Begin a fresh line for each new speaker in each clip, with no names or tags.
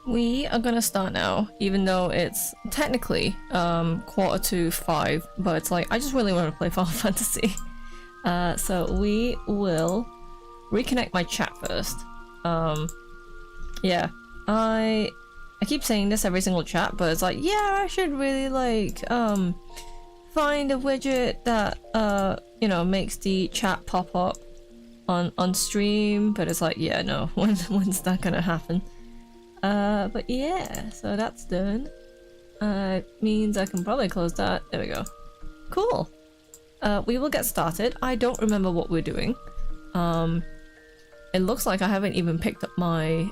We are gonna start now, even though it's technically 4:45, but it's like I just really want to play Final Fantasy. So we will reconnect my chat first. Yeah, I keep saying this every single chat, but it's like, yeah, I should really like find a widget that you know, makes the chat pop up on stream, but it's like, yeah, no, when's that gonna happen? But yeah, so that's done. Means I can probably close that. There we go. Cool. We will get started. I don't remember what we're doing. It looks like I haven't even picked up my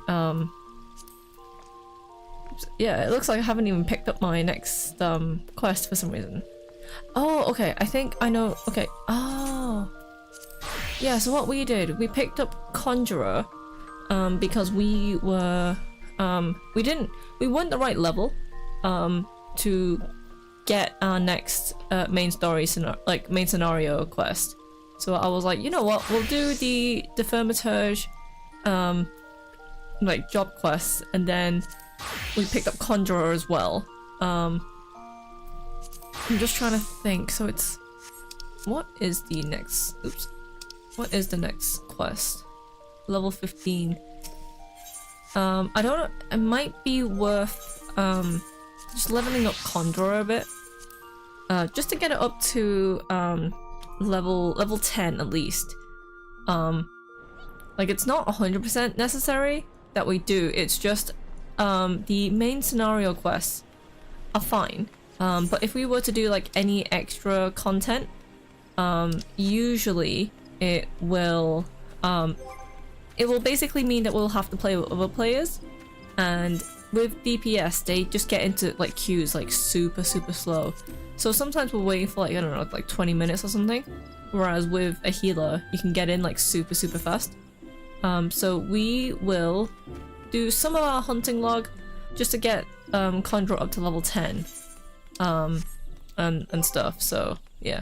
yeah, it looks like I haven't even picked up my next quest for some reason. Oh, okay, I think I know. Okay. Oh. Yeah, so what we did, we picked up Conjurer because we were we weren't the right level to get our next main scenario quest. So I was like, you know what, we'll do the Thaumaturge like job quests, and then we picked up Conjurer as well. I'm just trying to think. So it's, what is the next, oops, what is the next quest? Level 15. I don't know, it might be worth just leveling up Conjurer a bit, just to get it up to level 10 at least. Like, it's not 100% necessary that we do, it's just the main scenario quests are fine, but if we were to do like any extra content, usually it will basically mean that we'll have to play with other players, and with DPS they just get into like queues like super slow, so sometimes we're waiting for like, I don't know, like 20 minutes or something, whereas with a healer you can get in like super fast. So we will do some of our hunting log just to get Conjurer up to level 10 and stuff, so yeah.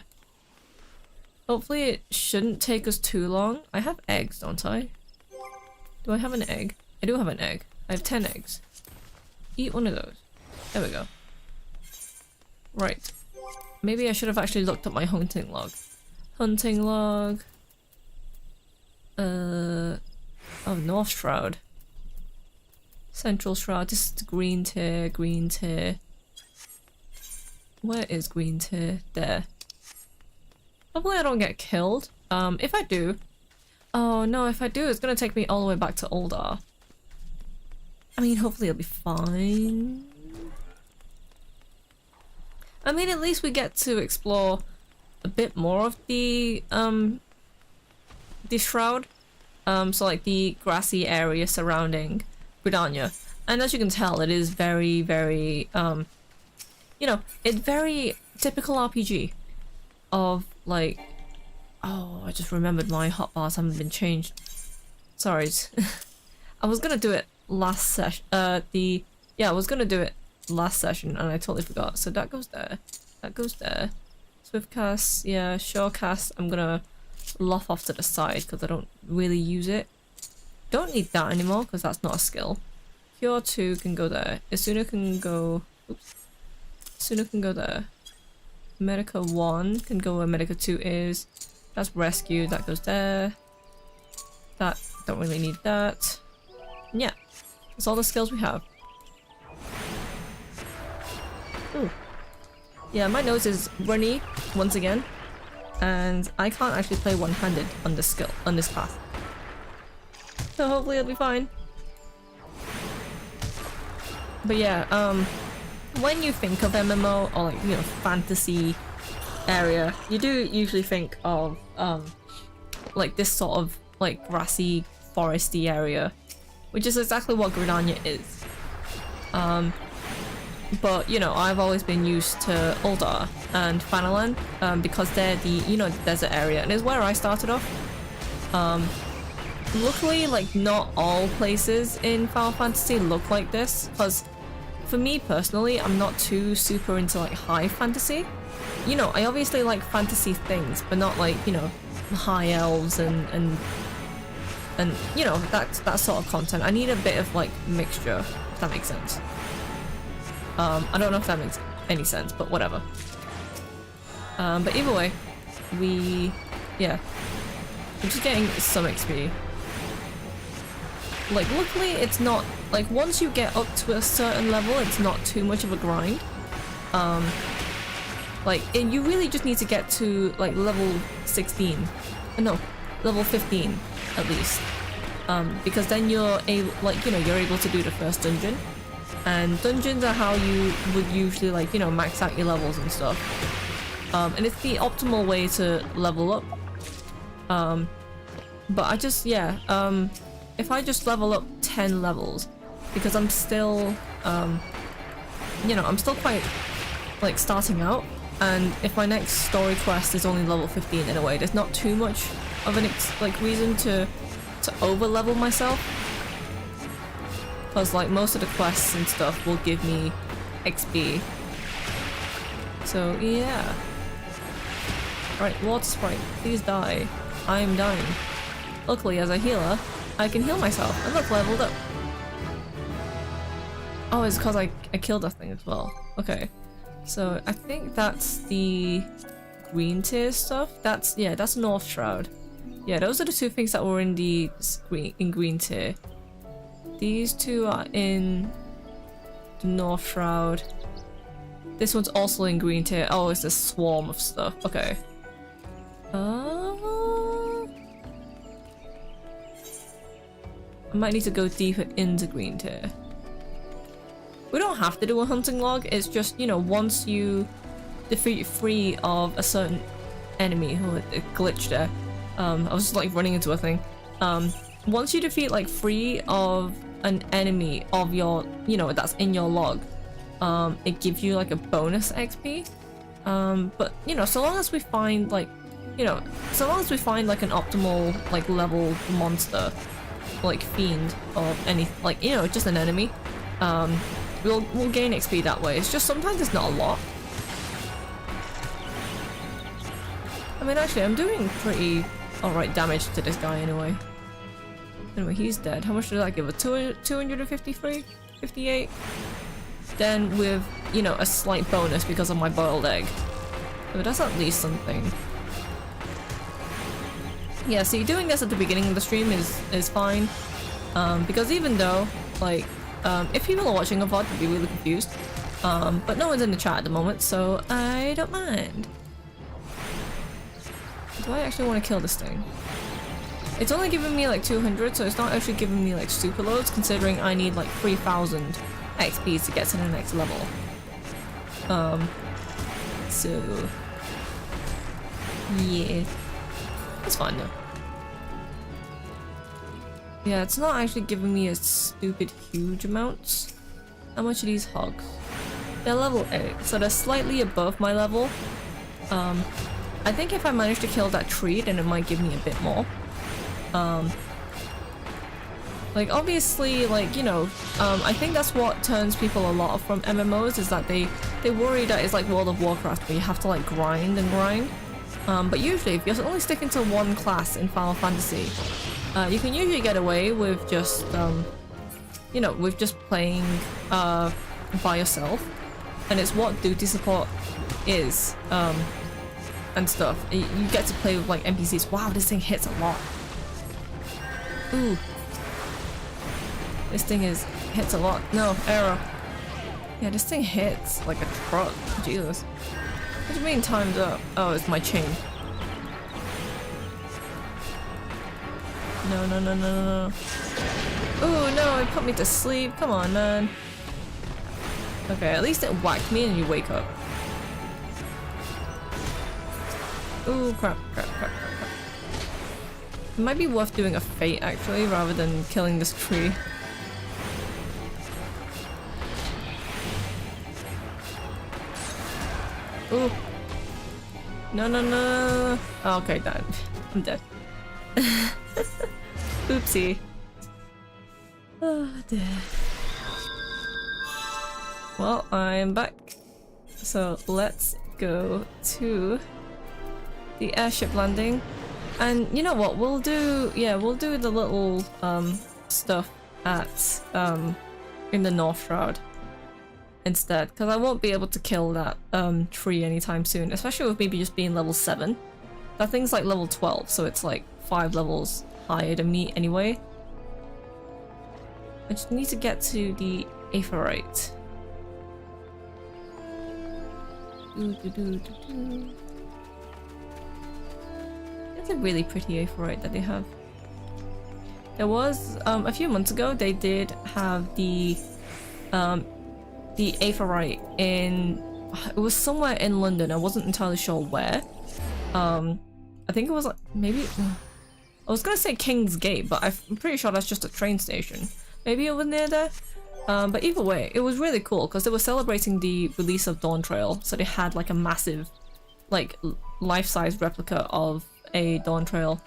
Hopefully it shouldn't take us too long. I have eggs, don't I? Do I have an egg? I do have an egg. I have 10 eggs. Eat one of those. There we go. Right. Maybe I should have actually looked up my hunting log. Hunting log. Oh, North Shroud. Central Shroud. This is the green tier, green tier. Where is green tier? There. Hopefully I don't get killed. If I do... Oh no, if I do, it's gonna take me all the way back to Uldar. I mean, hopefully it'll be fine. I mean, at least we get to explore a bit more of the Shroud. So like the grassy area surrounding Gridania. And as you can tell, it is very, very, you know, it's very typical RPG of like, oh, I just remembered my hotbars haven't been changed. Sorry. I was gonna do it last session, I was gonna do it last session and I totally forgot. So that goes there, that goes there. Swift cast, yeah, sure cast, I'm gonna lough off to the side because I don't really use it. Don't need that anymore because that's not a skill. Cure 2 can go there. Asuna can go, oops. Asuna can go there. Medica 1 can go where Medica 2 is. That's rescue, that goes there. That, don't really need that. And yeah, that's all the skills we have. Ooh. Yeah, my nose is runny once again, and I can't actually play one-handed on this skill, on this path. So hopefully it'll be fine. But yeah, when you think of MMO or like, you know, fantasy area, you do usually think of like this sort of like grassy, foresty area, which is exactly what Gridania is. But you know, I've always been used to Uldar and Fanalan because they're the, you know, the desert area, and it's where I started off. Luckily, like, not all places in Final Fantasy look like this, because for me personally, I'm not too super into like high fantasy. You know, I obviously like fantasy things, but not like, you know, high elves and And you know, that's that sort of content. I need a bit of like mixture, if that makes sense. I don't know if that makes any sense, but whatever. But either way, yeah, I'm just getting some XP. Like, luckily it's not, like, once you get up to a certain level, it's not too much of a grind. Like, you really just need to get to, like, level 16. No, level 15, at least. Because then you're able, like, you know, you're able to do the first dungeon. And dungeons are how you would usually, like, you know, max out your levels and stuff. And it's the optimal way to level up. But I just, yeah, if I just level up 10 levels, because I'm still, you know, I'm still quite, like, starting out, and if my next story quest is only level 15 in a way, there's not too much of an, like, reason to over-level myself. Because, like, most of the quests and stuff will give me XP. So, yeah. Right, water sprite, please die. I am dying. Luckily, as a healer, I can heal myself. And look, leveled up. Oh, it's because I killed that thing as well. Okay. So, I think that's the green tier stuff. That's, yeah, that's North Shroud. Yeah, those are the two things that were in the green tier. These two are in the North Shroud. This one's also in green tier. Oh, it's a swarm of stuff. Okay. I might need to go deeper into green tier. We don't have to do a hunting log, it's just, you know, once you defeat 3 of a certain enemy who had a glitch there. I was just like running into a thing. Once you defeat like 3 of an enemy of your, you know, that's in your log, it gives you like a bonus XP. But, you know, so long as we find like, you know, so long as we find like an optimal like level monster, like fiend or any, like, you know, just an enemy, we'll gain XP that way. It's just sometimes it's not a lot. I mean, actually, I'm doing pretty alright damage to this guy anyway. Anyway, he's dead. How much did I give it? 253? 58? Then with, you know, a slight bonus because of my boiled egg. But that's at least something. Yeah, see, doing this at the beginning of the stream is fine. Because even though, like, if people are watching a VOD, they'd be really confused. But no one's in the chat at the moment, so I don't mind. Do I actually want to kill this thing? It's only giving me like 200, so it's not actually giving me like super loads, considering I need like 3000 XP to get to the next level. So... yeah. It's fine though. Yeah, it's not actually giving me a stupid huge amounts. How much are these hogs? They're level 8, so they're slightly above my level. I think if I manage to kill that tree, then it might give me a bit more. Like, obviously, like, you know, I think that's what turns people a lot off from MMOs, is that they worry that it's like World of Warcraft where you have to like grind and grind. But usually, if you're only sticking to one class in Final Fantasy, you can usually get away with just, you know, with just playing by yourself. And it's what duty support is, and stuff. You get to play with like NPCs. Wow, this thing hits a lot. Ooh. This thing hits a lot. No, error. Yeah, this thing hits like a truck. Jesus. What do you mean time's up? Oh, it's my chain. No, no, no, no, no, no. Ooh, no, it put me to sleep. Come on, man. Okay, at least it whacked me and you wake up. Ooh, crap, crap, crap, crap, crap. It might be worth doing a fate, actually, rather than killing this tree. Ooh. No, no, no. Oh, okay, done. I'm dead. Oopsie. Oh, dear. Well, I'm back. So let's go to the airship landing And you know what? We'll do the little stuff at in the North Shroud instead, because I won't be able to kill that tree anytime soon, especially with maybe just being level 7. That thing's like level 12, so it's like 5 levels higher than me anyway. I just need to get to the Aetheryte. It's a really pretty Aetheryte that they have. There was a few months ago they did have the Aetheryte in, it was somewhere in London. I wasn't entirely sure where. I think it was like maybe I was gonna say King's Gate, but I'm pretty sure that's just a train station. Maybe it was near there. But either way, it was really cool because they were celebrating the release of Dawn Trail, so they had like a massive, like life-size replica of a Dawn Trail.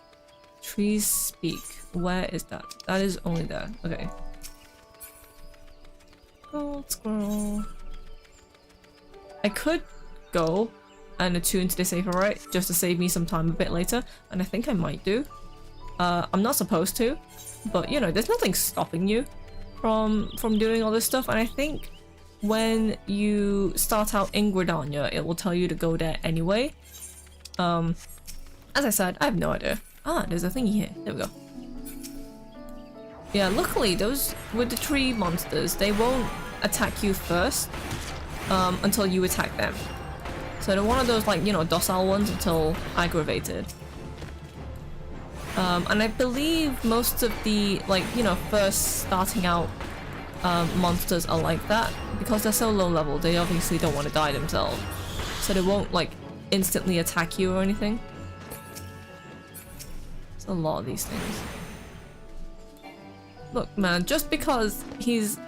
Trees speak. Where is that? That is only there. Okay. Gold squirrel. I could go and attune to this Aetheryte just to save me some time a bit later, and I think I might do. I'm not supposed to, but you know, there's nothing stopping you from doing all this stuff, and I think when you start out in Gridania, it will tell you to go there anyway. As I said, I have no idea. Ah, there's a thingy here. There we go. Yeah, luckily those with the tree monsters, they won't attack you first until you attack them. So they're one of those, like, you know, docile ones until aggravated. And I believe most of the, like, you know, first starting out monsters are like that. Because they're so low level, they obviously don't want to die themselves. So they won't, like, instantly attack you or anything. There's a lot of these things. Look, man, just because he's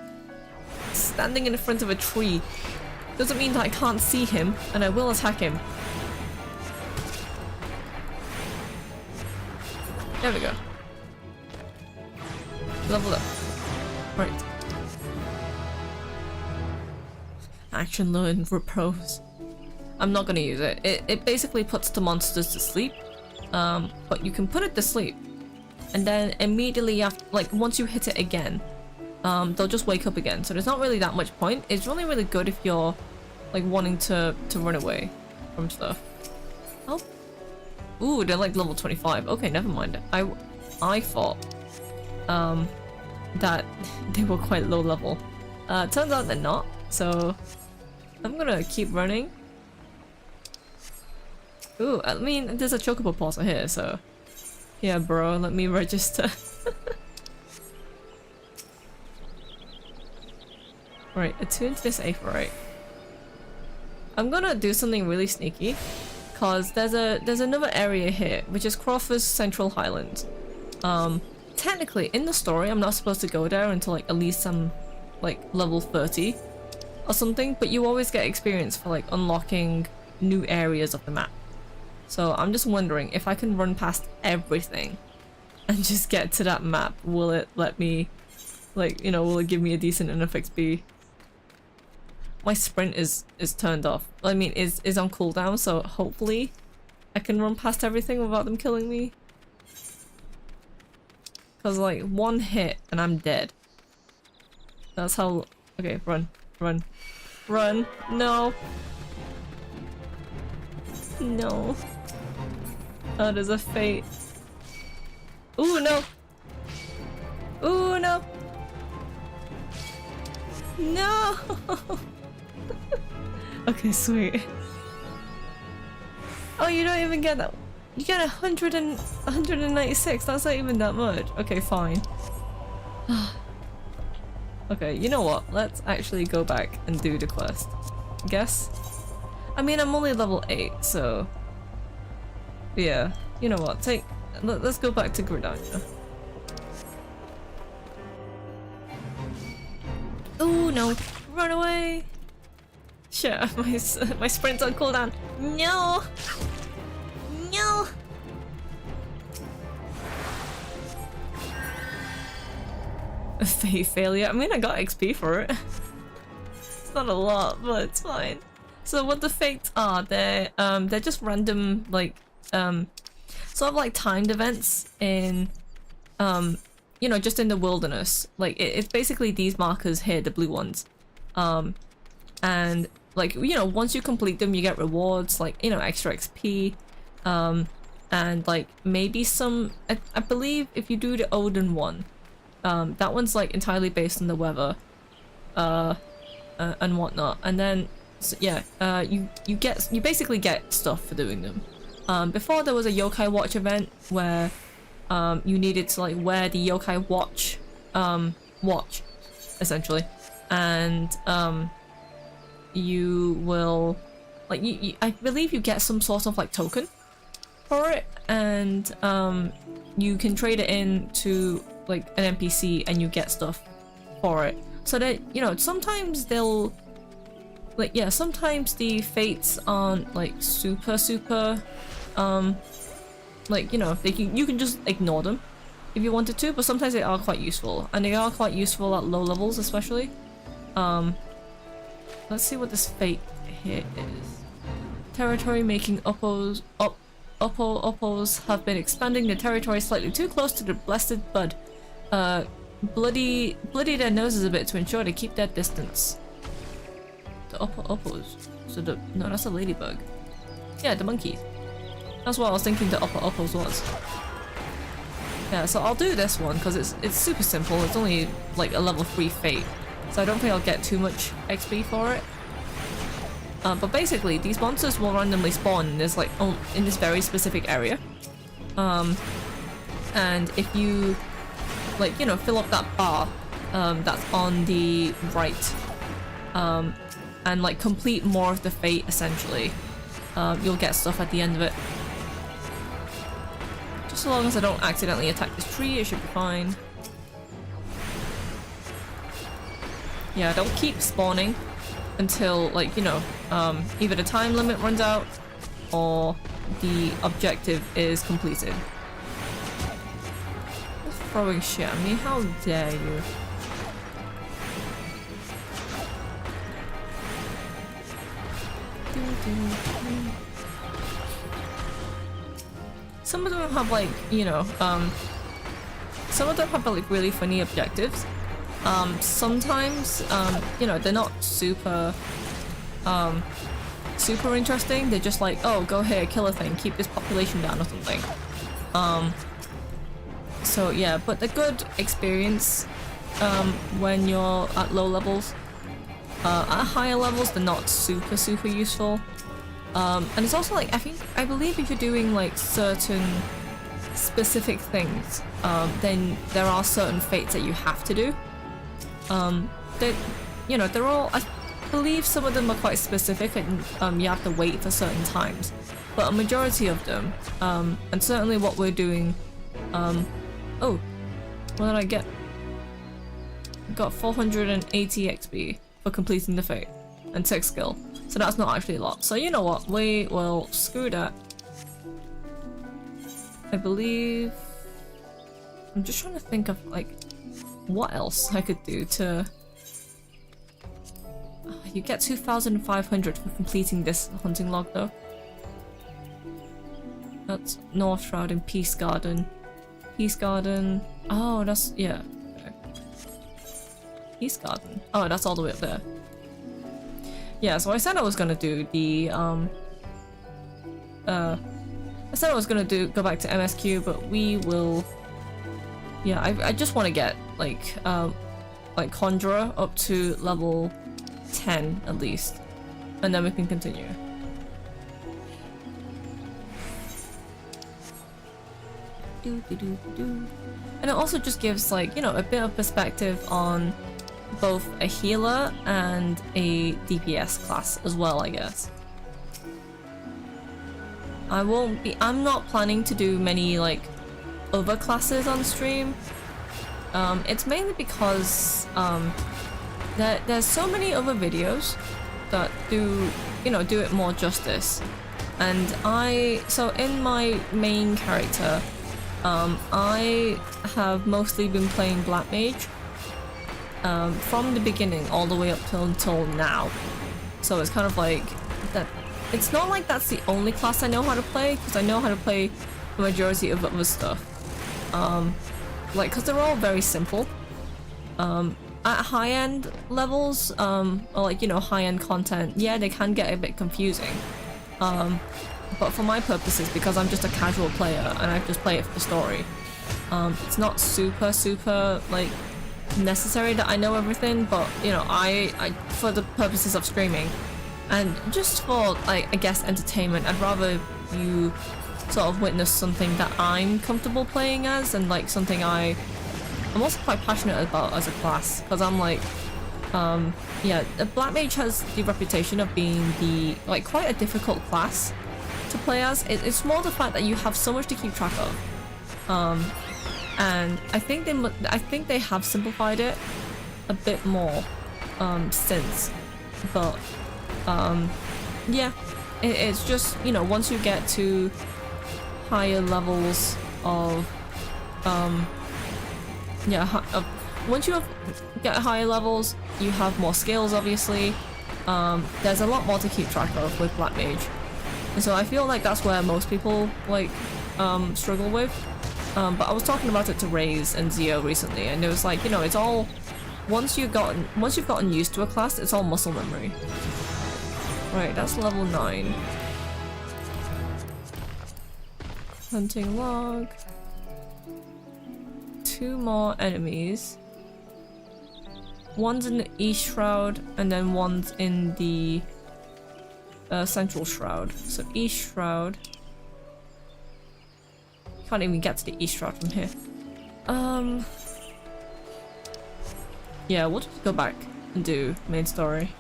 standing in front of a tree doesn't mean that I can't see him, and I will attack him. There we go. Level up. Right. Action learn repose. I'm not gonna use it. It basically puts the monsters to sleep. But you can put it to sleep. And then immediately after, like, once you hit it again, they'll just wake up again. So there's not really that much point. It's only really good if you're, like, wanting to run away from stuff. Oh. Ooh, they're like level 25. Okay, never mind. I thought that they were quite low level. Turns out they're not, so I'm gonna keep running. Ooh, I mean, there's a chocobo pulsar here, so yeah, bro, let me register. Right, attune to this Aetheryte. I'm gonna do something really sneaky. Because there's another area here, which is Crawford's Central Highlands. Technically, in the story, I'm not supposed to go there until like at least I'm like level 30 or something, but you always get experience for like unlocking new areas of the map. So I'm just wondering if I can run past everything and just get to that map, will it let me, like, you know, will it give me a decent enough XP? My sprint is turned off. I mean, is on cooldown, so hopefully I can run past everything without them killing me. Cause like one hit and I'm dead. That's how. Okay, run, run, run. No, no. Oh, there's a fate. Ooh, no. Ooh, no. No. Okay, sweet. Oh, you don't even get that. You get 196. That's not even that much. Okay, fine. Okay, you know what? Let's actually go back and do the quest. Guess? I mean, I'm only level 8, so... Yeah, you know what? Let's go back to Gridania. Ooh, no. Run away! Sure, my sprint's on cooldown. No! No! A fate failure. I mean, I got XP for it. It's not a lot, but it's fine. So what the fates are, they're just random, like, sort of like timed events in, you know, just in the wilderness. Like it's basically these markers here, the blue ones, and like, you know, once you complete them, you get rewards like, you know, extra XP, and like maybe some. I believe if you do the Odin one, that one's like entirely based on the weather, and whatnot, and then. So, yeah, you basically get stuff for doing them. Before there was a yokai watch event where you needed to like wear the yokai watch essentially, and you will like I believe you get some sort of like token for it, and you can trade it in to like an NPC and you get stuff for it. So that, you know, sometimes they'll like, yeah, sometimes the fates aren't like super like, you know, you can just ignore them if you wanted to, but sometimes they are quite useful, and they are quite useful at low levels especially. Let's see what this fate here is. Territory making uppos have been expanding the territory slightly too close to the blessed bud. Bloody their noses a bit to ensure they keep their distance. The uppos. So no, that's a ladybug. Yeah, the monkey. That's what I was thinking the uppos was. Yeah, so I'll do this one because it's super simple. It's only like a level 3 fate, so I don't think I'll get too much XP for it. But basically, these monsters will randomly spawn in this like in this very specific area. And if you like, you know, fill up that bar that's on the right, and like complete more of the fate essentially, you'll get stuff at the end of it. Just so long as I don't accidentally attack this tree, it should be fine. Yeah, don't keep spawning until, like, you know, either the time limit runs out or the objective is completed. Just throwing shit at me, how dare you. Some of them have like, you know, some of them have like really funny objectives. Sometimes, you know, they're not super interesting. They're just like, oh, go here, kill a thing, keep this population down or something. So yeah, but the good experience when you're at low levels. At higher levels, they're not super useful. And it's also like, I believe if you're doing like certain specific things, then there are certain fates that you have to do. They, you know, they're all, I believe some of them are quite specific and you have to wait for certain times. But a majority of them, and certainly what we're doing, oh, what did I get? I got 480 XP for completing the fate and 6 skill. So that's not actually a lot. So you know what, we will screw that. I believe... I'm just trying to think of like what else I could do to... You get 2,500 for completing this hunting log though. That's North Shroud and Peace Garden. Peace Garden... Oh, that's... yeah. Okay. Peace Garden. Oh, that's all the way up there. Yeah, so I said I was gonna do the, I said I was gonna go back to MSQ, but we will... Yeah, I just want to get, like Conjurer up to level 10 at least. And then we can continue. And it also just gives, like, you know, a bit of perspective on both a healer and a DPS class as well, I guess. I'm not planning to do many, like, other classes on stream. It's mainly because, there's so many other videos that do, you know, do it more justice. And so in my main character, I have mostly been playing Black Mage. From the beginning all the way up until now. So it's kind of like that. It's not like that's the only class I know how to play, because I know how to play the majority of other stuff. Like, because they're all very simple. At high-end levels, or like, you know, high-end content, yeah, they can get a bit confusing. But for my purposes, because I'm just a casual player and I just play it for the story, it's not super, like, necessary that I know everything, but, you know, I for the purposes of streaming, and just for, like, I guess, entertainment, I'd rather you sort of witness something that I'm comfortable playing as, and, like, something I'm also quite passionate about as a class, because I'm like, yeah, Black Mage has the reputation of being like, quite a difficult class to play as. It's more the fact that you have so much to keep track of. And I think they have simplified it a bit more, since, but, yeah, it's just, you know, once you get to higher levels of, yeah, once you get higher levels, you have more skills, obviously. There's a lot more to keep track of with Black Mage. And so I feel like that's where most people, like, struggle with. But I was talking about it to Raze and Zio recently, and it was like, you know, it's all, once you've gotten used to a class, it's all muscle memory. Right, that's level 9. Hunting log. 2 more enemies. One's in the East Shroud, and then one's in the Central Shroud. So East Shroud. Can't even get to the East Shroud from here. Yeah, we'll just go back and do main story.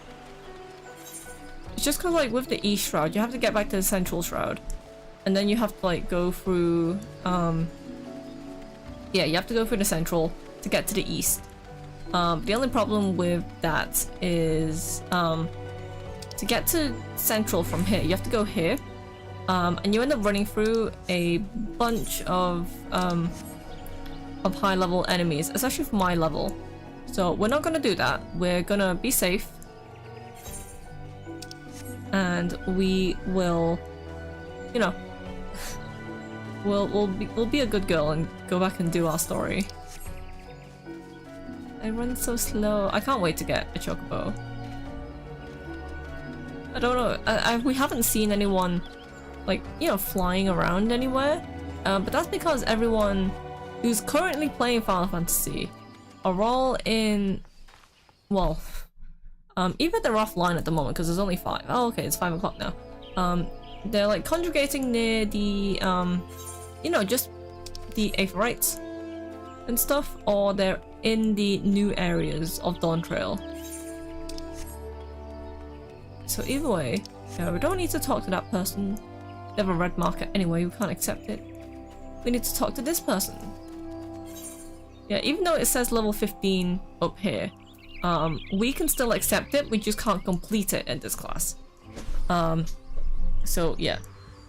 It's just cause, like, with the East Shroud, you have to get back to the Central Shroud. And then you have to, like, go through, yeah, you have to go through the Central to get to the East. The only problem with that is, to get to Central from here, you have to go here. And you end up running through a bunch of high-level enemies, especially for my level. So we're not gonna do that. We're gonna be safe. And we will, you know, we'll be a good girl and go back and do our story. I run so slow. I can't wait to get a chocobo. I don't know. We haven't seen anyone, like, you know, flying around anywhere. But that's because everyone who's currently playing Final Fantasy are all in, well, even they're offline at the moment because there's only 5. Oh, okay, it's 5 o'clock now. They're like congregating near the, you know, just the Aetherites and stuff, or they're in the new areas of Dawn Trail. So either way, yeah, we don't need to talk to that person. They have a red marker anyway, we can't accept it. We need to talk to this person. Yeah, even though it says level 15 up here, we can still accept it, we just can't complete it in this class. So yeah.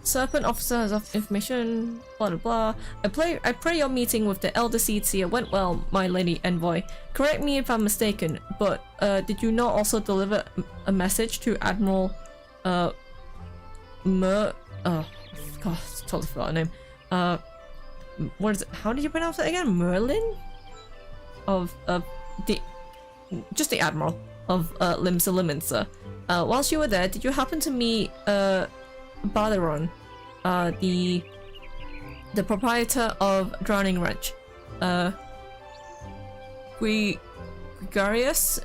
Serpent officer has information, blah blah blah. I pray your meeting with the Elder Seedseer went well, my lady envoy. Correct me if I'm mistaken, but did you not also deliver a message to Admiral oh god, I totally forgot her name. What is it? How did you pronounce it again? Merlin? Of just the Admiral of Limsa Liminsa. Whilst you were there, did you happen to meet Baleron, the proprietor of Drowning Wrench? Gregarious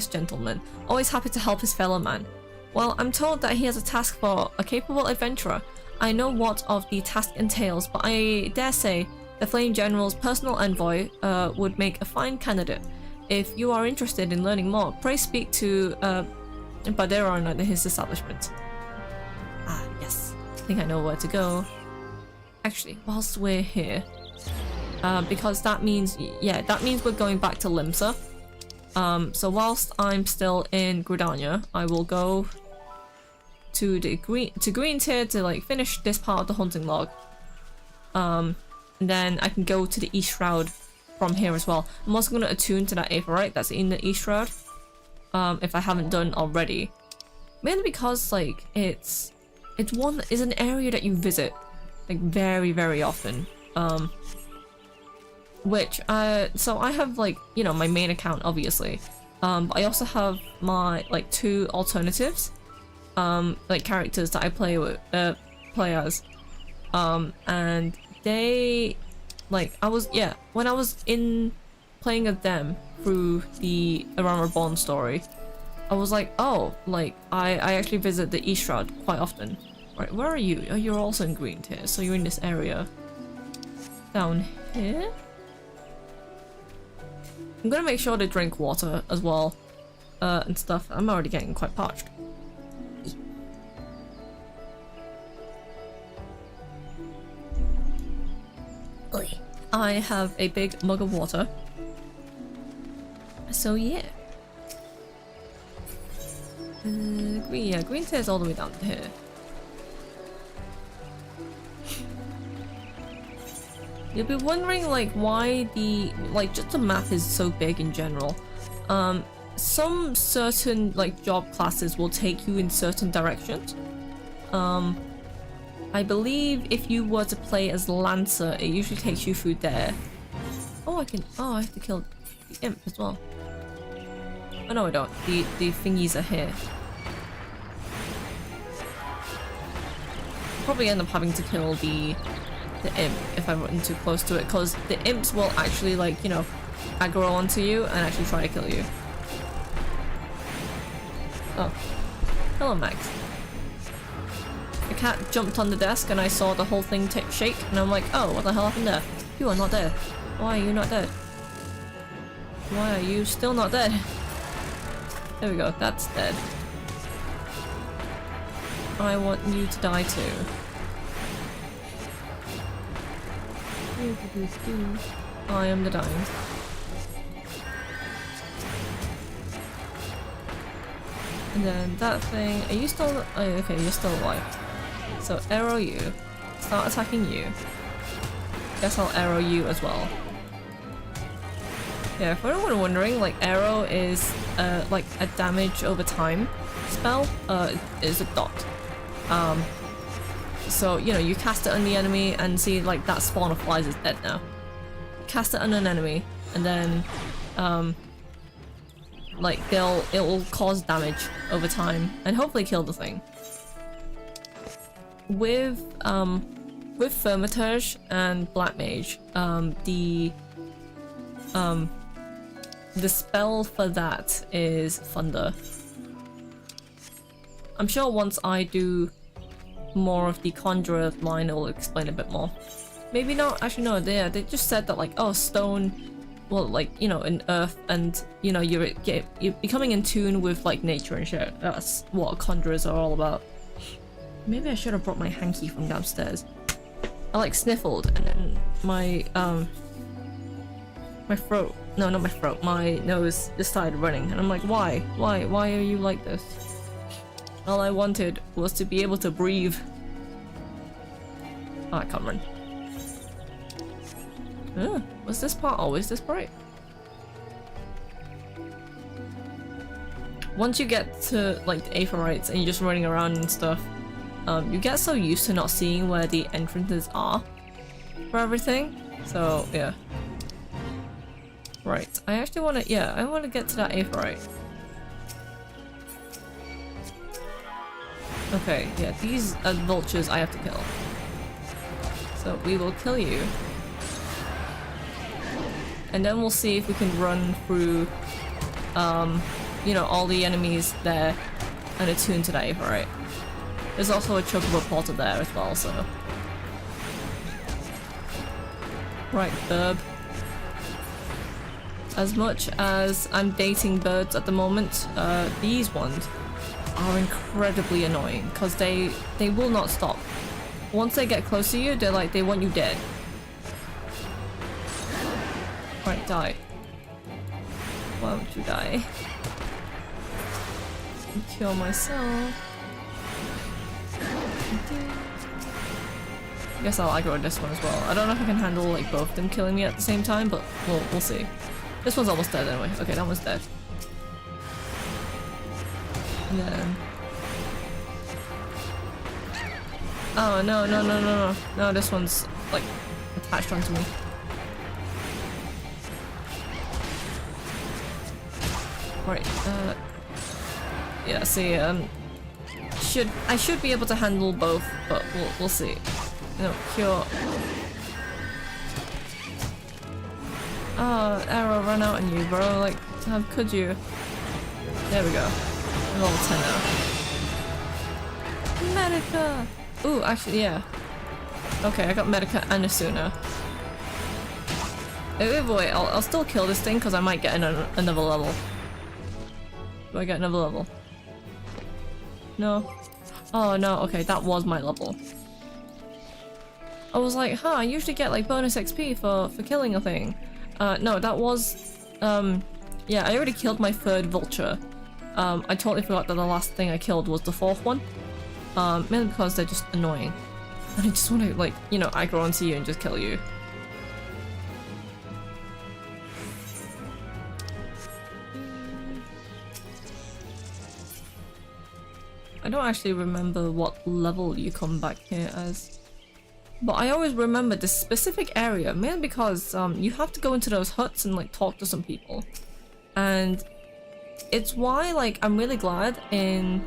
gentleman, always happy to help his fellow man. Well, I'm told that he has a task for a capable adventurer. I know what of the task entails, but I dare say the Flame General's personal envoy would make a fine candidate. If you are interested in learning more, pray speak to Baleron at his establishment. Ah, yes. I think I know where to go. Actually, whilst we're here, because that means, yeah, that means we're going back to Limsa. So whilst I'm still in Gridania, I will go to the Green Tier to like finish this part of the hunting log. And then I can go to the East Shroud from here as well. I'm also going to attune to that Aetherite that's in the East Shroud, if I haven't done already. Mainly because like it's an area that you visit like very, very often. So I have like, you know, my main account obviously, but I also have my like 2 alternatives, like characters that I play with, play as, and they, like, when I was in playing as them through the Around Reborn story, I was like, oh, like, I actually visit the East Shroud quite often. Right, where are you? Oh, you're also in green tier, so you're in this area. Down here? I'm gonna make sure to drink water as well, and stuff. I'm already getting quite parched. I have a big mug of water. So yeah. Green tier is all the way down here. You'll be wondering like why just the map is so big in general. Some certain like job classes will take you in certain directions. I believe if you were to play as Lancer, it usually takes you through there. Oh, I have to kill the imp as well. Oh no, I don't. The thingies are here. I'll probably end up having to kill the imp if I run too close to it, because the imps will actually, like, you know, aggro onto you and actually try to kill you. Oh. Hello, Max. The cat jumped on the desk and I saw the whole thing shake, and I'm like, oh, what the hell happened there? You are not dead. Why are you not dead? Why are you still not dead? There we go, that's dead. I want you to die too. I am the dying. And then that thing, are you still, oh okay, you're still alive. So arrow you, start attacking you. Guess I'll arrow you as well. Yeah, for anyone wondering, like arrow is like a damage over time spell, is a dot. So, you know, you cast it on the enemy and see like that spawn of flies is dead now. Cast it on an enemy and then like it will cause damage over time and hopefully kill the thing. With Firmitage and Black Mage, the spell for that is Thunder. I'm sure once I do more of the Conjurer line, it will explain a bit more. Maybe not. Actually, no. They just said that like, oh, stone, well, like, you know, in earth, and you know, you're becoming in tune with like nature and shit. That's what Conjurers are all about. Maybe I should have brought my hanky from downstairs. I like sniffled, and then my throat. No, not my throat. My nose just started running, and I'm like, why? Why are you like this? All I wanted was to be able to breathe. Oh, I can't run. Was this part always this bright? Once you get to like the Aetherites and you're just running around and stuff, you get so used to not seeing where the entrances are for everything. So yeah. Right. I actually want to. Yeah, I want to get to that Aetherite. Okay, yeah, these are vultures I have to kill. So we will kill you. And then we'll see if we can run through, you know, all the enemies there and attune to that Aetherite. There's also a chocobo portal there as well, so. Right, Burb. As much as I'm dating birds at the moment, these ones are incredibly annoying because they will not stop. Once they get close to you, they're like, they want you dead. Right, die. Why would you die? Kill myself. I guess I'll aggro this one as well. I don't know if I can handle like both of them killing me at the same time, but we'll see. This one's almost dead anyway. Okay, that one's dead. And then Oh, no, no, no, no, no. No, this one's, like, attached onto me. Right, yeah, see, I should be able to handle both, but we'll see. No, cure. Oh, arrow run out on you, bro. Like, how could you? There we go. I'm level 10 now. Medica! Ooh, actually, yeah. Okay, I got Medica and Asuna. Either way, I'll still kill this thing because I might get another level. Do I get another level? No. Oh no, okay, that was my level. I was like, huh, I usually get like bonus XP for killing a thing. No, that was, yeah, I already killed my third vulture. I totally forgot that the last thing I killed was the fourth one. Mainly because they're just annoying. And I just want to, like, you know, aggro onto you and just kill you. I don't actually remember what level you come back here as. But I always remember this specific area, mainly because you have to go into those huts and like talk to some people. And it's why like I'm really glad in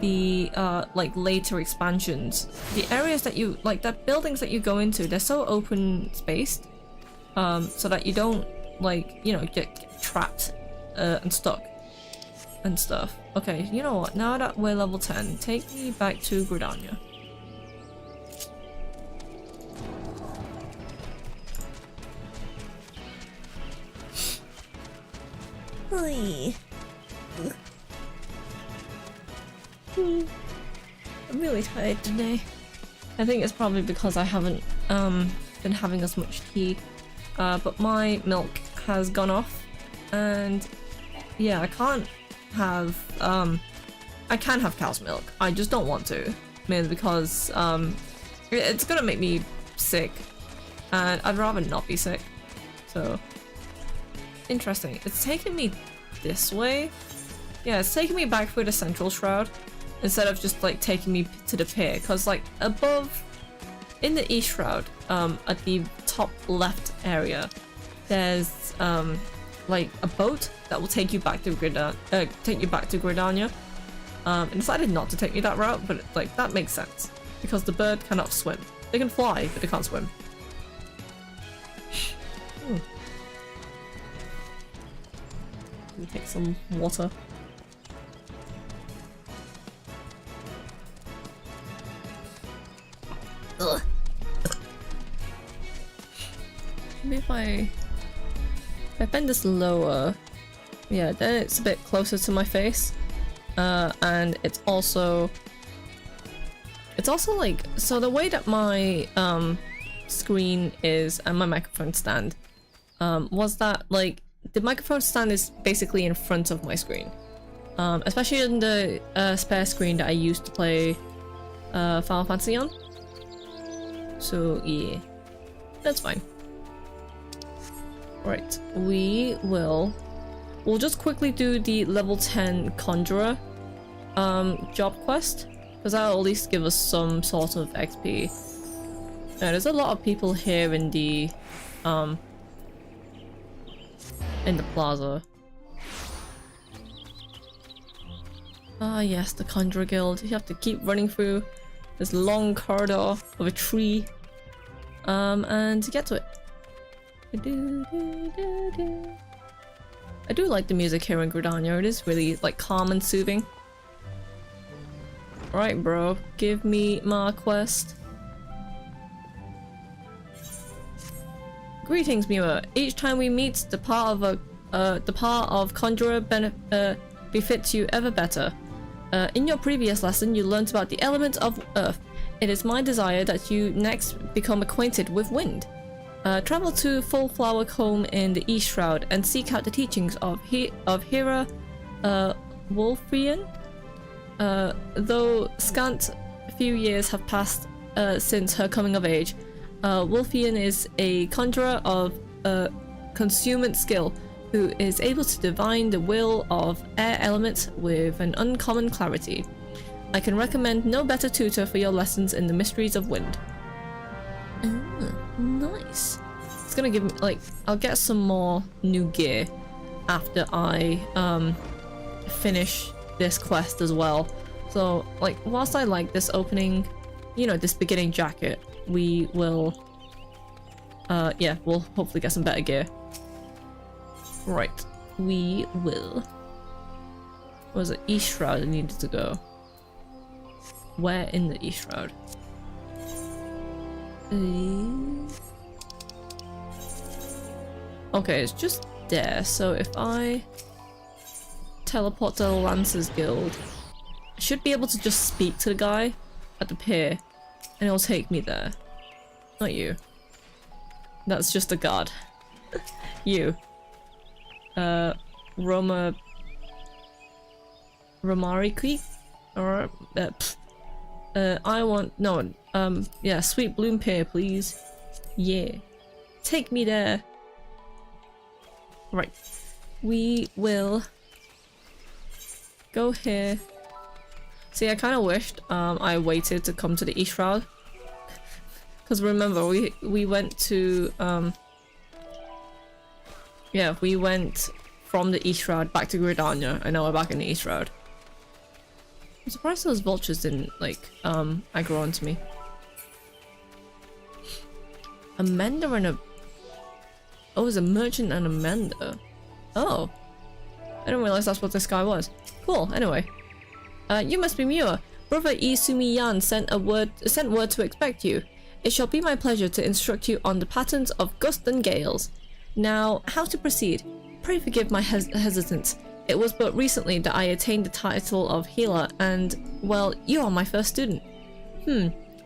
the like later expansions, the areas that you like, the buildings that you go into, they're so open spaced, so that you don't like, you know, get trapped and stuck and stuff. Okay, you know what, now that we're level 10, take me back to Gridania. I'm really tired today. I think it's probably because I haven't been having as much tea, but my milk has gone off, and yeah, I can't have I can have cow's milk, I just don't want to, mainly because it's gonna make me sick and I'd rather not be sick. So interesting, it's taking me this way. Yeah, it's taking me back through the central shroud instead of just like taking me to the pier, because like above in the east shroud, at the top left area, there's like a boat that will take you back to Gridania. It decided not to take me that route, but like that makes sense because the bird cannot swim. They can fly, but they can't swim. Let me take some water. Ugh. Maybe if I bend this lower, yeah, then it's a bit closer to my face, and it's also like, so the way that my screen is and my microphone stand was that like the microphone stand is basically in front of my screen, especially in the spare screen that I used to play Final Fantasy on. So yeah, that's fine. Right, we'll just quickly do the level 10 Conjurer job quest, because that'll at least give us some sort of XP. Now, there's a lot of people here in the plaza. Ah yes, the Conjurer Guild. You have to keep running through this long corridor of a tree, and to get to it. I do like the music here in Gridania. It is really like calm and soothing. Right, bro, give me my quest. Greetings, Mewa. Each time we meet, the part of Conjurer befits you ever better. In your previous lesson, you learnt about the element of Earth. It is my desire that you next become acquainted with wind. Travel to Full Flower Comb in the East Shroud and seek out the teachings of Hera Wolfian. Though scant few years have passed since her coming of age, Wolfian is a conjurer of consummate skill who is able to divine the will of air elements with an uncommon clarity. I can recommend no better tutor for your lessons in the mysteries of wind. Nice. It's gonna give me, like, I'll get some more new gear after I finish this quest as well. So, like, whilst I like this opening, you know, this beginning jacket, we will yeah, we'll hopefully get some better gear. Right, we will. What was it? East Shroud I needed to go. Where in the East Shroud? Okay, it's just there. So if I teleport to the Lancers Guild, I should be able to just speak to the guy at the pier and it'll take me there. Not you. That's just a guard. You. Romari Creek? Or, I want, no, yeah, Sweet Bloom Pier, please. Yeah. Take me there. Right. We will go here. See, I kind of wished I waited to come to the East Shroud. Because remember, we went to, yeah, we went from the East Shroud back to Gridania, and now we're back in the East Shroud. I'm surprised those vultures didn't, like, aggro onto me. A mender and a... Oh, there's a merchant and a mender. Oh. I didn't realize that's what this guy was. Cool, anyway. You must be Mewa. Brother Isumi-yan sent word to expect you. It shall be my pleasure to instruct you on the patterns of gust and gales. Now, how to proceed? Pray forgive my hesitance. It was but recently that I attained the title of healer, and, well, you are my first student.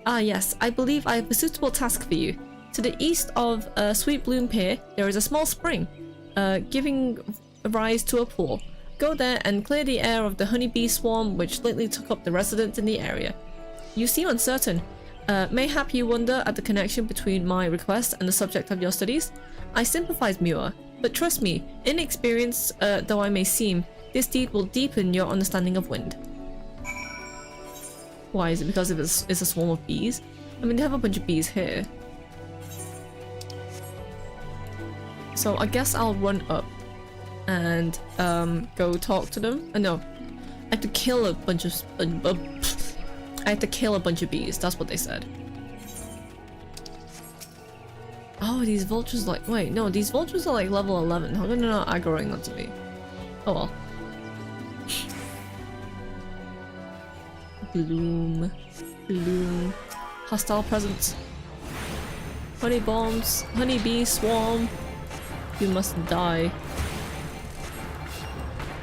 Ah yes, I believe I have a suitable task for you. To the east of Sweet Bloom Pier, there is a small spring, giving rise to a pool. Go there and clear the air of the honeybee swarm which lately took up the residents in the area. You seem uncertain. Mayhap you wonder at the connection between my request and the subject of your studies? I sympathize, Mewa, but trust me, inexperienced though I may seem, this deed will deepen your understanding of wind. Why? Is it because it's a swarm of bees? I mean, they have a bunch of bees here. So I guess I'll run up and go talk to them. No, I have to kill a bunch of I have to kill a bunch of bees. That's what they said. Oh, these vultures like wait, no, these vultures are like level 11. How come they're not aggroing onto me? Oh well. Bloom, bloom, hostile presence. Honey bombs, honeybee swarm. You must die.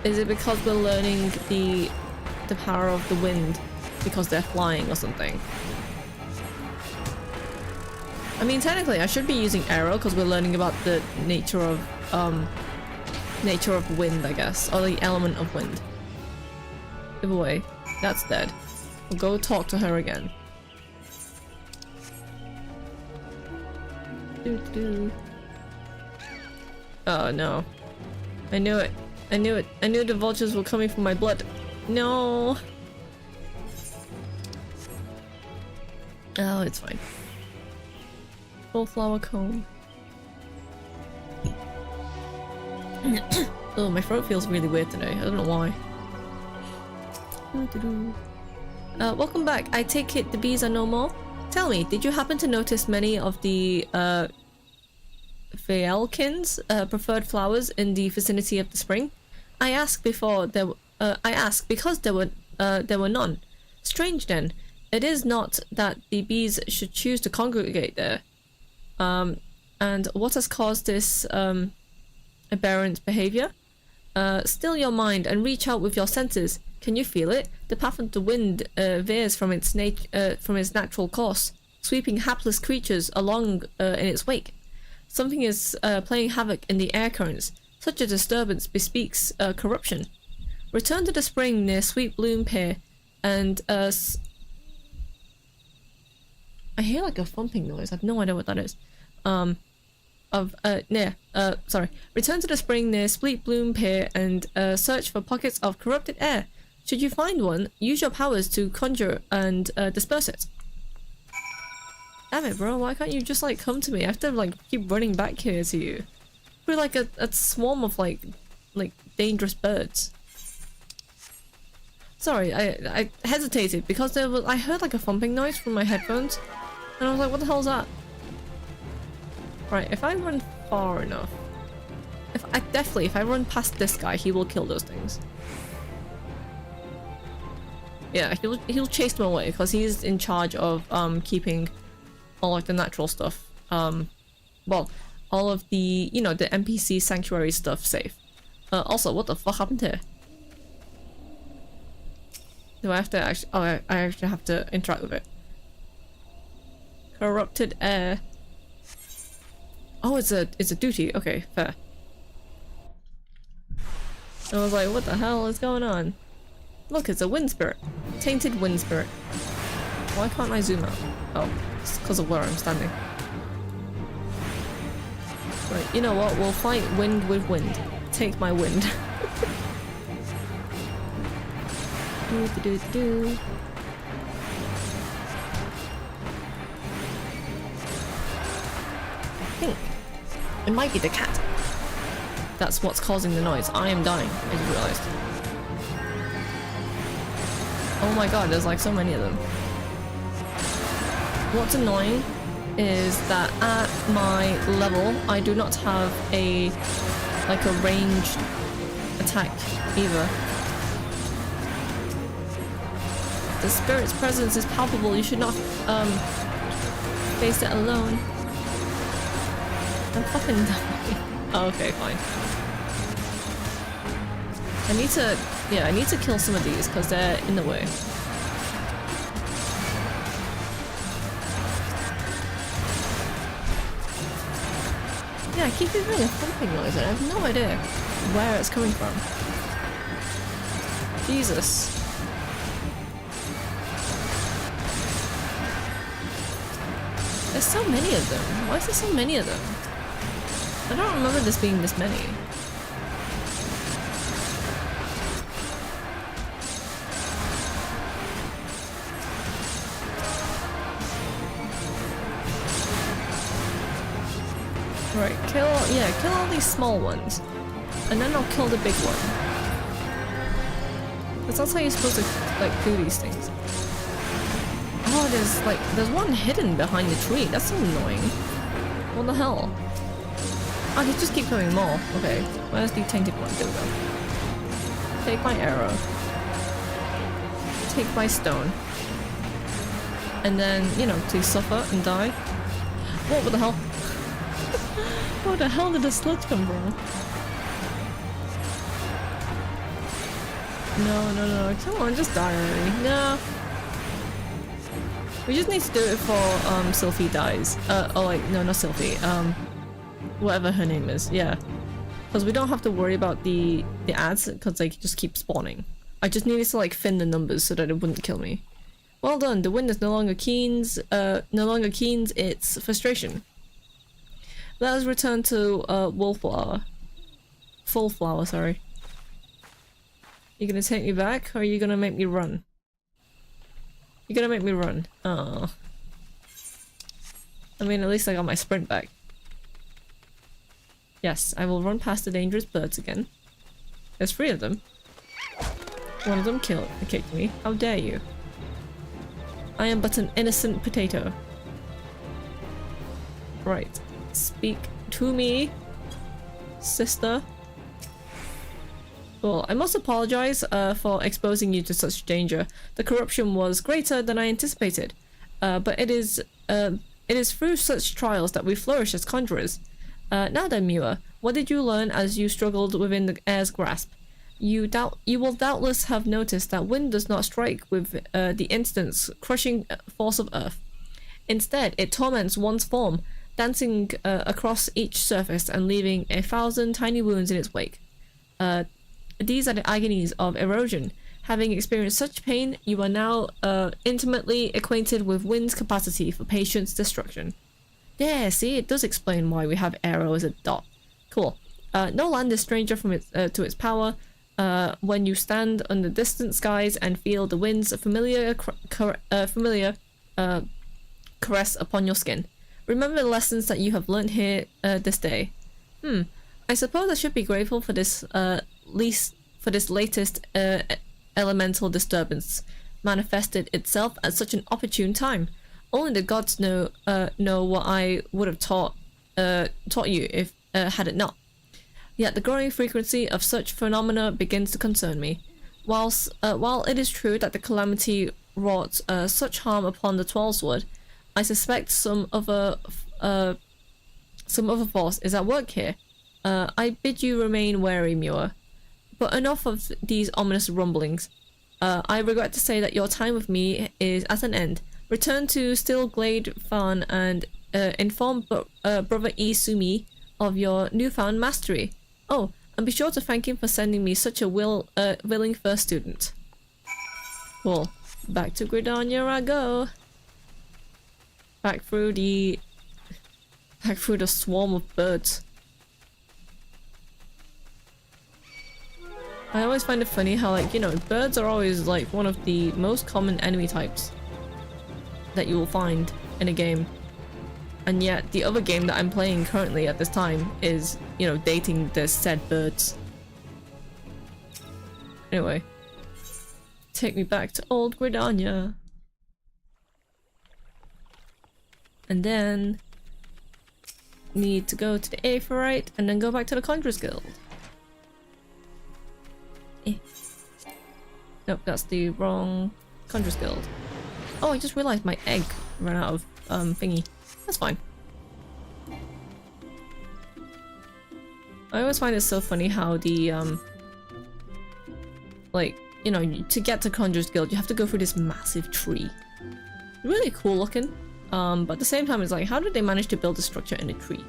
Is it because we're learning the power of the wind because they're flying or something? I mean, technically I should be using arrow because we're learning about the nature of wind, I guess, or the element of wind. Either way, that's dead. We'll go talk to her again. Oh no. I knew it. I knew it. I knew the vultures were coming from my blood. No. Oh, it's fine. Full flower comb. Oh, my throat feels really weird today. I don't know why. Welcome back. I take it the bees are no more? Tell me, did you happen to notice many of the Phaelkins preferred flowers in the vicinity of the spring? I ask because there were none. Strange then. It is not that the bees should choose to congregate there. And what has caused this aberrant behavior? Still your mind and reach out with your senses. Can you feel it? The path of the wind veers from its natural course, sweeping hapless creatures along in its wake. Something is playing havoc in the air currents. Such a disturbance bespeaks corruption. Return to the spring near Sweet Bloom Pier, and I hear like a thumping noise. I have no idea what that is. Return to the spring near Sweet Bloom Pier and search for pockets of corrupted air. Should you find one, use your powers to conjure and disperse it. Damn it, bro, why can't you just like come to me? I have to like keep running back here to you. We're like a swarm of like dangerous birds. Sorry, I hesitated because there was I heard like a thumping noise from my headphones, and I was like, what the hell is that? Right, if I run far enough, if I run past this guy, he will kill those things. Yeah, he'll chase them away because he's in charge of keeping all like the natural stuff, well, all of the, you know, the NPC sanctuary stuff safe. Also, what the fuck happened here? Do I have to actually? Oh, I actually have to interact with it. Corrupted air. Oh, it's a duty. Okay, fair. I was like, what the hell is going on? Look, it's a wind spirit. Tainted wind spirit. Why can't I zoom out? Oh, it's because of where I'm standing. Right, you know what? We'll fight wind with wind. Take my wind. Do. I think it might be the cat. That's what's causing the noise. I am dying, I just realized. Oh my god, there's like so many of them. What's annoying is that at my level, I do not have a ranged attack either. The spirit's presence is palpable. You should not face it alone. I'm fucking dying. Oh, okay, fine. I need to kill some of these because they're in the way. Yeah, I keep hearing a thumping noise and I have no idea where it's coming from. Jesus. There's so many of them. Why is there so many of them? I don't remember this being this many. Right, kill all these small ones. And then I'll kill the big one. Because that's how you're supposed to, like, do these things. Oh, there's one hidden behind the tree. That's so annoying. What the hell? Oh, they just keep coming more. Okay, where's the tainted one? There we go. Take my arrow. Take my stone. And then, you know, to suffer and die. What the hell? Where the hell did the sludge come from? No. Come on, just die already. No. We just need to do it before Sylphie dies. Oh, like, no, not Sylphie. Whatever her name is, yeah. Because we don't have to worry about the ads, because they just keep spawning. I just needed to, like, thin the numbers so that it wouldn't kill me. Well done, the wind is no longer keens its frustration. Let us return to Wallflower. Fullflower, sorry. You gonna take me back, or are you gonna make me run? You're gonna make me run. Oh. I mean, at least I got my sprint back. Yes, I will run past the dangerous birds again. There's 3 of them. One of them kicked me. How dare you? I am but an innocent potato. Right. Speak to me, sister. Well, I must apologize for exposing you to such danger. The corruption was greater than I anticipated, but it is through such trials that we flourish as conjurers. Now then, Mewa, what did you learn as you struggled within the air's grasp? You will doubtless have noticed that wind does not strike with the instant's crushing force of earth. Instead, it torments one's form, dancing across each surface and leaving 1,000 tiny wounds in its wake. These are the agonies of erosion. Having experienced such pain, you are now intimately acquainted with wind's capacity for patient destruction. Yeah, see, it does explain why we have arrow as a dot. Cool. No land is stranger from to its power. When you stand under distant skies and feel the wind's familiar caress upon your skin. Remember the lessons that you have learned here this day. I suppose I should be grateful for this latest elemental disturbance manifested itself at such an opportune time. Only the gods know what I would have taught you if had it not. Yet the growing frequency of such phenomena begins to concern me. While it is true that the calamity wrought such harm upon the Twelveswood, I suspect some other force is at work here. I bid you remain wary, Mewa. But enough of these ominous rumblings. I regret to say that your time with me is at an end. Return to Stillglade Farn and inform Brother E. Sumi of your newfound mastery. Oh, and be sure to thank him for sending me such a willing first student. Cool. Back to Gridania I go. Back through the swarm of birds. I always find it funny how, like, you know, birds are always like one of the most common enemy types that you will find in a game. And yet the other game that I'm playing currently at this time is, you know, dating the said birds. Anyway. Take me back to old Gridania. And then need to go to the Aephorite and then go back to the Conjurer's Guild. Nope, that's the wrong Conjurer's Guild. Oh, I just realized my egg ran out of thingy. That's fine. I always find it so funny how the like, you know, to get to Conjurer's Guild you have to go through this massive tree. Really cool looking. But at the same time it's like, how did they manage to build a structure in a tree?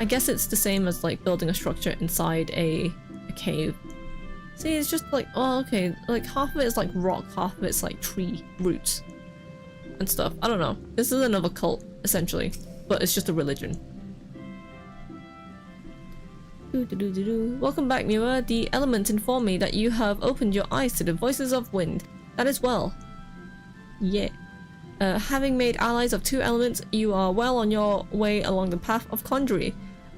I guess it's the same as like building a structure inside a cave. See, it's just like, oh, okay, like half of it is like rock, half of it's like tree roots and stuff. I don't know. This is another cult, essentially, but it's just a religion. Welcome back, Mewa. The element informed me that you have opened your eyes to the voices of wind. That is well. Yeah. Having made allies of two elements, you are well on your way along the path of conjury.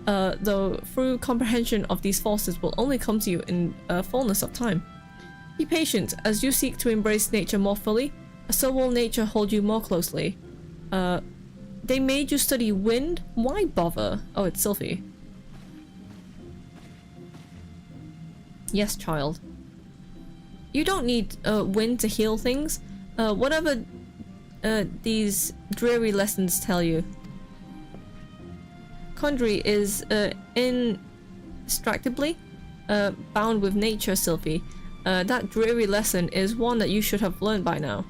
Though through comprehension of these forces will only come to you in fullness of time. Be patient, as you seek to embrace nature more fully, so will nature hold you more closely. They made you study wind? Why bother? Oh, it's Sylphie. Yes, child. You don't need wind to heal things. Whatever these dreary lessons tell you. Conjury is inextricably bound with nature, Sylphie. That dreary lesson is one that you should have learned by now.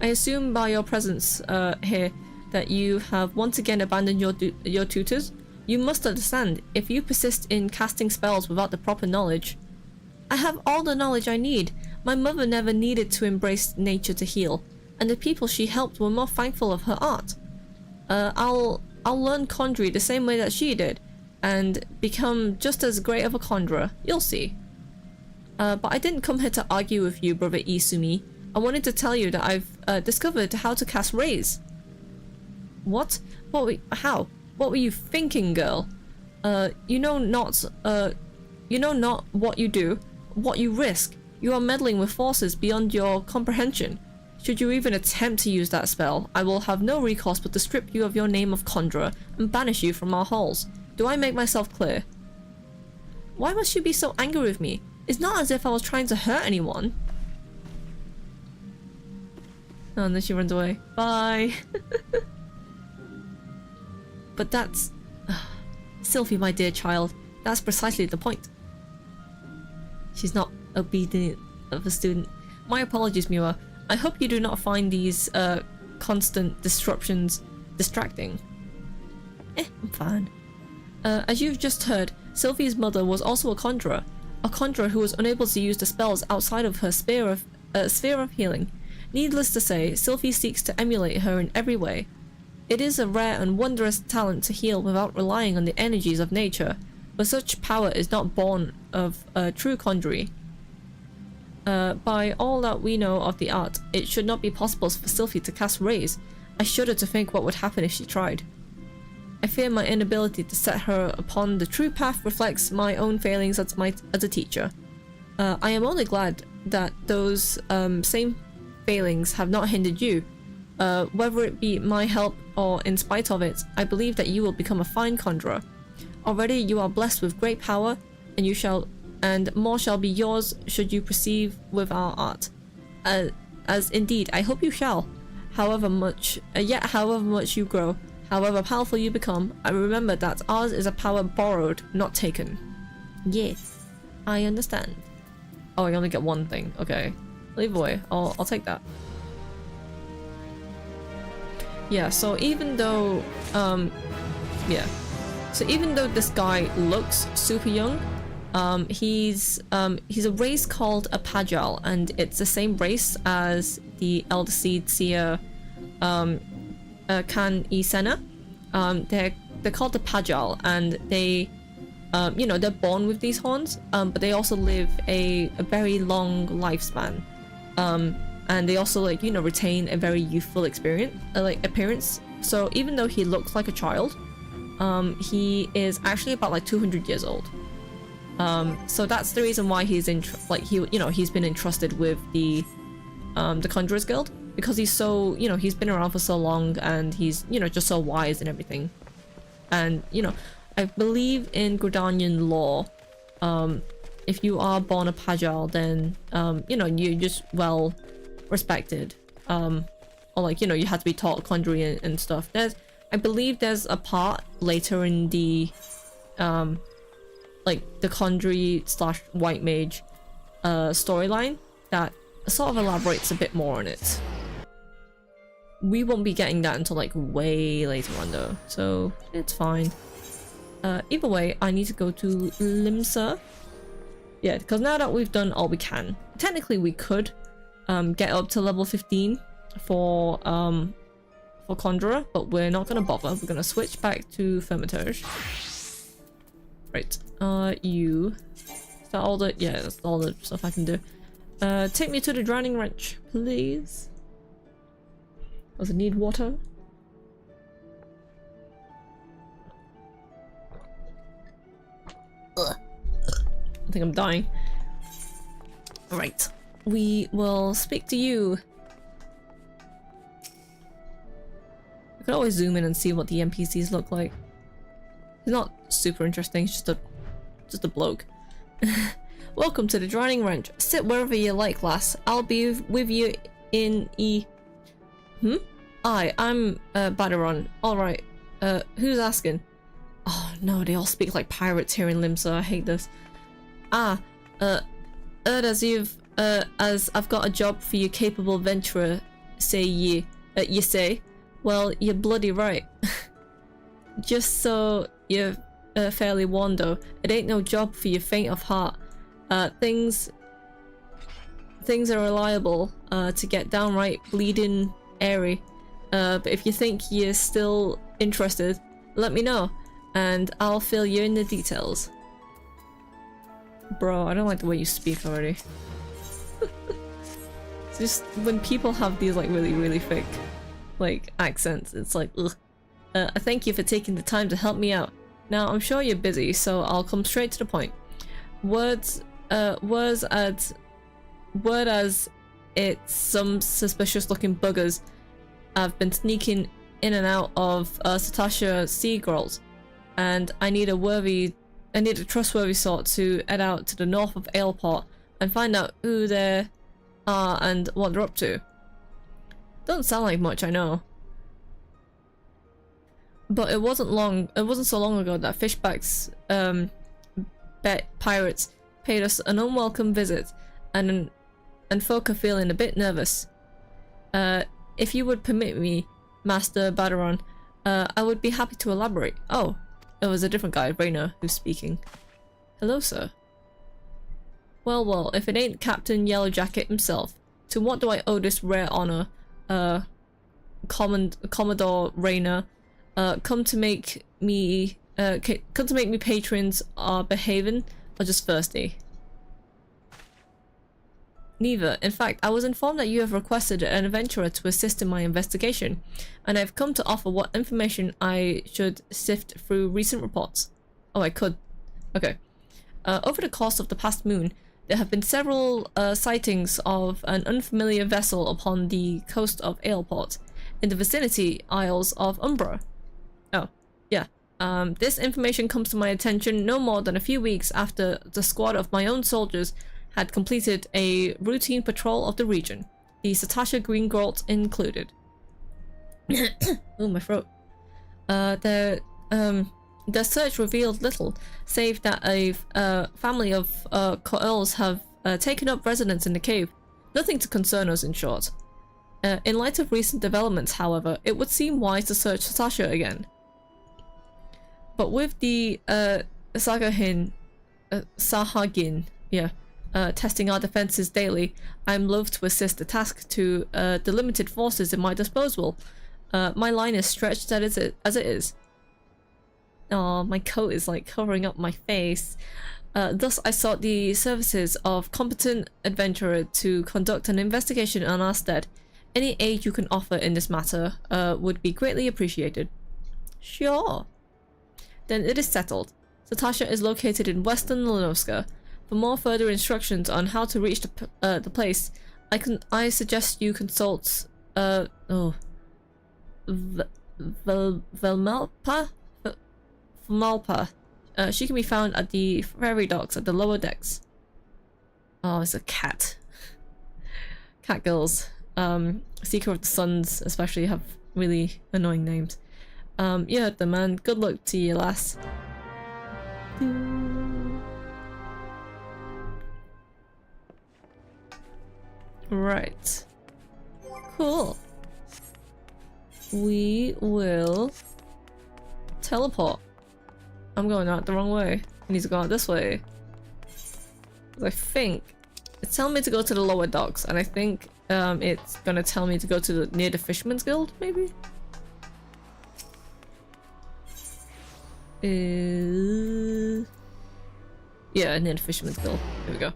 I assume by your presence here that you have once again abandoned your tutors. You must understand, if you persist in casting spells without the proper knowledge. I have all the knowledge I need. My mother never needed to embrace nature to heal, and the people she helped were more thankful of her art. I'll learn conjury the same way that she did, and become just as great of a conjurer. You'll see. But I didn't come here to argue with you, Brother Isumi. I wanted to tell you that I've discovered how to cast rays. What? How? What were you thinking, girl? You know not what you do, what you risk. You are meddling with forces beyond your comprehension. Should you even attempt to use that spell, I will have no recourse but to strip you of your name of conjurer and banish you from our halls. Do I make myself clear? Why must you be so angry with me? It's not as if I was trying to hurt anyone. Oh, and then she runs away. Bye! But that's... Sylphie, my dear child, that's precisely the point. She's not obedient of a student. My apologies, Mewa. I hope you do not find these constant disruptions distracting. I'm fine. As you've just heard, Sylphie's mother was also a conjurer who was unable to use the spells outside of her sphere of healing. Needless to say, Sylphie seeks to emulate her in every way. It is a rare and wondrous talent to heal without relying on the energies of nature. but such power is not born of a true conjurer. By all that we know of the art, it should not be possible for Sylphie to cast rays. I shudder to think what would happen if she tried. I fear my inability to set her upon the true path reflects my own failings as a teacher. I am only glad that those same failings have not hindered you. Whether it be my help or in spite of it, I believe that you will become a fine conjurer. Already you are blessed with great power, and more shall be yours should you proceed with our art. As indeed, I hope you shall. However much you grow, however powerful you become, I remember that ours is a power borrowed, not taken. Yes, I understand. Oh, I only get one thing. Okay, leave away. I'll take that. Yeah. So even though, So even though this guy looks super young, he's a race called a Pagel, and it's the same race as the Elder Seed Seer Kan-e Senna. They're called the Pagel, and they they're born with these horns, but they also live a very long lifespan, and they also retain a very youthful appearance. So even though he looks like a child, he is actually about 200 years old. So that's the reason why he's he's been entrusted with the Conjurers Guild, because he's so he's been around for so long, and he's just so wise and everything. And I believe in Gridanian law, if you are born a Pagel, then you're just well respected, or you have to be taught conjuring and stuff. I believe there's a part later in the the conjurer / white mage storyline that sort of elaborates a bit more on it. We won't be getting that until way later on though, so it's fine. Either way, I need to go to Linktr. Yeah, because now that we've done all we can, technically we could get up to level 15 for Conjurer, but we're not gonna bother. We're gonna switch back to Hermitage. Right, you. Is that all the— yeah, that's all the stuff I can do. Take me to the drowning wrench, please. Does it need water? Ugh. I think I'm dying. Alright, we will speak to you. I could always zoom in and see what the NPCs look like. He's not super interesting, it's just a bloke. Welcome to the Drowning Wrench. Sit wherever you like, lass. I'll be with you in I'm Badaron. Alright. Who's asking? Oh no, they all speak like pirates here in Linktr. I hate this. As I've got a job for you capable venturer, say ye. You say? Well, you're bloody right. Just so you're fairly warned though, it ain't no job for your faint of heart. Things are reliable to get downright bleeding airy. But if you think you're still interested, let me know, and I'll fill you in the details. Bro, I don't like the way you speak already. It's just when people have these really thick accents, it's like, ugh. I thank you for taking the time to help me out. Now, I'm sure you're busy, so I'll come straight to the point. Word as it's some suspicious looking buggers have been sneaking in and out of Satasha Sea Grolls, and I need a trustworthy sort to head out to the north of Aleport and find out who they are and what they're up to. Doesn't sound like much, I know. But it wasn't so long ago that Fishback's pirates paid us an unwelcome visit, and folk are feeling a bit nervous. If you would permit me, Master Badaron, I would be happy to elaborate. Oh, it was a different guy, Rainer, who's speaking. Hello, sir. Well, if it ain't Captain Yellowjacket himself, to what do I owe this rare honor? Commodore Rainer, come to make me Come to make me patrons are behaving or just thirsty? Neither. In fact, I was informed that you have requested an adventurer to assist in my investigation, and I've come to offer what information I should sift through recent reports. Oh, I could. Okay. Over the course of the past moon, there have been several sightings of an unfamiliar vessel upon the coast of Aleport, in the vicinity Isles of Umbra. Oh, yeah. This information comes to my attention no more than a few weeks after the squad of my own soldiers had completed a routine patrol of the region, the Satasha Green Grot included. Oh, my throat. Their search revealed little, save that a family of Koels have taken up residence in the cave. Nothing to concern us, in short. In light of recent developments, however, it would seem wise to search Satasha again. But with the Sahagin, yeah, testing our defenses daily, I'm loath to assist the task to the limited forces at my disposal. My line is stretched as it is. Oh, my coat is like covering up my face. Thus, I sought the services of competent adventurer to conduct an investigation on our stead. Any aid you can offer in this matter would be greatly appreciated. Sure. Then it is settled. Satasha is located in western Lenoska. For more further instructions on how to reach the place, I suggest you consult Velmalpa? Malpa. She can be found at the ferry docks at the lower decks. Oh, it's a cat. Cat girls. Seeker of the Suns especially have really annoying names. You heard them, man. Good luck to you, lass. Right. Cool. We will teleport. I'm going out the wrong way. I need to go out this way. I think it's telling me to go to the lower docks, and I think it's gonna tell me to go to near the Fisherman's Guild, maybe? Yeah, near the Fisherman's Guild. There we go.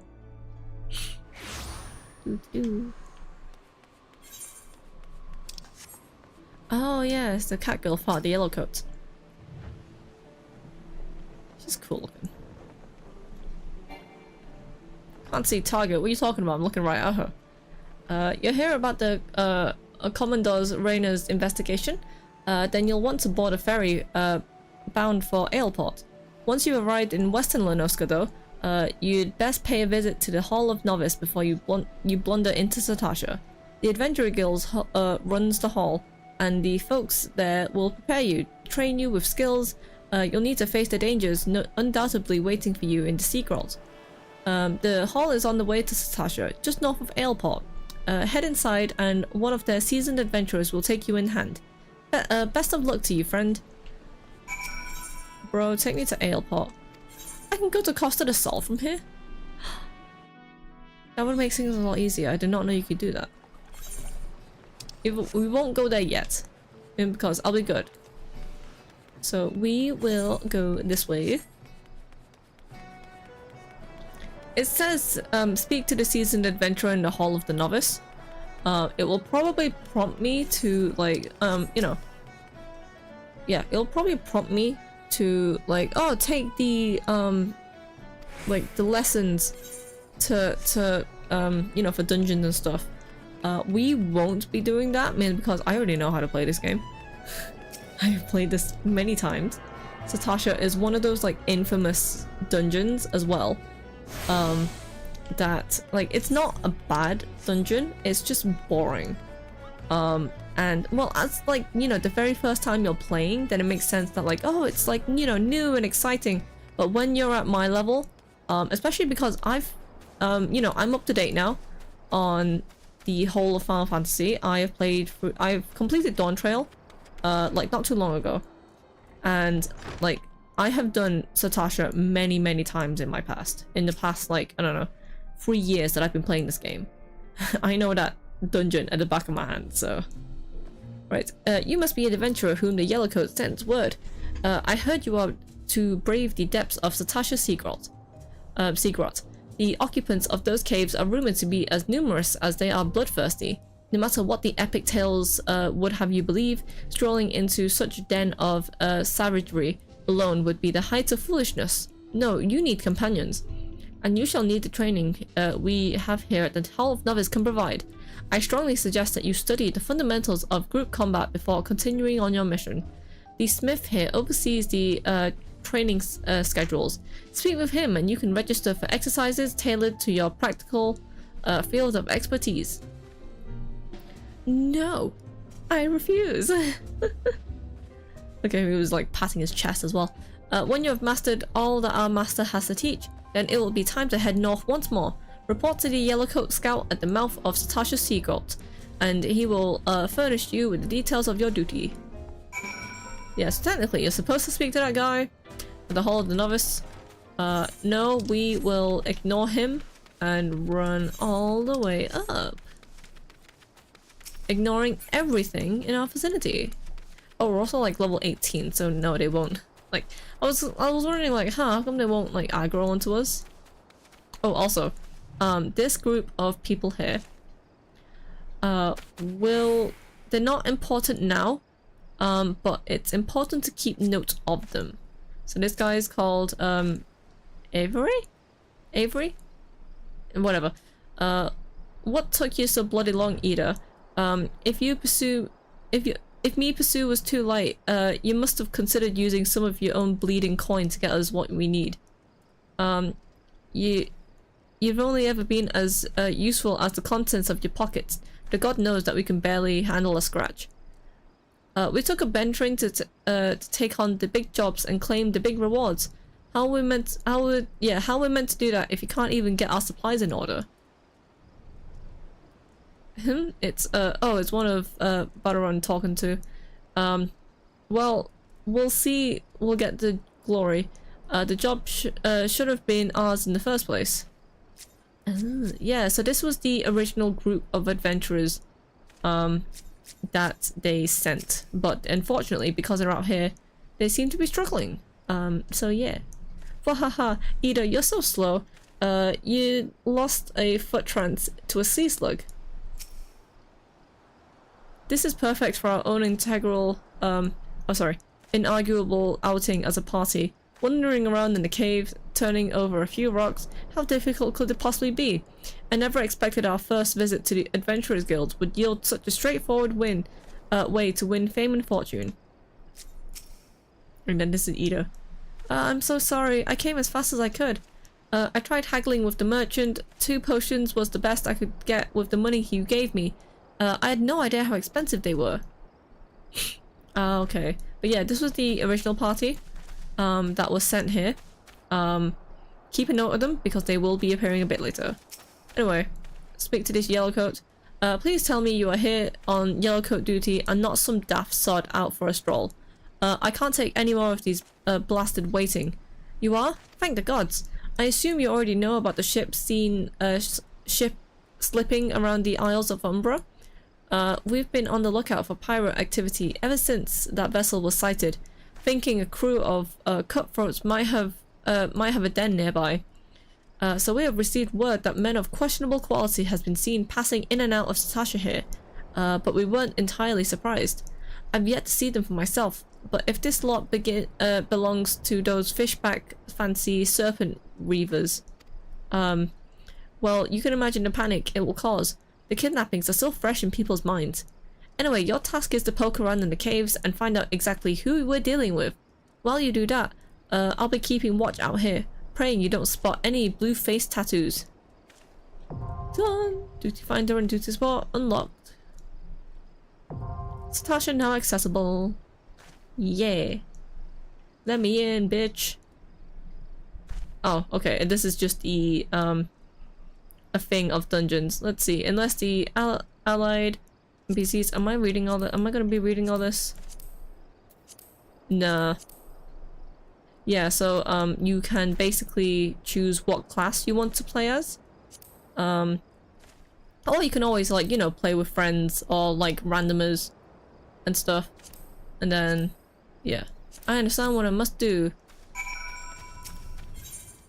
Oh yeah, it's the cat girl part, the yellow coat. She's cool looking. Can't see target. What are you talking about? I'm looking right at her. You hear about the Commandos Rayna's investigation? Then you'll want to board a ferry bound for Aleport. Once you've arrived in Western Lenoska, though, you'd best pay a visit to the Hall of Novice before you blunder into Satasha. The Adventurer Guild runs the hall, and the folks there will prepare you, train you with skills. You'll need to face the dangers undoubtedly waiting for you in the Sea Grot. The hall is on the way to Satasha, just north of Aleport. Head inside, and one of their seasoned adventurers will take you in hand. Best of luck to you, friend. Bro, take me to Aleport. I can go to Costa del Sol from here? That would make things a lot easier. I did not know you could do that. We won't go there yet, because I'll be good. So we will go this way. It says, speak to the seasoned adventurer in the Hall of the Novice. It will probably prompt me to, like, you know. Yeah, it'll probably prompt me to, like, oh, take the, like, the lessons to you know, for dungeons and stuff. We won't be doing that, mainly because I already know how to play this game. I've played this many times. Satasha is one of those, like, infamous dungeons as well. That, like, it's not a bad dungeon, it's just boring. And, well, as, like, you know, the very first time you're playing, then it makes sense that, like, oh, it's, like, you know, new and exciting. But when you're at my level, especially because I've, you know, I'm up to date now on the whole of Final Fantasy. I've completed Dawn Trail, like, not too long ago. And, like, I have done Satasha many, many times in my past. In the past, like, I don't know, 3 years that I've been playing this game. I know that dungeon at the back of my hand, so... Right, you must be an adventurer whom the Yellowcoat sent word. I heard you are to brave the depths of Satasha Seagrot. The occupants of those caves are rumored to be as numerous as they are bloodthirsty. No matter what the epic tales would have you believe, strolling into such a den of savagery alone would be the height of foolishness. No, you need companions. And you shall need the training we have here that the Hall of Novice can provide. I strongly suggest that you study the fundamentals of group combat before continuing on your mission. The smith here oversees the training schedules. Speak with him and you can register for exercises tailored to your practical field of expertise. No, I refuse. Okay, he was like patting his chest as well. When you have mastered all that our master has to teach, then it will be time to head north once more. Report to the Yellowcoat Scout at the mouth of Satasha Seagrot, and he will furnish you with the details of your duty. Yes, technically you're supposed to speak to that guy at the Hall of the Novice. No, we will ignore him and run all the way up. Ignoring everything in our vicinity. Oh, we're also like level 18, so no, they won't. Like, I was wondering like, how come they won't like aggro onto us? Oh, also, this group of people here, they're not important now, but it's important to keep note of them. So this guy is called, Avery? Whatever. What took you so bloody long, Ida? If me pursue was too light, you must have considered using some of your own bleeding coin to get us what we need. You've only ever been as useful as the contents of your pockets, but God knows that we can barely handle a scratch. We took a bentering to take on the big jobs and claim the big rewards. How we meant to do that if you can't even get our supplies in order? It's it's one of Butteron talking to. Well, we'll see. We'll get the glory. The job should have been ours in the first place. Yeah, so this was the original group of adventurers that they sent, but unfortunately because they're out here they seem to be struggling. So yeah. Wahaha, Ida, you're so slow. You lost a foot trance to a sea slug. This is perfect for our own inarguable outing as a party. Wandering around in the cave, turning over a few rocks, how difficult could it possibly be? I never expected our first visit to the Adventurers Guild would yield such a straightforward way to win fame and fortune. And then this is Ida. I'm so sorry, I came as fast as I could. I tried haggling with the merchant. 2 potions was the best I could get with the money he gave me. I had no idea how expensive they were. Okay. But yeah, this was the original party that was sent here. Keep a note of them because they will be appearing a bit later. Anyway, speak to this Yellowcoat. Please tell me you are here on Yellowcoat duty and not some daft sod out for a stroll. I can't take any more of these blasted waiting. You are? Thank the gods. I assume you already know about the ship slipping around the Isles of Umbra. We've been on the lookout for pirate activity ever since that vessel was sighted, thinking a crew of cutthroats might have a den nearby. So we have received word that men of questionable quality has been seen passing in and out of Satasha here, but we weren't entirely surprised. I've yet to see them for myself, but if this lot belongs to those fishback fancy serpent reavers, well, you can imagine the panic it will cause. The kidnappings are still fresh in people's minds. Anyway, your task is to poke around in the caves and find out exactly who we're dealing with. While you do that, I'll be keeping watch out here, praying you don't spot any blue face tattoos. Done! Duty finder and duty spot unlocked. Satasha now accessible. Yeah. Let me in, bitch. Oh, okay, and this is just the, a thing of dungeons. Let's see, unless the allied NPCs, am I reading all that? Am I gonna be reading all this? Nah. Yeah, so, you can basically choose what class you want to play as. Or you can always, like, you know, play with friends or, like, randomers and stuff. And then, yeah. I understand what I must do.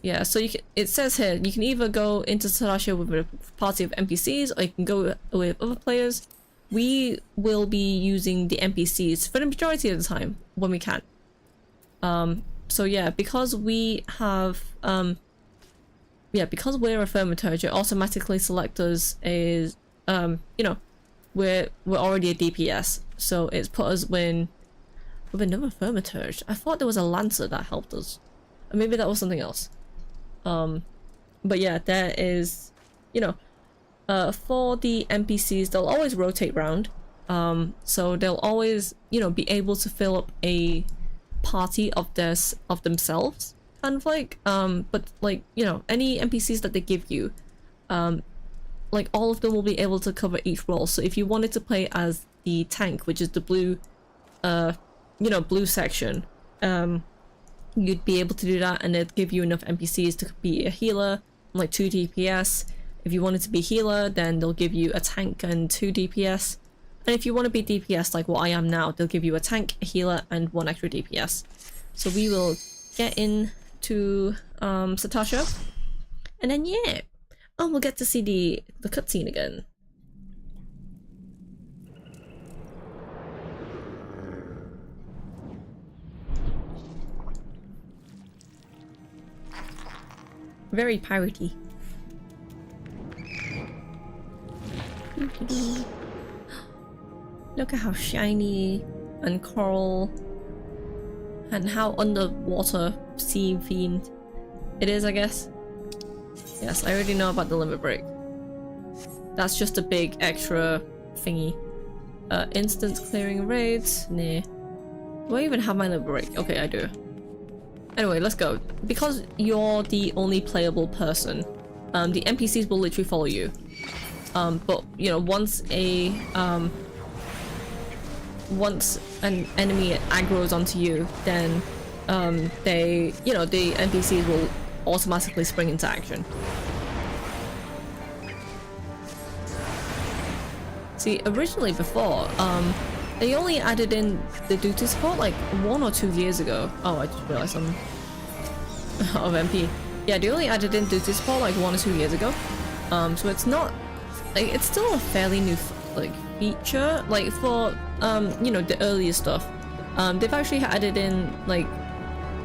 Yeah, so it says here, you can either go into Satasha with a party of NPCs, or you can go with other players. We will be using the NPCs for the majority of the time, when we can. So yeah, because we have, because we're a thaumaturge, it automatically selects us as, you know, we're already a DPS, so it's put us with another thaumaturge. I thought there was a lancer that helped us. Or maybe that was something else. But yeah, there is, you know, for the NPCs, they'll always rotate round. So they'll always, you know, be able to fill up a party of themselves, kind of like, but like, you know, any NPCs that they give you, like all of them will be able to cover each role. So if you wanted to play as the tank, which is the blue, you know, blue section, you'd be able to do that, and it'd give you enough NPCs to be a healer, like 2 DPS. If you wanted to be healer, then they'll give you a tank and 2 DPS. And if you want to be DPS like what I am now, they'll give you a tank, a healer, and 1 extra DPS. So we will get into Satasha, and then yeah, oh, we'll get to see the cutscene again. Very piratey. Look at how shiny and coral and how underwater sea themed it is, I guess. Yes, I already know about the limit break. That's just a big extra thingy. Instance clearing raids? Nah. Do I even have my limit break? Okay, I do. Anyway, let's go. Because you're the only playable person, the NPCs will literally follow you. But, you know, once an enemy aggroes onto you, then they, you know, the NPCs will automatically spring into action. See, originally before, they only added in the duty support like 1 or 2 years ago. Oh, I just realized I'm of MP. Yeah, they only added in duty support like 1 or 2 years ago. So it's not, like, it's still a fairly new like feature, like for you know, the earlier stuff. They've actually added in like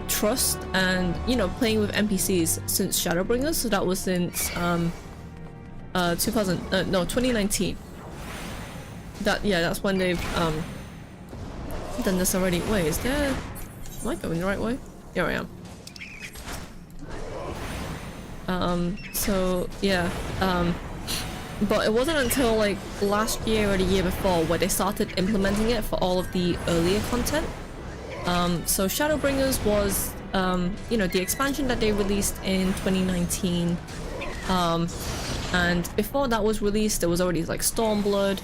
trust and, you know, playing with NPCs since Shadowbringers. So that was since 2019. That's when they've done this already. Wait, is there, am I going the right way? Here I am. So yeah, but it wasn't until like last year or the year before where they started implementing it for all of the earlier content. So Shadowbringers was, you know, the expansion that they released in 2019. And before that was released, there was already like Stormblood.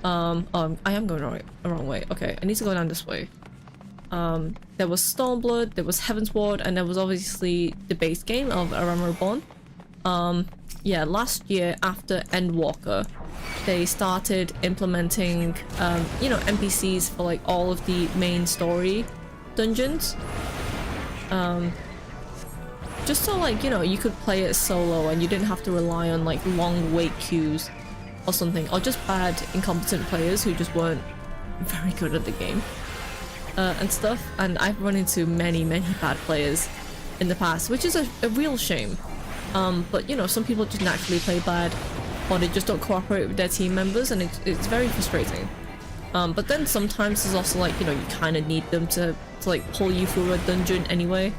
I am going the wrong way. Okay, I need to go down this way. There was Stormblood, there was Heavensward, and there was obviously the base game of A Realm Reborn. Yeah, last year after Endwalker, they started implementing, you know, NPCs for like all of the main story dungeons. Just so, like, you know, you could play it solo and you didn't have to rely on like long wait queues or something, or just bad, incompetent players who just weren't very good at the game and stuff. And I've run into many bad players in the past, which is a real shame. But you know, some people just naturally play bad, or they just don't cooperate with their team members, and it's very frustrating. But then sometimes there's also like, you know, you kind of need them to like pull you through a dungeon anyway.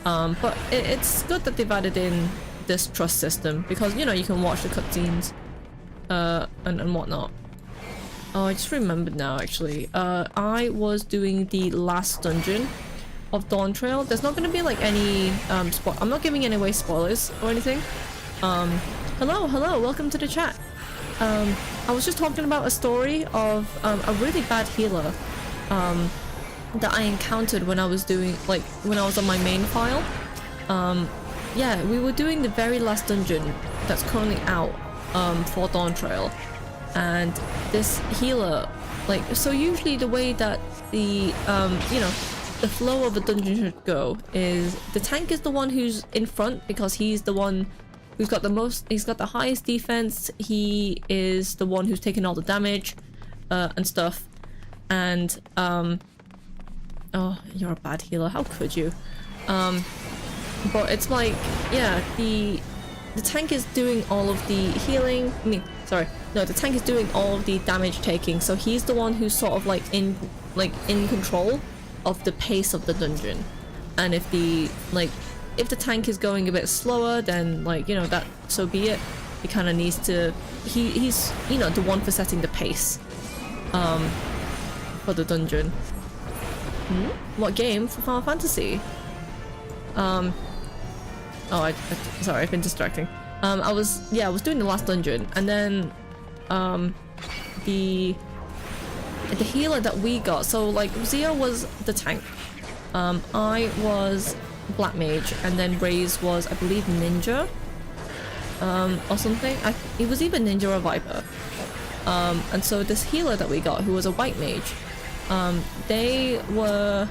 But it's good that they've added in this trust system, because, you know, you can watch the cutscenes and whatnot. Oh, I just remembered now, actually. I was doing the last dungeon of Dawn Trail. There's not going to be like any I'm not giving any away spoilers or anything. Hello, welcome to the chat. I was just talking about a story of a really bad healer that I encountered when I was doing, like, when I was on my main file. Yeah, we were doing the very last dungeon that's currently out for Dawn Trail, and this healer, like, so usually the way that the you know, the flow of a dungeon should go is the tank is the one who's in front because he's the one who's got the most, he's got the highest defense, he is the one who's taking all the damage and stuff. And oh, you're a bad healer, how could you? But it's like, yeah, the tank is doing all of the healing. I mean, sorry, no, the tank is doing all of the damage taking, so he's the one who's sort of like in control of the pace of the dungeon. And if the tank is going a bit slower, then like, you know, that so be it. He kind of needs to, he's you know, the one for setting the pace for the dungeon. What game? For Final Fantasy? Oh, sorry, I've been distracting. I was doing the last dungeon, and then the healer that we got, so like Zia was the tank, I was Black Mage, and then Raze was, I believe, Ninja or something. It was either Ninja or Viper. And so this healer that we got, who was a White Mage, they were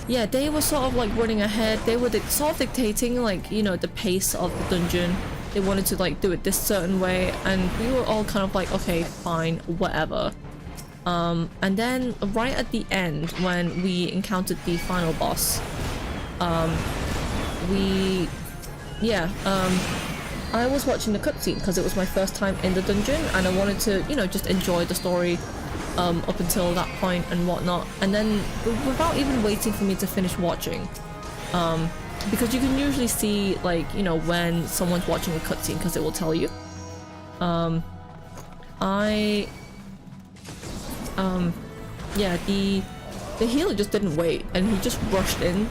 yeah, they were sort of like running ahead. They were sort of dictating, like, you know, the pace of the dungeon. They wanted to like do it this certain way, and we were all kind of like, okay, fine, whatever. And then right at the end, when we encountered the final boss, I was watching the cutscene because it was my first time in the dungeon, and I wanted to, you know, just enjoy the story up until that point and whatnot. And then without even waiting for me to finish watching, because you can usually see, like, you know, when someone's watching a cutscene because it will tell you. Yeah, the healer just didn't wait, and he just rushed in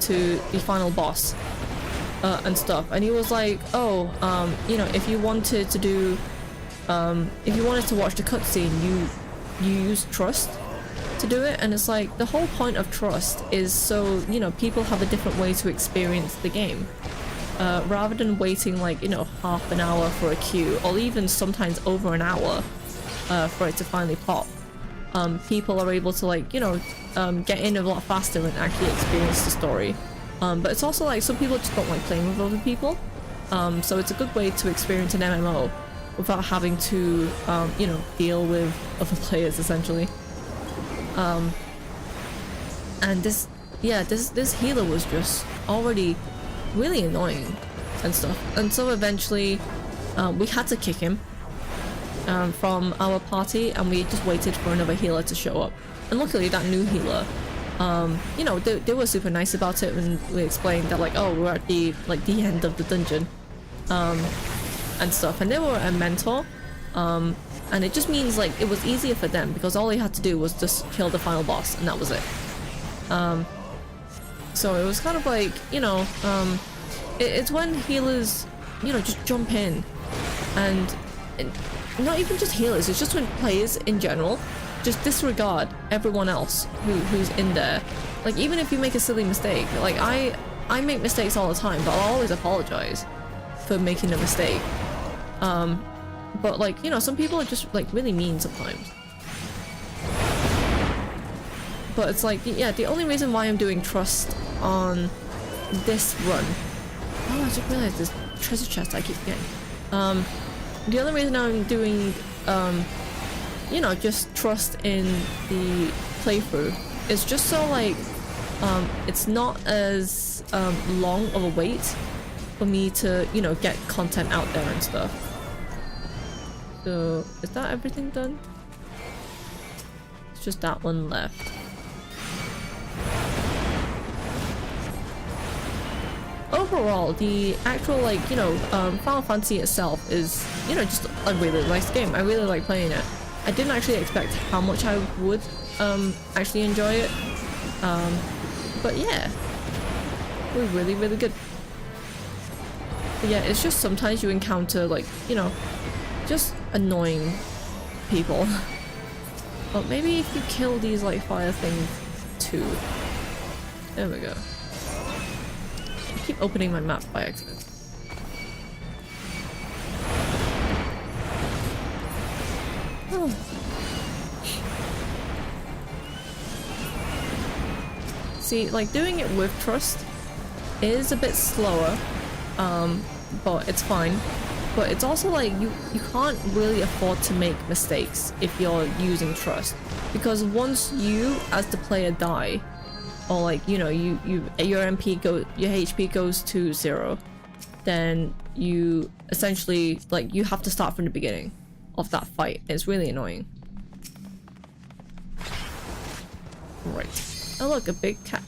to the final boss and stuff, and he was like, oh, you know, if you wanted to do, if you wanted to watch the cutscene, you use trust to do it. And it's like, the whole point of trust is so, you know, people have a different way to experience the game, rather than waiting, like, you know, half an hour for a queue, or even sometimes over an hour for it to finally pop. People are able to, like, you know, get in a lot faster and actually experience the story. But it's also like, some people just don't like playing with other people, so it's a good way to experience an MMO without having to, you know, deal with other players, essentially. And this healer was just already really annoying and stuff. And so eventually, we had to kick him from our party, and we just waited for another healer to show up. And luckily, that new healer, you know, they were super nice about it when we explained that, like, oh, we're at the end of the dungeon, and stuff. And they were a mentor, and it just means, like, it was easier for them because all they had to do was just kill the final boss, and that was it. So it was kind of like, you know, it's when healers, you know, just jump in, and not even just healers, it's just when players in general just disregard everyone else who's in there. Like, even if you make a silly mistake, like I make mistakes all the time, but I'll always apologize for making a mistake. But, like, you know, some people are just, like, really mean sometimes. But it's like, yeah, the only reason why I'm doing trust on this run, oh, I just realized this treasure chest I keep getting. The only reason I'm doing, you know, just trust in the playthrough is just so, like, it's not as long of a wait for me to, you know, get content out there and stuff. So, is that everything done? It's just that one left. Overall, the actual, like, you know, Final Fantasy itself is, you know, just a really nice game. I really like playing it. I didn't actually expect how much I would actually enjoy it. But yeah, it was really, really good. But yeah, it's just sometimes you encounter, like, you know, just annoying people. But maybe if you kill these, like, fire things too. There we go. I keep opening my map by accident. Oh. See, like doing it with trust is a bit slower, but it's fine. But it's also like you can't really afford to make mistakes if you're using trust, because once you as the player die, or like, you know, your HP goes to 0, then you essentially, like, you have to start from the beginning of that fight. It's really annoying. Right. Oh look, a big cat.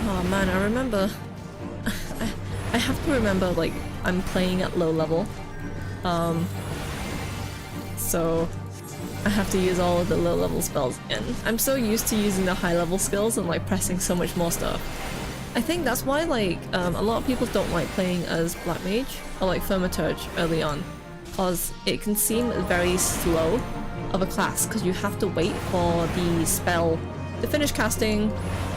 Oh man, I remember. I have to remember, like, I'm playing at low level. So I have to use all of the low level spells again. I'm so used to using the high level skills and like pressing so much more stuff. I think that's why like a lot of people don't like playing as Black Mage or like Thaumaturge early on, because it can seem very slow of a class because you have to wait for the spell to finish casting,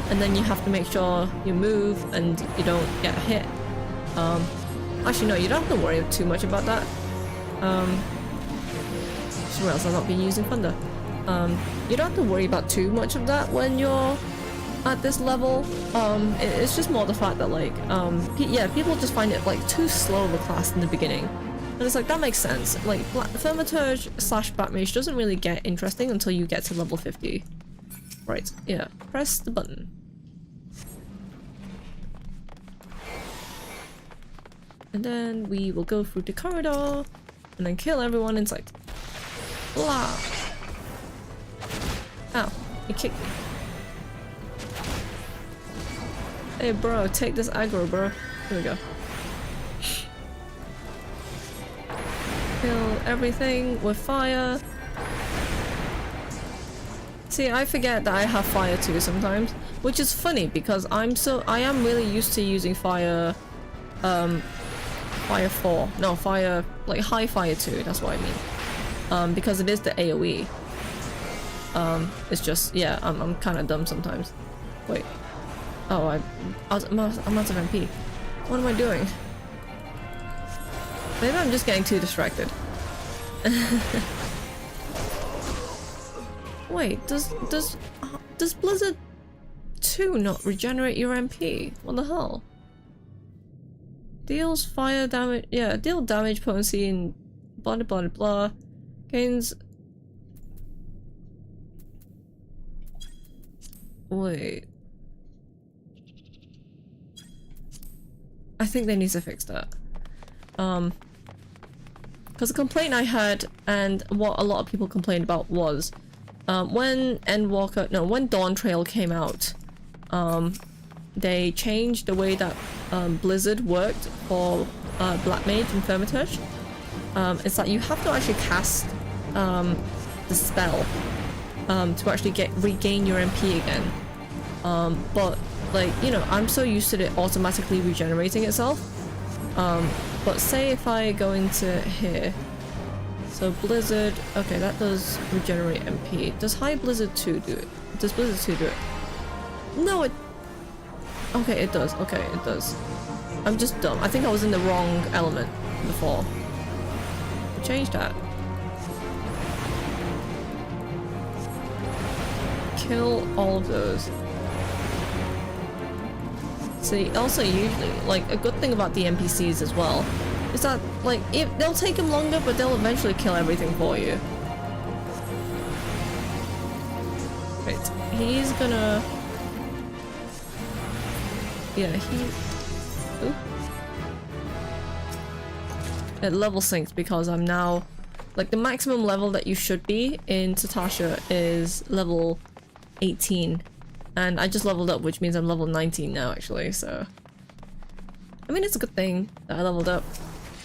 and then you have to make sure you move and you don't get hit. Actually no, you don't have to worry too much about that. Or else I'll not be using thunder. You don't have to worry about too much of that when you're at this level. It's just more the fact that like, yeah, people just find it like too slow of a class in the beginning. And it's like, that makes sense. Like, Thaumaturge / Black Mage doesn't really get interesting until you get to level 50. Right, yeah. Press the button. And then we will go through the corridor and then kill everyone in sight. Blah. Ow, he kicked me. Hey bro, take this aggro, bro. Here we go. Kill everything with fire. See, I forget that I have fire too sometimes, which is funny because I am really used to using fire, fire 4. No, fire, like high fire 2, that's what I mean. Because it is the AoE. It's just, yeah, I'm kind of dumb sometimes. Wait. Oh, I'm out of MP. What am I doing? Maybe I'm just getting too distracted. Wait, does Blizzard 2 not regenerate your MP? What the hell? Deals fire damage, yeah, deal damage, potency, and blah blah blah blah. Gains. Wait. I think they need to fix that. Because the complaint I had, and what a lot of people complained about was, when when Dawn Trail came out, they changed the way that Blizzard worked for Black Mage and Thaumaturge. It's like you have to actually cast the spell to actually regain your MP again. But like, you know, I'm so used to it automatically regenerating itself. But say if I go into here, so Blizzard, okay, that does regenerate MP. Does High Blizzard 2 do it? Does Blizzard 2 do it? No, it... Okay, it does. Okay, it does. I'm just dumb. I think I was in the wrong element before. Change that. Kill all of those. See, also usually, like, a good thing about the NPCs as well is that, like, they'll take them longer, but they'll eventually kill everything for you. Right, he's gonna... Yeah, Ooh. It level synced because I'm now... Like, the maximum level that you should be in Tatasha is level 18. And I just leveled up, which means I'm level 19 now, actually, so... I mean, it's a good thing that I leveled up.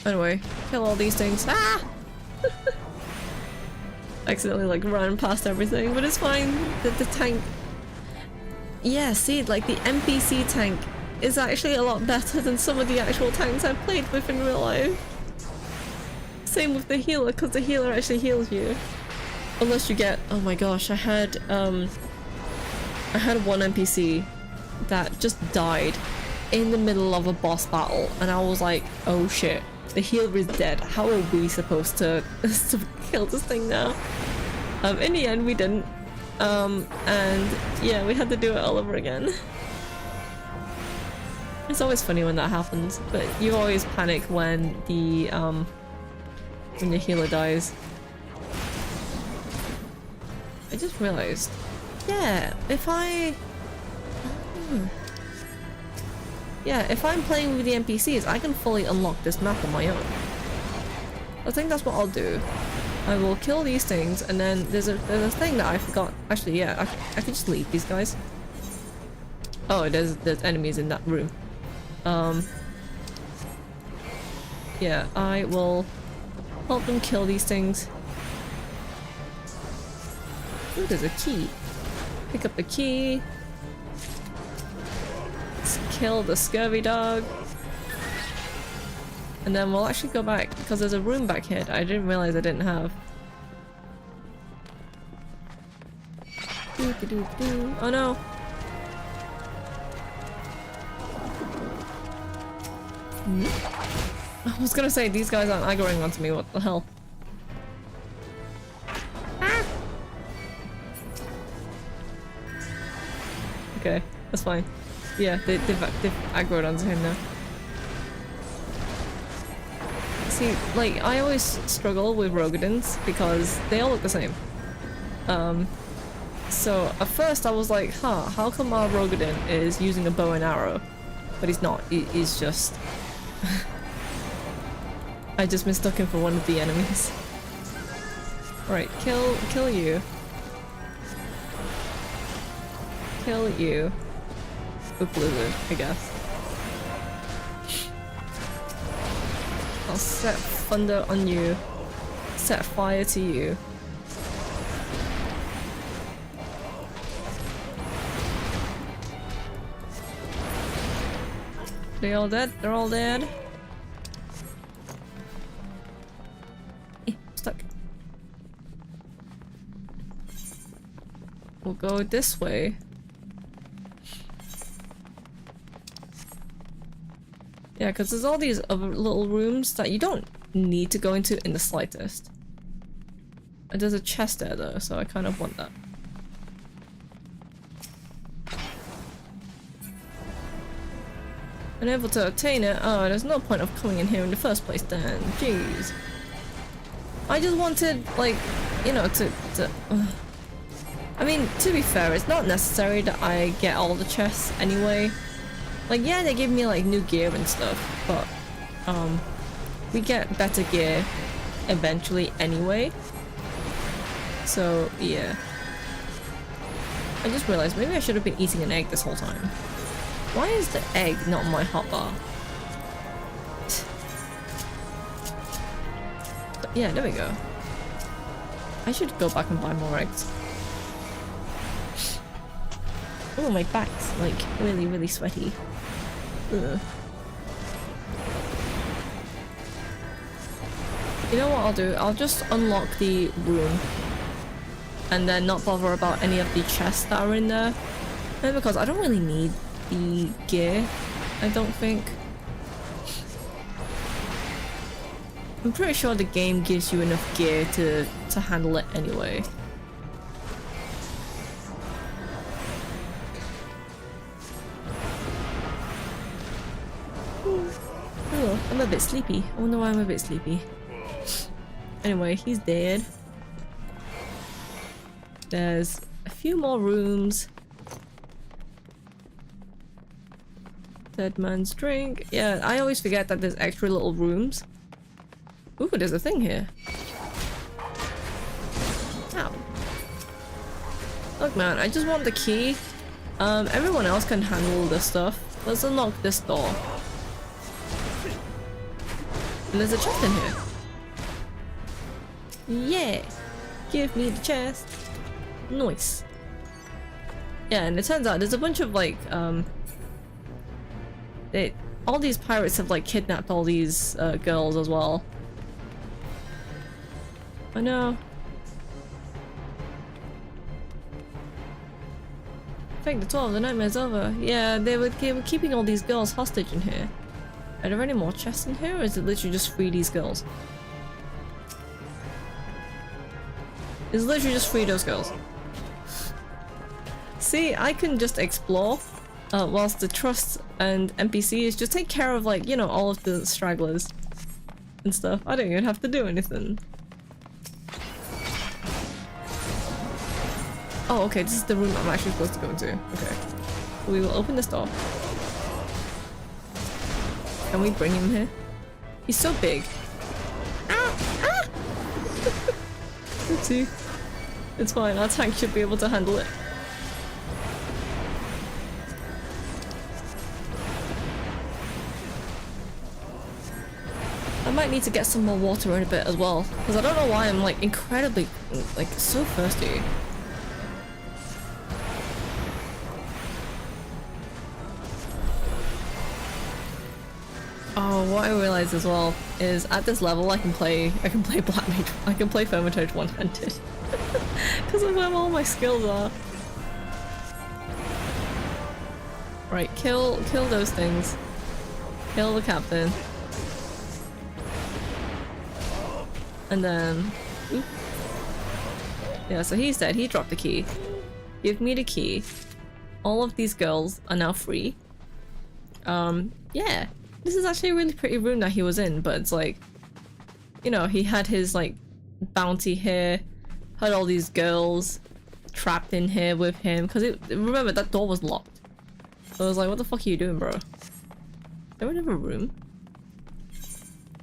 Anyway, kill all these things. Ah! Accidentally, like, ran past everything, but it's fine. The tank... Yeah, see, like, the NPC tank is actually a lot better than some of the actual tanks I've played with in real life. Same with the healer, because the healer actually heals you. Unless you get... Oh my gosh, I had one NPC that just died in the middle of a boss battle, and I was like, oh shit, the healer is dead. How are we supposed to kill this thing now? In the end, we didn't. And yeah, we had to do it all over again. It's always funny when that happens, but you always panic when your healer dies. I just realized, yeah, if I'm playing with the NPCs, I can fully unlock this map on my own. I think that's what I'll do. I will kill these things, and then there's a thing that I forgot. Actually, yeah, I can just leave these guys. Oh, there's enemies in that room. Yeah, I will help them kill these things. Ooh, there's a key. Pick up the key. Let's kill the scurvy dog. And then we'll actually go back, because there's a room back here that I didn't realize I didn't have. Oh no! I was gonna say, these guys aren't aggroing onto me, what the hell? Ah! Okay, that's fine. Yeah, they've aggroed onto him now. See, like, I always struggle with Rogadins because they all look the same. So at first I was like, huh, how come our Rogadin is using a bow and arrow? But he's not, he's just... I just mistook him for one of the enemies. Right, kill you. Kill you. Spook lizard, I guess. I'll set thunder on you. Set fire to you. They all dead? They're all dead? Stuck. We'll go this way. Yeah, because there's all these other little rooms that you don't need to go into in the slightest. And there's a chest there though, so I kind of want that. Unable to obtain it? Oh, there's no point of coming in here in the first place then. Jeez. I just wanted, like, you know, I mean, to be fair, it's not necessary that I get all the chests anyway. Like, yeah, they give me, like, new gear and stuff, but, we get better gear eventually anyway. So, yeah. I just realized maybe I should have been eating an egg this whole time. Why is the egg not my hotbar? Yeah, there we go. I should go back and buy more eggs. Oh, my back's like really, really sweaty. Ugh. You know what I'll do? I'll just unlock the room and then not bother about any of the chests that are in there. And because I don't really need the gear, I don't think. I'm pretty sure the game gives you enough gear to handle it anyway. Oh, I'm a bit sleepy. I wonder why I'm a bit sleepy. Anyway, he's dead. There's a few more rooms. Dead man's drink. Yeah, I always forget that there's extra little rooms. Ooh, there's a thing here. Ow. Look, man, I just want the key. Everyone else can handle this stuff. Let's unlock this door. And there's a chest in here. Yeah! Give me the chest. Nice. Yeah, and it turns out there's a bunch of, like, all these pirates have, like, kidnapped all these, girls as well. I know. I think the tour of the nightmare's over. Yeah, they were keeping all these girls hostage in here. Are there any more chests in here, or is it literally just free these girls? It's literally just free those girls. See, I can just explore, whilst the trust and NPCs just take care of, like, you know, all of the stragglers and stuff. I don't even have to do anything. Oh, okay, this is the room I'm actually supposed to go into. Okay. We will open this door. Can we bring him here? He's so big. Ah! Ah! Oopsie. It's fine, our tank should be able to handle it. I might need to get some more water in a bit as well, because I don't know why I'm like incredibly, like, so thirsty. Oh, what I realized as well is at this level I can play Black Mage, I can play Thermatoad one-handed. Because of where all my skills are. Right, kill those things. Kill the captain. And then... Oop. Yeah, so he's dead. He dropped the key. Give me the key. All of these girls are now free. Yeah. This is actually a really pretty room that he was in, but it's like... You know, he had his, like, bounty here. Had all these girls trapped in here with him. Because remember, that door was locked. So I was like, what the fuck are you doing, bro? There was another room?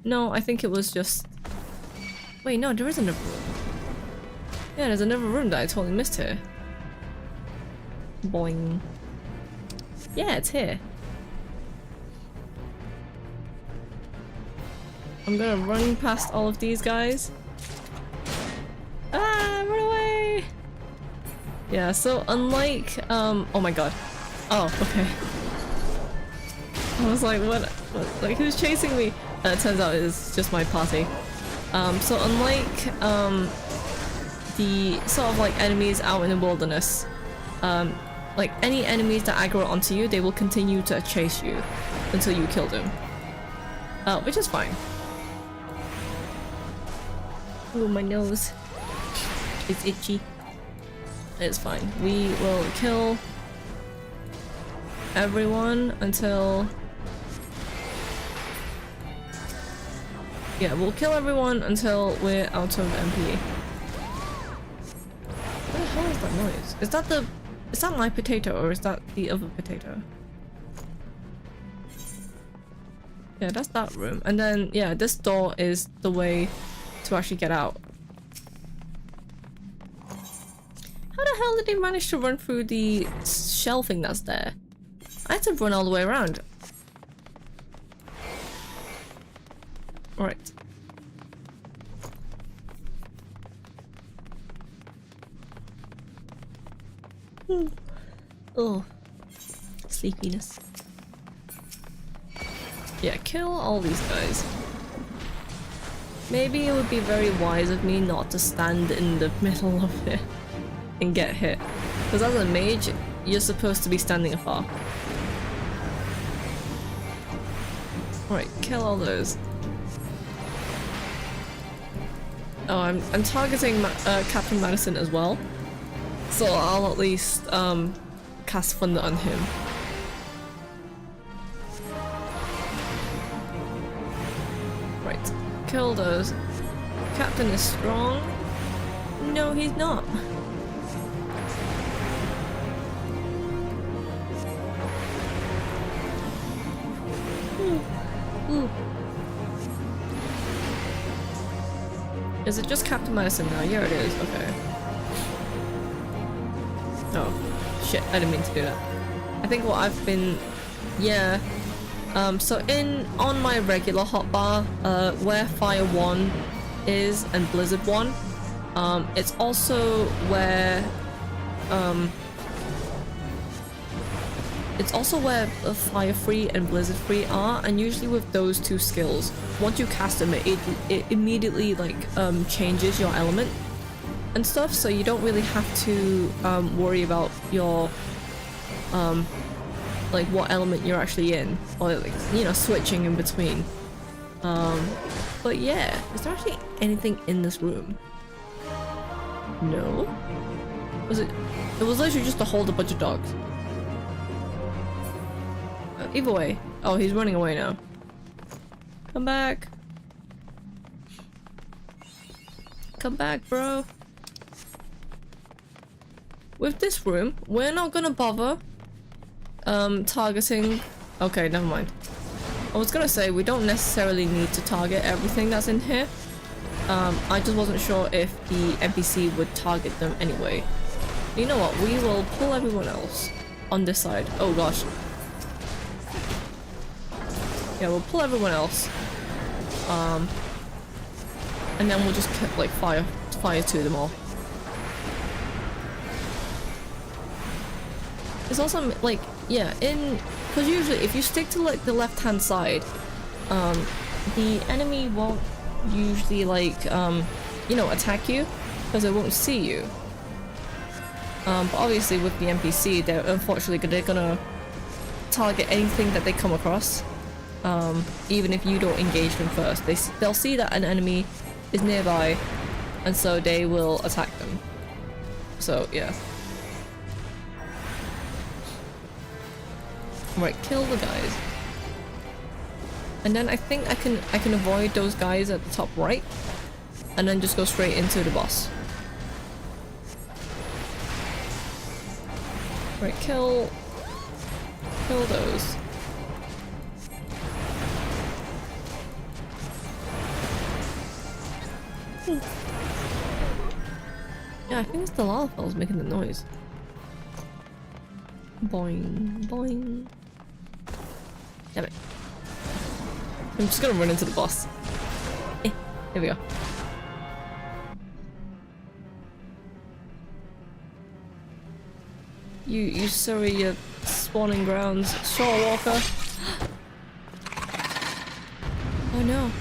No, I think it was just... Wait, no, there is another room. Yeah, there's another room that I totally missed here. Boing. Yeah, it's here. I'm gonna run past all of these guys. Ah, run away! Yeah, so unlike, oh my god. Oh, okay. I was like, what? Like, who's chasing me? It turns out it's just my party. So unlike, the sort of like enemies out in the wilderness, like any enemies that aggro onto you, they will continue to chase you until you kill them. Which is fine. Ooh, my nose. It's itchy. It's fine. We will kill everyone until... Yeah, we'll kill everyone until we're out of MP. What the hell is that noise? Is that my potato or is that the other potato? Yeah, that's that room. And then, yeah, this door is the way to actually get out. How the hell did they manage to run through the shelving that's there? I had to run all the way around. Alright. Oh, sleepiness. Yeah, kill all these guys. Maybe it would be very wise of me not to stand in the middle of it and get hit. Because as a mage, you're supposed to be standing afar. Alright, kill all those. Oh, I'm targeting Captain Madison as well. So I'll at least cast Thunder on him. Right, kill those. Captain is strong. No, he's not. Ooh. Is it just Captain Madison now? Yeah, it is. Okay. Oh, shit. I didn't mean to do that. I think what I've been... Yeah. So on my regular hotbar, where Fire 1 is and Blizzard 1, it's also where... It's also where Fire 3 and Blizzard 3 are, and usually with those two skills, once you cast them, it immediately like changes your element and stuff, so you don't really have to worry about your like what element you're actually in, or like, you know, switching in between. But yeah, is there actually anything in this room? No? Was it? It was literally just to hold a bunch of dogs. Either way. Oh, he's running away now. Come back. Come back, bro. With this room, we're not gonna bother targeting. Okay, never mind. I was gonna say we don't necessarily need to target everything that's in here. I just wasn't sure if the NPC would target them anyway. You know what? We will pull everyone else on this side. Oh gosh. Yeah, we'll pull everyone else. And then we'll just like fire to them all. It's also like, yeah, because usually if you stick to like the left hand side, the enemy won't usually like you know, attack you because they won't see you. But obviously with the NPC, they're gonna target anything that they come across, even if you don't engage them first. They'll see that an enemy is nearby, and so they will attack them. So yeah. Right, kill the guys. And then I think I can avoid those guys at the top right, and then just go straight into the boss. Right, kill those. Yeah, I think it's the lava falls making the noise. Boing, boing. Damn it. I'm just gonna run into the boss. Here we go. You sorry, your spawning grounds, Shore Walker. Oh no.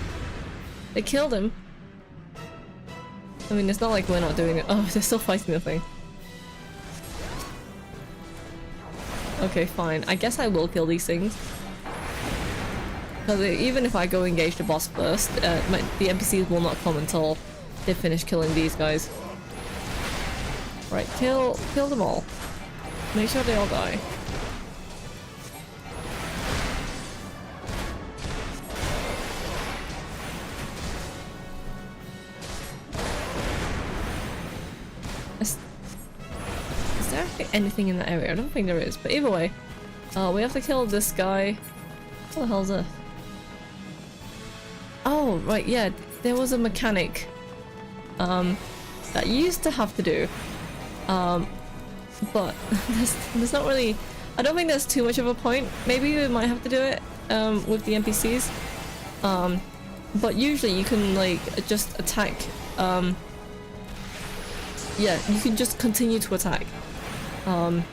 They killed him. I mean, it's not like we're not doing it. Oh, they're still fighting the thing. Okay, fine. I guess I will kill these things. Because even if I go engage the boss first, the NPCs will not come until they finish killing these guys. Right, kill them all. Make sure they all die. Is there actually anything in that area? I don't think there is, but either way, we have to kill this guy. What the hell is this? Oh, right, yeah, there was a mechanic that you used to have to do, but there's not really, I don't think there's too much of a point. Maybe we might have to do it with the NPCs, but usually you can like just attack, yeah, you can just continue to attack and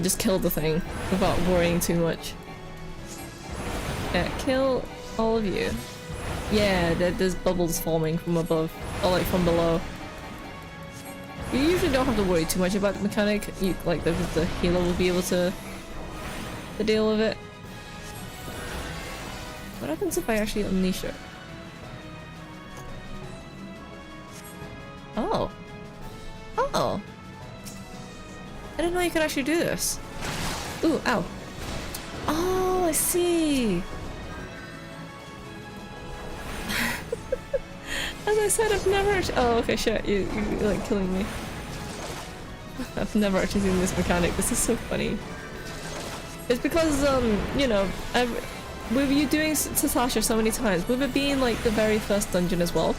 just kill the thing without worrying too much. Yeah, kill all of you. Yeah, there's bubbles forming from above, or like from below. You usually don't have to worry too much about the mechanic. You, like the healer will be able to deal with it. What happens if I actually unleash it? Oh. Oh. I didn't know you could actually do this. Ooh, ow. Oh, I see. As I said, I've never actually— oh, okay, shit, you're like killing me. I've never actually seen this mechanic. This is so funny. It's because, you know, with you doing Sasha so many times, with it being like the very first dungeon as well,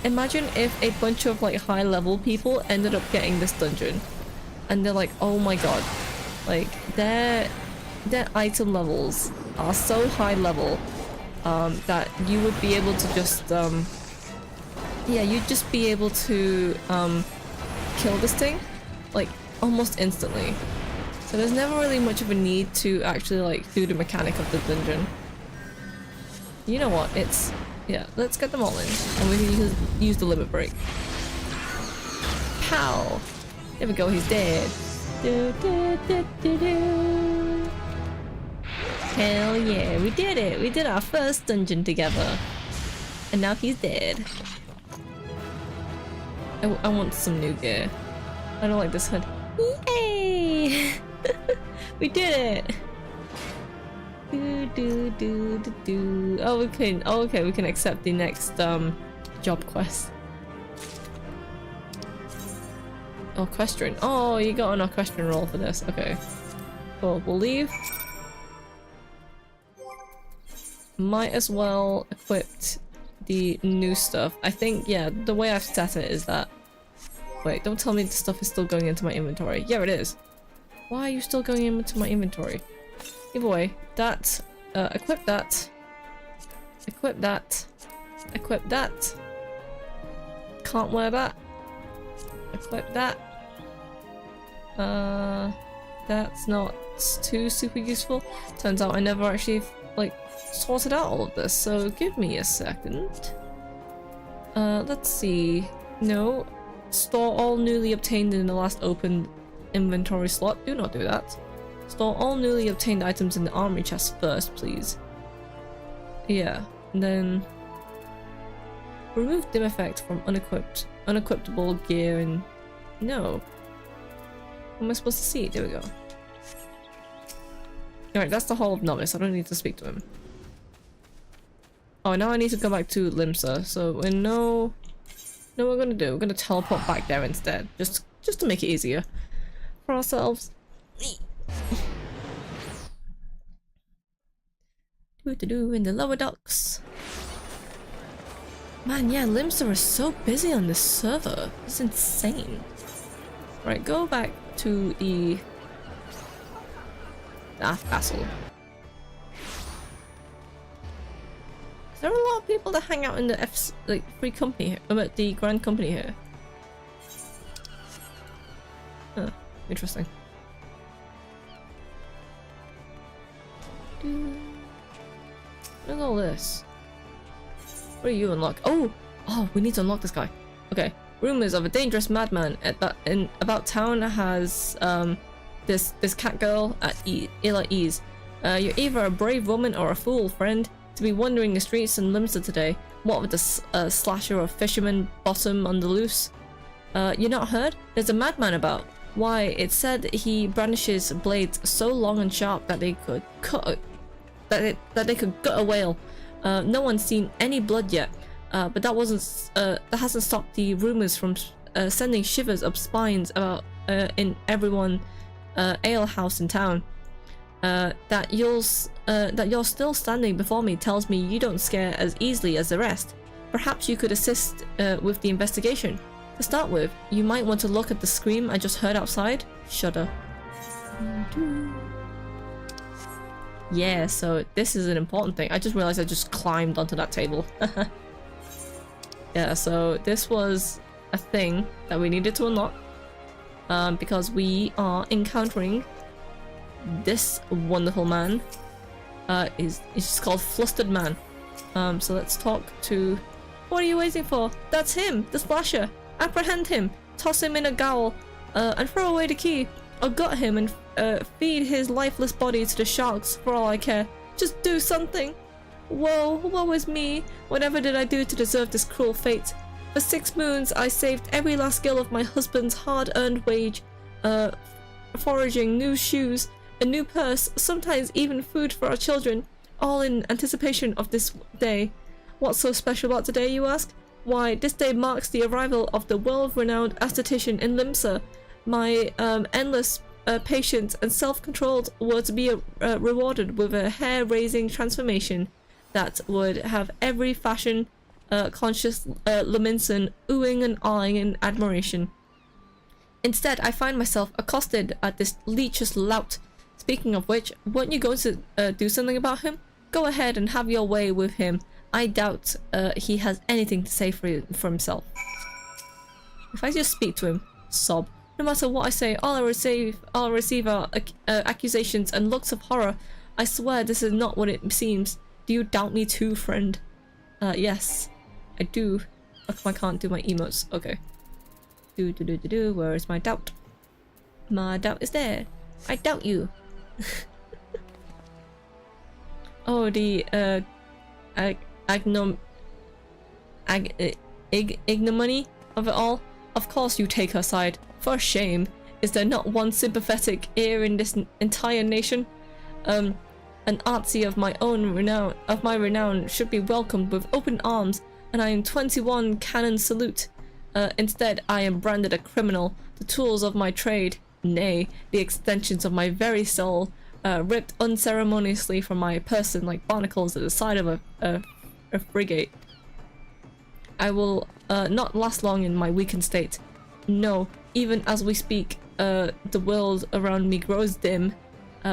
imagine if a bunch of like high level people ended up getting this dungeon and they're like, oh my god, like their item levels are so high level that you would be able to just yeah, you'd just be able to kill this thing like almost instantly. So there's never really much of a need to actually like do the mechanic of the dungeon. You know what, it's— yeah, let's get them all in and we can use the limit break. Pow! There we go, he's dead. Do, do, do, do, do. Hell yeah, we did it! We did our first dungeon together. And now he's dead. I want some new gear. I don't like this hood. Yay! We did it! Oh, we can. Oh, okay, we can accept the next job quest. Oh, equestrian. Oh, you got an equestrian roll for this. Okay. Cool. We'll leave. Might as well equip the new stuff. I think, yeah, the way I've set it is that... Wait, don't tell me the stuff is still going into my inventory. Yeah, it is. Why are you still going into my inventory? Either way, that, equip that. Equip that. Equip that. Can't wear that. Equip that. That's not too super useful. Turns out I never actually, like, sorted out all of this, so give me a second. Let's see. No. Store all newly obtained in the last opened inventory slot. Do not do that. Store all newly obtained items in the armory chest first, please. Yeah, and then remove dim effect from unequipable gear and no. What am I supposed to see? There we go. Alright, that's the Hall of Novice. I don't need to speak to him. Oh, now I need to go back to Limsa, so we know what we're gonna do. We're gonna teleport back there instead. Just to make it easier for ourselves. In the lower docks. Man, yeah, Limsa is so busy on this server. It's insane. Right, go back to the castle. There are a lot of people that hang out in the free company here, the Grand Company here. Huh, interesting. Look at all this. What do you unlock? Oh, we need to unlock this guy. Okay. Rumors of a dangerous madman about town has this cat girl at ill at ease. You're either a brave woman or a fool, friend, to be wandering the streets in Limsa today. What with the slasher or fisherman bottom on the loose? You're not heard? There's a madman about. Why, it said he brandishes blades so long and sharp that they could cut a whale. No one's seen any blood yet, but that hasn't stopped the rumors from sending shivers up spines about in everyone alehouse in town. That you're still standing before me tells me you don't scare as easily as the rest. Perhaps you could assist with the investigation. To start with, you might want to look at the scream I just heard outside. Shudder. Yeah, so this is an important thing. I just realized I just climbed onto that table. Yeah, so this was a thing that we needed to unlock. Because we are encountering this wonderful man. It's just called Flustered Man. So let's talk to... What are you waiting for? That's him! The slasher! Apprehend him! Toss him in a gaol! And throw away the key! Or gut him and feed his lifeless body to the sharks for all I care. Just do something! Woe is me! Whatever did I do to deserve this cruel fate? For 6 moons I saved every last gill of my husband's hard-earned wage, foraging new shoes, a new purse, sometimes even food for our children, all in anticipation of this day. What's so special about today, you ask? Why, this day marks the arrival of the world-renowned aesthetician in Limsa. My endless patience and self-control were to be rewarded with a hair-raising transformation that would have every fashion-conscious Leminson oohing and awing in admiration. Instead, I find myself accosted at this lecherous lout. Speaking of which, weren't you going to do something about him? Go ahead and have your way with him. I doubt he has anything to say for himself. If I just speak to him, sob. No matter what I say, all I receive are accusations and looks of horror. I swear this is not what it seems. Do you doubt me too, friend? Yes, I do. How come I can't do my emotes? Okay. Where is my doubt? My doubt is there. I doubt you. Oh, the ignominy of it all, Of course you take her side. For shame. Is there not one sympathetic ear in this entire nation? An artsy of my renown should be welcomed with open arms, and I am 21 cannon salute. Instead, I am branded a criminal, the tools of my trade, nay, the extensions of my very soul, ripped unceremoniously from my person like barnacles at the side of a frigate. I will not last long in my weakened state. No, even as we speak, the world around me grows dim.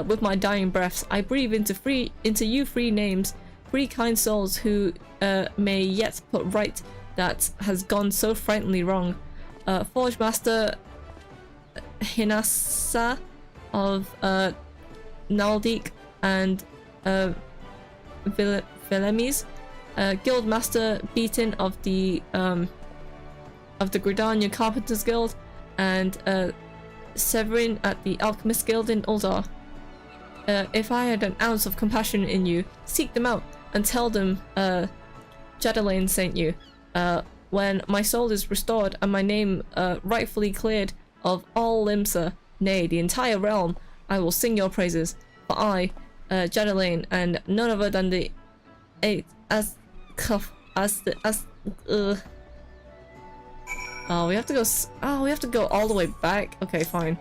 With my dying breaths, I breathe into you free names, free kind souls who may yet put right that has gone so frighteningly wrong. Forge Master Hinasa of Naldik and Vilemes, Guild Master Beaton of the Gridania Carpenters Guild, and Severin at the Alchemist Guild in Uldar. If I had an ounce of compassion in you, seek them out and tell them Jadalane sent you. When my soul is restored and my name rightfully cleared of all Limsa, nay, the entire realm, I will sing your praises. For I, Jadalane, and none other than the Oh, we have to go. Oh, we have to go all the way back. Okay, fine.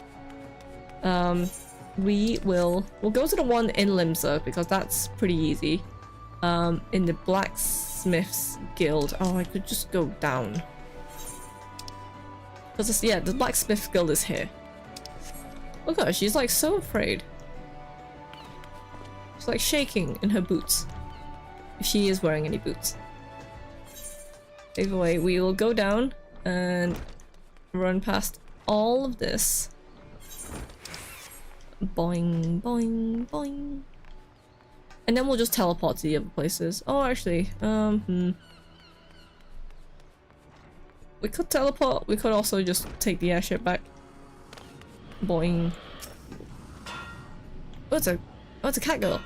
We'll go to the one in Limsa because that's pretty easy. In the Blacksmiths Guild. Oh, I could just go down. Because yeah, the Blacksmiths Guild is here. Look at her, she's like so afraid. She's like shaking in her boots. If she is wearing any boots. Either way, we will go down and run past all of this. Boing, boing, boing. And then we'll just teleport to the other places. Oh, actually, we could teleport. We could also just take the airship back. Boing. Oh, it's a cat girl.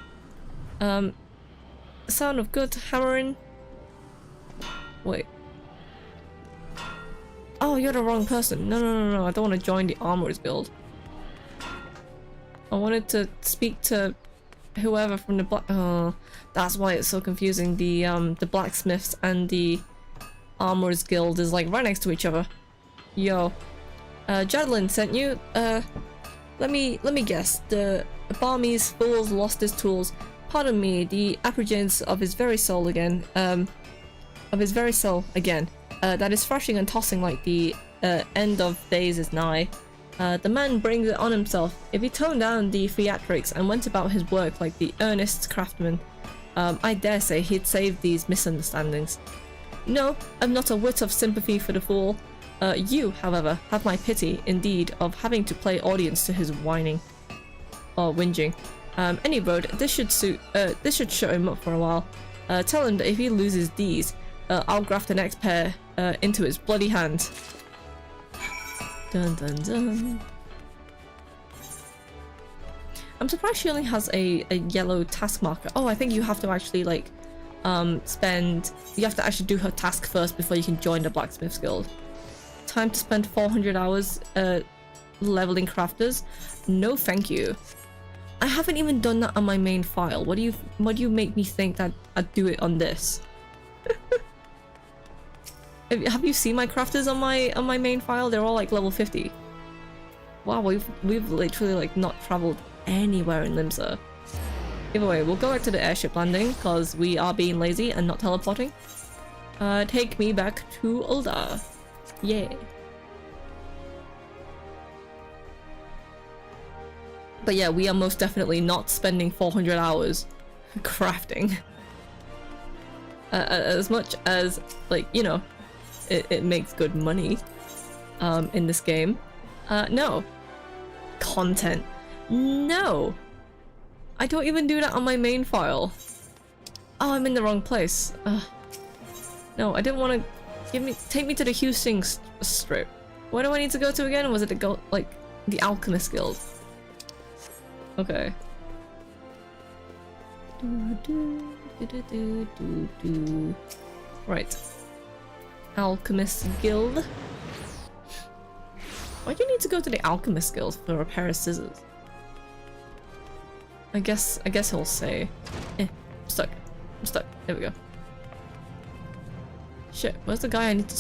Sound of good hammering. Wait. Oh, you're the wrong person. No. I don't want to join the Armorers Guild. I wanted to speak to whoever from the black. Oh, that's why it's so confusing. The Blacksmiths and the Armorers Guild is like right next to each other. Yo, Jadlin sent you. Let me guess. The Barmese fool's lost his tools. Pardon me. The apprehensions of his very soul again. That is thrashing and tossing like the end of days is nigh. The man brings it on himself. If he toned down the theatrics and went about his work like the earnest craftsman, I dare say he'd save these misunderstandings. No, I'm not a whit of sympathy for the fool. You, however, have my pity, indeed, of having to play audience to his whining. Or whinging. Any road, this should shut him up for a while. Tell him that if he loses these, I'll graft the next pair into his bloody hand. Dun dun dun. I'm surprised she only has a yellow task marker. Oh, I think you have to actually like you have to actually do her task first before you can join the Blacksmiths Guild. Time to spend 400 hours leveling crafters? No thank you. I haven't even done that on my main file. What do you make me think that I'd do it on this? Have you seen my crafters on my main file? They're all like level 50. Wow, we've literally like not traveled anywhere in Limsa. Either way, we'll go back to the airship landing because we are being lazy and not teleporting. Take me back to Uldar. Yeah. But yeah, we are most definitely not spending 400 hours crafting. As much as, like, you know, it makes good money in this game. No. Content. No. I don't even do that on my main file. Oh, I'm in the wrong place. No, I didn't want to take me to the Houston strip. Where do I need to go to again? Was it the Alchemist Guild? Okay. Right. Alchemist Guild. Why do you need to go to the Alchemist Guild for a pair of scissors? I guess he'll say, I'm stuck. I'm stuck. There we go. Shit, where's the guy I need to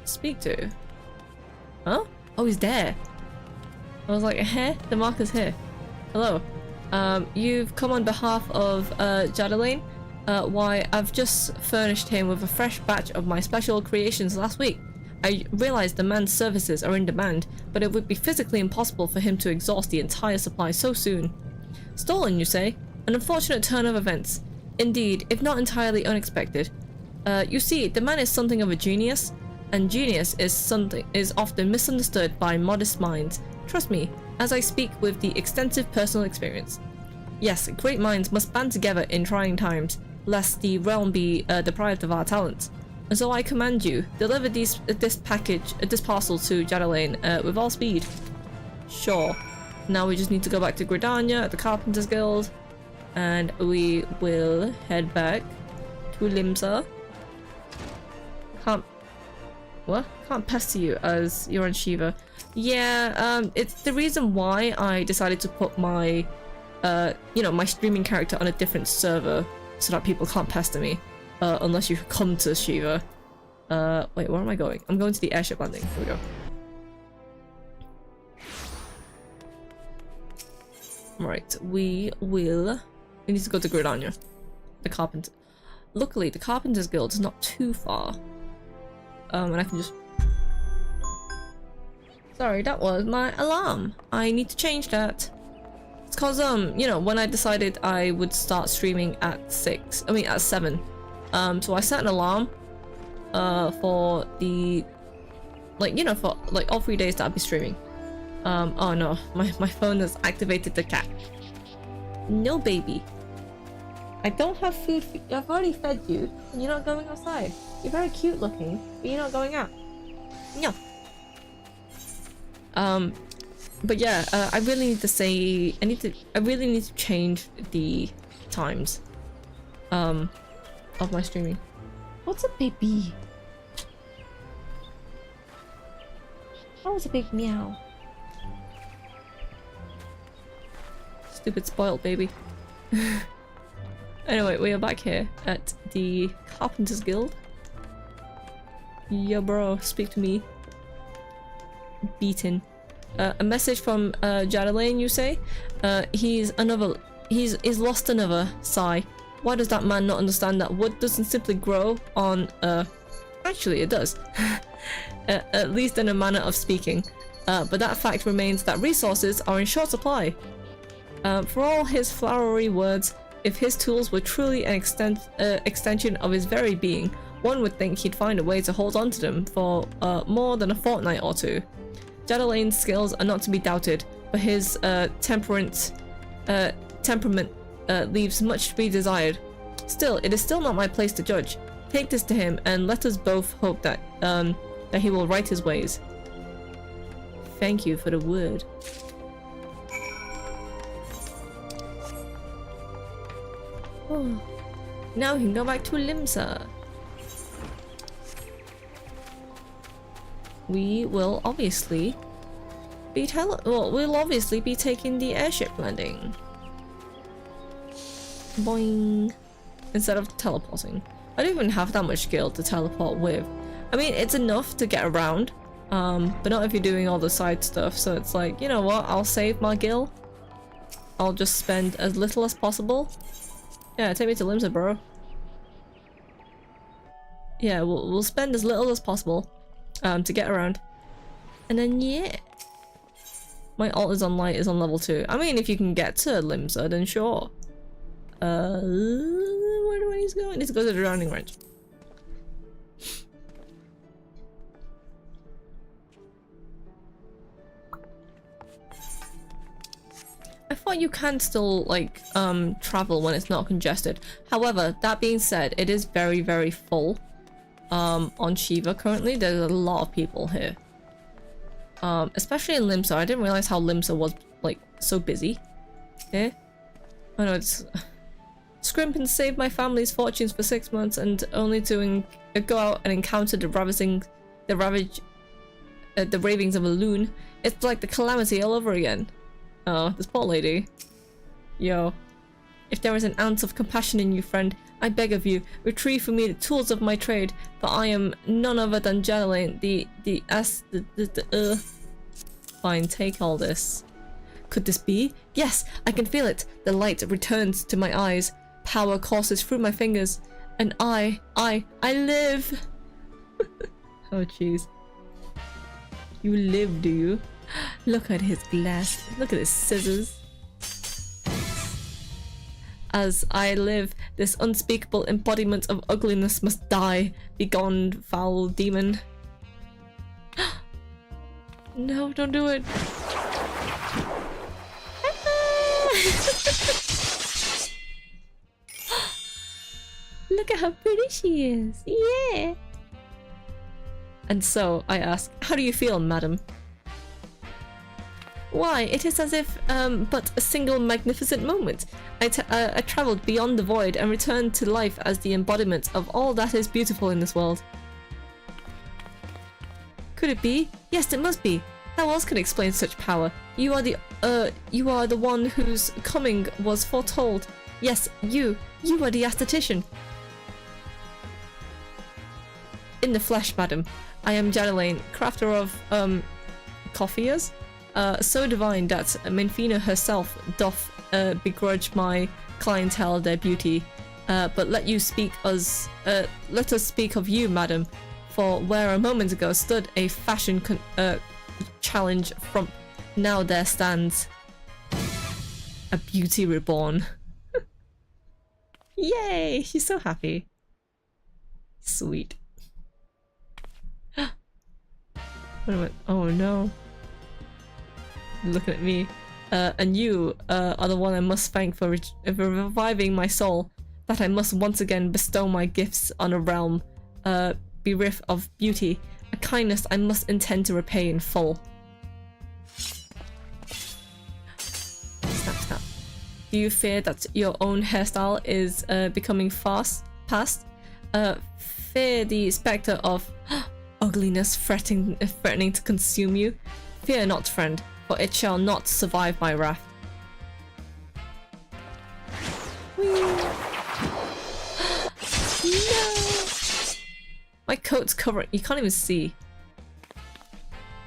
speak to? Huh? Oh, he's there. I was like, the marker's here. Hello. You've come on behalf of Jadalane. Why, I've just furnished him with a fresh batch of my special creations last week. I realize the man's services are in demand, but it would be physically impossible for him to exhaust the entire supply so soon. Stolen, you say? An unfortunate turn of events. Indeed, if not entirely unexpected. You see, the man is something of a genius, and genius is often misunderstood by modest minds. Trust me, as I speak with the extensive personal experience. Yes, great minds must band together in trying times, lest the realm be deprived of our talents. And so I command you, deliver this parcel to Jadalane with all speed. Sure. Now we just need to go back to Gridania at the Carpenters Guild, and we will head back to Limsa. Can't pester you as you're on Shiva. Yeah, it's the reason why I decided to put my, my streaming character on a different server so that people can't pester me, unless you come to Shiva. Wait, where am I going? I'm going to the airship landing. Here we go. Right, we need to go to Gridania. The Carpenter. Luckily, the Carpenters Guild is not too far. And I can just... Sorry, that was my alarm. I need to change that. It's cause, when I decided I would start streaming at 7. So I set an alarm, for the... for, all 3 days that I'll be streaming. Oh no, my phone has activated the cat. No, baby. I don't have food for you. I've already fed you, and you're not going outside. You're very cute looking, but you're not going out. No. But yeah, I really need to say, I really need to change the times, of my streaming. What's a baby? That was a big meow. Stupid spoiled baby. Anyway, we are back here at the Carpenters Guild. Yo bro, speak to me. Beaten. A message from Jadalane, you say? He's lost another. Sigh. Why does that man not understand that wood doesn't simply grow on actually it does. At least in a manner of speaking. But that fact remains that resources are in short supply. For all his flowery words, if his tools were truly an extension of his very being, one would think he'd find a way to hold on to them for more than a fortnight or two. Jadalane's skills are not to be doubted, but his temperament leaves much to be desired. Still, it is still not my place to judge. Take this to him, and let us both hope that that he will right his ways. Thank you for the word. Oh. Now we can go back to Limsa. We will obviously be we'll obviously be taking the airship landing. Boing. Instead of teleporting. I don't even have that much skill to teleport with. I mean, it's enough to get around, but not if you're doing all the side stuff, so it's like, you know what, I'll save my gil. I'll just spend as little as possible. Yeah, take me to Limsa, bro. Yeah, we'll spend as little as possible to get around. And then, yeah. My Altars on Light is on level 2. I mean, if you can get to Limsa, then sure. Where do I need to go? I need to go to the Drowning Range. I thought you can still, like, travel when it's not congested. However, that being said, it is very, very full on Shiva currently. There's a lot of people here. Especially in Limsa. I didn't realize how Limsa was, like, so busy. Yeah? I know, it's... Scrimp and save my family's fortunes for 6 months and only to go out and encounter the the ravings of a loon. It's like the calamity all over again. Oh, this poor lady. Yo. If there is an ounce of compassion in you, friend, I beg of you, retrieve for me the tools of my trade, for I am none other than Jadaline, Fine, take all this. Could this be? Yes, I can feel it. The light returns to my eyes. Power courses through my fingers. And I live! Oh, jeez. You live, do you? Look at his glass. Look at his scissors. As I live, this unspeakable embodiment of ugliness must die. Begone, foul demon. No, don't do it. Look at how pretty she is. Yeah. And so I ask, how do you feel, madam? Why, it is as if but a single magnificent moment. I travelled beyond the void and returned to life as the embodiment of all that is beautiful in this world. Could it be? Yes, it must be. How else can explain such power? You are the one whose coming was foretold. Yes, you are the aesthetician. In the flesh, madam. I am Jadaline, crafter of coffeeers. So divine that Menfina herself doth begrudge my clientele their beauty. But let us speak of you, madam, for where a moment ago stood a fashion challenge frump, now there stands a beauty reborn. Yay! She's so happy. Sweet. What am I? Oh no. Looking at me. And you are the one I must thank for reviving my soul, that I must once again bestow my gifts on a realm bereft of beauty, a kindness I must intend to repay in full. Snap, snap. Do you fear that your own hairstyle is becoming past? Fear the spectre of ugliness threatening to consume you? Fear not, friend, for it shall not survive my wrath. No! My coat's covered. You can't even see.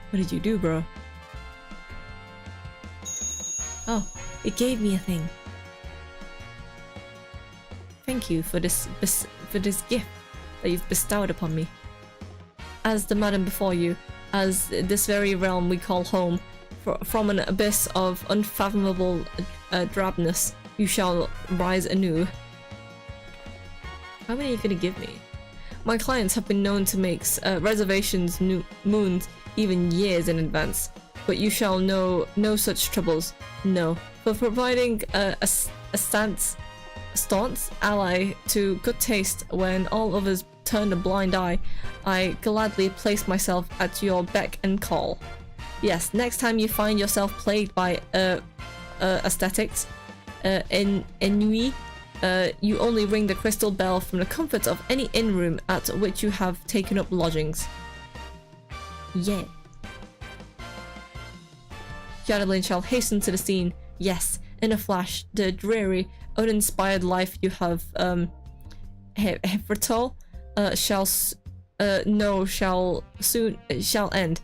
What did you do, bro? Oh, it gave me a thing. Thank you for this gift that you've bestowed upon me. As the madam before you, as this very realm we call home, from an abyss of unfathomable drabness, you shall rise anew. How many are you gonna give me? My clients have been known to make reservations moons, even years in advance, but you shall know no such troubles. No, for providing a staunch ally to good taste when all others turn a blind eye, I gladly place myself at your beck and call. Yes, next time you find yourself plagued by aesthetics, ennui, you only ring the crystal bell from the comfort of any inn room at which you have taken up lodgings. Yeah. Jadaline shall hasten to the scene. Yes, in a flash, the dreary, uninspired life you have hitherto shall end.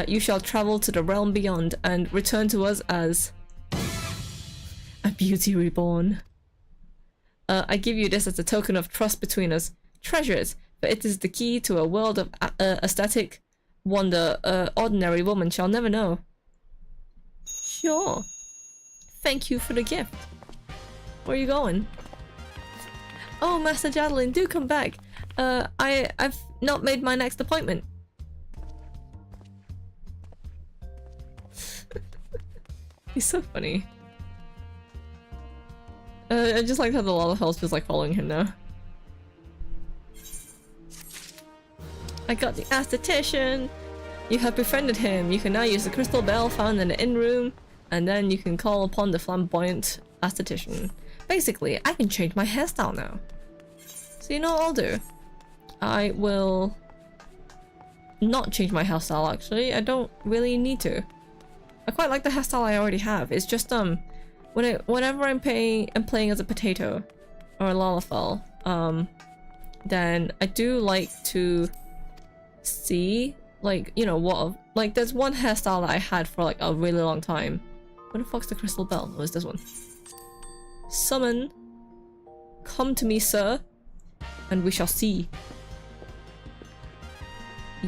You shall travel to the realm beyond and return to us as a beauty reborn. I give you this as a token of trust between us. Treasure it, for it is the key to a world of aesthetic wonder ordinary woman shall never know. Sure. Thank you for the gift. Where are you going? Oh, Master Jadaline, do come back. I've not made my next appointment. He's so funny. I just like how the lot of hell's just like following him now. I got the aesthetician! You have befriended him. You can now use the crystal bell found in the inn room, and then you can call upon the flamboyant aesthetician. Basically, I can change my hairstyle now. So you know what I'll do? I will not change my hairstyle, actually. I don't really need to. I quite like the hairstyle I already have. It's just, whenever I'm playing as a potato or a Lalafell, then I do like to see, like, you know, what, like, there's one hairstyle that I had for, like, a really long time. Where the fuck's the crystal bell? Oh, it's this one. Summon. Come to me, sir, and we shall see.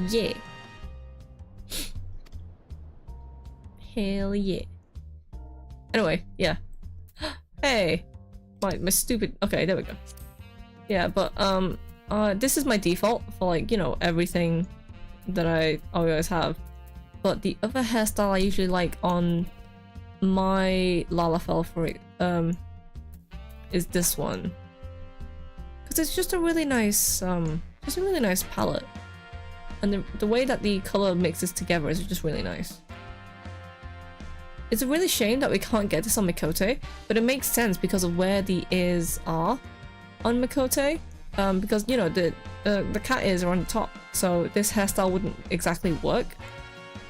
Yeah. Hell yeah. Anyway, yeah. Hey! My stupid... Okay, there we go. Yeah, but, this is my default for, like, you know, everything that I always have. But the other hairstyle I usually like on my Lalafell for it, is this one. Because it's just a really nice, palette. And the way that the color mixes together is just really nice. It's a really shame that we can't get this on Mikote, but it makes sense because of where the ears are on Mikote. Because, you know, the cat ears are on the top, so this hairstyle wouldn't exactly work.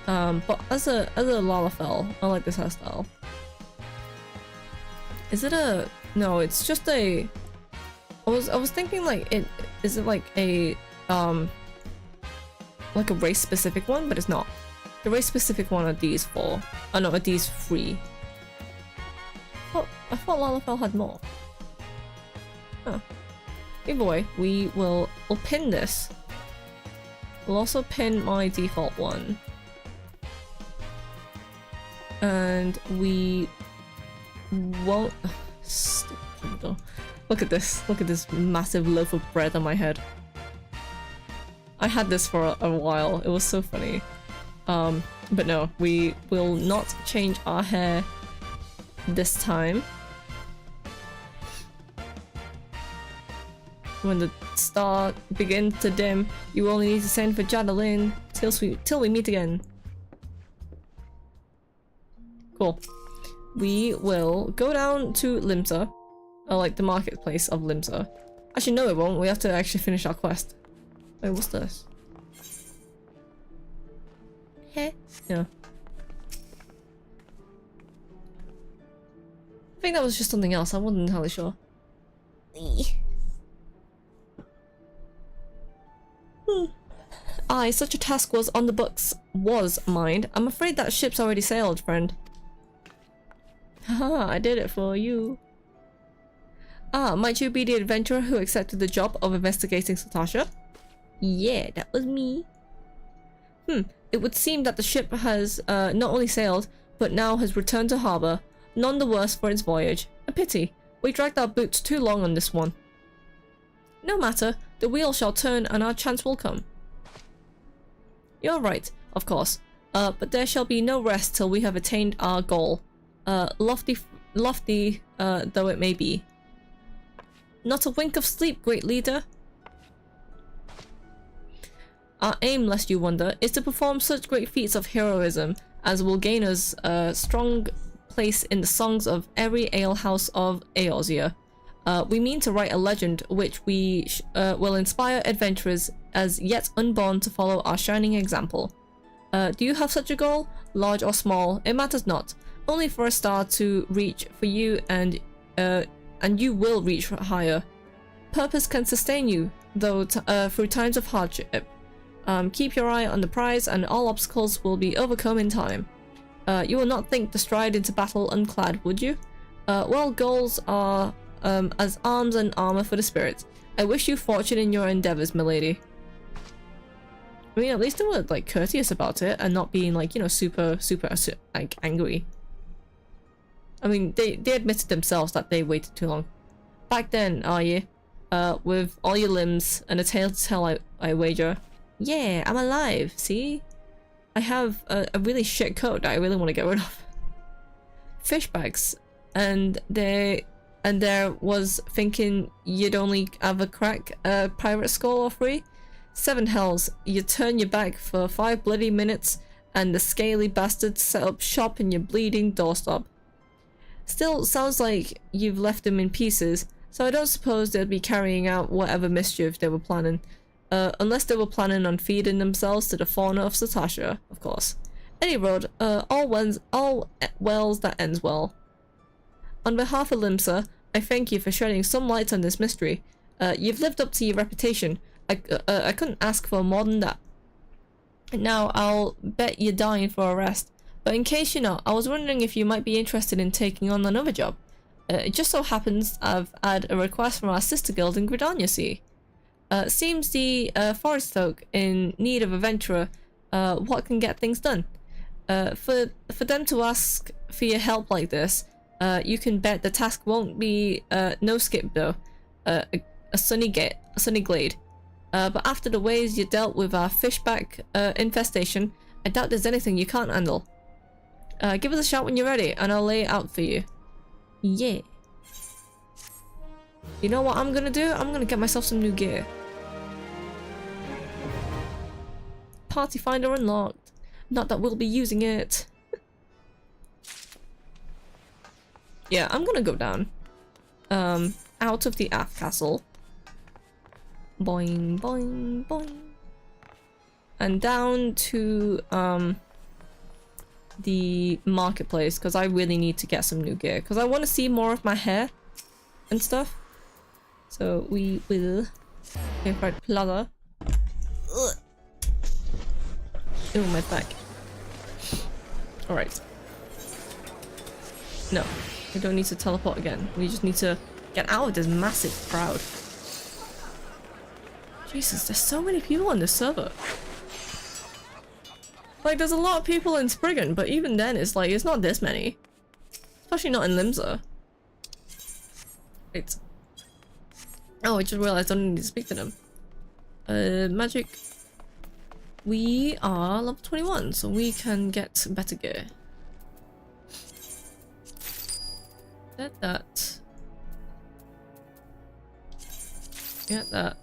But as a Lalafell, I like this hairstyle. Is it a... No, it's just a... I was thinking, like, is it like a race specific one, but it's not. The race specific one are these four. Oh no, are these three. I thought Lalafell had more. Oh. Either way, we'll pin this. We'll also pin my default one. And we won't... Stupid. Look at this. Look at this massive loaf of bread on my head. I had this for a while. It was so funny. But no, we will not change our hair this time. When the star begins to dim, you only need to send for Jadalyn till we meet again. Cool. We will go down to Linktr, or like the marketplace of Linktr. Actually, no, it won't. We have to actually finish our quest. Wait, what's this? Heh? Yeah. I think that was just something else. I wasn't entirely sure. Aye, such a task was on the books. Was mind. I'm afraid that ship's already sailed, friend. Haha, I did it for you. Ah, might you be the adventurer who accepted the job of investigating Satasha? Yeah, that was me. It would seem that the ship has not only sailed, but now has returned to harbour. None the worse for its voyage. A pity. We dragged our boots too long on this one. No matter. The wheel shall turn and our chance will come. You're right, of course. But there shall be no rest till we have attained our goal. Lofty though it may be. Not a wink of sleep, great leader. Our aim, lest you wonder, is to perform such great feats of heroism as will gain us a strong place in the songs of every alehouse of Eorzea. We mean to write a legend which we will inspire adventurers as yet unborn to follow our shining example. Do you have such a goal? Large or small, it matters not. Only for a star to reach for you, and you will reach higher. Purpose can sustain you, though through times of hardship. Keep your eye on the prize and all obstacles will be overcome in time. You will not think to stride into battle unclad, would you? Well, goals are as arms and armor for the spirit. I wish you fortune in your endeavors, milady. I mean, at least they were, like, courteous about it and not being, like, you know, super, like, angry. I mean, they admitted themselves that they waited too long. Back then, are you? With all your limbs and a tail to tell, I wager. Yeah, I'm alive, see? I have a really shit coat that I really want to get rid of. Fish bags. And there was thinking you'd only have a crack a pirate skull or free. 7 hells, you turn your back for 5 bloody minutes and the scaly bastards set up shop in your bleeding doorstep. Still, sounds like you've left them in pieces, so I don't suppose they'd be carrying out whatever mischief they were planning. Unless they were planning on feeding themselves to the fauna of Satasha, of course. Any road, all wells that ends well. On behalf of Limsa, I thank you for shedding some light on this mystery. You've lived up to your reputation. I couldn't ask for more than that. Now, I'll bet you're dying for a rest. But in case you're not, I was wondering if you might be interested in taking on another job. It just so happens I've had a request from our sister guild in Gridania Sea. Seems the forest folk in need of a venturer what can get things done. For them to ask for your help like this, you can bet the task won't be no skip though. A sunny glade. But after the ways you dealt with our fishback infestation, I doubt there's anything you can't handle. Give us a shout when you're ready, and I'll lay it out for you. Yeah. You know what I'm gonna do? I'm gonna get myself some new gear. Party finder unlocked. Not that we'll be using it. Yeah, I'm gonna go down. Out of the aft castle. Boing, boing, boing. And down to, the marketplace, because I really need to get some new gear. Because I want to see more of my hair and stuff. So we will... Okay, right, plaza. Ugh. Ew, my back. Alright. No, we don't need to teleport again. We just need to get out of this massive crowd. Jesus, there's so many people on this server. Like, there's a lot of people in Spriggan, but even then, it's like, it's not this many. Especially not in Limsa. Wait. Oh, I just realized I don't need to speak to them. Magic. We are level 21, so we can get better gear. Get that. Get that.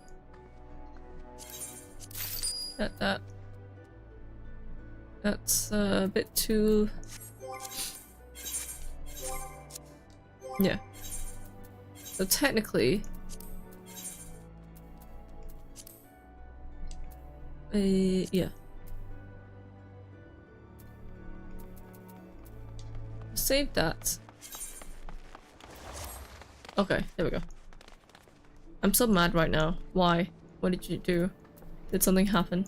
Get that. That's a bit too... Yeah. So technically... yeah. Save that. Okay, there we go. I'm so mad right now. Why? What did you do? Did something happen?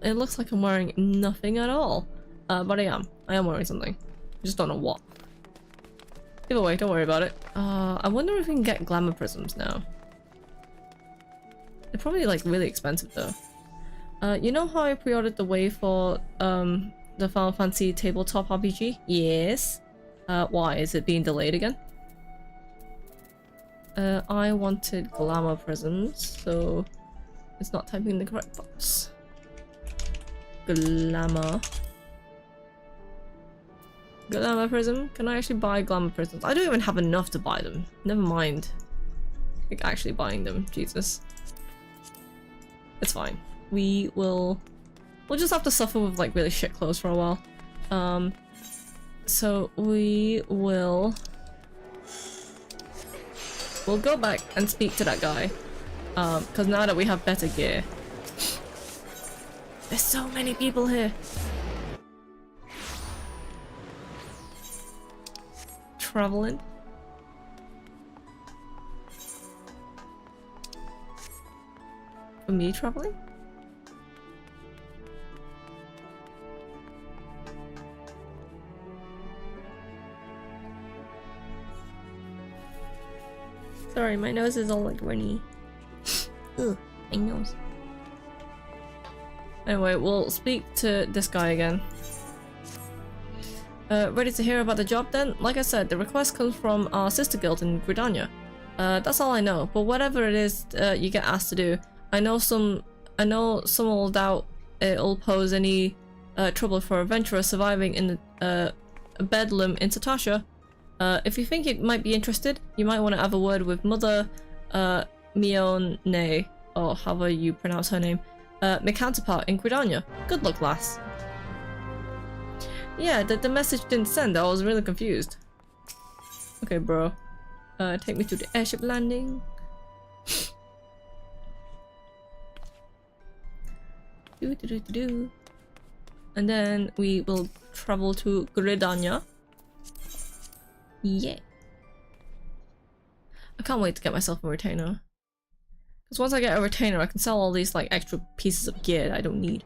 It looks like I'm wearing nothing at all. But I am. I am wearing something. I just don't know what. Either way, don't worry about it. I wonder if we can get glamour prisms now. They're probably like really expensive though. You know how I pre-ordered the Wave for the Final Fantasy tabletop RPG? Yes. Why? Is it being delayed again? I wanted glamour prisms, so it's not typing in the correct box. Glamour. Glamour prism? Can I actually buy glamour prisms? I don't even have enough to buy them. Never mind. Like actually buying them. Jesus. It's fine. We'll just have to suffer with like really shit clothes for a while. So we'll go back and speak to that guy. Because now that we have better gear. There's so many people here. Traveling. For me traveling? Sorry, my nose is all like runny. Ugh, my nose. Anyway, we'll speak to this guy again. Ready to hear about the job then? Like I said, the request comes from our sister guild in Gridania. That's all I know, but whatever it is you get asked to do, I know some will doubt it'll pose any trouble for adventurers surviving in the bedlam in Satasha. If you think you might be interested, you might want to have a word with Mother Mione, or however you pronounce her name, my counterpart in Gridania. Good luck, lass. Yeah, the message didn't send. I was really confused. Okay, bro. Take me to the airship landing. And then we will travel to Gridania. Yeah. I can't wait to get myself a retainer. Because once I get a retainer, I can sell all these like extra pieces of gear that I don't need.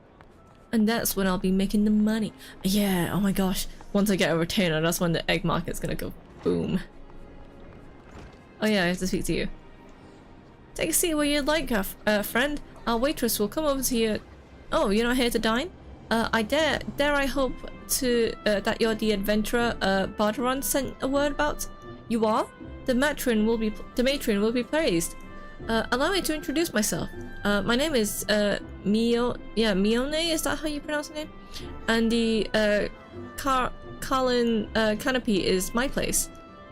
And that's when I'll be making the money. Yeah, oh my gosh. Once I get a retainer, that's when the egg market's gonna go boom. Oh yeah, I have to speak to you. Take a seat where you'd like, friend. Our waitress will come over to you. Oh, you're not here to dine? Dare I hope to that you're the adventurer Bardaron sent a word about? You are? The matron will be praised. Allow me to introduce myself. My name is Mione, is that how you pronounce the name? And the Carlin Canopy is my place.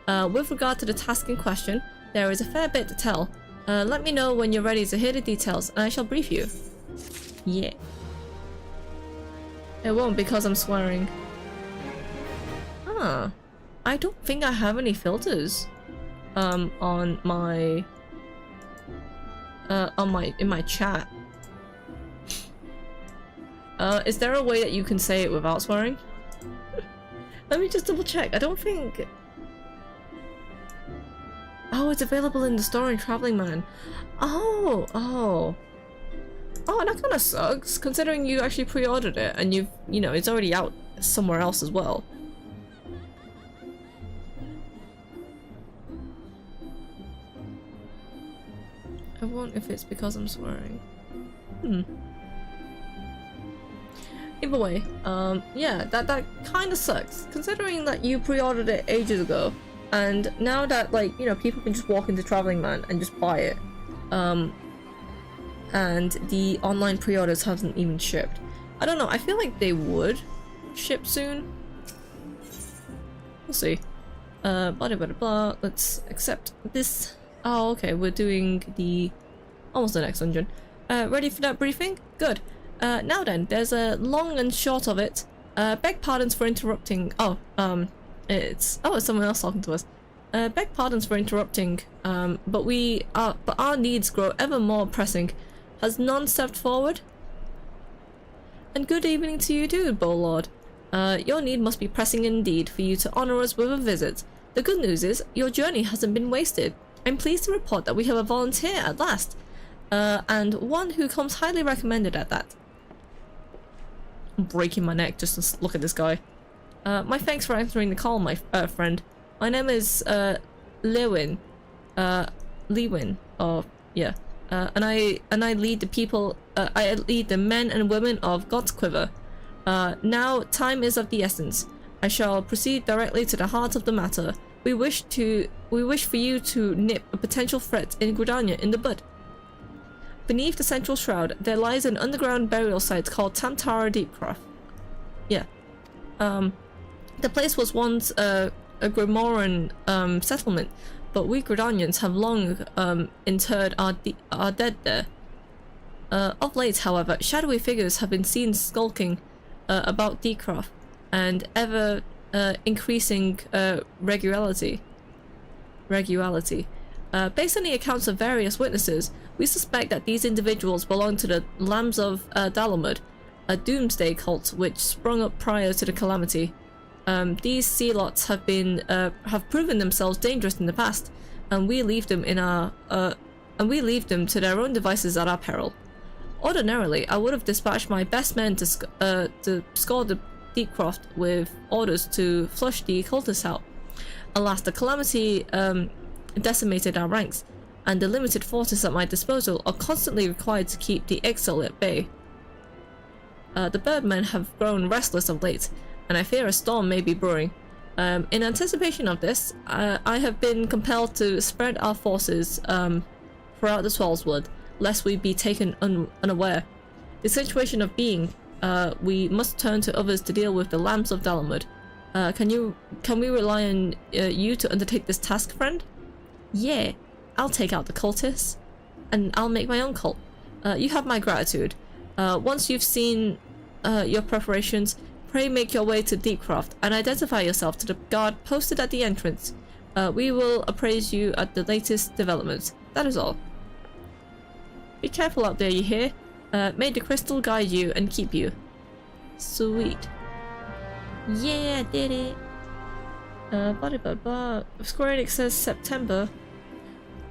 With regard to the task in question, there is a fair bit to tell. Let me know when you're ready to hear the details, and I shall brief you. Yeah. It won't because I'm swearing. Ah, I don't think I have any filters. On my in my chat. Is there a way that you can say it without swearing? Let me just double check. I don't think. Oh, it's available in the store in Traveling Man. Oh, that kind of sucks, considering you actually pre-ordered it and you know, it's already out somewhere else as well. I wonder if it's because I'm swearing. Either way, yeah, that kind of sucks, considering that you pre-ordered it ages ago. And now that, like, you know, people can just walk into Traveling Man and just buy it. And the online pre-orders haven't even shipped. I don't know, I feel like they would ship soon. We'll see. Blah blah blah blah. Let's accept this. Oh, okay, we're doing the... almost the next dungeon. Ready for that briefing? Good. Now then, there's a long and short of it. Beg pardons for interrupting. It's someone else talking to us. Beg pardons for interrupting, but our needs grow ever more pressing. Has none stepped forward? And good evening to you too, Bowlord. Your need must be pressing indeed for you to honor us with a visit. The good news is, your journey hasn't been wasted. I'm pleased to report that we have a volunteer at last, and one who comes highly recommended at that. I'm breaking my neck just to look at this guy. My thanks for answering the call, my friend. My name is Lewin, or yeah, and I lead the people. I lead the men and women of God's Quiver. Now time is of the essence. I shall proceed directly to the heart of the matter. We wish for you to nip a potential threat in Gridania in the bud. Beneath the central shroud, there lies an underground burial site called Tamtara Deepcroft. Yeah. The place was once a Grimoran settlement, but we Gridanians have long interred our dead there. Of late, however, shadowy figures have been seen skulking about Deepcroft, and ever increasing regularity. Based on the accounts of various witnesses, we suspect that these individuals belong to the Lambs of Dalamud, a doomsday cult which sprung up prior to the calamity. These zealots have proven themselves dangerous in the past, and we leave them to their own devices at our peril. Ordinarily, I would have dispatched my best men to score the Deepcroft with orders to flush the cultists out. Alas, the calamity decimated our ranks, and the limited forces at my disposal are constantly required to keep the exile at bay. The birdmen have grown restless of late, and I fear a storm may be brewing. In anticipation of this, I have been compelled to spread our forces throughout the Swallowswood, lest we be taken unaware. The situation of being, we must turn to others to deal with the Lambs of Dalamud. Can we rely on you to undertake this task, friend? Yeah, I'll take out the cultists, and I'll make my own cult. You have my gratitude. Once you've seen your preparations, pray make your way to Deepcroft and identify yourself to the guard posted at the entrance. We will appraise you at the latest developments. That is all. Be careful out there, you hear? May the crystal guide you and keep you. Sweet. Yeah, did it. Square Enix says September.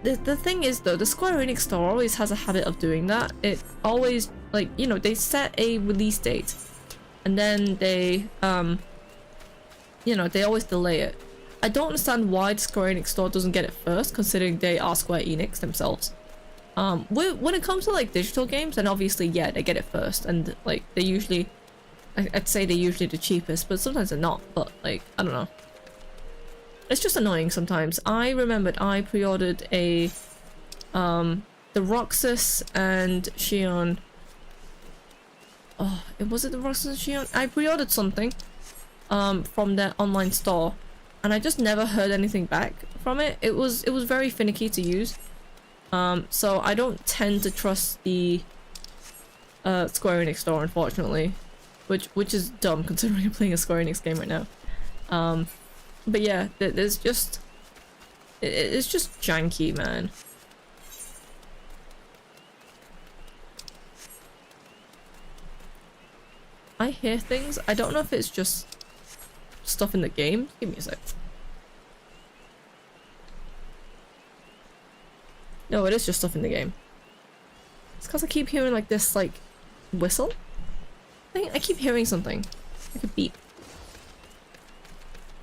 The thing is though, the Square Enix store always has a habit of doing that. It always, like, you know, they set a release date and then they, you know, they always delay it. I don't understand why the Square Enix store doesn't get it first, considering they are Square Enix themselves. When it comes to like digital games, then obviously, yeah, they get it first, and like they usually, I'd say they're usually the cheapest, but sometimes they're not. But like, I don't know. It's just annoying sometimes. I remembered I pre-ordered a, the Roxas and Xion. Oh, was it the Roxas and Xion? I pre-ordered something, from their online store, and I just never heard anything back from it. It was very finicky to use. So I don't tend to trust the Square Enix store, unfortunately, which is dumb considering I'm playing a Square Enix game right now. But yeah, there's just it's just janky, man. I hear things. I don't know if it's just stuff in the game. Give me a sec. No, it is just stuff in the game. It's because I keep hearing like this, like, whistle? I keep hearing something. Like a beep.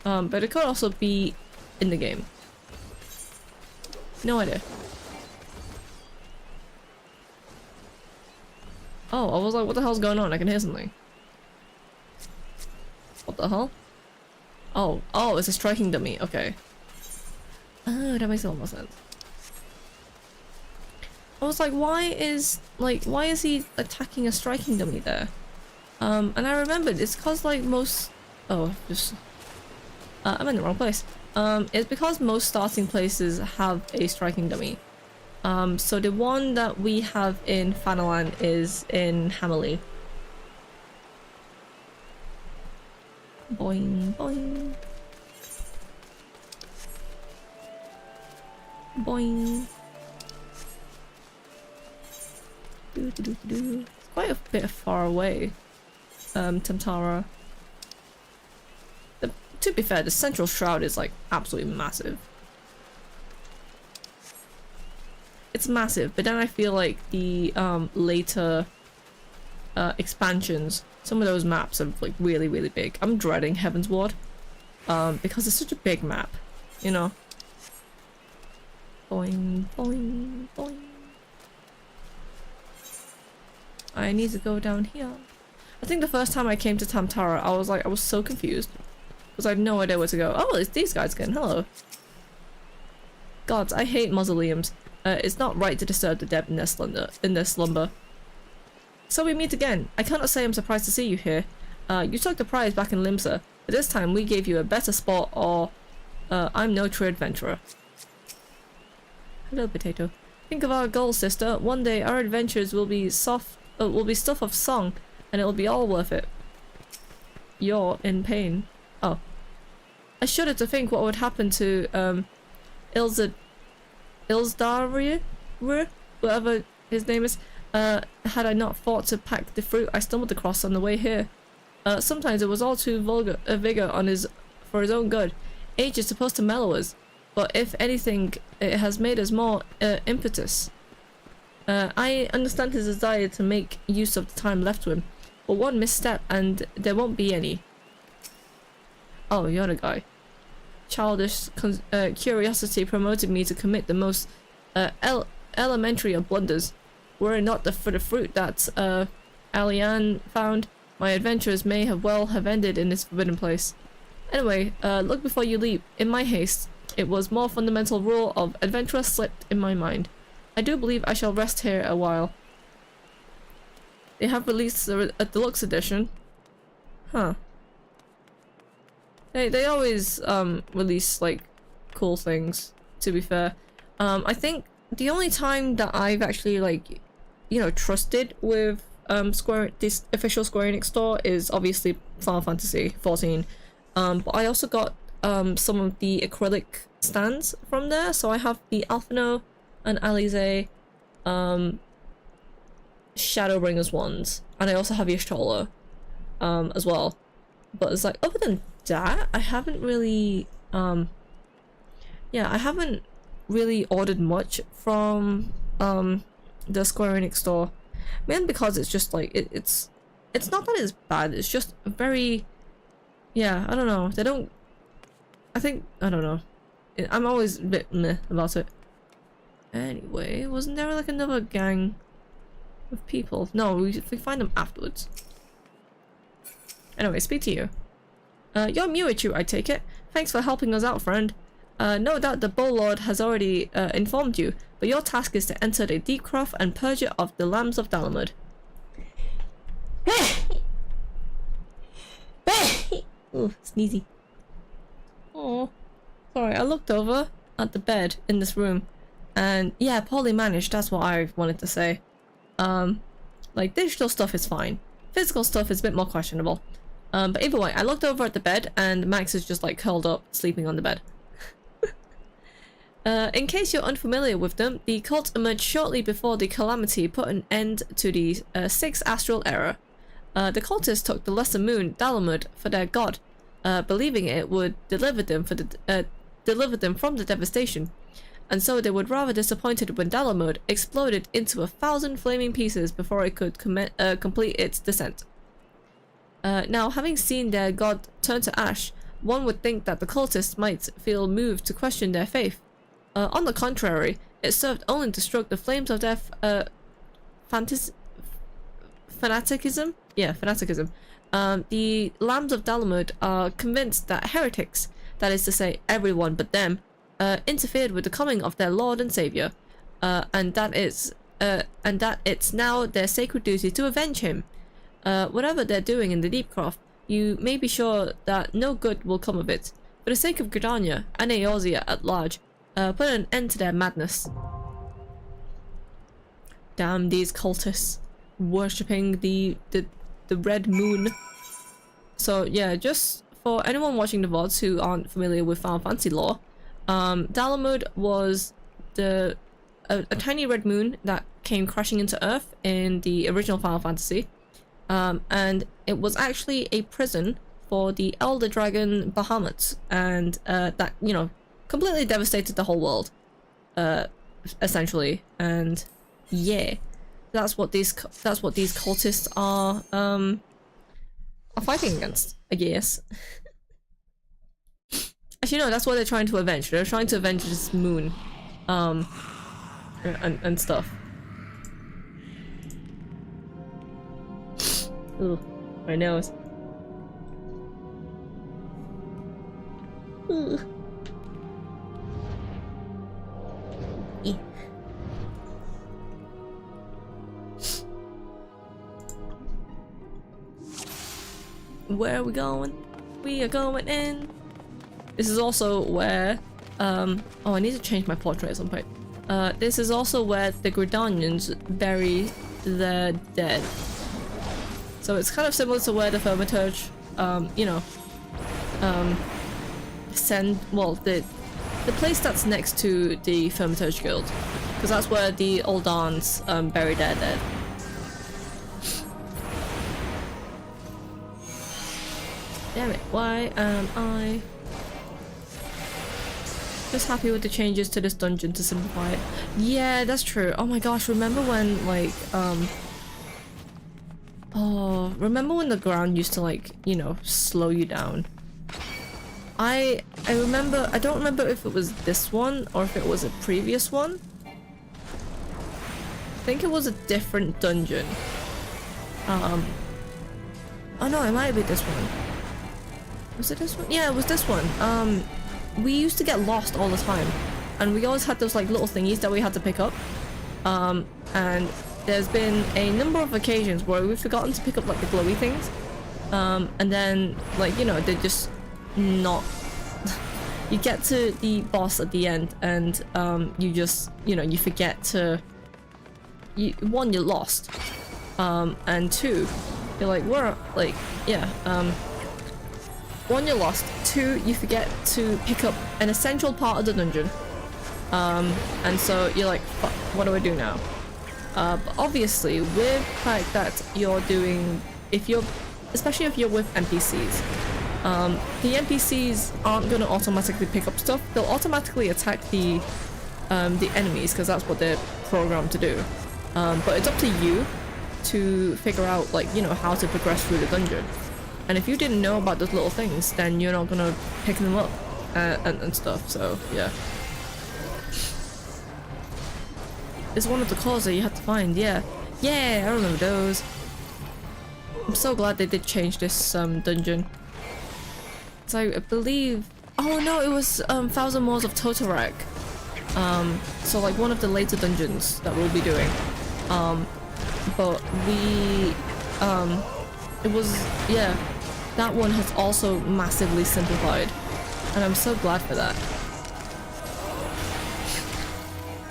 But it could also be in the game. No idea. Oh, I was like, what the hell's going on? I can hear something. What the hell? Oh, it's a striking dummy. Okay. Oh, that makes a lot more sense. I was like, why is he attacking a striking dummy there? And I remembered it's because like most, I'm in the wrong place. It's because most starting places have a striking dummy. So the one that we have in Fanalan is in Hammerley. Boing, boing. Boing. It's quite a bit far away, Tamtara. To be fair, the central shroud is like absolutely massive. It's massive, but then I feel like the later expansions, some of those maps are like really, really big. I'm dreading Heaven's Ward because it's such a big map, you know. Boing, boing, boing. I need to go down here. I think the first time I came to Tamtara, I was so confused because I had no idea where to go. Oh, it's these guys again. Hello. Gods, I hate mausoleums. It's not right to disturb the dead in their slumber. So we meet again. I cannot say I'm surprised to see you here. You took the prize back in Limsa, but this time we gave you a better spot, or I'm no true adventurer. Hello, potato. Think of our goal, sister. One day our adventures will be stuff of song, and it will be all worth it. You're in pain. Oh. I shudder to think what would happen to Ilsdarir, whatever his name is, had I not fought to pack the fruit I stumbled across on the way here. Sometimes it was all too vigor for his own good. Age is supposed to mellow us, but if anything, it has made us more impetuous. I understand his desire to make use of the time left to him, but one misstep and there won't be any. Oh, you're the guy. Childish curiosity promoted me to commit the most elementary of blunders. Were it not for the fruit that Alian found, my adventures may have ended in this forbidden place. Anyway, look before you leap. In my haste, it was more fundamental rule of adventure slipped in my mind. I do believe I shall rest here a while. They have released a deluxe edition. Huh. They always release like cool things, to be fair. I think the only time that I've actually like, you know, trusted with this official Square Enix store is obviously Final Fantasy XIV. But I also got some of the acrylic stands from there. So I have the Alphino and Alize Shadowbringer's wands, and I also have Y'shtola, as well. But it's like, other than that, I haven't really, yeah, I haven't really ordered much from, the Square Enix store. Mainly because it's just like, it's not that it's bad, it's just very, yeah, I don't know, they don't, I think, I don't know. I'm always a bit meh about it. Anyway, wasn't there like another gang of people? No, we find them afterwards. Anyway, speak to you. You're Mewa-Chu, I take it. Thanks for helping us out, friend. No doubt the Bow Lord has already informed you, but your task is to enter the deep croft and purge it of the lambs of Dalamud. Ooh, sneezy. Oh, sorry, I looked over at the bed in this room, and yeah, poorly managed, that's what I wanted to say. Like, digital stuff is fine. Physical stuff is a bit more questionable. But either way, I looked over at the bed, and Max is just like curled up, sleeping on the bed. In case you're unfamiliar with them, the cult emerged shortly before the calamity put an end to the 6th astral era. The cultists took the lesser moon, Dalamud, for their god, believing it would deliver them from the devastation. And so they were rather disappointed when Dalamud exploded into 1,000 flaming pieces before it could complete its descent. Now, having seen their god turn to ash, one would think that the cultists might feel moved to question their faith. On the contrary, it served only to stroke the flames of their fanaticism. Yeah, fanaticism. The Lambs of Dalamud are convinced that heretics, that is to say everyone but them, interfered with the coming of their Lord and Savior, and that it's now their sacred duty to avenge him. Whatever they're doing in the Deep Croft, you may be sure that no good will come of it. For the sake of Gridania and Eorzea at large, put an end to their madness. Damn these cultists, worshipping the red moon. So yeah, just for anyone watching the VODs who aren't familiar with Final Fantasy lore, Dalamud was a tiny red moon that came crashing into Earth in the original Final Fantasy. And it was actually a prison for the Elder Dragon Bahamut, and that, you know, completely devastated the whole world, essentially. And yeah, that's what these cultists are fighting against, I guess. Actually, no, that's what they're trying to avenge. They're trying to avenge this moon, and stuff. Ooh, my nose. Ooh. Eh. Where are we going? We are going in. This is also where, oh, I need to change my portrait at some point. This is also where the Gridanians bury their dead. So it's kind of similar to where the Thaumaturge, you know, the place that's next to the Thaumaturge Guild, because that's where the Uldans bury their dead. Damn it! Why am I just happy with the changes to this dungeon to simplify it? Yeah, that's true. Oh my gosh! Remember when like oh, remember when the ground used to, like, you know, slow you down? I remember, I don't remember if it was this one or if it was a previous one. I think it was a different dungeon. Oh no, it might be this one. Was it this one? Yeah, it was this one. We used to get lost all the time, and we always had those, like, little thingies that we had to pick up. And there's been a number of occasions where we've forgotten to pick up, like, the glowy things. And then, like, you know, they're just not... You get to the boss at the end, and you just, you know, you forget to... One, you're lost. And two, you're like, where... Like, yeah, one, you're lost. Two, you forget to pick up an essential part of the dungeon. And so you're like, fuck, what do I do now? But obviously, with the fact that you're doing, especially if you're with NPCs, the NPCs aren't gonna automatically pick up stuff. They'll automatically attack the enemies because that's what they're programmed to do. But it's up to you to figure out, like, you know, how to progress through the dungeon. And if you didn't know about those little things, then you're not gonna pick them up and stuff. So yeah, it's one of the calls that you have to find. Yeah, I remember those. I'm so glad they did change this dungeon. So I believe, oh no, it was Thousand Moors of Totorak. So like one of the later dungeons that we'll be doing. But we, it was, yeah, that one has also massively simplified, and I'm so glad for that.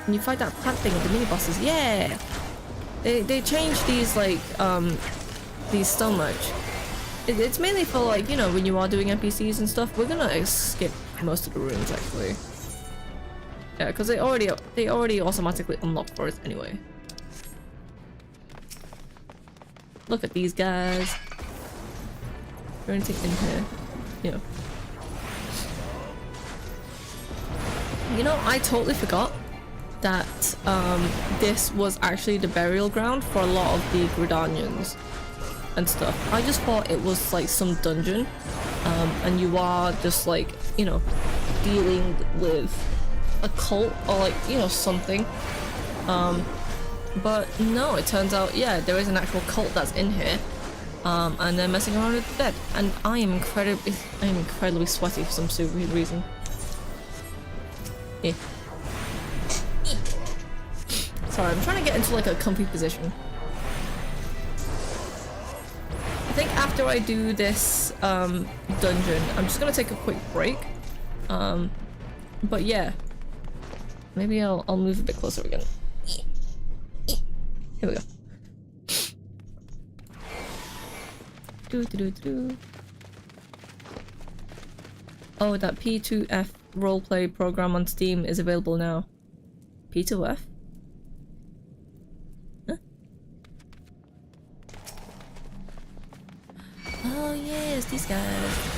And you fight that plant thing with the mini bosses, yeah! They changed these, like, these so much. It's mainly for, like, you know, when you are doing NPCs and stuff. We're gonna skip most of the rooms, actually. Yeah, because they already automatically unlock for us anyway. Look at these guys. Is there anything in here? Yeah. You know, I totally forgot that this was actually the burial ground for a lot of the Gridanians and stuff. I just thought it was like some dungeon, and you are just like, you know, dealing with a cult or like, you know, something. But no, it turns out, yeah, there is an actual cult that's in here, and they're messing around with the dead. And I am incredibly sweaty for some stupid reason. Yeah. Sorry, I'm trying to get into like a comfy position. I think after I do this dungeon, I'm just gonna take a quick break. But yeah, maybe I'll move a bit closer again. Here we go. Oh, that P2F roleplay program on Steam is available now. P2F? Huh? Oh yes, these guys.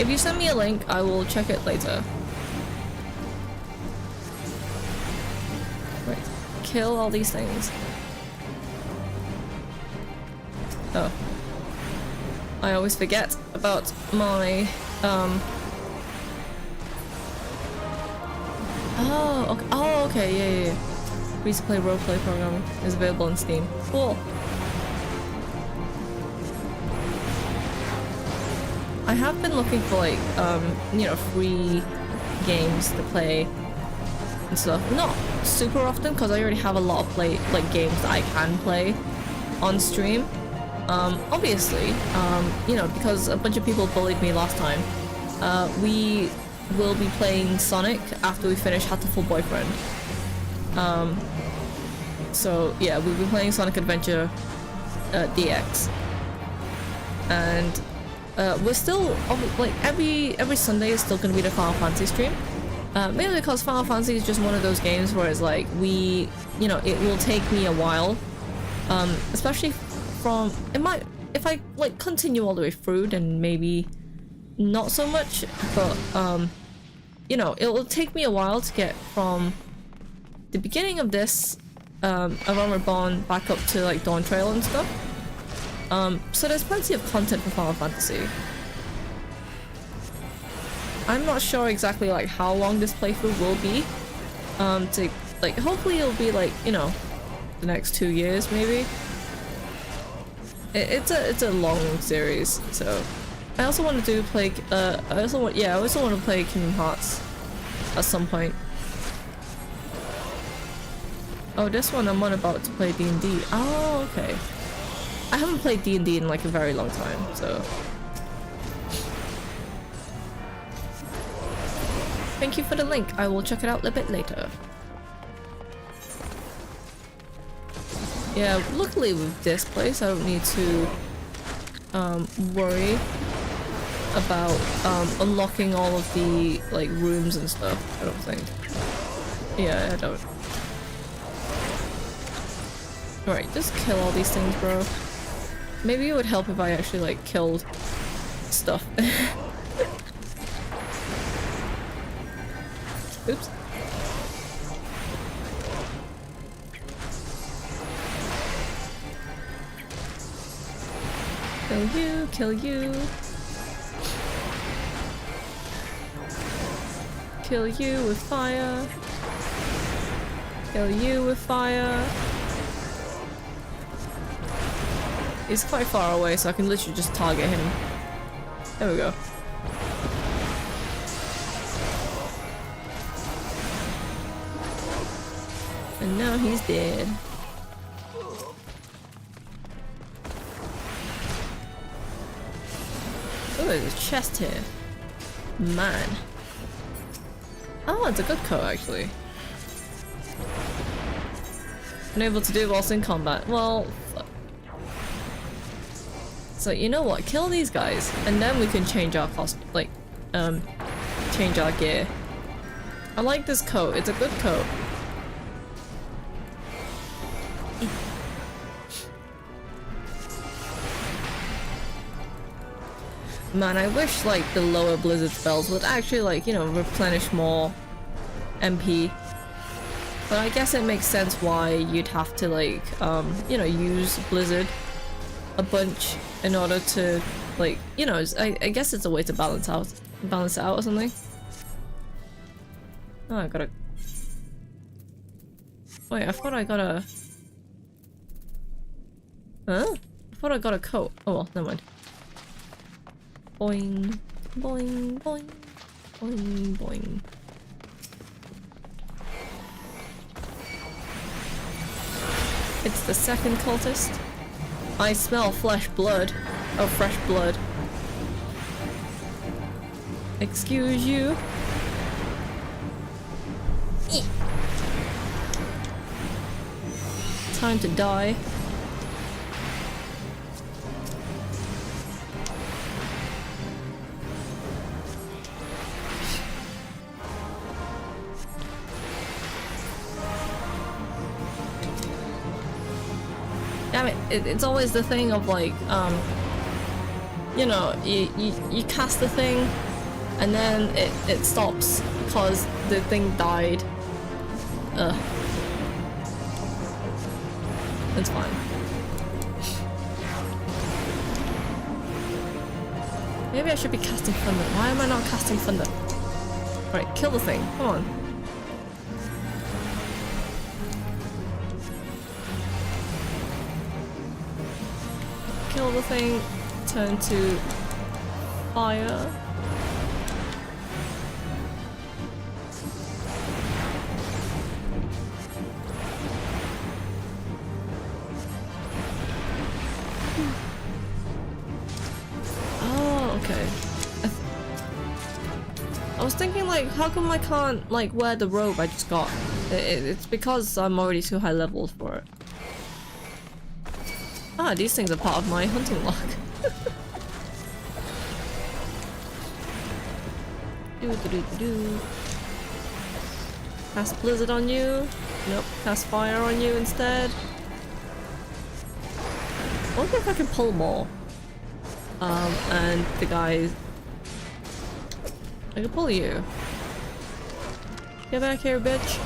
If you send me a link, I will check it later. Right. Kill all these things. Oh. I always forget about my, Oh, okay. Oh, okay, yeah. Free to play roleplay program is available on Steam. Cool. I have been looking for like, you know, free games to play and stuff. Not super often, because I already have a lot of games that I can play on stream. Obviously, you know, because a bunch of people bullied me last time, we will be playing Sonic after we finish Hatoful Boyfriend. So yeah, we'll be playing Sonic Adventure DX. And we're still, like, every Sunday is still gonna be the Final Fantasy stream. Mainly because Final Fantasy is just one of those games where it's like, you know, it will take me a while. Especially from, if I, like, continue all the way through, then maybe not so much, but, you know, it will take me a while to get from the beginning of this, Around Reborn back up to, like, Dawn Trail and stuff. So there's plenty of content for Final Fantasy. I'm not sure exactly like how long this playthrough will be. To like, hopefully it'll be like, you know, the next 2 years maybe. It's a long series, so I also want to play I also want to play Kingdom Hearts at some point. Oh, this one I'm on about to play D&D. Oh, okay. I haven't played D&D in like a very long time, so. Thank you for the link. I will check it out a bit later. Yeah, luckily with this place I don't need to worry about unlocking all of the like rooms and stuff. I don't think. Yeah, I don't. Alright, just kill all these things, bro. Maybe it would help if I actually like killed stuff. Oops. Kill you, kill you. Kill you with fire. Kill you with fire. He's quite far away, so I can literally just target him. There we go. And now he's dead. Oh, there's a chest here. Man. Oh, it's a good coat, actually. Unable to do whilst in combat. Well, fuck. So you know what? Kill these guys, and then we can change our change our gear. I like this coat. It's a good coat. Man, I wish like the lower blizzard spells would actually like, you know, replenish more MP. But I guess it makes sense why you'd have to like, you know, use blizzard a bunch in order to like, you know, I guess it's a way to balance it out or something. Oh, I gotta... Wait, I thought I got a... Huh? I thought I got a coat. Oh well, never mind. Boing, boing, boing, boing, boing. It's the second cultist. I smell flesh blood. Oh, fresh blood. Excuse you. Eek. Time to die. Damn it, it's always the thing of like, you know, you cast the thing and then it stops because the thing died. Ugh. It's fine. Maybe I should be casting thunder. Why am I not casting thunder? Right, kill the thing. Come on. Kill the thing. Turn to fire. I was thinking like, how come I can't like wear the robe I just got? It's because I'm already too high leveled for it. Ah, these things are part of my hunting log. Do. Cast blizzard on you. Nope, cast fire on you instead. I wonder if I can pull more. And the guys. I can pull you. Get back here, bitch.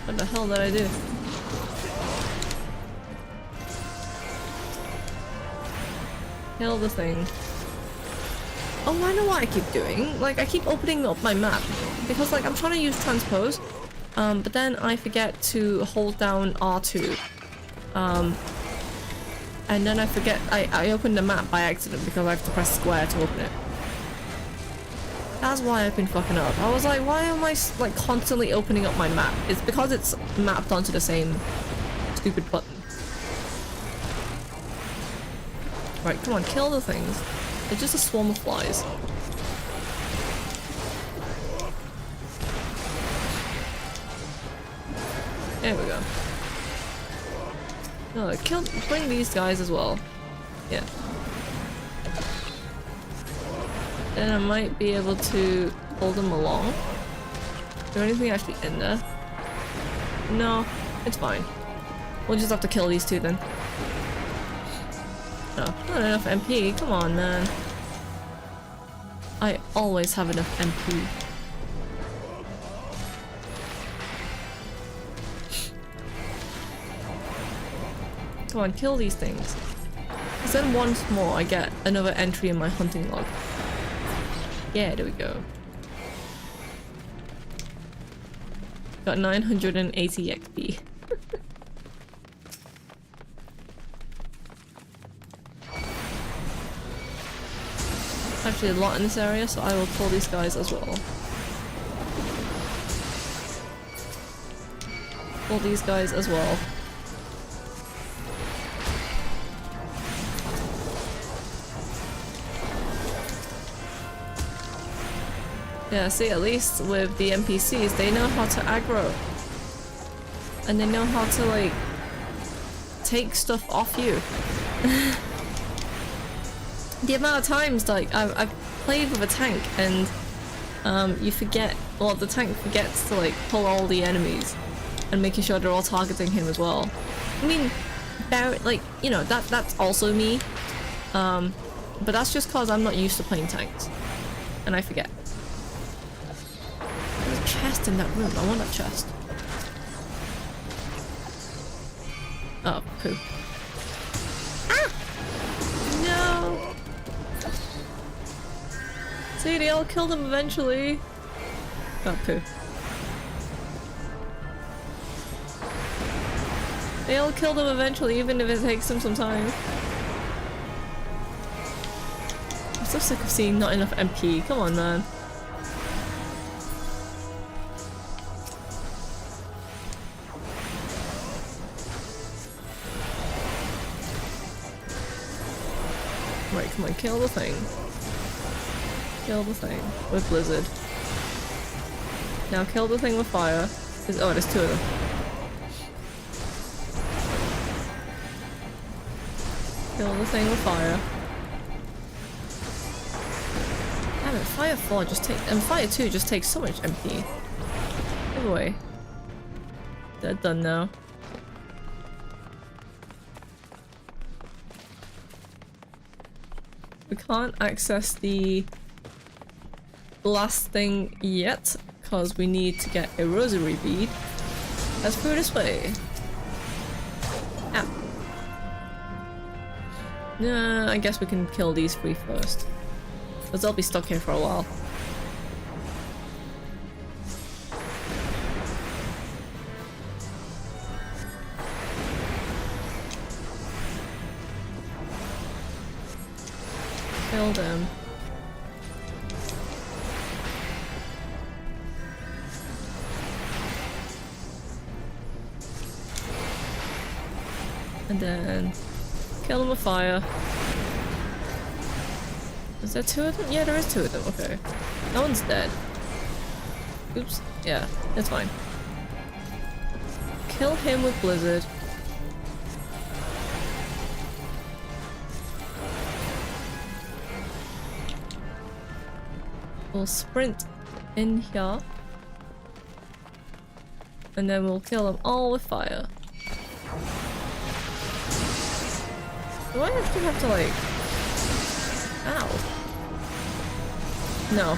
What the hell did I do? Kill the thing. Oh, I know what I keep doing. Like, I keep opening up my map. Because, like, I'm trying to use transpose. But then I forget to hold down R2. And then I forget, I opened the map by accident because I have to press square to open it. That's why I've been fucking up. I was like, why am I like constantly opening up my map? It's because it's mapped onto the same stupid button. Right, come on, kill the things. They're just a swarm of flies. There we go. No, bring these guys as well. Yeah. Then I might be able to pull them along. Is there anything actually in there? No, it's fine. We'll just have to kill these two then. No, not enough MP. Come on, man. I always have enough MP. Come on, kill these things. Because then once more I get another entry in my hunting log. Yeah, there we go. Got 980 XP. Actually a lot in this area, so I will pull these guys as well. Pull these guys as well. Yeah, see, at least with the NPCs, they know how to aggro. And they know how to, like, take stuff off you. The amount of times, like, I've played with a tank and you forget, well, the tank forgets to, like, pull all the enemies and making sure they're all targeting him as well. I mean, like, you know, that's also me. But that's just cause I'm not used to playing tanks. And I forget. There's a chest in that room. I want that chest. Oh, poo. Ah! No! See, they all killed him eventually. Oh, poo. They all killed him eventually, even if it takes them some time. I'm so sick of seeing not enough MP. Come on, man. Right, come on, kill the thing. Kill the thing with Blizzard. Now kill the thing with fire. Oh, there's two of them. Kill the thing with fire. Damn it, fire 4 just takes, and fire 2 just takes so much MP. Give away. They're done now. We can't access the last thing yet, because we need to get a rosary bead. Let's go this way. Ow. Nah, I guess we can kill these three first. Because they'll be stuck here for a while. Kill them. And then kill them with fire. Is there two of them? Yeah, there is two of them. Okay. No one's dead. Oops. Yeah, it's fine. Kill him with Blizzard. We'll sprint in here. And then we'll kill them all with fire. Do I actually have to, like... Ow. No.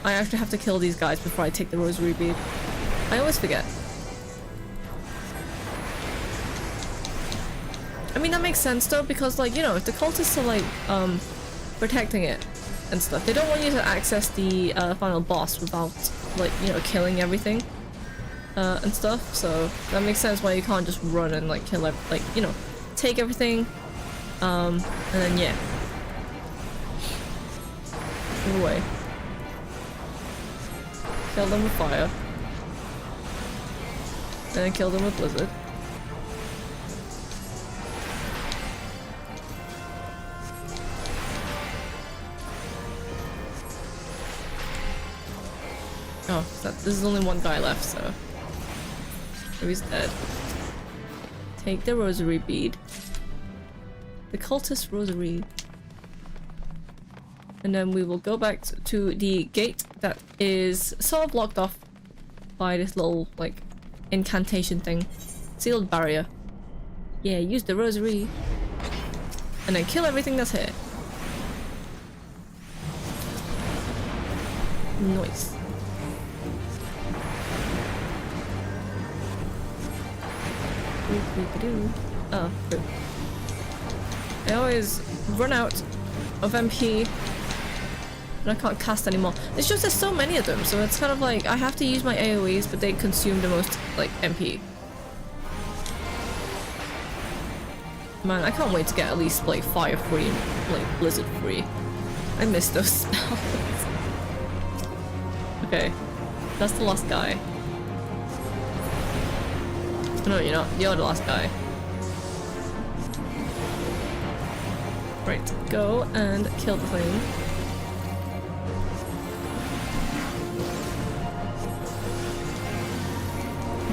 I actually have to kill these guys before I take the rosary bead. I always forget. I mean, that makes sense though, because, like, you know, if the cultists are, like, protecting it and stuff, they don't want you to access the final boss without, like, you know, killing everything and stuff, so that makes sense why you can't just run and, like, kill like, you know, take everything, and then, yeah. Move away. Kill them with fire. And then kill them with Blizzard. Oh, there's only one guy left, so... Oh, he's dead. Take the rosary bead. The cultist rosary. And then we will go back to the gate that is sort of blocked off by this little, like, incantation thing. Sealed barrier. Yeah, use the rosary. And then kill everything that's here. Nice. Oh, good. I always run out of MP and I can't cast anymore. It's just there's so many of them, so it's kind of like I have to use my AoEs, but they consume the most, like, MP. Man, I can't wait to get at least, like, fire free and, like, blizzard free. I miss those spells. Okay, that's the last guy. No, you're not. You're the last guy. Right, go and kill the thing.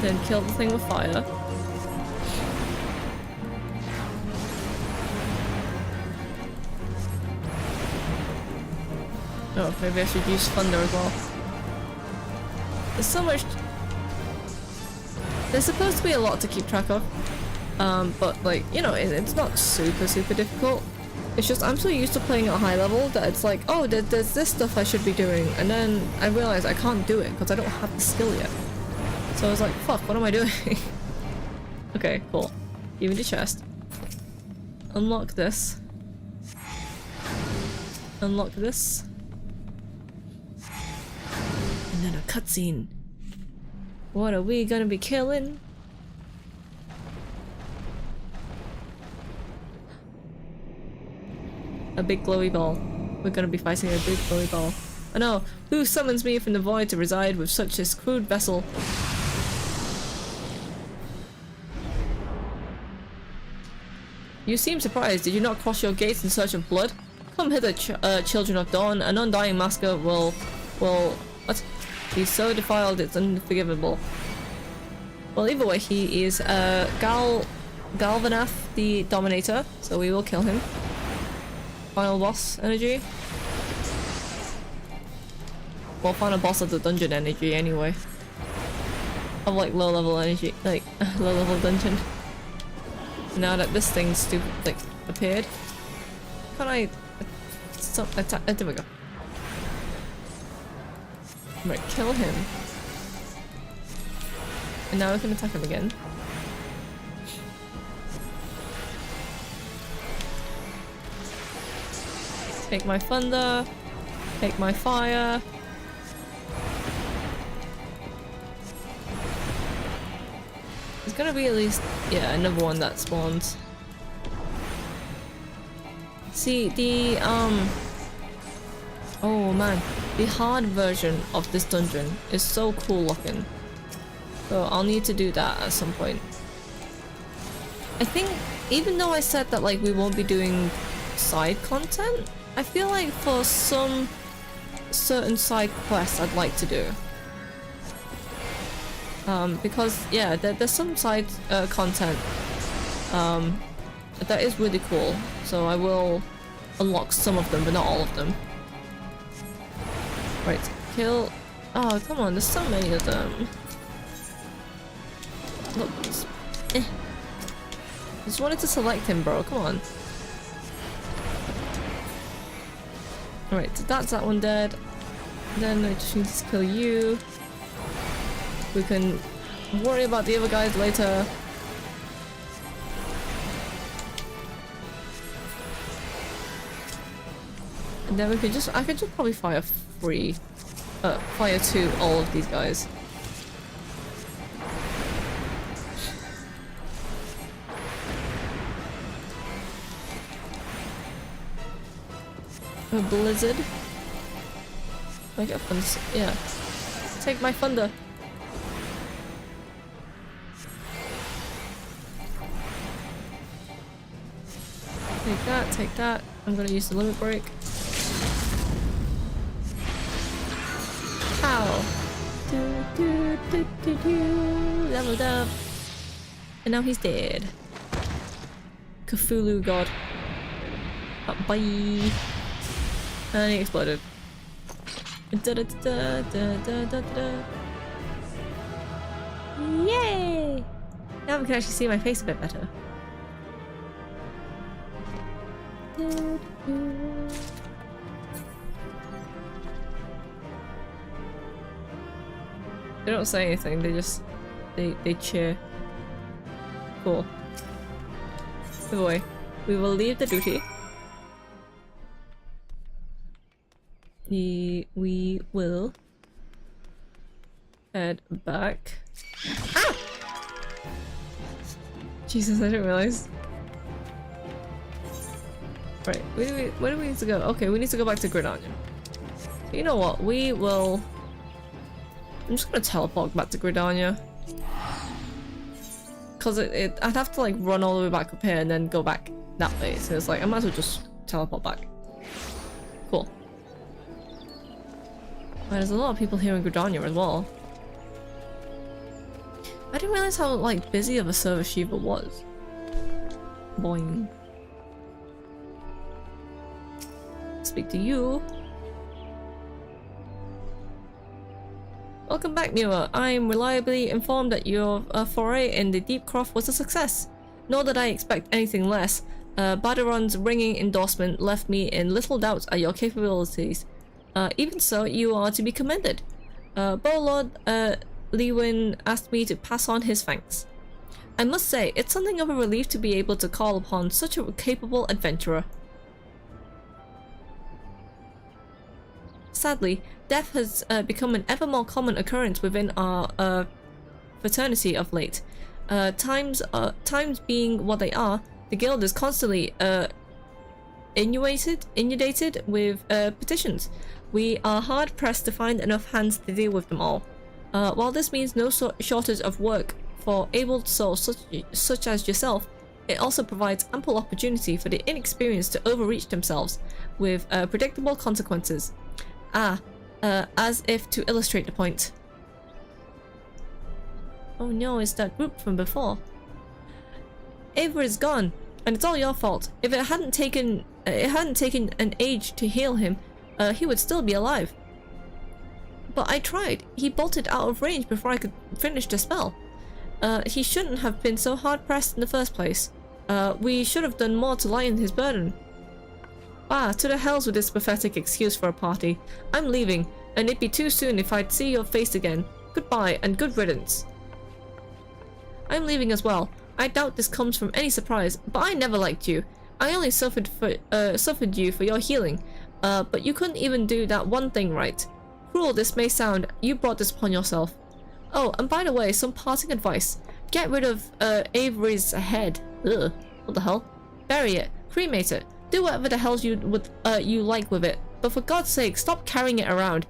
Then kill the thing with fire. Oh, maybe I should use thunder as well. There's so much... There's supposed to be a lot to keep track of. But, like, you know, it's not super difficult. It's just I'm so used to playing at a high level that it's like, oh, there's this stuff I should be doing, and then I realize I can't do it because I don't have the skill yet. So I was like, fuck, what am I doing? Okay, cool. Give me the chest. Unlock this. Unlock this. And then a cutscene. What are we gonna be killing? A big glowy ball. We're gonna be fighting a big glowy ball. Oh no! Who summons me from the void to reside with such a crude vessel? You seem surprised. Did you not cross your gates in search of blood? Come hither, children of dawn. An undying massacre will... What? He's so defiled it's unforgivable. Well, either way, he is Galvanath the Dominator, so we will kill him. Final boss energy. Well, final boss of the dungeon energy anyway. Of like low level energy, like low level dungeon. Now that this thing's stupid, like, appeared. Can I attack? There we go. Right, kill him. And now we can attack him again. Take my thunder. Take my fire. There's gonna be at least, yeah, another one that spawns. See, the, oh man, the hard version of this dungeon is so cool looking. So I'll need to do that at some point. I think, even though I said that, like, we won't be doing side content, I feel like for some certain side quests I'd like to do. Because, yeah, there's some side content that is really cool. So I will unlock some of them, but not all of them. Right, kill... Oh, come on, there's so many of them. Look, I just wanted to select him, bro, come on. Alright, so that's that one dead. Then I just need to kill you. We can worry about the other guys later. And then we could just, I could just probably fire to all of these guys. A blizzard. I get thunder. Yeah. Take my thunder. Take that, take that. I'm gonna use the limit break. Ow. Leveled up. And now he's dead. Cthulhu god. Bye. And he exploded. Yay! Now we can actually see my face a bit better. They don't say anything, they just they cheer. Cool. Move away. We will leave the duty. We will head back. Ah! Jesus, I didn't realize. Right, where do we need to go? Okay, we need to go back to Gridania. You know what? We will. I'm just gonna teleport back to Gridania. Cause I'd have to like run all the way back up here and then go back that way. So it's like I might as well just teleport back. Cool. There's a lot of people here in Gridania as well. I didn't realize how like busy of a server Shiva was. Boing. Speak to you. Welcome back, Mewa. I'm reliably informed that your foray in the Deep Croft was a success. Nor did I expect anything less. Badaron's ringing endorsement left me in little doubt at your capabilities. Even so, you are to be commended. Bolord Lewin asked me to pass on his thanks. I must say, it's something of a relief to be able to call upon such a capable adventurer. Sadly, death has become an ever more common occurrence within our fraternity of late. Times being what they are, the guild is constantly inundated with petitions. We are hard pressed to find enough hands to deal with them all. While this means no shortage of work for able souls such as yourself, it also provides ample opportunity for the inexperienced to overreach themselves with predictable consequences. As if to illustrate the point. Oh no, it's that group from before. Avery is gone, and it's all your fault. If it hadn't taken an age to heal him, he would still be alive. But I tried. He bolted out of range before I could finish the spell. He shouldn't have been so hard pressed in the first place. We should have done more to lighten his burden. To the hells with this pathetic excuse for a party. I'm leaving, and it'd be too soon if I'd see your face again. Goodbye, and good riddance. I'm leaving as well. I doubt this comes from any surprise, but I never liked you. I only suffered you for your healing, but you couldn't even do that one thing right. Cruel this may sound, you brought this upon yourself. Oh, and by the way, some parting advice. Get rid of Avery's head. Ugh, what the hell? Bury it. Cremate it. Do whatever the hell you like with it, but for God's sake, stop carrying it around.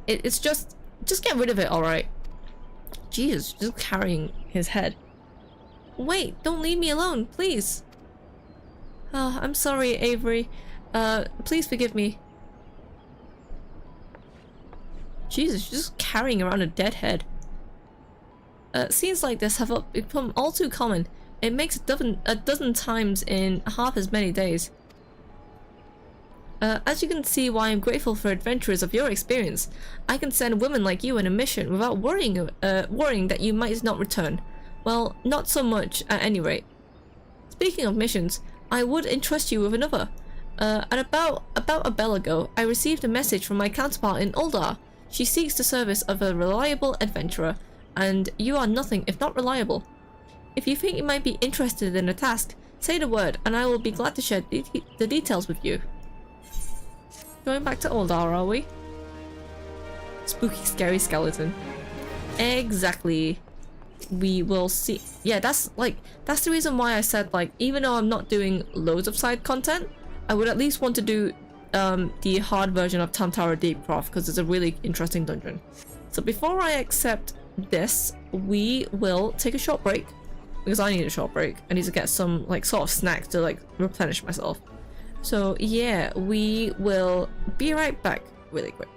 It's just get rid of it, all right? Jeez, just carrying his head. Wait, don't leave me alone, please. Oh, I'm sorry, Avery. Please forgive me. Jesus, just carrying around a dead head. Scenes like this have become all too common. It makes a dozen times in half as many days. As you can see why I'm grateful for adventurers of your experience. I can send women like you on a mission without worrying that you might not return. Well, not so much at any rate. Speaking of missions, I would entrust you with another. About a bell ago, I received a message from my counterpart in Uldar. She seeks the service of a reliable adventurer, and you are nothing if not reliable. If you think you might be interested in a task, say the word, and I will be glad to share the details with you. Going back to Uldar, are we? Spooky, scary skeleton. Exactly. We will see. Yeah, that's the reason why I said, like, even though I'm not doing loads of side content, I would at least want to do the hard version of Tantara Deep Croft, because it's a really interesting dungeon. So before I accept this, we will take a short break, because I need a short break. I need to get some, like, sort of snacks to, like, replenish myself. So yeah, we will be right back really quick.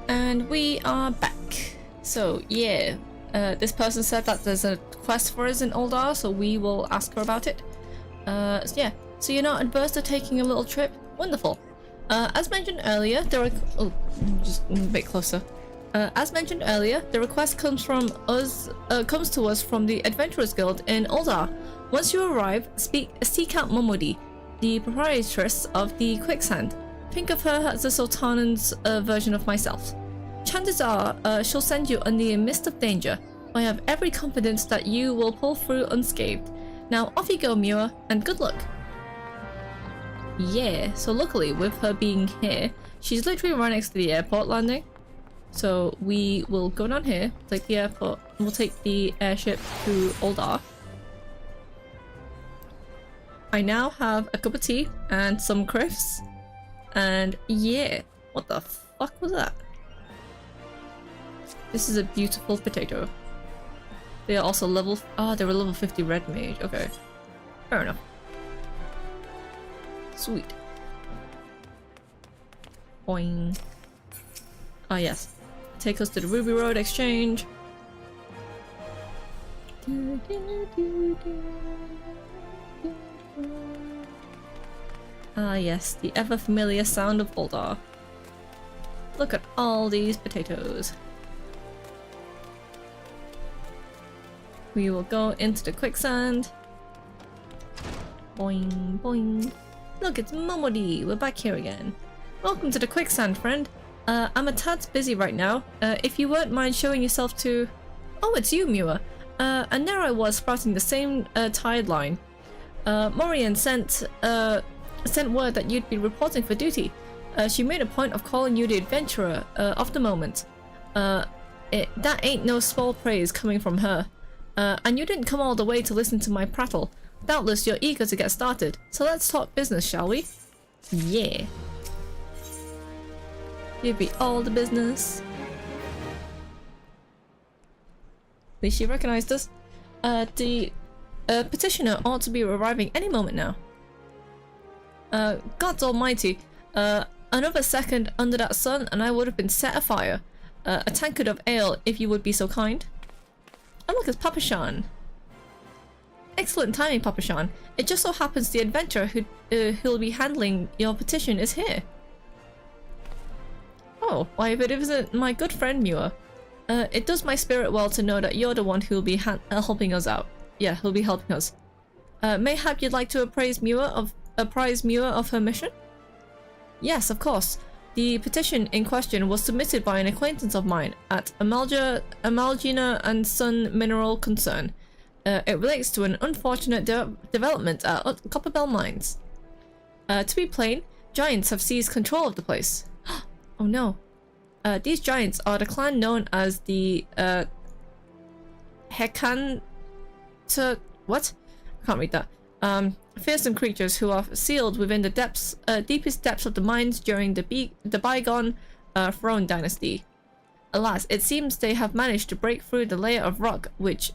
And we are back. So yeah, this person said that there's a quest for us in Oldar, so we will ask her about it. So yeah, so you're not adverse to taking a little trip? Wonderful. As mentioned earlier, just a bit closer. As mentioned earlier, the request comes to us from the Adventurers Guild in Oldar. Once you arrive, seek out Momodi, the proprietress of the Quicksand. Think of her as the Sultanan's version of myself. Chances are, she'll send you in the midst of danger. I have every confidence that you will pull through unscathed. Now off you go, Mewa, and good luck. Yeah, so luckily with her being here, she's literally right next to the airport landing. So we will go down here, take the airport, and we'll take the airship to Oldar. I now have a cup of tea and some crisps. And yeah, what the fuck was that? This is a beautiful potato. They are also level... they were level 50 red mage. Okay. Fair enough. Sweet. Boing. Ah yes. Take us to the Ruby Road Exchange. Ah yes, the ever familiar sound of Oldar. Look at all these potatoes. We will go into the quicksand. Boing, boing. Look, it's Momodi. We're back here again. Welcome to the quicksand, friend. I'm a tad busy right now. If you won't mind showing yourself to... Oh, it's you, Mewa. And there I was sprouting the same tide line. Morian sent word that you'd be reporting for duty. She made a point of calling you the adventurer of the moment. That ain't no small praise coming from her. And you didn't come all the way to listen to my prattle. Doubtless you're eager to get started, so let's talk business, shall we? Yeah. Give me all the business. At least she recognized us. The petitioner ought to be arriving any moment now. God's almighty, another second under that sun and I would have been set afire. A tankard of ale, if you would be so kind. Oh look, it's Papa Shan. Excellent timing, Papa Shan. It just so happens the adventurer who'll be handling your petition is here. Oh, why if it isn't my good friend Mewa. It does my spirit well to know that you're the one who'll be helping us out. Yeah, who'll be helping us. Mayhap you'd like to apprise Mewa of her mission? Yes, of course. The petition in question was submitted by an acquaintance of mine at Amalgina and Sun Mineral Concern. It relates to an unfortunate development at Copperbell Mines. To be plain, giants have seized control of the place. Oh no. These giants are the clan known as the Hekan... What? I can't read that. Fearsome creatures who are sealed within the deepest depths of the mines during the bygone Throne Dynasty. Alas, it seems they have managed to break through the layer of rock which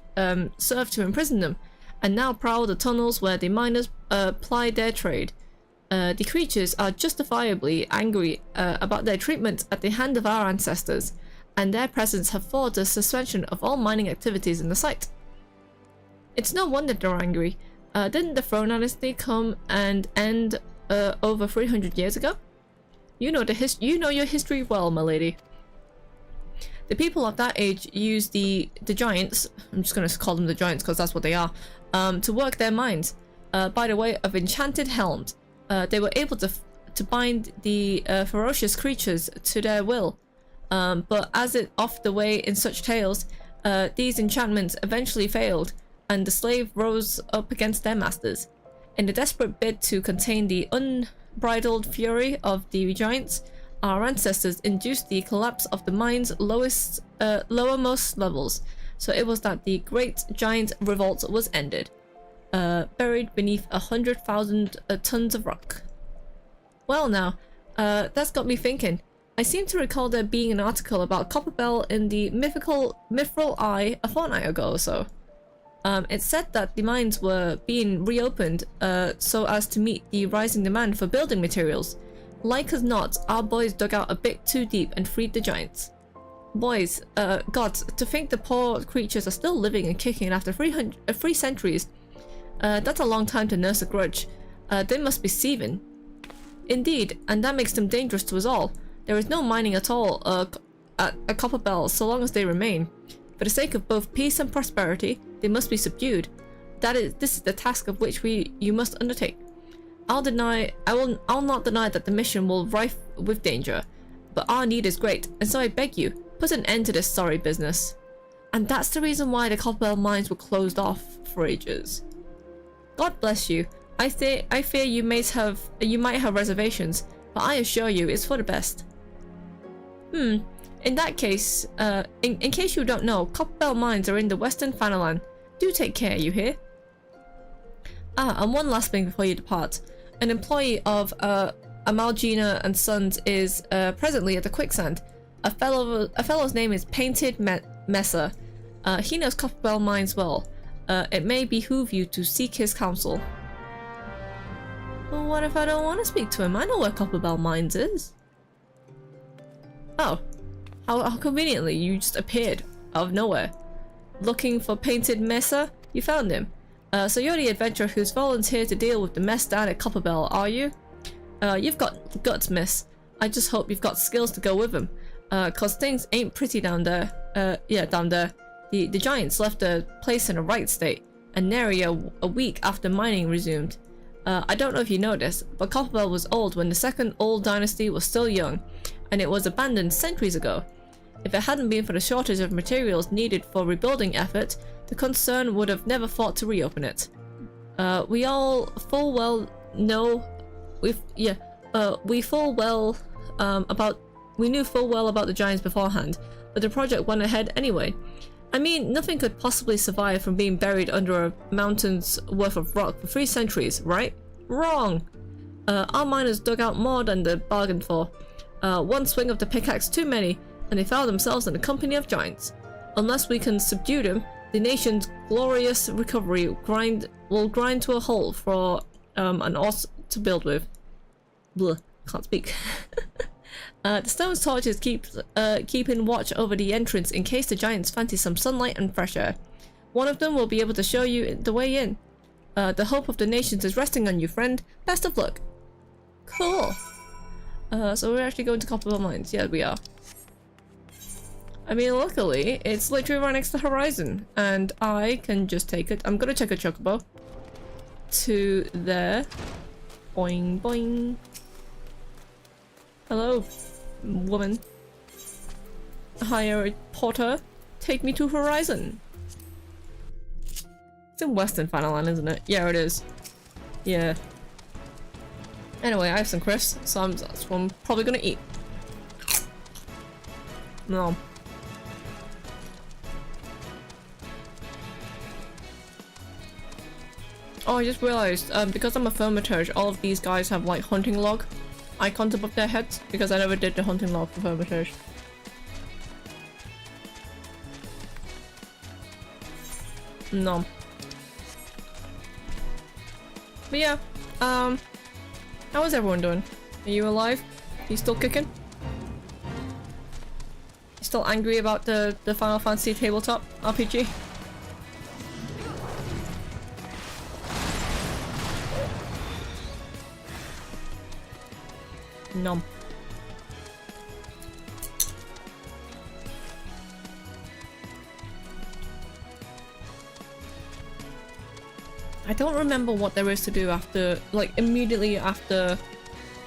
served to imprison them, and now prowl the tunnels where the miners ply their trade. The creatures are justifiably angry about their treatment at the hand of our ancestors, and their presence have forced the suspension of all mining activities in the site. It's no wonder they're angry. Didn't the Throne Dynasty come and end over 300 years ago? You know your history well, my lady. The people of that age used the giants, I'm just going to call them the giants because that's what they are, to work their mines by the way of enchanted helms. They were able to bind the ferocious creatures to their will, but as it oft the way in such tales, these enchantments eventually failed, and the slave rose up against their masters. In a desperate bid to contain the unbridled fury of the giants, our ancestors induced the collapse of the mine's lowermost levels, so it was that the great giant revolt was ended, buried beneath 100,000 tons of rock. Well now, that's got me thinking. I seem to recall there being an article about Copperbell in the Mithril Eye a fortnight ago or so. It said that the mines were being reopened so as to meet the rising demand for building materials. Like as not, our boys dug out a bit too deep and freed the giants. Boys, gods, to think the poor creatures are still living and kicking after 3 centuries. That's a long time to nurse a grudge. They must be seething. Indeed, and that makes them dangerous to us all. There is no mining at all at Copper Bell so long as they remain. For the sake of both peace and prosperity, they must be subdued. This is the task of which you must undertake. I'll not deny that the mission will rife with danger, but our need is great, and so I beg you, put an end to this sorry business. And that's the reason why the Copperbell mines were closed off for ages. God bless you. I fear you might have reservations, but I assure you it's for the best. In that case, in case you don't know, Copperbell mines are in the Western Fanaland. Do take care, you hear? And one last thing before you depart. An employee of Amalgina and Sons is presently at the quicksand. A fellow's name is Painted Messer. He knows Copperbell mines well. It may behoove you to seek his counsel. Well, what if I don't want to speak to him? I know where Copperbell mines is. Oh, how conveniently you just appeared out of nowhere. Looking for Painted Messer? You found him. So you're the adventurer who's volunteered to deal with the mess down at Copperbell, are you? You've got guts, miss. I just hope you've got skills to go with them. Cause things ain't pretty down there. Yeah, down there. The giants left the place in a right state, and nary a week after mining resumed. I don't know if you noticed, but Copperbell was old when the second old dynasty was still young, and it was abandoned centuries ago. If it hadn't been for the shortage of materials needed for rebuilding effort, the concern would have never thought to reopen it. We full well knew full well about the giants beforehand, but the project went ahead anyway. I mean, nothing could possibly survive from being buried under a mountain's worth of rock for 3 centuries, right? Wrong! Our miners dug out more than they bargained for. One swing of the pickaxe too many, and they found themselves in the company of giants. Unless we can subdue them, the nation's glorious recovery will grind to a halt for an os to build with. Blah, can't speak. The stone's torches keeping watch over the entrance in case the giants fancy some sunlight and fresh air. One of them will be able to show you the way in. The hope of the nations is resting on you, friend. Best of luck. Cool. So we're actually going to Copperbell Mines. Yeah, we are. I mean, luckily, it's literally right next to the horizon, and I can just take it. I'm gonna check a chocobo. To there. Boing, boing. Hello, woman. Hire porter. Take me to horizon. It's in Western Fanaland, isn't it? Yeah, it is. Yeah. Anyway, I have some crisps, so that's what I'm probably gonna eat. No. Oh, I just realized, because I'm a Hermitage, all of these guys have like hunting log icons above their heads, because I never did the hunting log for Hermitage. No. But yeah, how is everyone doing? Are you alive? You still kicking? You still angry about the Final Fantasy tabletop RPG? Nom. I don't remember what there is to do after, like, immediately after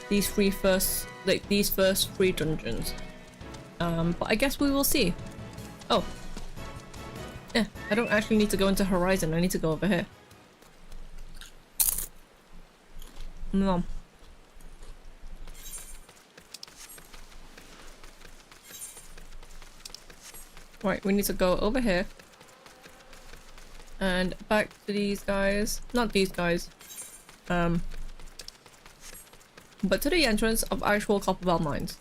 these first 3 dungeons. But I guess we will see. Oh. Yeah, I don't actually need to go into Horizon, I need to go over here. Nom. Right, we need to go over here. And back to these guys. Not these guys. But to the entrance of actual Copperbell mines.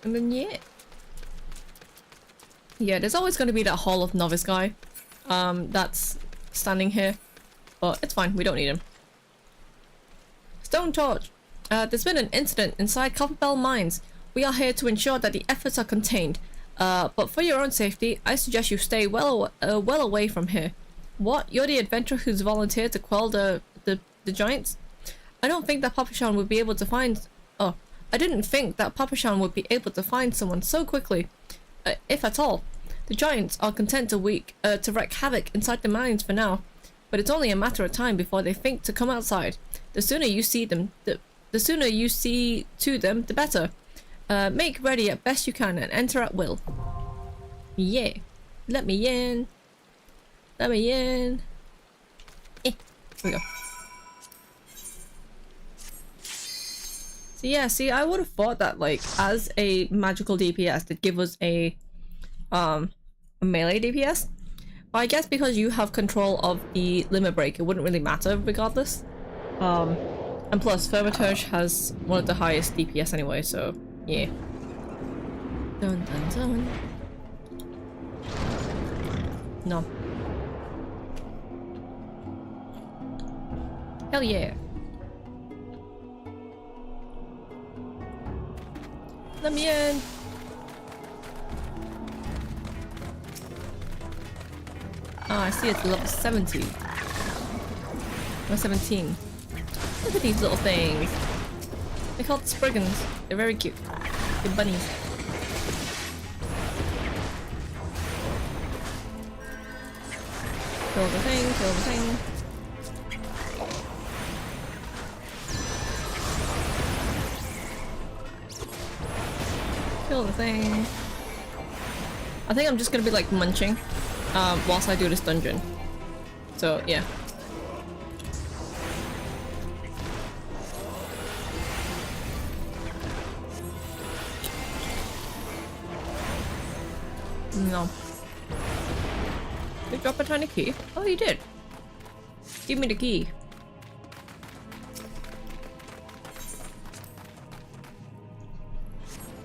And then yeah. Yeah, there's always going to be that Hall of Novice guy. that's standing here. But it's fine, we don't need him. Stone Torch. There's been an incident inside Copperbell Mines. We are here to ensure that the efforts are contained. But for your own safety, I suggest you stay well away from here. What? You're the adventurer who's volunteered to quell the giants? I don't think that Papashan would be able to find... Oh, I didn't think that Papashan would be able to find someone so quickly. If at all. The giants are content to wreak havoc inside the mines for now. But it's only a matter of time before they think to come outside. The sooner you see them, the sooner you see to them, the better. Make ready at best you can and enter at will. Yeah. Let me in. Let me in. Here we go. So yeah, see, I would have thought that, like, as a magical DPS, they'd give us a melee DPS. But I guess because you have control of the limit break, it wouldn't really matter regardless. And plus, Thaumaturge has one of the highest DPS anyway, so yeah. Dun dun dun. No. Hell yeah. Let me in. Oh, I see it's level 70. Or 17. Look at these little things. They're called Spriggans. They're very cute. They're bunnies. Kill the thing, kill the thing. Kill the thing. I think I'm just gonna be like munching whilst I do this dungeon. So yeah. No. Did you drop a tiny key? Oh, you did. Give me the key.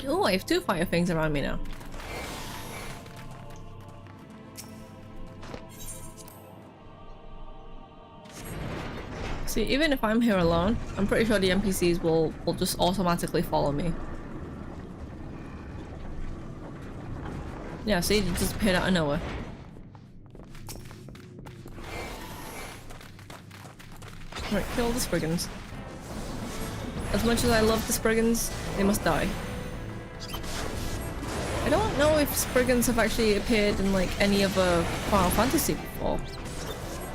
Oh, I have 2 fire things around me now. See, even if I'm here alone, I'm pretty sure the NPCs will just automatically follow me. Yeah, see, they just appeared out of nowhere. Right, kill the Spriggans. As much as I love the Spriggans, they must die. I don't know if Spriggans have actually appeared in like any other Final Fantasy before.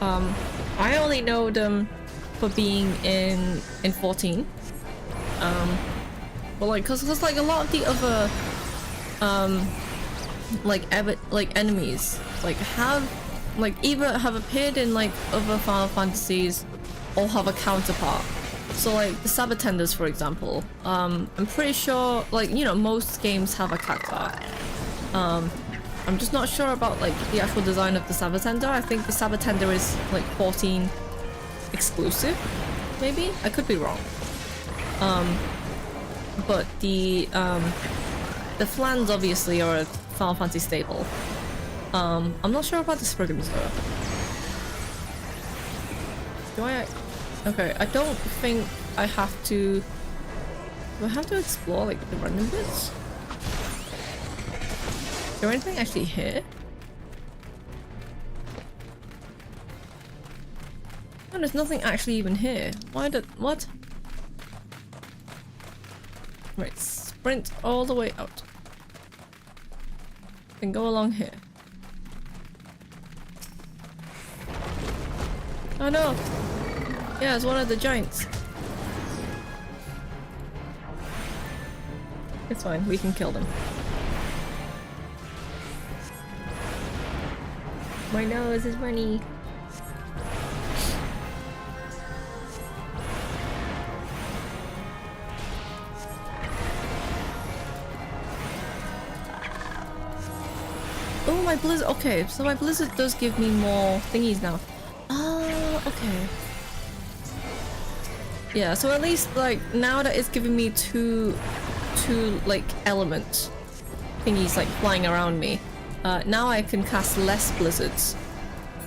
I only know them for being in 14. But like, cause like a lot of the other like enemies like have like either have appeared in like other Final Fantasies or have a counterpart. So like the Sabatenders, for example, I'm pretty sure, like, you know, most games have a cactuar. I'm just not sure about like the actual design of the Sabatender. I think the Sabatender is like 14 exclusive, maybe? I could be wrong. But the Flans obviously are a Final Fantasy staple. I'm not sure about the Spriggans though. Do I? Okay, I don't think I have to... Do I have to explore like the random bits? Is there anything actually here? No, there's nothing actually even here. Why did... What? Right, sprint all the way out. Then go along here. Oh no! Yeah, it's one of the giants. It's fine, we can kill them. My nose is runny. Oh, my blizzard. Okay, so my blizzard does give me more thingies now. Oh, okay. Yeah, so at least like now that it's giving me two like element thingies like flying around me, now I can cast less blizzards.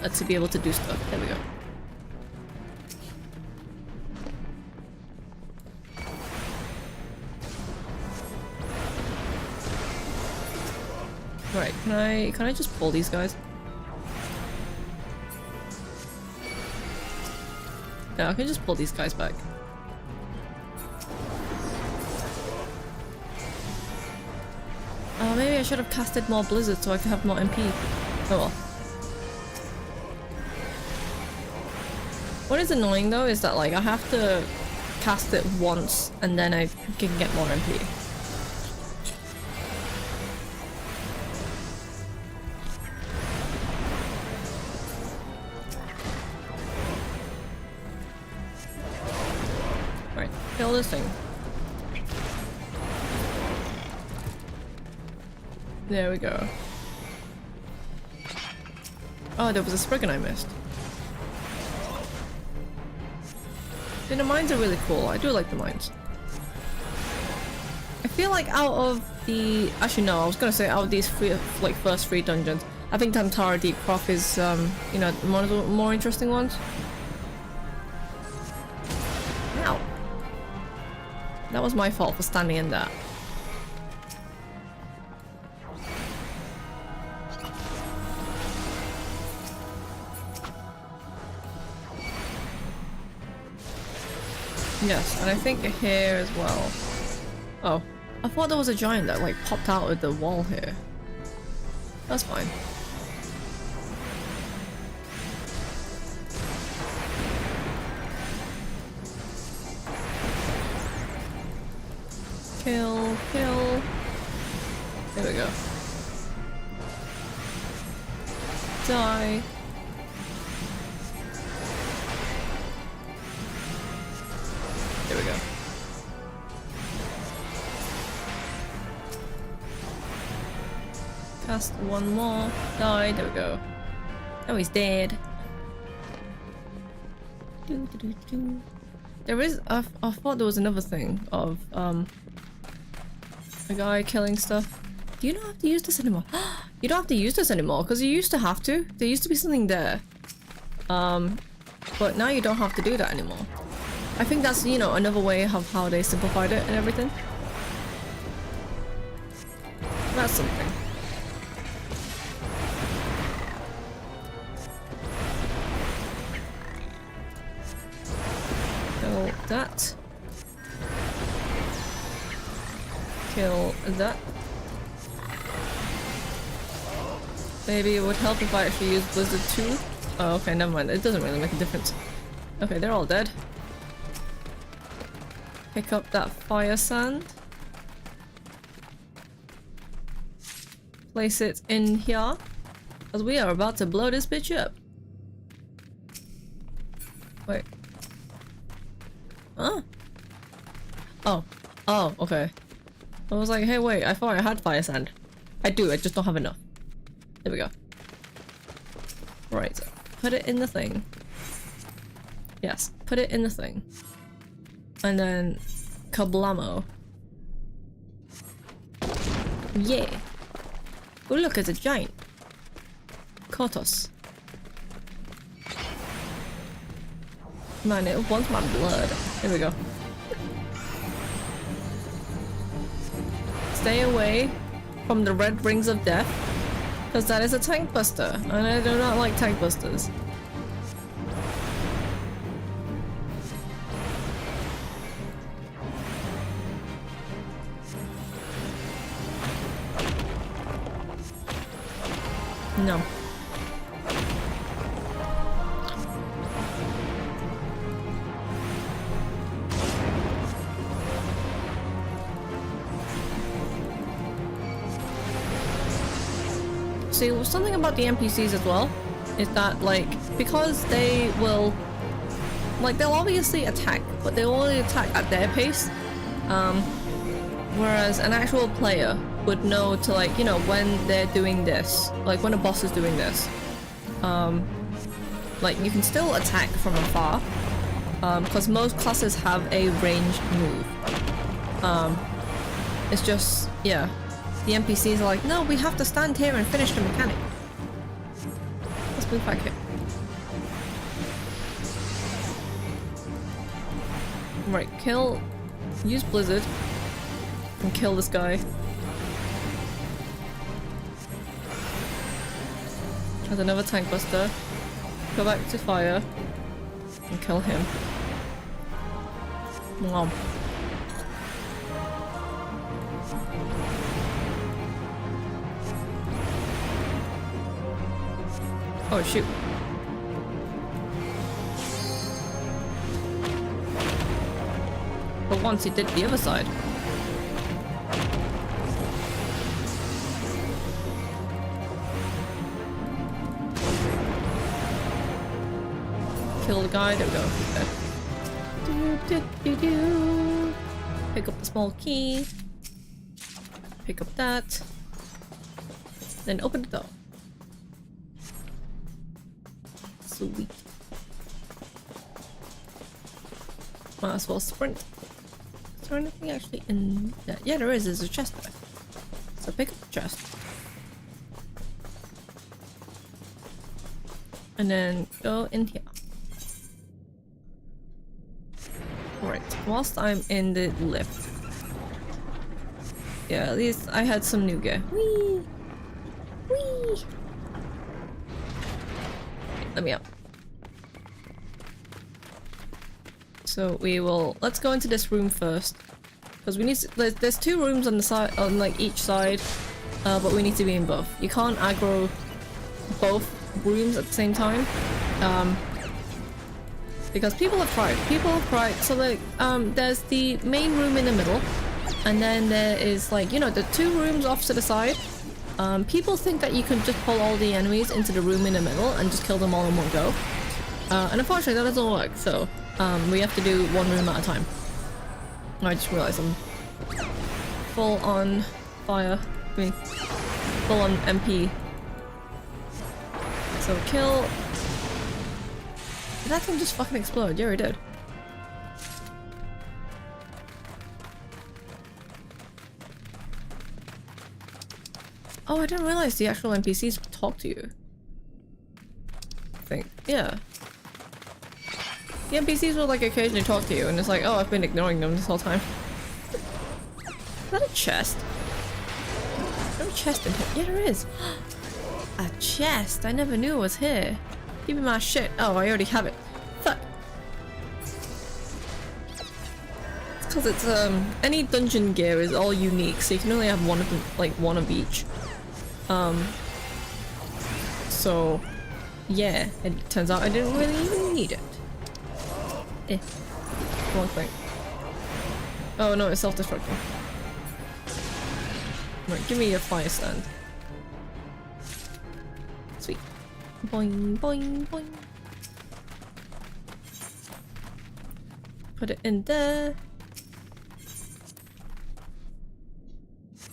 to be able to do stuff. There we go. Right, can I just pull these guys? Yeah, I can just pull these guys back. Maybe I should have casted more blizzard so I could have more MP. Oh well. What is annoying though is that like I have to cast it once and then I can get more MP. Right, kill this thing. There we go. Oh, there was a Spriggan I missed. Yeah, the mines are really cool. I do like the mines. I feel like out of the... Actually, no, I was gonna say out of these first 3 dungeons, I think Tantara Deep Croft is, you know, one of the more interesting ones. Ow. That was my fault for standing in that. Yes, and I think here as well. Oh, I thought there was a giant that like popped out of the wall here. That's fine. Kill, kill. There we go. Die. There we go. Cast one more. Die. There we go. Oh, he's dead. There is. I thought there was another thing of a guy killing stuff. Do you not have to use this anymore? You don't have to use this anymore because you used to have to. There used to be something there. But now you don't have to do that anymore. I think that's, you know, another way of how they simplified it and everything. That's something. Kill that. Kill that. Maybe it would help if I actually use Blizzard too. Oh, okay, never mind. It doesn't really make a difference. Okay, they're all dead. Pick up that fire sand. Place it in here. Because we are about to blow this bitch up. Wait. Huh? Oh. Oh, okay. I was like, hey wait, I thought I had fire sand. I do, I just don't have enough. There we go. Right. Put it in the thing. Yes, put it in the thing. And then kablamo. Yeah. Oh look, it's a giant. Kotos. Man, it wants my blood. Here we go. Stay away from the red rings of death. Because that is a tank buster. And I do not like tank busters. No. See, something about the NPCs as well is that, like, because they will, like, they'll obviously attack, but they'll only attack at their pace. Whereas an actual player would know to, like, you know, when they're doing this, like when a boss is doing this, like you can still attack from afar, because most classes have a ranged move. It's just, yeah, the NPCs are like, no, we have to stand here and finish the mechanic. Let's move back here. Right, kill... Use Blizzard. And kill this guy. There's another tank buster. Go back to fire. And kill him. Mwah. Oh shoot. But once he did the other side. Kill the guy, there we go. Do. Pick up the small key. Pick up that. Then open the door. Sweet. Might as well sprint. Is there anything actually in there? Yeah, there is. There's a chest there. So pick up the chest. And then go in here. Right, whilst I'm in the lift. Yeah, at least I had some new gear. Whee! Whee! Let me up. So we will... Let's go into this room first. Because we need to... There's two rooms on the side, on like each side. But we need to be in both. You can't aggro both rooms at the same time. Because people have tried. So like, there's the main room in the middle. And then there is like, you know, the two rooms off to the side. People think that you can just pull all the enemies into the room in the middle and just kill them all in one go. And unfortunately that doesn't work, so we have to do one room at a time. I just realized I'm full on fire. I mean, full on MP. So kill... Did that thing just fucking explode? Yeah, it did. Oh, I didn't realize the actual NPCs talk to you. I think. Yeah. The NPCs will like occasionally talk to you and it's like, oh, I've been ignoring them this whole time. Is that a chest? Is there a chest in here? Yeah, there is. A chest? I never knew it was here. Give me my shit. Oh, I already have it. Fuck. It's because it's, any dungeon gear is all unique, so you can only have one of them, like, one of each. So, yeah, it turns out I didn't really even need it. Wrong thing. Oh no, it's self-destructing. Right, give me your fire stand. Sweet. Boing, boing, boing. Put it in there.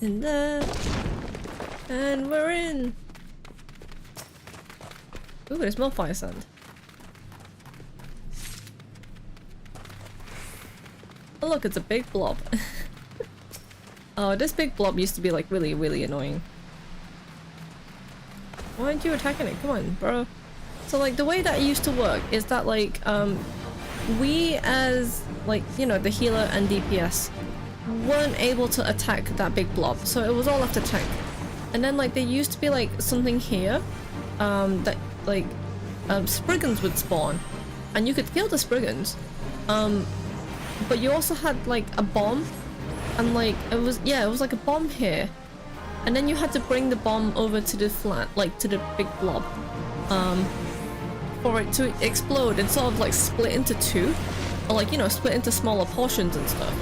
In there. And we're in! Ooh, there's more fire sand. Oh look, it's a big blob. Oh, this big blob used to be like really, really annoying. Why aren't you attacking it? Come on, bro. So like the way that it used to work is that like, we as like, you know, the healer and DPS weren't able to attack that big blob. So it was all left to tank. And then like there used to be like something here that like Spriggans would spawn and you could kill the Spriggans, but you also had like a bomb and like it was like a bomb here and then you had to bring the bomb over to the flat, like to the big blob, for it to explode and sort of like split into two or like, you know, split into smaller portions and stuff,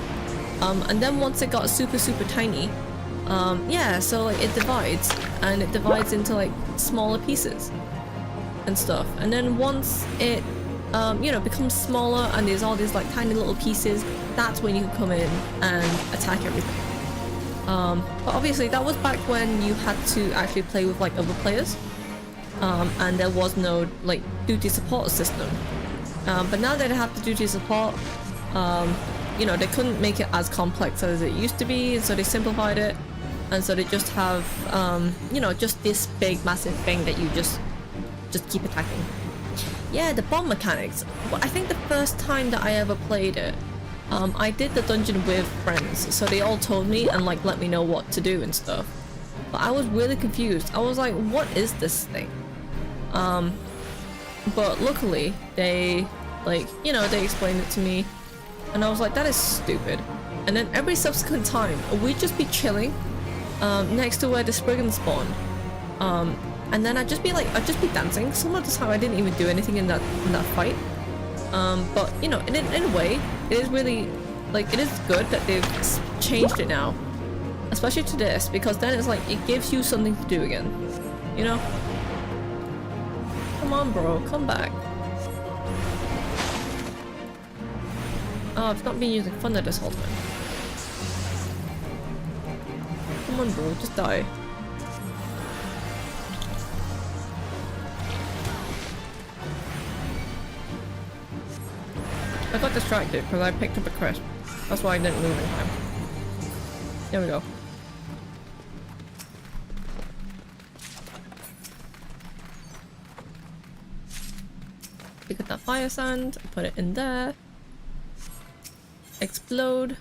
and then once it got super tiny, yeah, so like it divides and it divides into like smaller pieces and stuff, and then once it you know, becomes smaller and there's all these like tiny little pieces, that's when you can come in and attack everything. But obviously that was back when you had to actually play with like other players, and there was no like duty support system, but now that they have the duty support, you know, they couldn't make it as complex as it used to be, so they simplified it. And so they just have, you know, just this big massive thing that you just keep attacking. Yeah, the bomb mechanics. Well, I think the first time that I ever played it, I did the dungeon with friends, so they all told me and like let me know what to do and stuff. But I was really confused. I was like, what is this thing? But luckily they like, you know, they explained it to me and I was like, that is stupid. And then every subsequent time we'd just be chilling next to where the Spriggans spawn. And then I'd just be dancing. Some of the time I didn't even do anything in that fight. But you know, in a way, it is really, like, it is good that they've changed it now. Especially to this, because then it's like, it gives you something to do again. You know? Come on, bro, come back. Oh, I've not been using thunder this whole time. Come on, bro, just die. I got distracted because I picked up a crisp. That's why I didn't move in time. There we go. Pick up that fire sand, put it in there. Explode.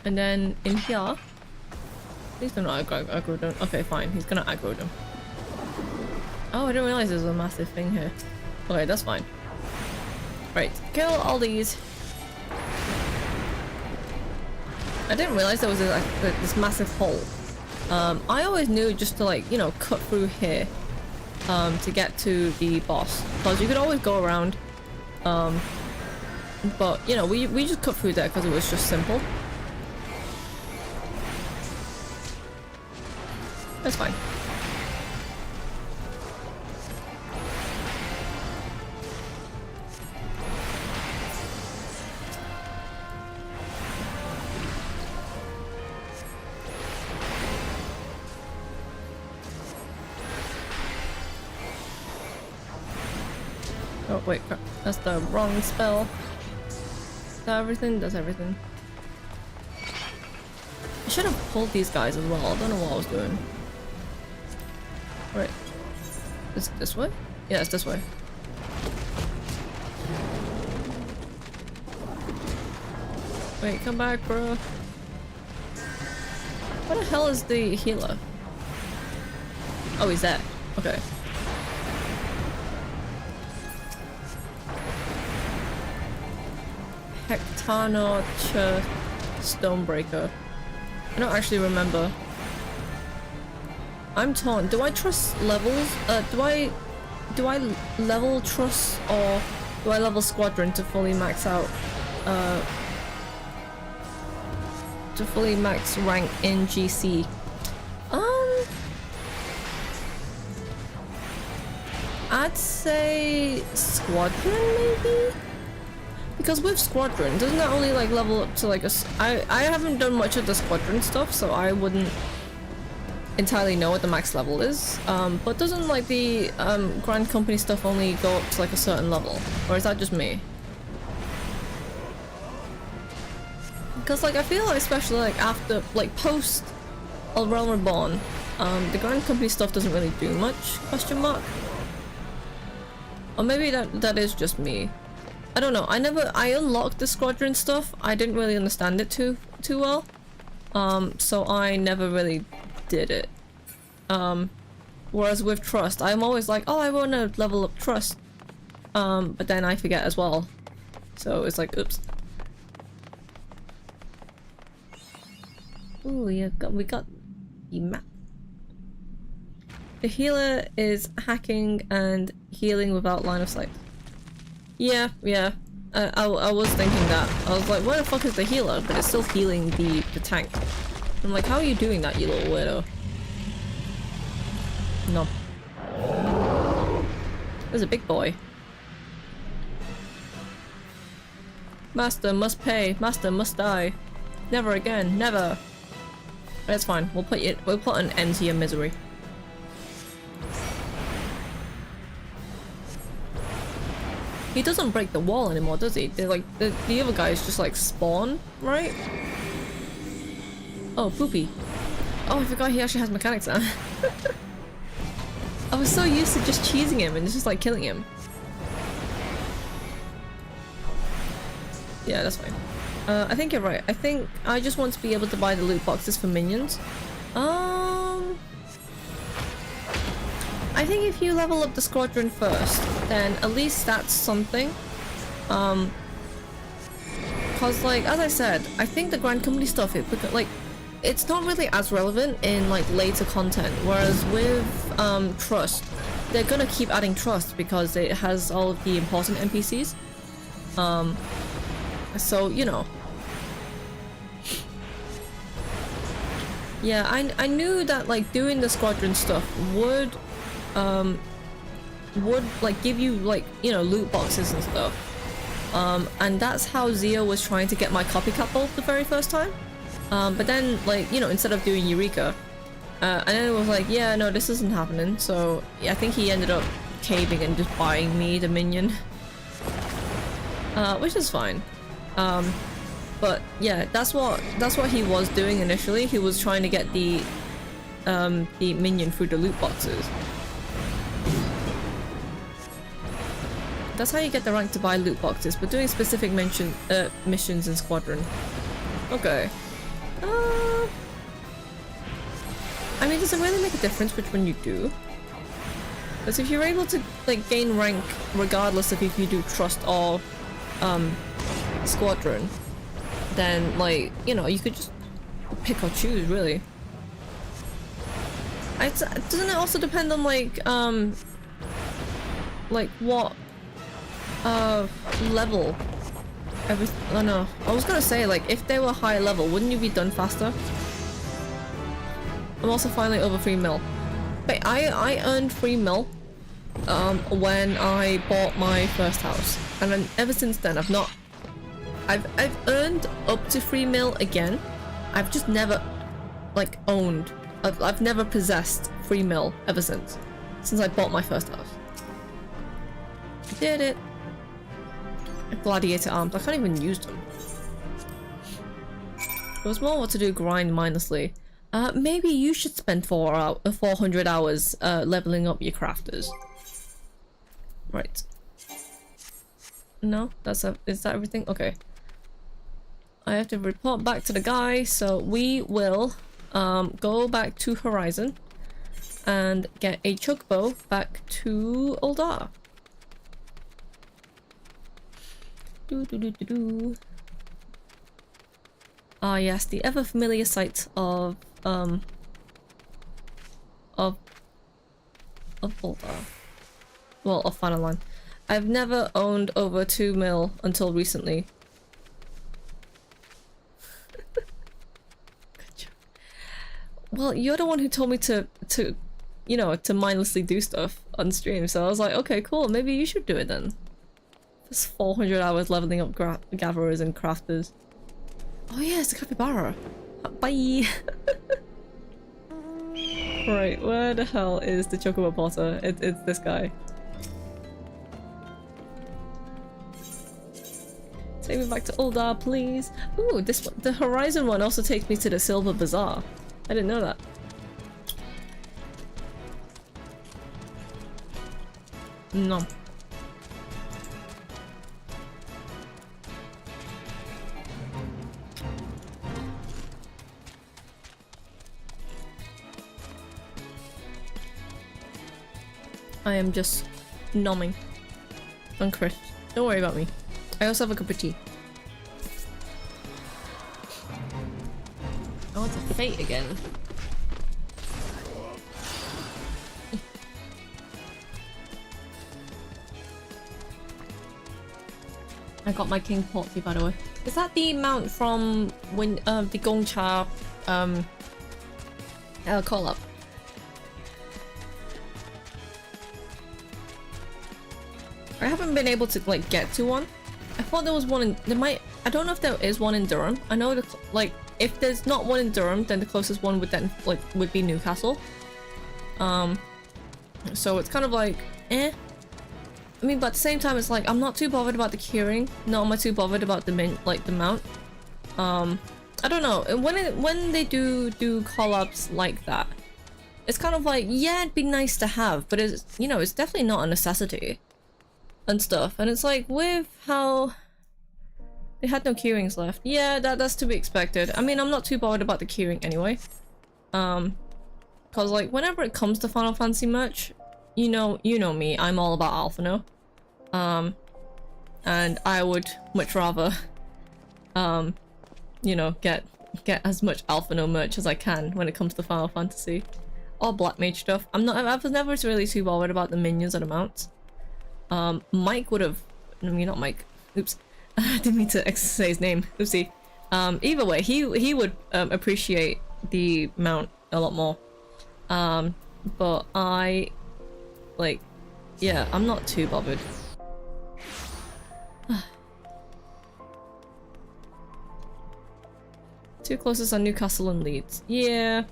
And then in here. Please don't aggro them. Okay, fine. He's gonna aggro them. Oh, I didn't realize there's a massive thing here. Okay, that's fine. Right, kill all these. I didn't realize there was this massive hole. I always knew just to, like, you know, cut through here to get to the boss. Because you could always go around. But, you know, we just cut through there because it was just simple. That's fine. Oh wait, crap. That's the wrong spell. Does everything? Does everything. I should have pulled these guys as well. I don't know what I was doing. Right. Is it this way? Yeah, it's this way. Wait, come back, bro. What the hell is the healer? Oh, he's there. Okay. Hectanocha Stonebreaker. I don't actually remember. I'm torn. Do I trust levels? Do I level trust or do I level squadron to fully max out? To fully max rank in GC. I'd say squadron maybe. Because with squadron, doesn't that only like level up to like a? I haven't done much of the squadron stuff, so I wouldn't entirely know what the max level is. But doesn't like the Grand Company stuff only go up to like a certain level, or is that just me? Because like I feel like especially like after like post A Realm Reborn, the Grand Company stuff doesn't really do much? Question mark. Or maybe that is just me. I don't know. I unlocked the squadron stuff. I didn't really understand it too well. So I never really did it. Whereas with trust, I'm always like, oh, I want to level up trust. But then I forget as well. So it's like, oops. Ooh, yeah, we got the map. The healer is hacking and healing without line of sight. Yeah. I was thinking that. I was like, where the fuck is the healer? But it's still healing the tank. I'm like, how are you doing that, you little weirdo? No. There's a big boy. Master must pay. Master must die. Never again. Never. That's fine. We'll put an end to your misery. He doesn't break the wall anymore, does he? They're like the other guys just like spawn, right? Oh, Poopy. Oh, I forgot he actually has mechanics now. I was so used to just cheesing him and just like killing him. Yeah, that's fine. I think you're right. I think I just want to be able to buy the loot boxes for minions. I think if you level up the squadron first, then at least that's something. Cause like, as I said, I think the Grand Company stuff, it's not really as relevant in like later content, whereas with Trust, they're gonna keep adding Trust because it has all of the important NPCs. So, you know. Yeah, I knew that like doing the squadron stuff would like give you like, you know, loot boxes and stuff. And that's how Zio was trying to get my copycat bolt the very first time. But then like, you know, instead of doing Eureka, and then it was like, yeah, no, this isn't happening. So yeah, I think he ended up caving and just buying me the minion. Which is fine. But yeah, that's what he was doing initially. He was trying to get the minion through the loot boxes. That's how you get the rank to buy loot boxes, but doing specific missions in Squadron. Okay. I mean, does it really make a difference which one you do? Because if you're able to like gain rank regardless of if you do Trust or Squadron, then like, you know, you could just pick or choose really. Doesn't it also depend on like what level oh no, I was gonna say like if they were high level, wouldn't you be done faster? I'm also finally over 3 mil. But I earned 3 mil when I bought my first house, and then ever since then I've earned up to 3 mil again. I've just never like owned. I've never possessed 3 mil ever since I bought my first house. Did it. Gladiator arms. I can't even use them. It was more what to do grind mindlessly. Maybe you should spend 400 hours leveling up your crafters. Right. No, is that everything? Okay. I have to report back to the guy, so we will go back to Horizon and get a chocobo back to Uldar. Ah yes, the ever familiar sight of Uldar. Well, of Final Line. I've never owned over 2 mil until recently. Good job. Well, you're the one who told me to you know, to mindlessly do stuff on stream, so I was like, okay, cool, maybe you should do it then. There's 400 hours leveling up gatherers and crafters. Oh yeah, it's a capybara. Bye! Right, where the hell is the chocobo potter? It's this guy. Take me back to Uldar, please. Ooh, this one, the Horizon one also takes me to the Silver Bazaar. I didn't know that. No. I am just nomming on Chris. Don't worry about me. I also have a cup of tea. I want to fate again. I got my King Portsy, by the way. Is that the mount from when the Gongcha call up? I haven't been able to like get to one. I thought there was one in I don't know if there is one in Durham. I know like if there's not one in Durham, then the closest one would be Newcastle. So it's kind of like eh. I mean, but at the same time, it's like I'm not too bothered about the curing. Nor am I too bothered about the mount. I don't know. When they do call-ups like that, it's kind of like, yeah, it'd be nice to have, but it's, you know, it's definitely not a necessity and stuff. And it's like with how They had no keyrings left. Yeah, that's to be expected. I mean, I'm not too bothered about the keyring anyway. Cause like whenever it comes to Final Fantasy merch, you know me, I'm all about Alpha No. And I would much rather, you know, get as much Alpha No merch as I can when it comes to Final Fantasy. Or Black Mage stuff. I was never really too bothered about the minions or the mounts. Mike would have, I mean not Mike, oops. I didn't mean to say his name, oopsie. Either way, he would appreciate the mount a lot more. But I, like, yeah, I'm not too bothered. Two closest are Newcastle and Leeds. Yeah.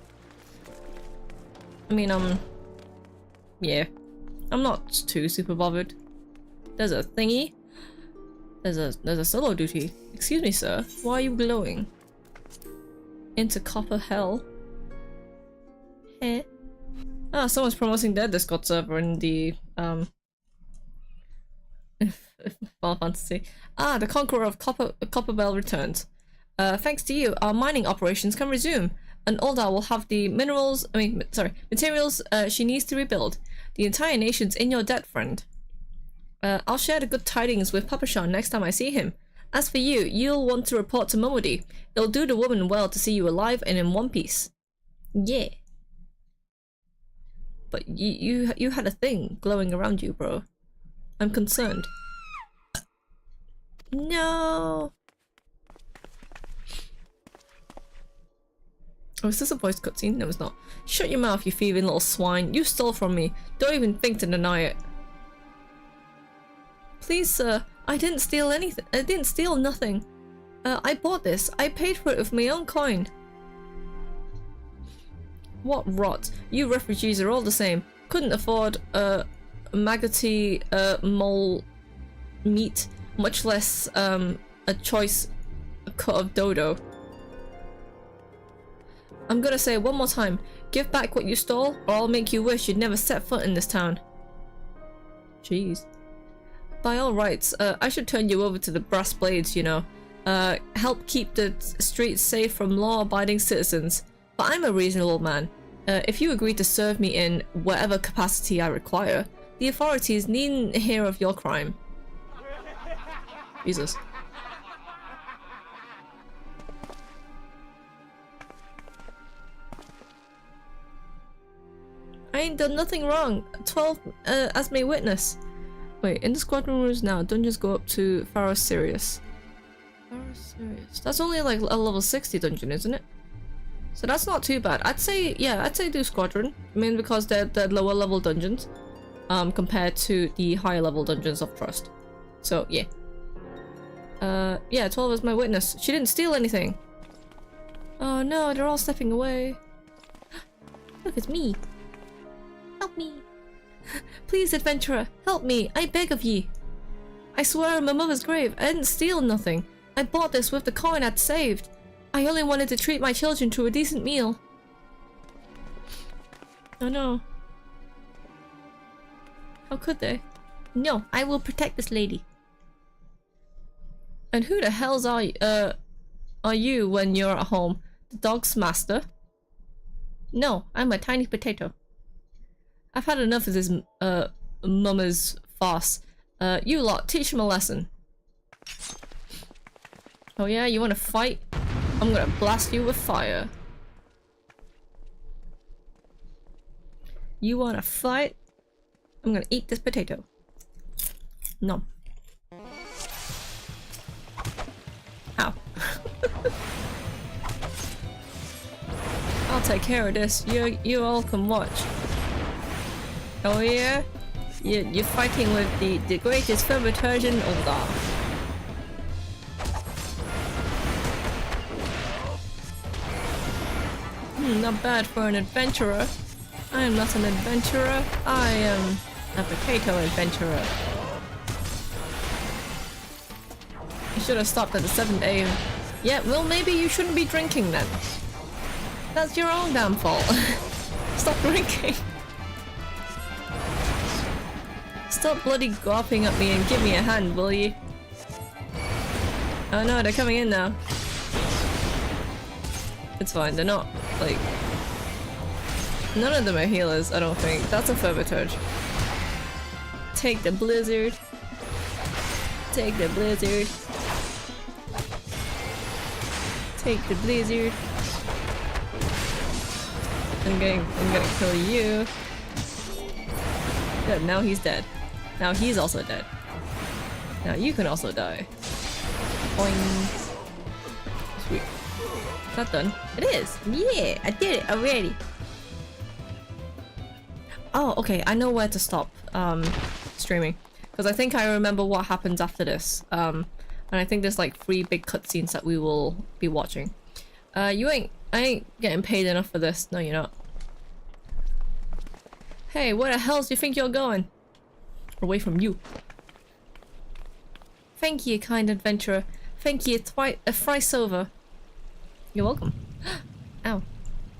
I mean, yeah. I'm not too super bothered. There's a thingy. There's a solo duty. Excuse me, sir. Why are you glowing? Into copper hell. Eh? Ah, someone's promoting their Discord server in the Final Fantasy. Ah, the Conqueror of Copperbell returns. Thanks to you, our mining operations can resume. And Ulda will have the materials she needs to rebuild. The entire nation's in your debt, friend. I'll share the good tidings with Papashan next time I see him. As for you, you'll want to report to Momodi. It'll do the woman well to see you alive and in one piece. Yeah. But you had a thing glowing around you, bro. I'm concerned. No. Oh, is this a voice cutscene? No, it's not. Shut your mouth, you thieving little swine. You stole from me. Don't even think to deny it. Please, sir. I didn't steal anything. I didn't steal nothing. I bought this. I paid for it with my own coin. What rot. You refugees are all the same. Couldn't afford maggoty mole meat, much less a choice cut of dodo. I'm gonna say it one more time. Give back what you stole, or I'll make you wish you'd never set foot in this town. Jeez. By all rights, I should turn you over to the brass blades, you know. Help keep the streets safe from law-abiding citizens. But I'm a reasonable man. If you agree to serve me in whatever capacity I require, the authorities needn't hear of your crime. Jesus. I ain't done nothing wrong. 12 as may witness. Wait, in the squadron rooms now, dungeons go up to Pharaoh Sirius. Pharaoh Sirius. That's only like a level 60 dungeon, isn't it? So that's not too bad. I'd say, yeah, I'd say do squadron. I mean, because they're lower level dungeons compared to the higher level dungeons of Trust. So, yeah. Yeah, 12 as my witness. She didn't steal anything. Oh no, they're all stepping away. Look, it's me. Help me. Please, adventurer, help me. I beg of ye. I swear on my mother's grave, I didn't steal nothing. I bought this with the coin I'd saved. I only wanted to treat my children to a decent meal. Oh no. How could they? No, I will protect this lady. And who the hells are you when you're at home? The dog's master? No, I'm a tiny potato. I've had enough of this mama's farce. You lot, teach him a lesson. Oh yeah, you wanna fight? I'm gonna blast you with fire. You wanna fight? I'm gonna eat this potato. No. Ow. I'll take care of this. You all can watch. Oh yeah? You're fighting with the greatest Vermithurgeon Ulda. Not bad for an adventurer. I am not an adventurer. I am a potato adventurer. You should have stopped at the 7th day. Yeah, well maybe you shouldn't be drinking then. That's your own damn fault. Stop drinking. Stop bloody gawping at me and give me a hand, will you? Oh no, they're coming in now. It's fine, they're not, like... None of them are healers, I don't think. That's a Fervitude. Take the blizzard. Take the blizzard. Take the blizzard. I'm gonna kill you. Good, now he's dead. Now he's also dead. Now you can also die. Boing. Sweet. Is that done? It is! Yeah! I did it already! Oh, okay, I know where to stop streaming. Because I think I remember what happens after this. And I think there's like 3 big cutscenes that we will be watching. I ain't getting paid enough for this. No, you're not. Hey, where the hell do you think you're going? Away from you. Thank you, kind adventurer. Thank you, thrice over. You're welcome. Ow.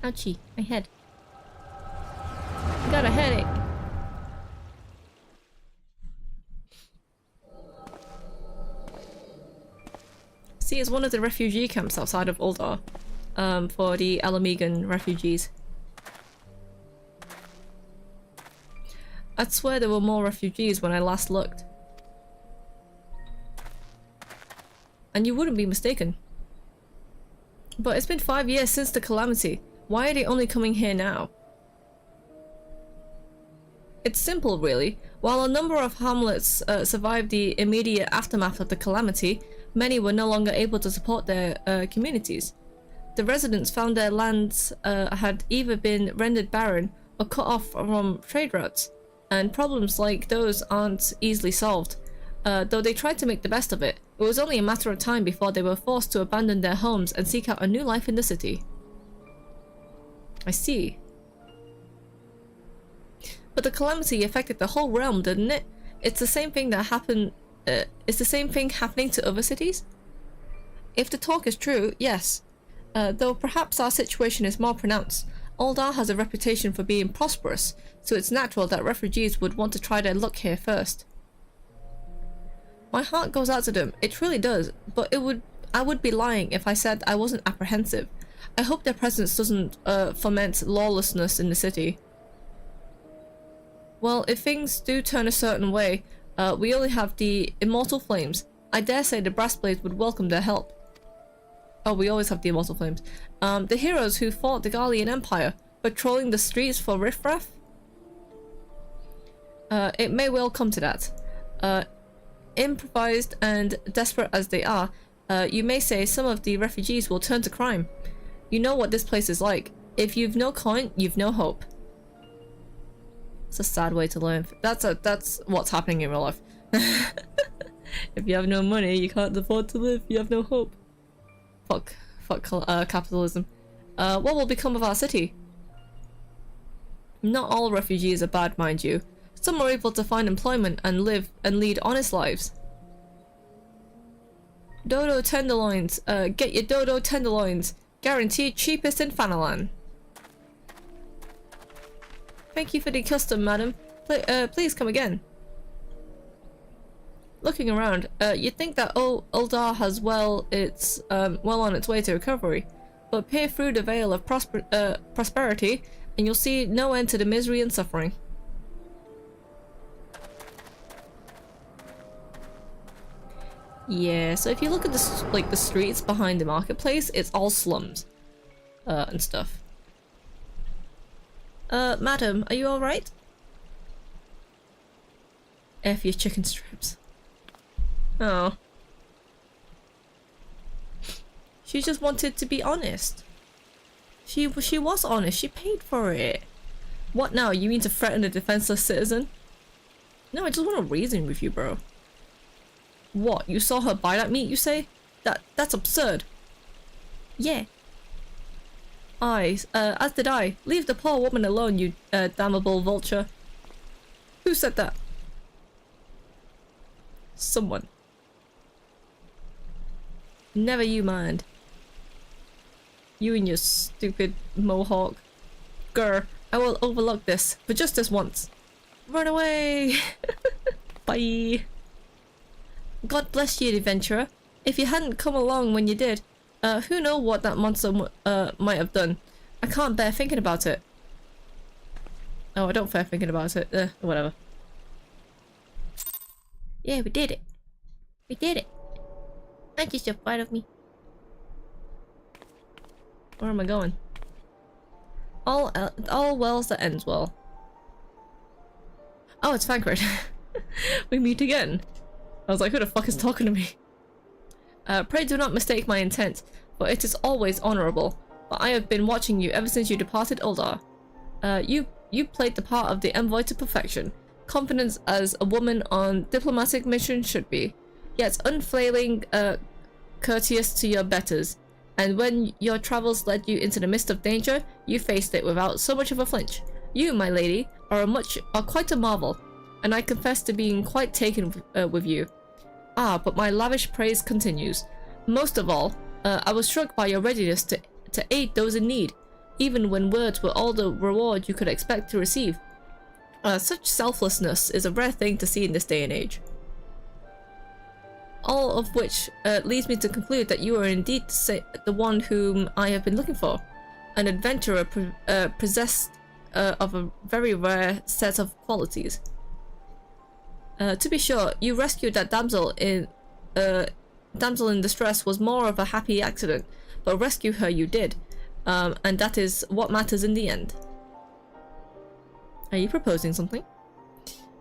Ouchie, my head. Got a headache. See, it's one of the refugee camps outside of Uldar. For the Alamegan refugees. I'd swear there were more refugees when I last looked. And you wouldn't be mistaken. But it's been 5 years since the calamity. Why are they only coming here now? It's simple, really. While a number of hamlets survived the immediate aftermath of the calamity, many were no longer able to support their communities. The residents found their lands had either been rendered barren or cut off from trade routes, and problems like those aren't easily solved. Though they tried to make the best of it, it was only a matter of time before they were forced to abandon their homes and seek out a new life in the city. I see. But the calamity affected the whole realm, didn't it? It's the same thing that happened. It's the same thing happening to other cities? If the talk is true, yes. Though perhaps our situation is more pronounced. Uldar has a reputation for being prosperous, so it's natural that refugees would want to try their luck here first. My heart goes out to them, it really does, but I would be lying if I said I wasn't apprehensive. I hope their presence doesn't foment lawlessness in the city. Well, if things do turn a certain way, we only have the Immortal Flames. I dare say the Brass Blades would welcome their help. Oh, we always have the Immortal Flames. The heroes who fought the Garlean Empire, patrolling the streets for riffraff? It may well come to that. Improvised and desperate as they are, you may say some of the refugees will turn to crime. You know what this place is like. If you've no coin, you've no hope. It's a sad way to live. That's what's happening in real life. If you have no money, you can't afford to live. You have no hope. Fuck capitalism. What will become of our city? Not all refugees are bad, mind you. Some are able to find employment and live and lead honest lives. Dodo tenderloins. Get your dodo tenderloins. Guaranteed cheapest in Fanalan. Thank you for the custom, madam. Please come again. Looking around, you'd think that Uldar has it's well on its way to recovery, but peer through the veil of prosperity, and you'll see no end to the misery and suffering. Yeah, so if you look at the streets behind the marketplace, it's all slums, and stuff. Madam, are you alright? F your chicken strips. Oh. She just wanted to be honest. She was honest. She paid for it. What now? You mean to threaten a defenseless citizen? No, I just want to reason with you, bro. What? You saw her buy that meat, you say? That's absurd. Yeah. As did I. Leave the poor woman alone, you damnable vulture. Who said that? Someone. Never you mind. You and your stupid mohawk. Grr, I will overlook this, but just this once. Run away! Bye! God bless you, adventurer. If you hadn't come along when you did, who knows what that monster might have done. I can't bear thinking about it. Oh, I don't bear thinking about it. Whatever. Yeah, we did it. We did it. Aren't you so proud of me? Where am I going? All wells that ends well. Oh, it's Fancred. We meet again. I was like, who the fuck is talking to me? Pray do not mistake my intent, for it is always honourable. But I have been watching you ever since you departed Uldar. You played the part of the envoy to perfection, confident as a woman on diplomatic mission should be, yet unfailing, courteous to your betters. And when your travels led you into the midst of danger, you faced it without so much of a flinch. You, my lady, are quite a marvel, and I confess to being quite taken with you. Ah, but my lavish praise continues. Most of all, I was struck by your readiness to aid those in need, even when words were all the reward you could expect to receive. Such selflessness is a rare thing to see in this day and age. All of which leads me to conclude that you are indeed the one whom I have been looking for. An adventurer possessed of a very rare set of qualities. To be sure, you rescued that damsel in distress was more of a happy accident, but rescue her you did, and that is what matters in the end. Are you proposing something?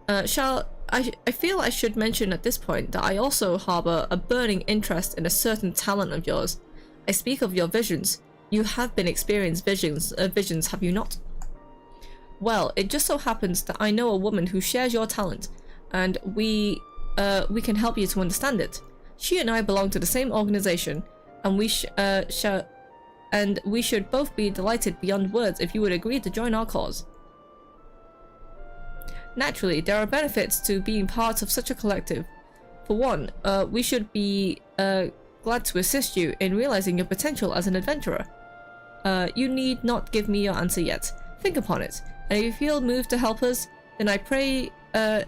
I feel I should mention at this point that I also harbour a burning interest in a certain talent of yours. I speak of your visions. You have been experienced visions, have you not? Well, it just so happens that I know a woman who shares your talent, and we can help you to understand it. She and I belong to the same organization, and we should both be delighted beyond words if you would agree to join our cause. Naturally, there are benefits to being part of such a collective. For one, we should be glad to assist you in realizing your potential as an adventurer. You need not give me your answer yet. Think upon it, and if you feel moved to help us, then I pray, as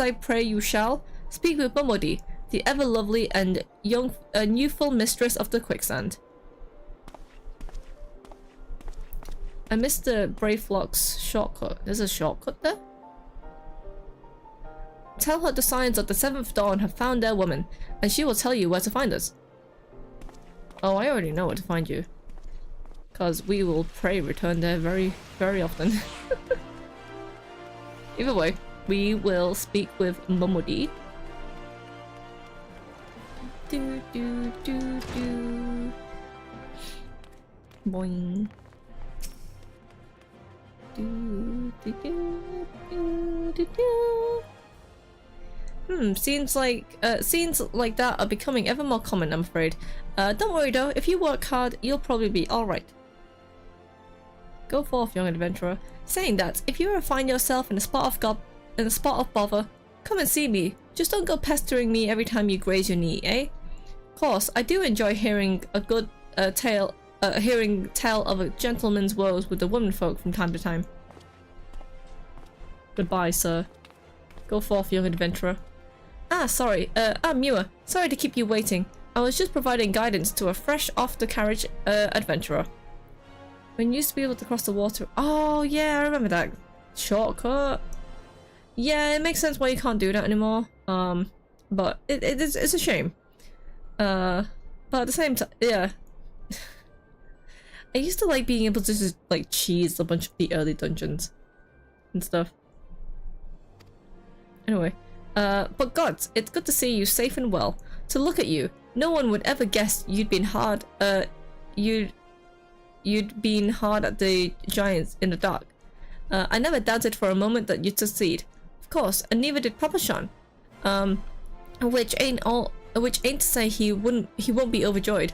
I pray you shall, speak with Mumodi, the ever-lovely and youthful mistress of the quicksand. I missed the Brayflock's shortcut. There's a shortcut there? Tell her the signs of the 7th dawn have found their woman, and she will tell you where to find us. Oh, I already know where to find you. Because we will pray return there very, very often. Either way, we will speak with Mumodi. Do do do do. Boing. Do, do, do, do, do, do. Scenes like that are becoming ever more common, I'm afraid. Don't worry though, if you work hard, you'll probably be alright. Go forth, young adventurer. Saying that, if you ever find yourself in a spot of bother, come and see me. Just don't go pestering me every time you graze your knee, eh? Of course, I do enjoy hearing a good tale of a gentleman's woes with the womenfolk from time to time. Goodbye, sir. Go forth, young adventurer. Ah, sorry. I'm Mewa. Sorry to keep you waiting. I was just providing guidance to a fresh off-the-carriage adventurer. When you used to be able to cross the water... Oh, yeah, I remember that. Shortcut. Yeah, it makes sense why you can't do that anymore. But it's a shame. But at the same time, yeah. I used to like being able to just like cheese a bunch of the early dungeons and stuff. Anyway, but gods, it's good to see you safe and well. To look at you, no one would ever guess you'd been hard. You'd been hard at the giants in the dark. I never doubted for a moment that you'd succeed. Of course, and neither did Papa Sean. Which ain't to say he won't be overjoyed.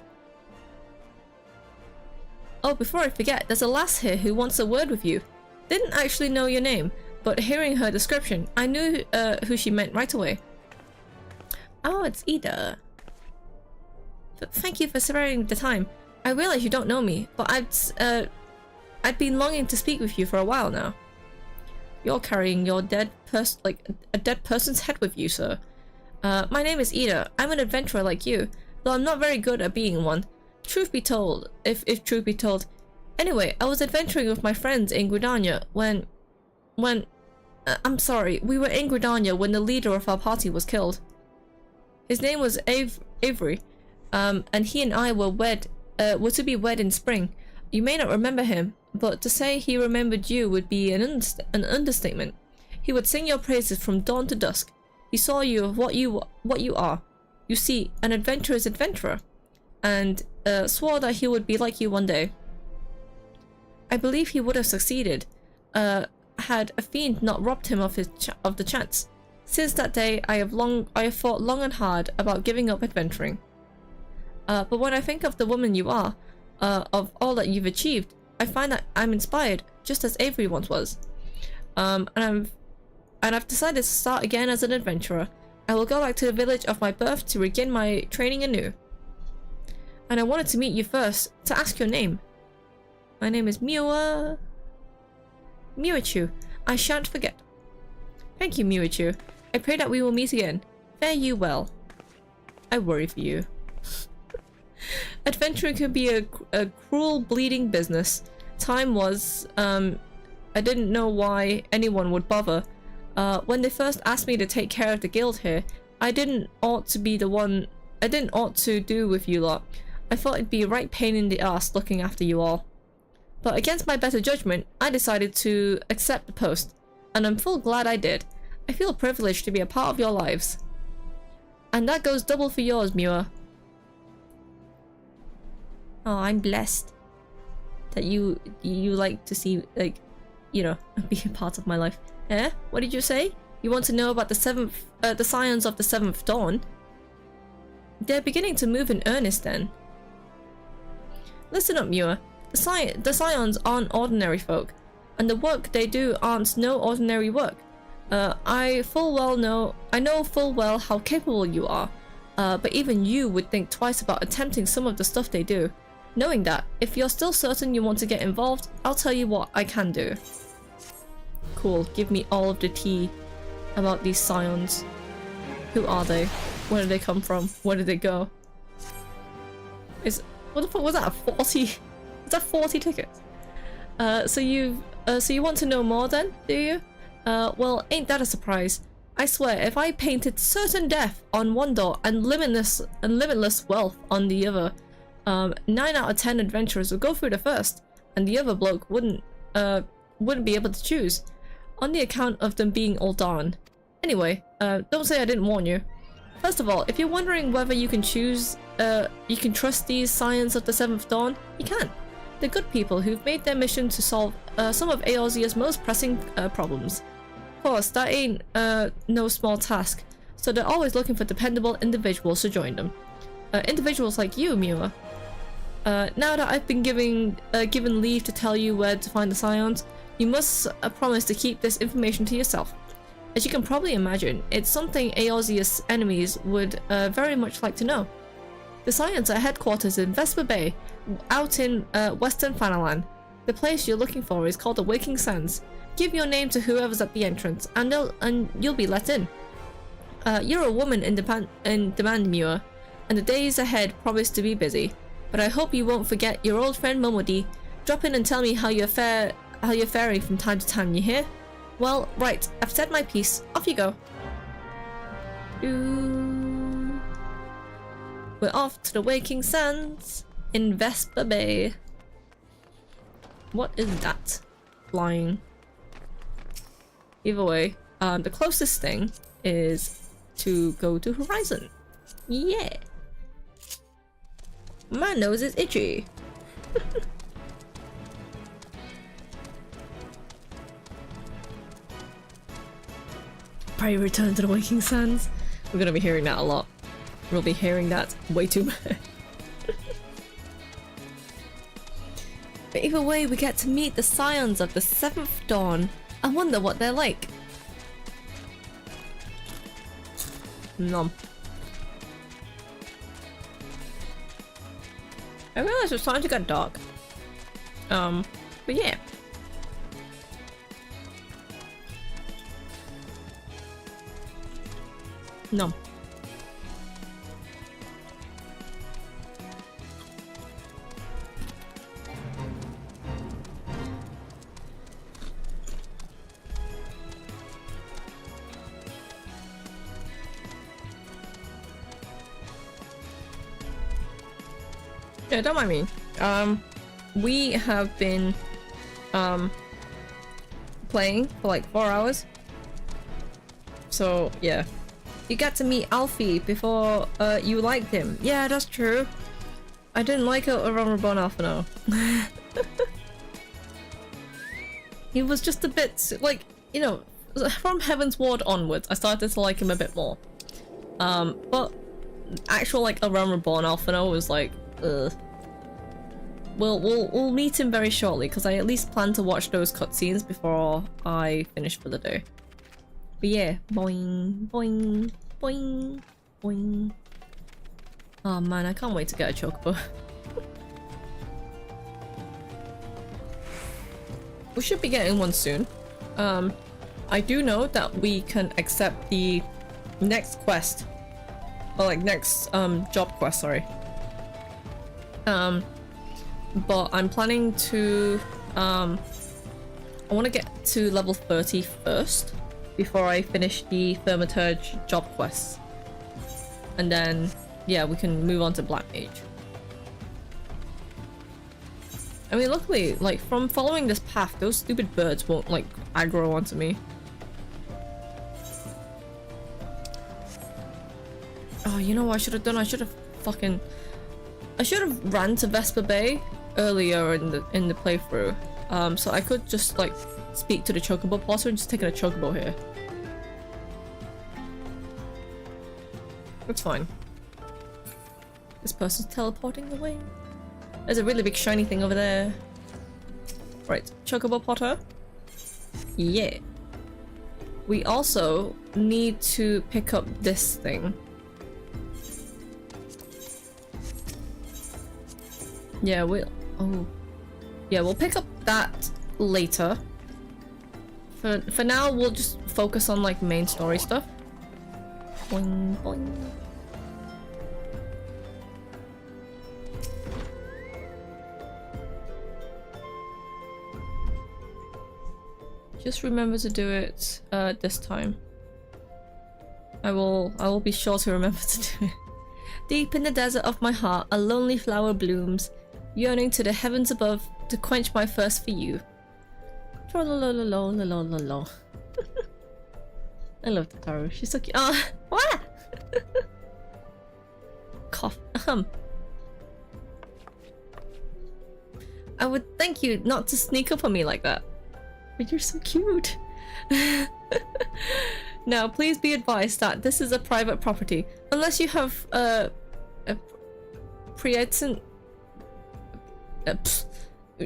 Oh, before I forget, there's a lass here who wants a word with you. Didn't actually know your name, but hearing her description, I knew who she meant right away. Oh, it's Ida. Thank you for sparing the time. I realize you don't know me, but I'd been longing to speak with you for a while now. You're carrying your a dead person's head with you, sir. My name is Ida. I'm an adventurer like you, though I'm not very good at being one. Truth be told, if truth be told. Anyway, I was adventuring with my friends in Gridania when I'm sorry, we were in Gridania when the leader of our party was killed. His name was Avery, and he and I were to be wed in spring. You may not remember him, but to say he remembered you would be an understatement. He would sing your praises from dawn to dusk. He saw you of what you are. You see, an adventurer's adventurer, and swore that he would be like you one day. I believe he would have succeeded, had a fiend not robbed him of the chance. Since that day, I have fought long and hard about giving up adventuring. But when I think of the woman you are, of all that you've achieved, I find that I'm inspired, just as Avery once was. And I've decided to start again as an adventurer. I will go back to the village of my birth to begin my training anew. And I wanted to meet you first, to ask your name. My name is Mewa-Chu. I shan't forget. Thank you, Mewa-Chu. I pray that we will meet again. Fare you well. I worry for you. Adventuring can be a cruel, bleeding business. Time was, I didn't know why anyone would bother. When they first asked me to take care of the guild here, I didn't ought to do with you lot. I thought it'd be a right pain in the ass looking after you all. But against my better judgment, I decided to accept the post, and I'm full glad I did. I feel privileged to be a part of your lives. And that goes double for yours, Mewa. Oh, I'm blessed that you like to see, like, you know, be a part of my life. Eh? What did you say? You want to know about the scions of the 7th Dawn? They're beginning to move in earnest then. Listen up, Mewa. The scions aren't ordinary folk, and the work they do aren't no ordinary work. I know full well how capable you are, but even you would think twice about attempting some of the stuff they do. Knowing that, if you're still certain you want to get involved, I'll tell you what I can do. Cool, give me all of the tea about these scions. Who are they? Where did they come from? Where did they go? What the fuck was that? 40? Is that 40 tickets? So you want to know more then, do you? Well, ain't that a surprise? I swear, if I painted certain death on one door and limitless wealth on the other, 9 out of 10 adventurers would go through the first, and the other bloke wouldn't be able to choose, on the account of them being all darn. Anyway, don't say I didn't warn you. First of all, if you're wondering whether you can trust these scions of the 7th Dawn, you can. They're good people who've made their mission to solve some of Eorzea's most pressing problems. Of course, that ain't no small task, so they're always looking for dependable individuals to join them. Individuals like you, Mewa. Now that I've been given leave to tell you where to find the scions, you must promise to keep this information to yourself. As you can probably imagine, it's something Eorzea's enemies would very much like to know. The scions are headquarters in Vesper Bay, out in Western Fanalan. The place you're looking for is called the Waking Sands. Give your name to whoever's at the entrance, and you'll be let in. You're a woman in demand, Mewa, and the days ahead promise to be busy. But I hope you won't forget your old friend Momodi. Drop in and tell me how you're faring from time to time, you hear? Well, right, I've said my piece. Off you go. We're off to the Waking Sands in Vesper Bay. What is that? Flying. Either way, the closest thing is to go to Horizon. Yeah. My nose is itchy. Probably return to the Waking Sands. We're gonna be hearing that a lot. We'll be hearing that way too much. But either way, we get to meet the scions of the 7th Dawn. I wonder what they're like. Nom. I realized it was starting to get dark. But yeah. Nom. Yeah, don't mind me. We have been playing for like 4 hours. So yeah. You got to meet Alfie before you liked him. Yeah, that's true. I didn't like it around Reborn Alpha, no. He was just a bit, like, you know, from Heaven's Ward onwards, I started to like him a bit more. But actual, like, around Reborn Alpha no was like, ugh. We'll meet him very shortly, because I at least plan to watch those cutscenes before I finish for the day. But yeah, boing, boing, boing, boing. Oh man, I can't wait to get a chocobo. We should be getting one soon. I do know that we can accept the next quest. Or like next job quest, sorry. But I'm planning to I want to get to level 30 first before I finish the Thaumaturge job quests. And then yeah, we can move on to Black Mage. I mean, luckily, like, from following this path, those stupid birds won't, like, aggro onto me. Oh, you know what I should have done? I should have ran to Vesper Bay earlier in the playthrough. So I could just, like, speak to the chocobo plotter and just take a chocobo here. That's fine. This person's teleporting away. There's a really big shiny thing over there. Right, chocobo potter. Yeah. We also need to pick up this thing. Yeah, we'll pick up that later. For now, we'll just focus on like main story stuff. Boing, boing. Just remember to do it this time. I will be sure to remember to do it. Deep in the desert of my heart, a lonely flower blooms, yearning to the heavens above to quench my thirst for you. Trollololololololol. I love Tataru. She's so cute. Ah, what? Cough. I would thank you not to sneak up on me like that. But you're so cute. Now, please be advised that this is a private property. Unless you have a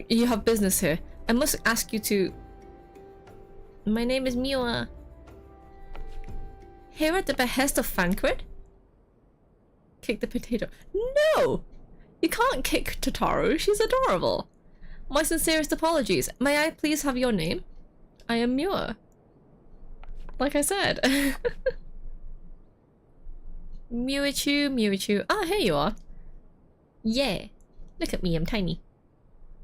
you have business here. I must ask you to. My name is Mewa. Here at the behest of Fancred? Kick the potato. No! You can't kick Tataru. She's adorable. My sincerest apologies. May I please have your name? I am Mewa. Like I said. Mewa-Chu, Mewa-Chu. Ah, here you are. Yeah. Look at me, I'm tiny.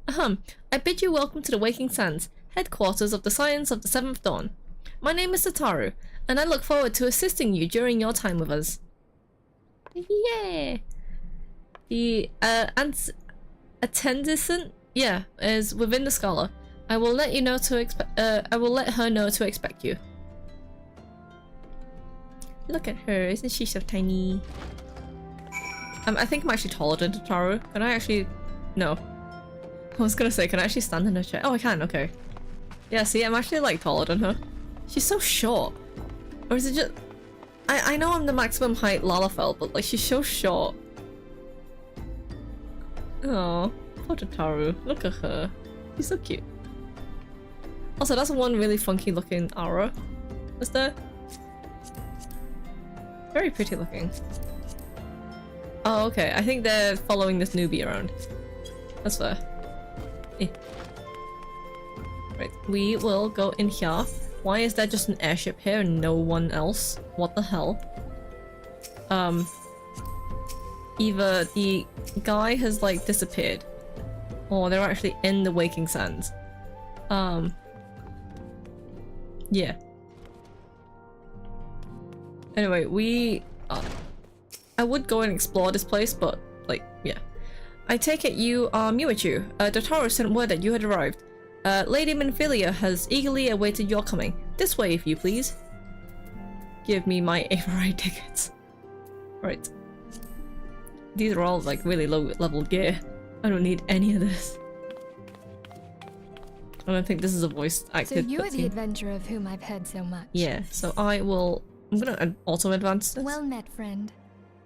I bid you welcome to the Waking Sands, headquarters of the Science of the Seventh Dawn. My name is Tataru, and I look forward to assisting you during your time with us. Yeah. The attendant, yeah, is within the scholar. I will let you know to expect. I will let her know to expect you. Look at her, isn't she so tiny? I think I'm actually taller than Tataru. Can I actually? No. I was gonna say, can I actually stand in her chair? Oh, I can. Okay. Yeah. See, I'm actually like taller than her. She's so short. Or is it just? I know I'm the maximum height Lalafell, but like she's so short. Oh, poor Tataru. Look at her. She's so cute. Also, that's one really funky looking aura. Is there? Very pretty looking. Oh, okay. I think they're following this newbie around. That's fair. Eh. Right, we will go in here. Why is there just an airship here and no one else? What the hell? Either the guy has like disappeared, or they're actually in the Waking Sands. Yeah. Anyway, I would go and explore this place, but like, yeah. I take it you are Mewa-Chu. The tower sent word that you had arrived. Lady Minfilia has eagerly awaited your coming. This way, if you please. Give me my Averite tickets. Right. These are all like really low level gear. I don't need any of this. I don't think this is a voice acted.
So you are the adventurer of whom I've heard so much.
Yeah, so I'm gonna also advance this.
Well met, friend.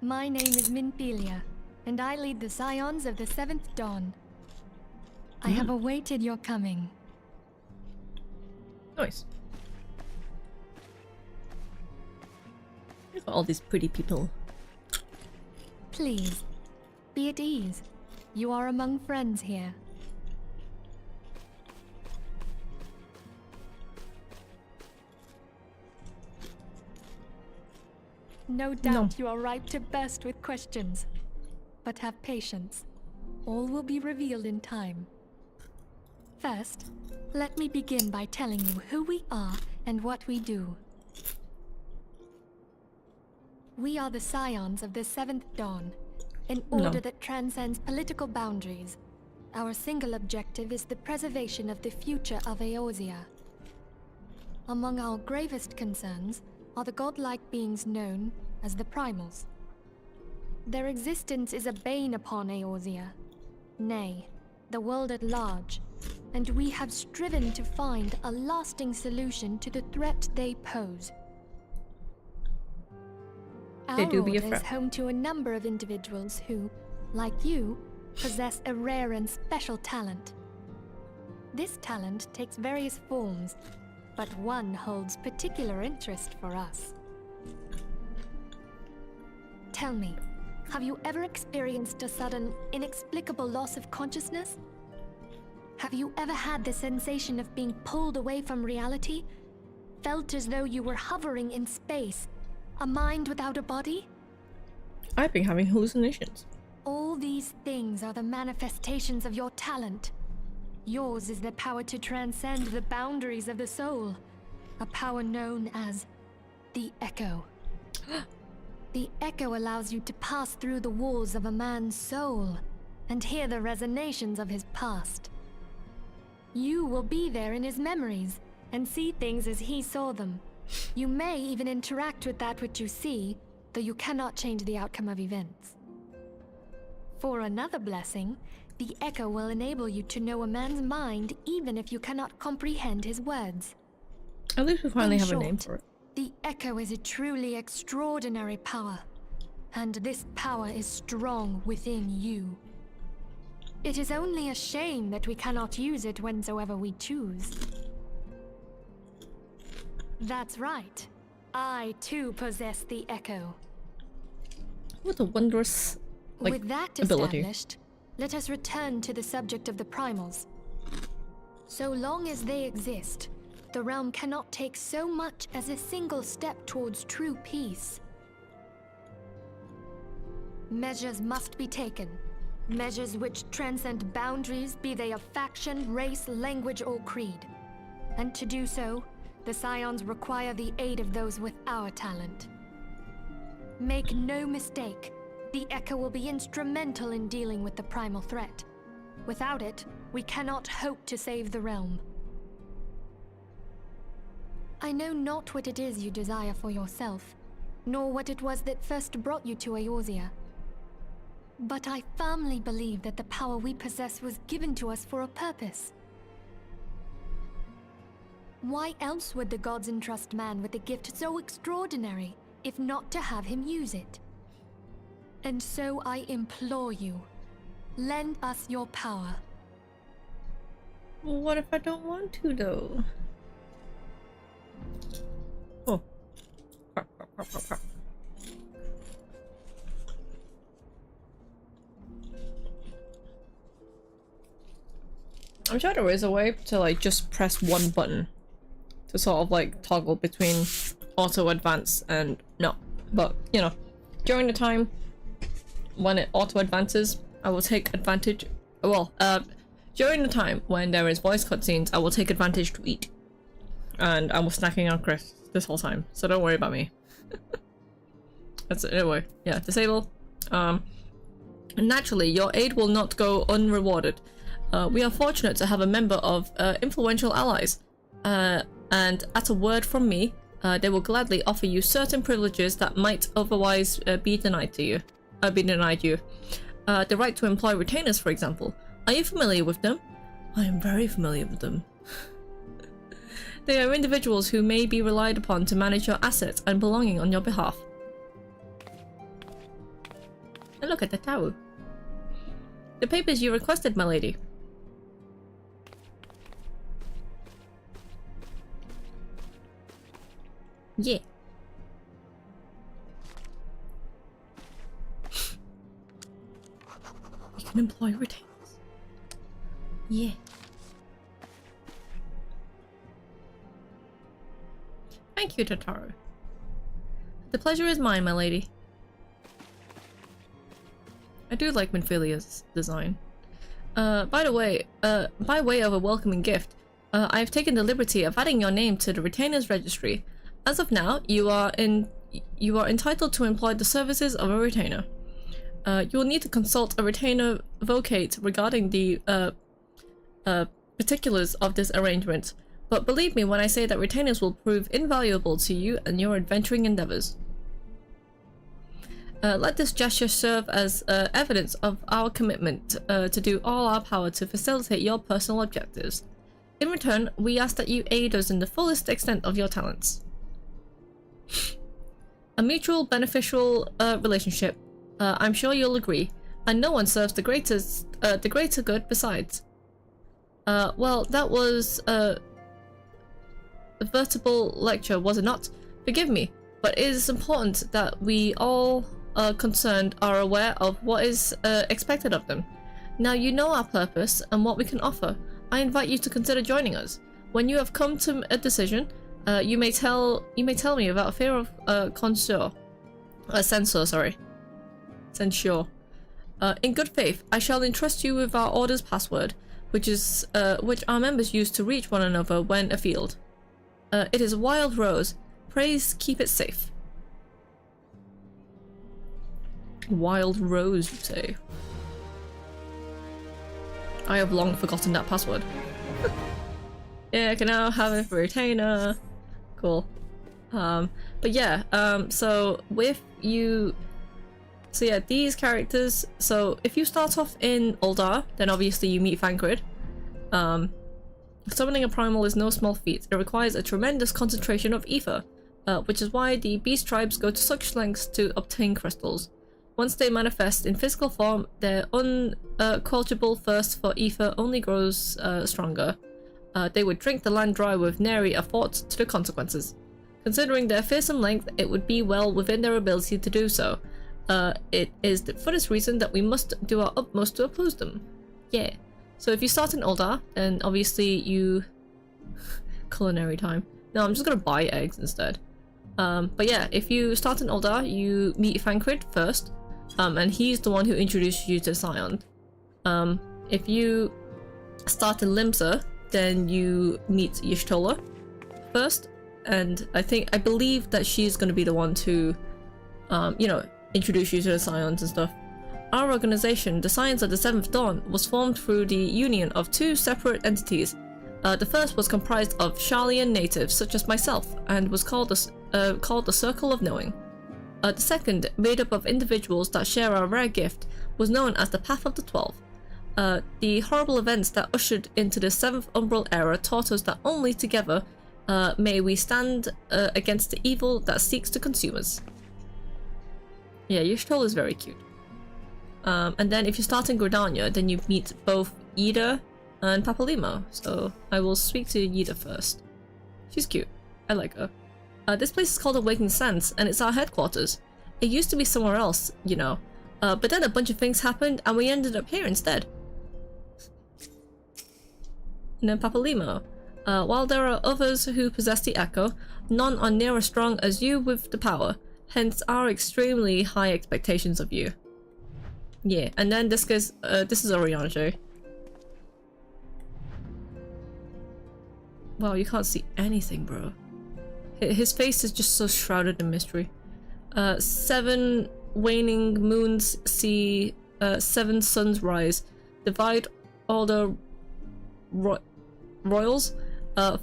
My name is Minfilia, and I lead the Scions of the 7th Dawn. I have awaited your coming.
Nice. Look at all these pretty people.
Please, be at ease. You are among friends here. No doubt you are ripe to burst with questions. But have patience. All will be revealed in time. First, let me begin by telling you who we are and what we do. We are the Scions of the 7th Dawn, an order that transcends political boundaries. Our single objective is the preservation of the future of Eorzea. Among our gravest concerns are the godlike beings known as the Primals. Their existence is a bane upon Eorzea, nay, the world at large, and we have striven to find a lasting solution to the threat they pose. Our order is home to a number of individuals who, like you, possess a rare and special talent. This talent takes various forms, but one holds particular interest for us. Tell me, have you ever experienced a sudden, inexplicable loss of consciousness? Have you ever had the sensation of being pulled away from reality? Felt as though you were hovering in space, a mind without a body?
I've been having hallucinations.
All these things are the manifestations of your talent. Yours is the power to transcend the boundaries of the soul, a power known as the Echo. The Echo allows you to pass through the walls of a man's soul and hear the resonations of his past. You will be there in his memories and see things as he saw them. You may even interact with that which you see, though you cannot change the outcome of events. For another blessing, the Echo will enable you to know a man's mind even if you cannot comprehend his words.
At least we finally have a name for it.
The Echo is a truly extraordinary power, and this power is strong within you. It is only a shame that we cannot use it whensoever we choose. That's right. I too possess the Echo.
What a wondrous,
with that
ability.
Established, let us return to the subject of the Primals. So long as they exist, the realm cannot take so much as a single step towards true peace. Measures must be taken. Measures which transcend boundaries, be they of faction, race, language, or creed. And to do so, the Scions require the aid of those with our talent. Make no mistake, the Echo will be instrumental in dealing with the primal threat. Without it, we cannot hope to save the realm. I know not what it is you desire for yourself, nor what it was that first brought you to Eorzea. But I firmly believe that the power we possess was given to us for a purpose. Why else would the gods entrust man with a gift so extraordinary, if not to have him use it? And so I implore you, lend us your power.
Well, what if I don't want to, though? Oh. Crap, crap, crap, crap, crap. I'm sure there is a way to like just press one button to sort of like toggle between auto advance and no. But you know, during the time when it auto advances, I will take advantage. Well, during the time when there is voice cutscenes, I will take advantage to eat. And I was snacking on crisps this whole time, so don't worry about me. That's it. Anyway, yeah, disable. Naturally, your aid will not go unrewarded. We are fortunate to have a member of influential allies, and at a word from me, they will gladly offer you certain privileges that might otherwise be denied you. The right to employ retainers, for example. Are you familiar with them? I am very familiar with them. They are individuals who may be relied upon to manage your assets and belonging on your behalf. And look at the tower. The papers you requested, my lady. Yeah. You can employ retainers. Yeah. Thank you, Totaro. The pleasure is mine, my lady. I do like Minfilia's design. By the way, by way of a welcoming gift, I have taken the liberty of adding your name to the retainers registry. As of now, you are entitled to employ the services of a retainer. You will need to consult a retainer vocate regarding the particulars of this arrangement, but believe me when I say that retainers will prove invaluable to you and your adventuring endeavors. Let this gesture serve as evidence of our commitment to do all our power to facilitate your personal objectives. In return, we ask that you aid us in the fullest extent of your talents. A mutual beneficial relationship, I'm sure you'll agree, and no one serves the greater good besides. Well, that was a vertebral lecture, was it not? Forgive me, but it is important that we all concerned are aware of what is expected of them. Now you know our purpose and what we can offer. I invite you to consider joining us. When you have come to a decision, you may tell me without fear of censure. In good faith, I shall entrust you with our order's password, which our members use to reach one another when afield. It is Wild Rose. Praise keep it safe. Wild Rose, you say? I have long forgotten that password. Yeah, I can now have a retainer. Cool. But yeah, so with you... So yeah, these characters... So if you start off in Uldar, then obviously you meet Thancred. Summoning a primal is no small feat. It requires a tremendous concentration of ether, which is why the beast tribes go to such lengths to obtain crystals. Once they manifest in physical form, their unquenchable thirst for ether only grows stronger. They would drink the land dry with nary a thought to the consequences. Considering their fearsome length, it would be well within their ability to do so. It is for this reason that we must do our utmost to oppose them. Yeah. So if you start in Uldar, then obviously you... Culinary time. No, I'm just gonna buy eggs instead. But yeah, if you start in Uldar, you meet Thancred first. And he's the one who introduces you to Scion. If you start in Limsa, then you meet Y'shtola first, and I believe that she's going to be the one to, you know, introduce you to the Scions and stuff. Our organization, the Scions of the Seventh Dawn, was formed through the union of two separate entities. The first was comprised of Sharlayan natives such as myself, and was called the Circle of Knowing. The second, made up of individuals that share our rare gift, was known as the Path of the 12. The horrible events that ushered into the 7th Umbral Era taught us that only together may we stand against the evil that seeks to consume us. Yeah, Y'shtola is very cute. And then if you start in Gridania, then you meet both Yda and Papalymo. So I will speak to Yda first. She's cute. I like her. This place is called Awakening Sands, and it's our headquarters. It used to be somewhere else, you know. But then a bunch of things happened, and we ended up here instead. And then Papalymo. While there are others who possess the Echo, none are near as strong as you with the power. Hence our extremely high expectations of you. Yeah, and then this is Oriange. Wow, you can't see anything, bro. His face is just so shrouded in mystery. 7 waning moons see seven suns rise, divide all the royals,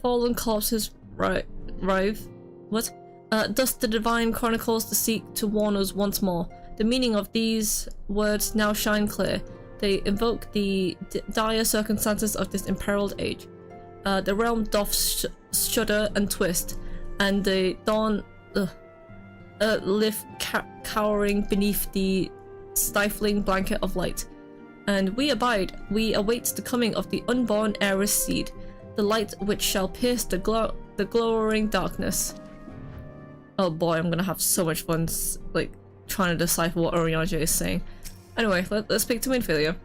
fallen corpses writhe. What? Thus the divine chronicles to seek to warn us once more. The meaning of these words now shine clear. They invoke the dire circumstances of this imperiled age. The realm doth shudder and twist, and the dawn live cowering beneath the stifling blanket of light. And we abide, we await the coming of the unborn heiress seed, the light which shall pierce the glowering darkness. Oh boy, I'm gonna have so much fun, like, trying to decipher what Oriange is saying. Anyway, let's speak to Minfilia.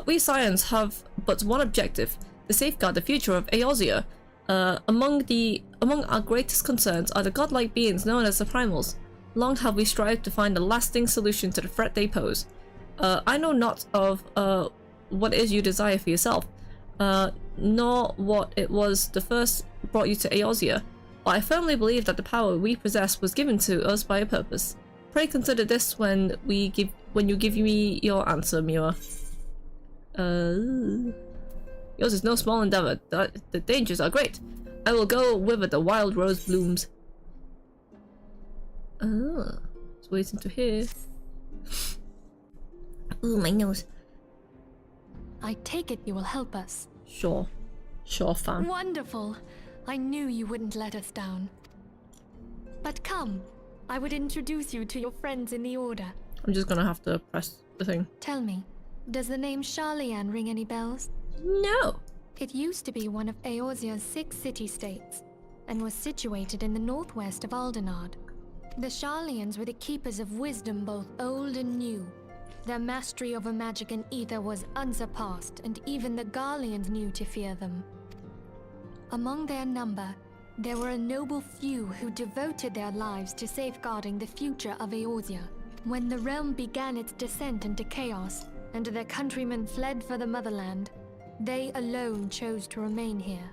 We Scions have but one objective, to safeguard the future of Eorzea. Among our greatest concerns are the godlike beings known as the Primals. Long have we strived to find a lasting solution to the threat they pose. I know not of what it is you desire for yourself, nor what it was that first brought you to Eorzea, but I firmly believe that the power we possess was given to us by a purpose. Pray consider this when you give me your answer, Mewa. Yours is no small endeavor. The dangers are great. I will go whither the wild rose blooms. Just waiting to hear. Ooh, my nose.
I take it you will help us.
Sure. Sure, fam.
Wonderful. I knew you wouldn't let us down. But come, I would introduce you to your friends in the Order.
I'm just gonna have to press the thing.
Tell me, does the name Sharlayan ring any bells?
No.
It used to be one of Eorzea's 6 city-states, and was situated in the northwest of Aldenard. The Sharlayans were the keepers of wisdom both old and new. Their mastery over magic and ether was unsurpassed, and even the Garleans knew to fear them. Among their number, there were a noble few who devoted their lives to safeguarding the future of Eorzea. When the realm began its descent into chaos, and their countrymen fled for the motherland, they alone chose to remain here.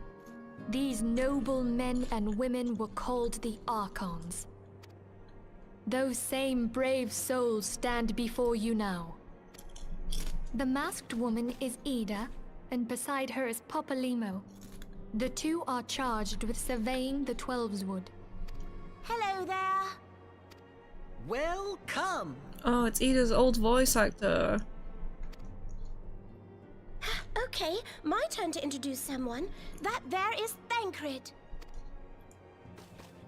These noble men and women were called the Archons. Those same brave souls stand before you now. The masked woman is Ida, and beside her is Popalimo. The two are charged with surveying the Twelveswood.
Hello there. Welcome.
Oh, it's Ida's old voice actor.
Okay, my turn to introduce someone. That there is Thancred.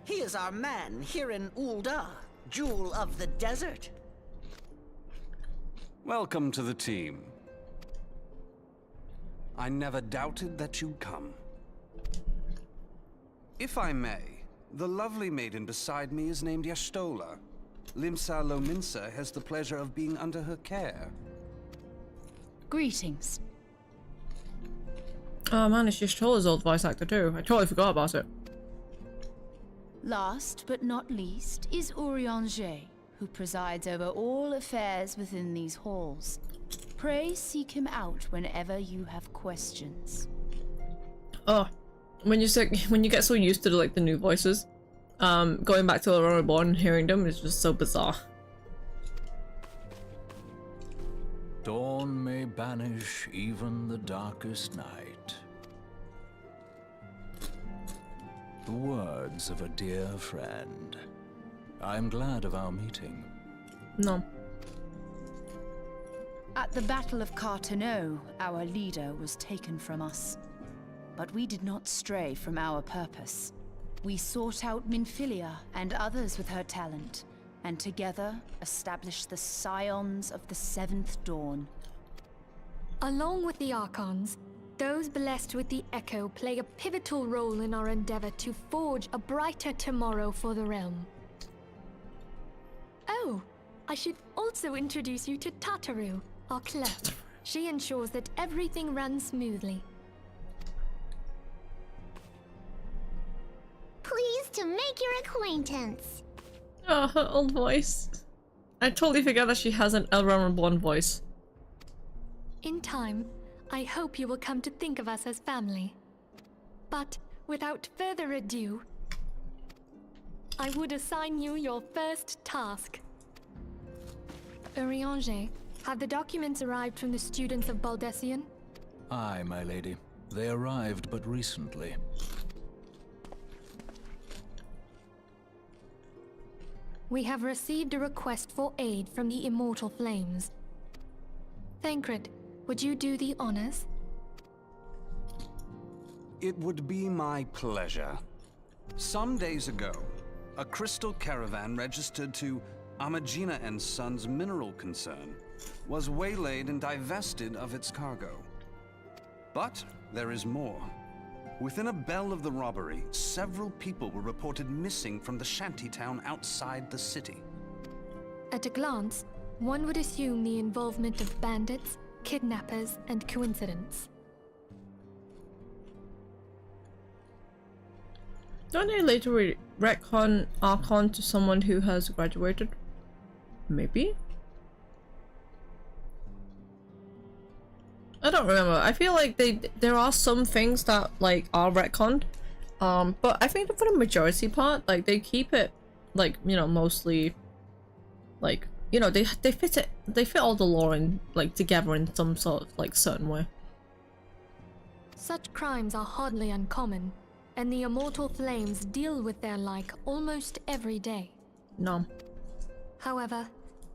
He is our man here in Ul'dah, Jewel of the Desert.
Welcome to the team. I never doubted that you'd come. If I may, the lovely maiden beside me is named Y'shtola. Limsa Lominsa has the pleasure of being under her care.
Greetings.
Oh man, it's Y'shtola's old voice actor too. I totally forgot about it.
Last but not least is Oriange, who presides over all affairs within these halls. Pray seek him out whenever you have questions.
Oh, when you get so used to the new voices, going back to Aurora Born and hearing them is just so bizarre.
Dawn may banish even the darkest night. The words of a dear friend. I'm glad of our meeting.
No.
At the Battle of Carteneau, our leader was taken from us. But we did not stray from our purpose. We sought out Minfilia and others with her talent, and together established the Scions of the Seventh Dawn.
Along with the Archons, those blessed with the Echo play a pivotal role in our endeavor to forge a brighter tomorrow for the realm. Oh, I should also introduce you to Tataru, our clerk. She ensures that everything runs smoothly.
Pleased to make your acquaintance.
Oh, her old voice. I totally forget that she has an Elrond Reborn voice.
In time, I hope you will come to think of us as family. But without further ado, I would assign you your first task. Oriange, Have the documents arrived from the students of Baldessian?
Aye, my lady. They arrived but recently.
We have received a request for aid from the Immortal Flames. Thancred, would you do the honors?
It would be my pleasure. Some days ago, a crystal caravan registered to Amagina and Sons Mineral Concern was waylaid and divested of its cargo. But there is more. Within a bell of the robbery, several people were reported missing from the shantytown outside the city.
At a glance, one would assume the involvement of bandits, kidnappers, and coincidence.
Don't they later retcon Archon to someone who has graduated? Maybe? I don't remember. I feel like there are some things that like are retconned, but I think for the majority part, like they keep it like, you know, mostly like, you know, they fit all the lore in like together in some sort of like certain way.
Such crimes are hardly uncommon, and the Immortal Flames deal with their like almost every day.
No.
However,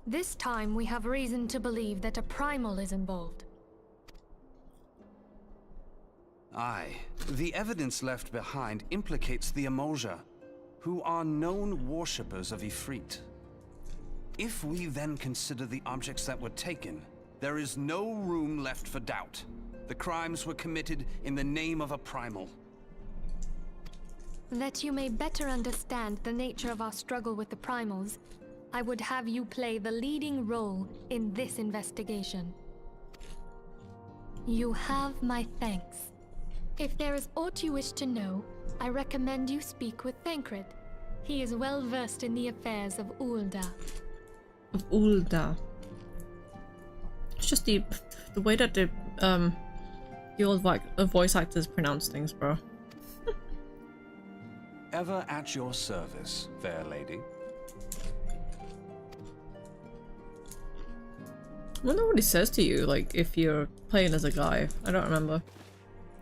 this time we have reason to believe that a primal is involved.
Aye. The evidence left behind implicates the Emoja, who are known worshippers of Ifrit. If we then consider the objects that were taken, there is no room left for doubt. The crimes were committed in the name of a primal.
That you may better understand the nature of our struggle with the primals, I would have you play the leading role in this investigation. You have my thanks. If there is aught you wish to know, I recommend you speak with Thancred. He is well versed in the affairs of Ulda.
Of Ulda. It's just the way that the old voice actors pronounce things, bro.
Ever at your service, fair lady.
I wonder what he says to you, like, if you're playing as a guy. I don't remember.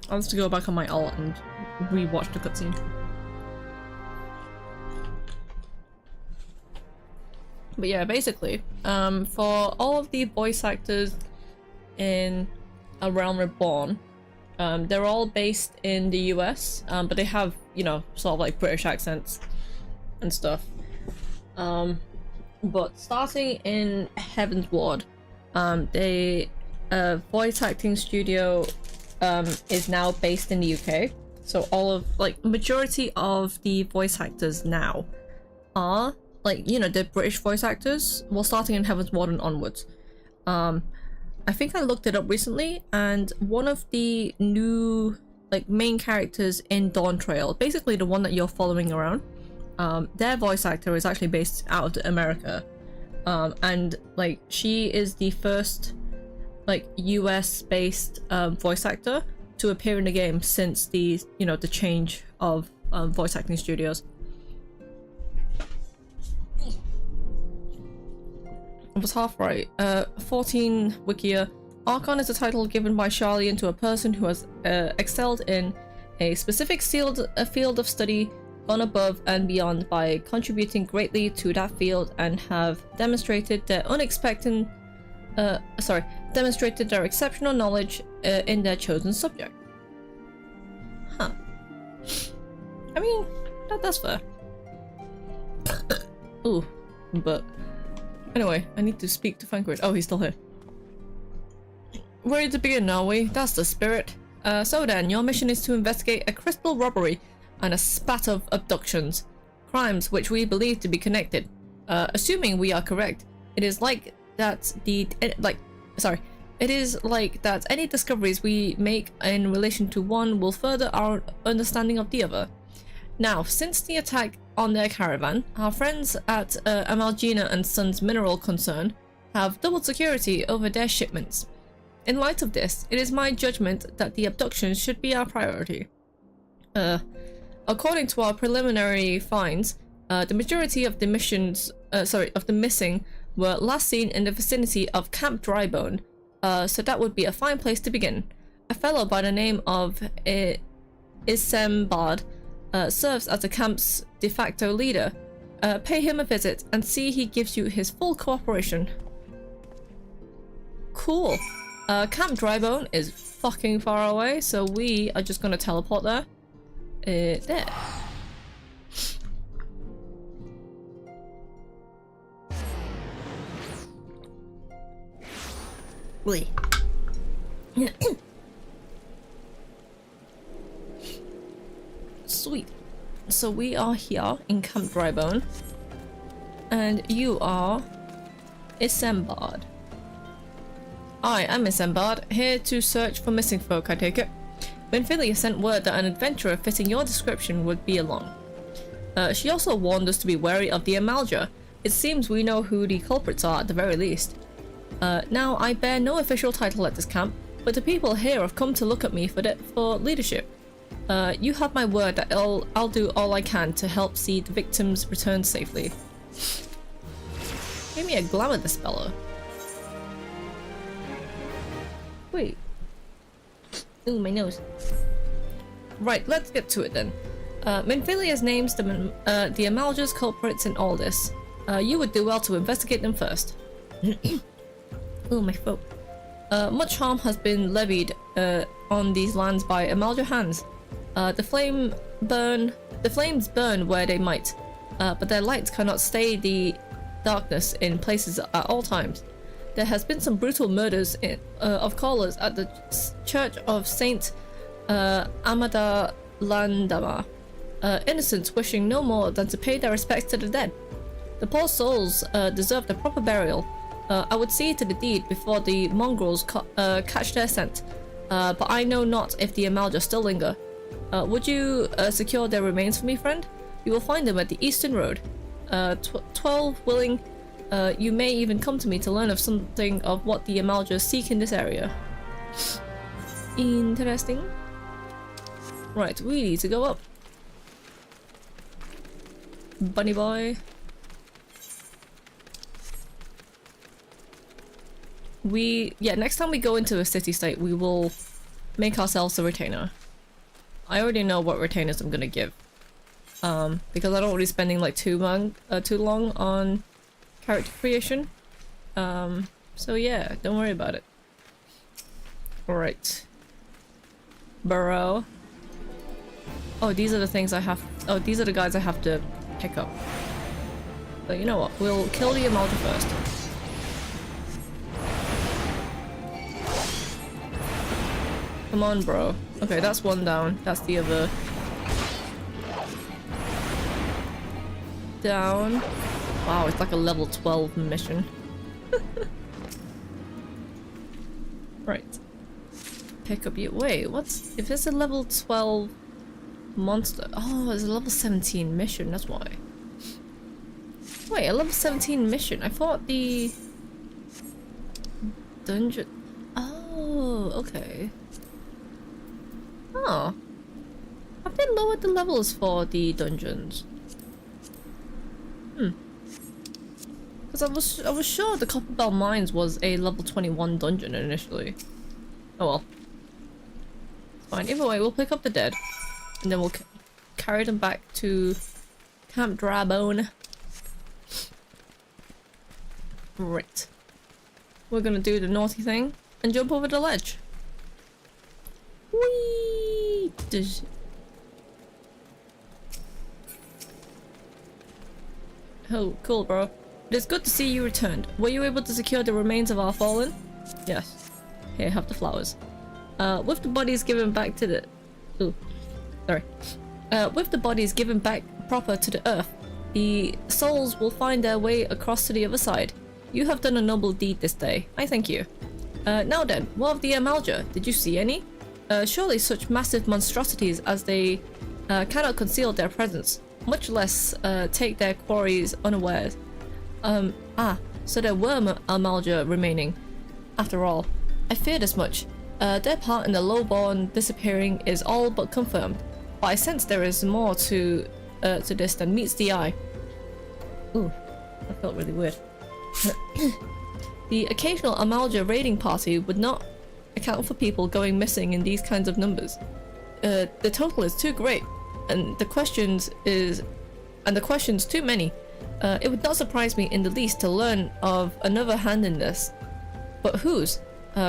I'll have to go back on my alt and rewatch the cutscene. But yeah, basically, for all of the voice actors in A Realm Reborn, they're all based in the US, but they have, you know, sort of like British accents and stuff. But starting in Heaven's Ward, the voice acting studio is now based in the UK. So all of, like, majority of the voice actors now are, like, you know, the British voice actors, well, starting in Heaven's Ward and onwards. I think I looked it up recently, and one of the new, like, main characters in Dawn Trail, basically the one that you're following around, their voice actor is actually based out of America. And, like, she is the first, like, US-based voice actor to appear in the game since the, you know, the change of voice acting studios. I was half right. 14 Wikia. Archon is a title given by Charlian to a person who has excelled in a specific field of study, gone above and beyond by contributing greatly to that field, and have demonstrated their demonstrated their exceptional knowledge in their chosen subject. Huh. I mean, that's fair. Ooh, but anyway, I need to speak to Thancred. Oh, he's still here. Ready to begin, are we? That's the spirit. So then, your mission is to investigate a crystal robbery and a spat of abductions. Crimes which we believe to be connected. Assuming we are correct, it is like that any discoveries we make in relation to one will further our understanding of the other. Now, since the attack on their caravan, our friends at Amalgina and Sons Mineral Concern have doubled security over their shipments. In light of this, it is my judgment that the abductions should be our priority. According to our preliminary finds, the majority of the missing were last seen in the vicinity of Camp Drybone, so that would be a fine place to begin. A fellow by the name of Isambard serves as the camp's de facto leader. Pay him a visit and see he gives you his full cooperation. Cool. Camp Drybone is fucking far away, so we are just gonna teleport there. There. Wait. Sweet. So we are here in Camp Drybone, and you are Isambard. I am Isambard, here to search for missing folk, I take it. Minfilia sent word that an adventurer fitting your description would be along. She also warned us to be wary of the Amalja. It seems we know who the culprits are at the very least. Now, I bear no official title at this camp, but the people here have come to look at me for leadership. You have my word that I'll do all I can to help see the victims return safely. Give me a glamour dispeller. Wait. Ooh, my nose. Right, let's get to it then. Minfilia's names the Amalja's culprits in all this. You would do well to investigate them first. Oh, my throat. Much harm has been levied on these lands by Amalja hands. The flames burn where they might, but their lights cannot stay the darkness in places at all times. There has been some brutal murders of callers at the Church of Saint Amadalandama. Innocents wishing no more than to pay their respects to the dead. The poor souls deserve the proper burial. I would see to the deed before the mongrels catch their scent, but I know not if the Amalja still linger. Would you secure their remains for me, friend? You will find them at the Eastern Road. 12 willing. You may even come to me to learn of something of what the Amalja seek in this area. Interesting. Right, we need to go up. Bunny boy. Next time we go into a city state, we will make ourselves a retainer. I already know what retainers I'm gonna give. Because I don't want to be spending like too long on character creation. So yeah, don't worry about it. Alright. Burrow. Oh, these are the things I have. Oh, these are the guys I have to pick up. But you know what? We'll kill the Amalja first. Come on, bro. Okay, that's one down. That's the other. Down. Wow, it's like a level 12 mission. Right. Pick up you. Wait, what's. If it's a level 12 monster. Oh, it's a level 17 mission, that's why. Wait, a level 17 mission? I thought the. Dungeon. Oh, okay. Oh. Have they lowered the levels for the dungeons? Because I was sure the Copperbell Mines was a level 21 dungeon initially. Oh well. It's fine. Either way, we'll pick up the dead. And then we'll carry them back to Camp Drybone. Right. We're gonna do the naughty thing and jump over the ledge. Whee! Oh, cool, bro. It is good to see you returned. Were you able to secure the remains of our fallen? Yes. Here, have the flowers. With the bodies given back to the... Ooh. Sorry. With the bodies given back proper to the earth, the souls will find their way across to the other side. You have done a noble deed this day. I thank you. Now then, what of the Amalja? Did you see any? Surely such massive monstrosities as they cannot conceal their presence, much less take their quarries unawares. So there were Amalja remaining. After all, I feared as much. Their part in the lowborn disappearing is all but confirmed, but I sense there is more to this than meets the eye. Ooh, that felt really weird. The occasional Amalja raiding party would not account for people going missing in these kinds of numbers. The total is too great, and the questions too many. It would not surprise me in the least to learn of another hand in this. But whose?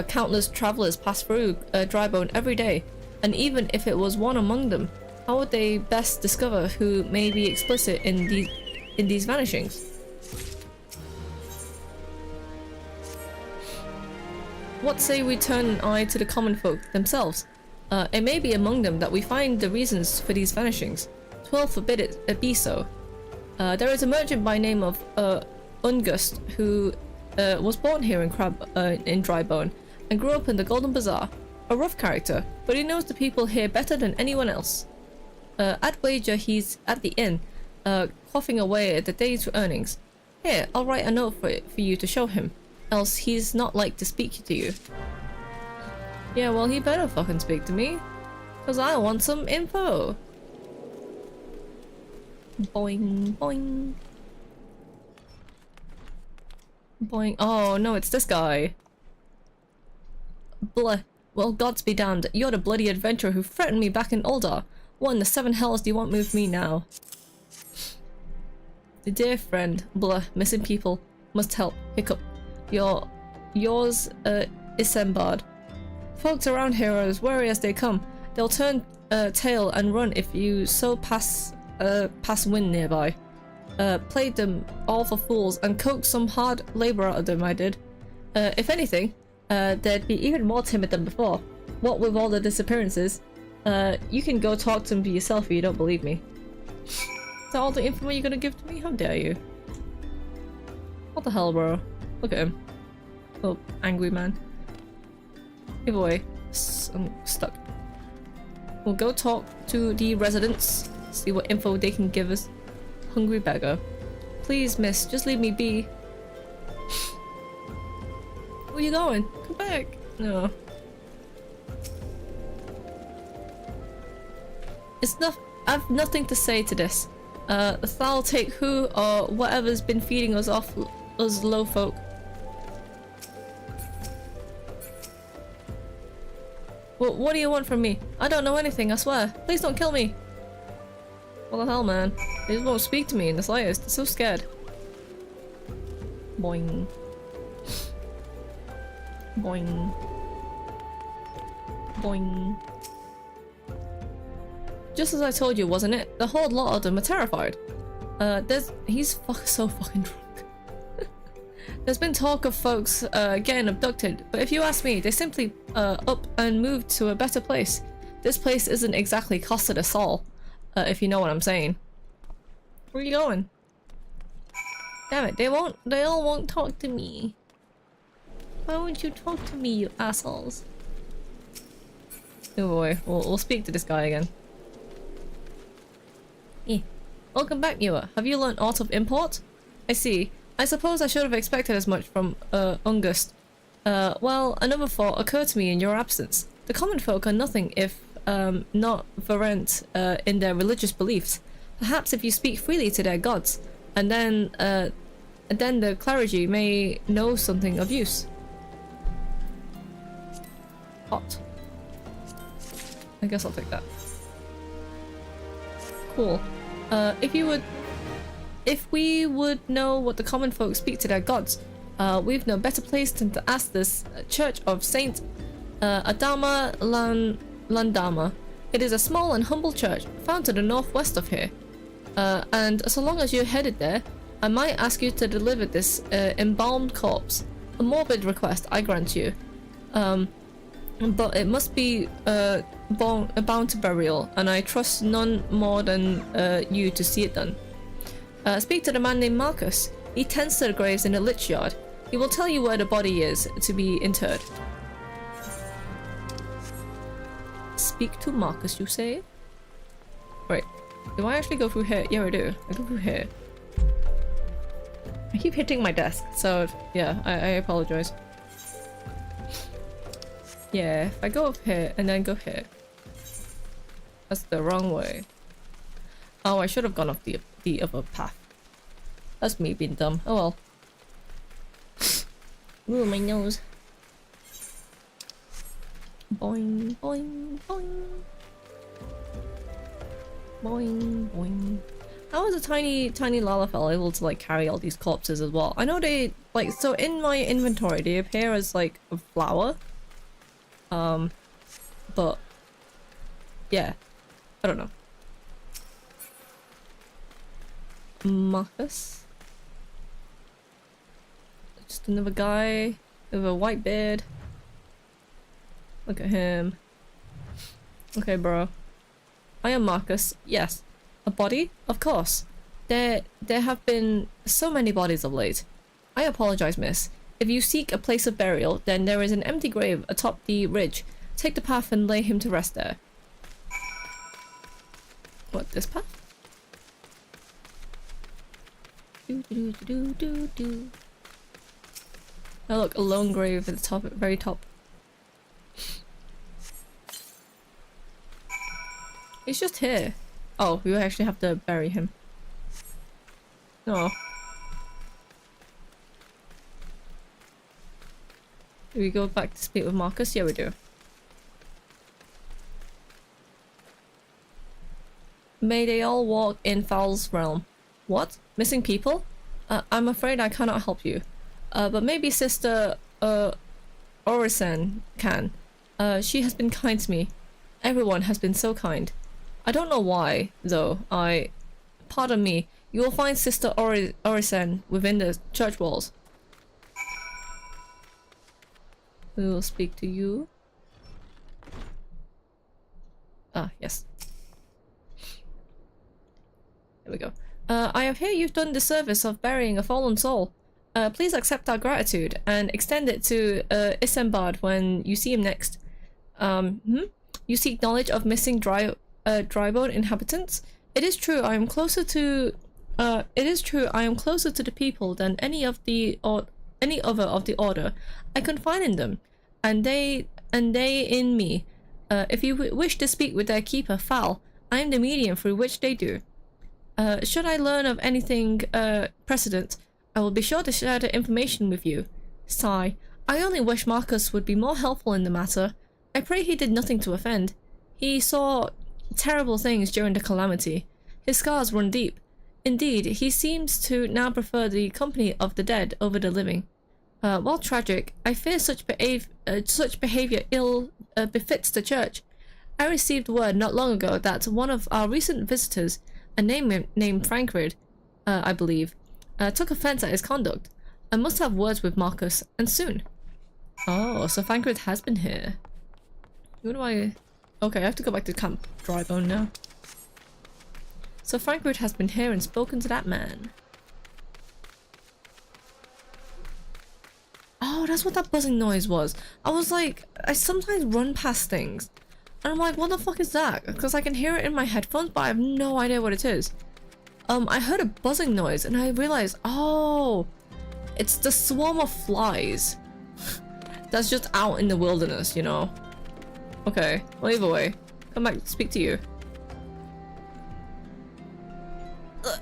Countless travelers pass through Drybone every day, and even if it was one among them, how would they best discover who may be explicit in these vanishings? What say we turn an eye to the common folk themselves? It may be among them that we find the reasons for these vanishings. 12 forbid it be so. There is a merchant by name of Ungust who was born here in Drybone and grew up in the Golden Bazaar. A rough character, but he knows the people here better than anyone else. At wager he's at the inn, quaffing away at the day's earnings. Here, I'll write a note for you to show him, else he's not like to speak to you. Yeah, well, he better fucking speak to me, cause I want some info. Boing, boing. Boing. Oh no, it's this guy. Bleh. Well, gods be damned. You're the bloody adventurer who threatened me back in Uldar. What in the seven hells do you want with me now? The dear friend. Bleh. Missing people. Must help. Hiccup. Yours, Isambard. Folks around here are as wary as they come. They'll turn tail and run if you so pass wind nearby. Played them all for fools and coaxed some hard labor out of them, I did. If anything, they'd be even more timid than before. What with all the disappearances. You can go talk to them for yourself if you don't believe me. Is that all the info you're gonna give to me? How dare you? What the hell, bro? Look at him. Oh, angry man. Either way, I'm stuck. We'll go talk to the residents, see what info they can give us. Hungry beggar. Please, miss, just leave me be. Where are you going? Come back. No. I've nothing to say to this. Thou'll take who or whatever's been feeding us off us low folk. Well, what do you want from me? I don't know anything, I swear. Please don't kill me. What the hell, man? They just won't speak to me in the slightest. They're so scared. Boing. Boing. Boing. Just as I told you, wasn't it? The whole lot of them are terrified. He's so fucking drunk. There's been talk of folks getting abducted, but if you ask me, they simply up and moved to a better place. This place isn't exactly costed us all, if you know what I'm saying. Where are you going? Damn it, they all won't talk to me. Why won't you talk to me, you assholes? Oh boy, we'll speak to this guy again. Welcome back, Mewa. Have you learnt aught of import? I see. I suppose I should have expected as much from Ungust. Well, another thought occurred to me in your absence. The common folk are nothing if not verent in their religious beliefs. Perhaps if you speak freely to their gods, and then the clergy may know something of use. Hot. I guess I'll take that. Cool. If we would know what the common folk speak to their gods, we've no better place than to ask this church of Saint Adama Landama. It is a small and humble church found to the northwest of here. And so long as you're headed there, I might ask you to deliver this embalmed corpse. A morbid request, I grant you. But it must be bound to burial, and I trust none more than you to see it done. Speak to the man named Marcus. He tends to the graves in the lich yard. He will tell you where the body is to be interred. Speak to Marcus, you say? Wait, do I actually go through here? Yeah, I do. I go through here. I keep hitting my desk, so yeah, I apologize. Yeah, if I go up here and then go here. That's the wrong way. Oh, I should have gone up the other path. That's me being dumb. Oh well. Ooh, my nose. Boing, boing, boing. Boing, boing. How is a tiny Lalafell able to like carry all these corpses as well? I know they like, so in my inventory they appear as like a flower. But yeah, I don't know. Marcus. Just another guy with a white beard. Look at him. Okay, bro. I am Marcus. Yes. A body? Of course. There have been so many bodies of late. I apologize, miss. If you seek a place of burial, then there is an empty grave atop the ridge. Take the path and lay him to rest there. What, this path? Do. Oh look, a lone grave at the top, at the very top. He's just here. Oh, we actually have to bury him. Oh. Do we go back to speak with Marcus? Yeah, we do. May they all walk in Foul's realm. What? Missing people? I'm afraid I cannot help you. But maybe Sister Orisen can. She has been kind to me. Everyone has been so kind. I don't know why, though. Pardon me. You will find Sister Orisen within the church walls. We will speak to you. Ah, yes. There we go. I have heard you've done the service of burying a fallen soul. Please accept our gratitude and extend it to Isambard when you see him next. You seek knowledge of missing drybone inhabitants? It is true I am closer to the people than any other of the order. I confide in them, and they in me. If you wish to speak with their keeper, Foul, I am the medium through which they do. Should I learn of anything precedent, I will be sure to share the information with you. Sigh. I only wish Marcus would be more helpful in the matter. I pray he did nothing to offend. He saw terrible things during the calamity. His scars run deep. Indeed, he seems to now prefer the company of the dead over the living. While tragic, I fear such behavior ill befits the church. I received word not long ago that one of our recent visitors, a name named Frankrid, I believe, took offense at his conduct. I must have words with Marcus, and soon. Oh, so Frankrid has been here. Who do I... Okay, I have to go back to Camp Drybone now. So Frankrid has been here and spoken to that man. Oh, that's what that buzzing noise was. I was like, I sometimes run past things. And I'm like, what the fuck is that? Because I can hear it in my headphones, but I have no idea what it is. I heard a buzzing noise and I realized, oh, it's the swarm of flies. That's just out in the wilderness, you know? Okay, well either way, come back to speak to you. Ugh.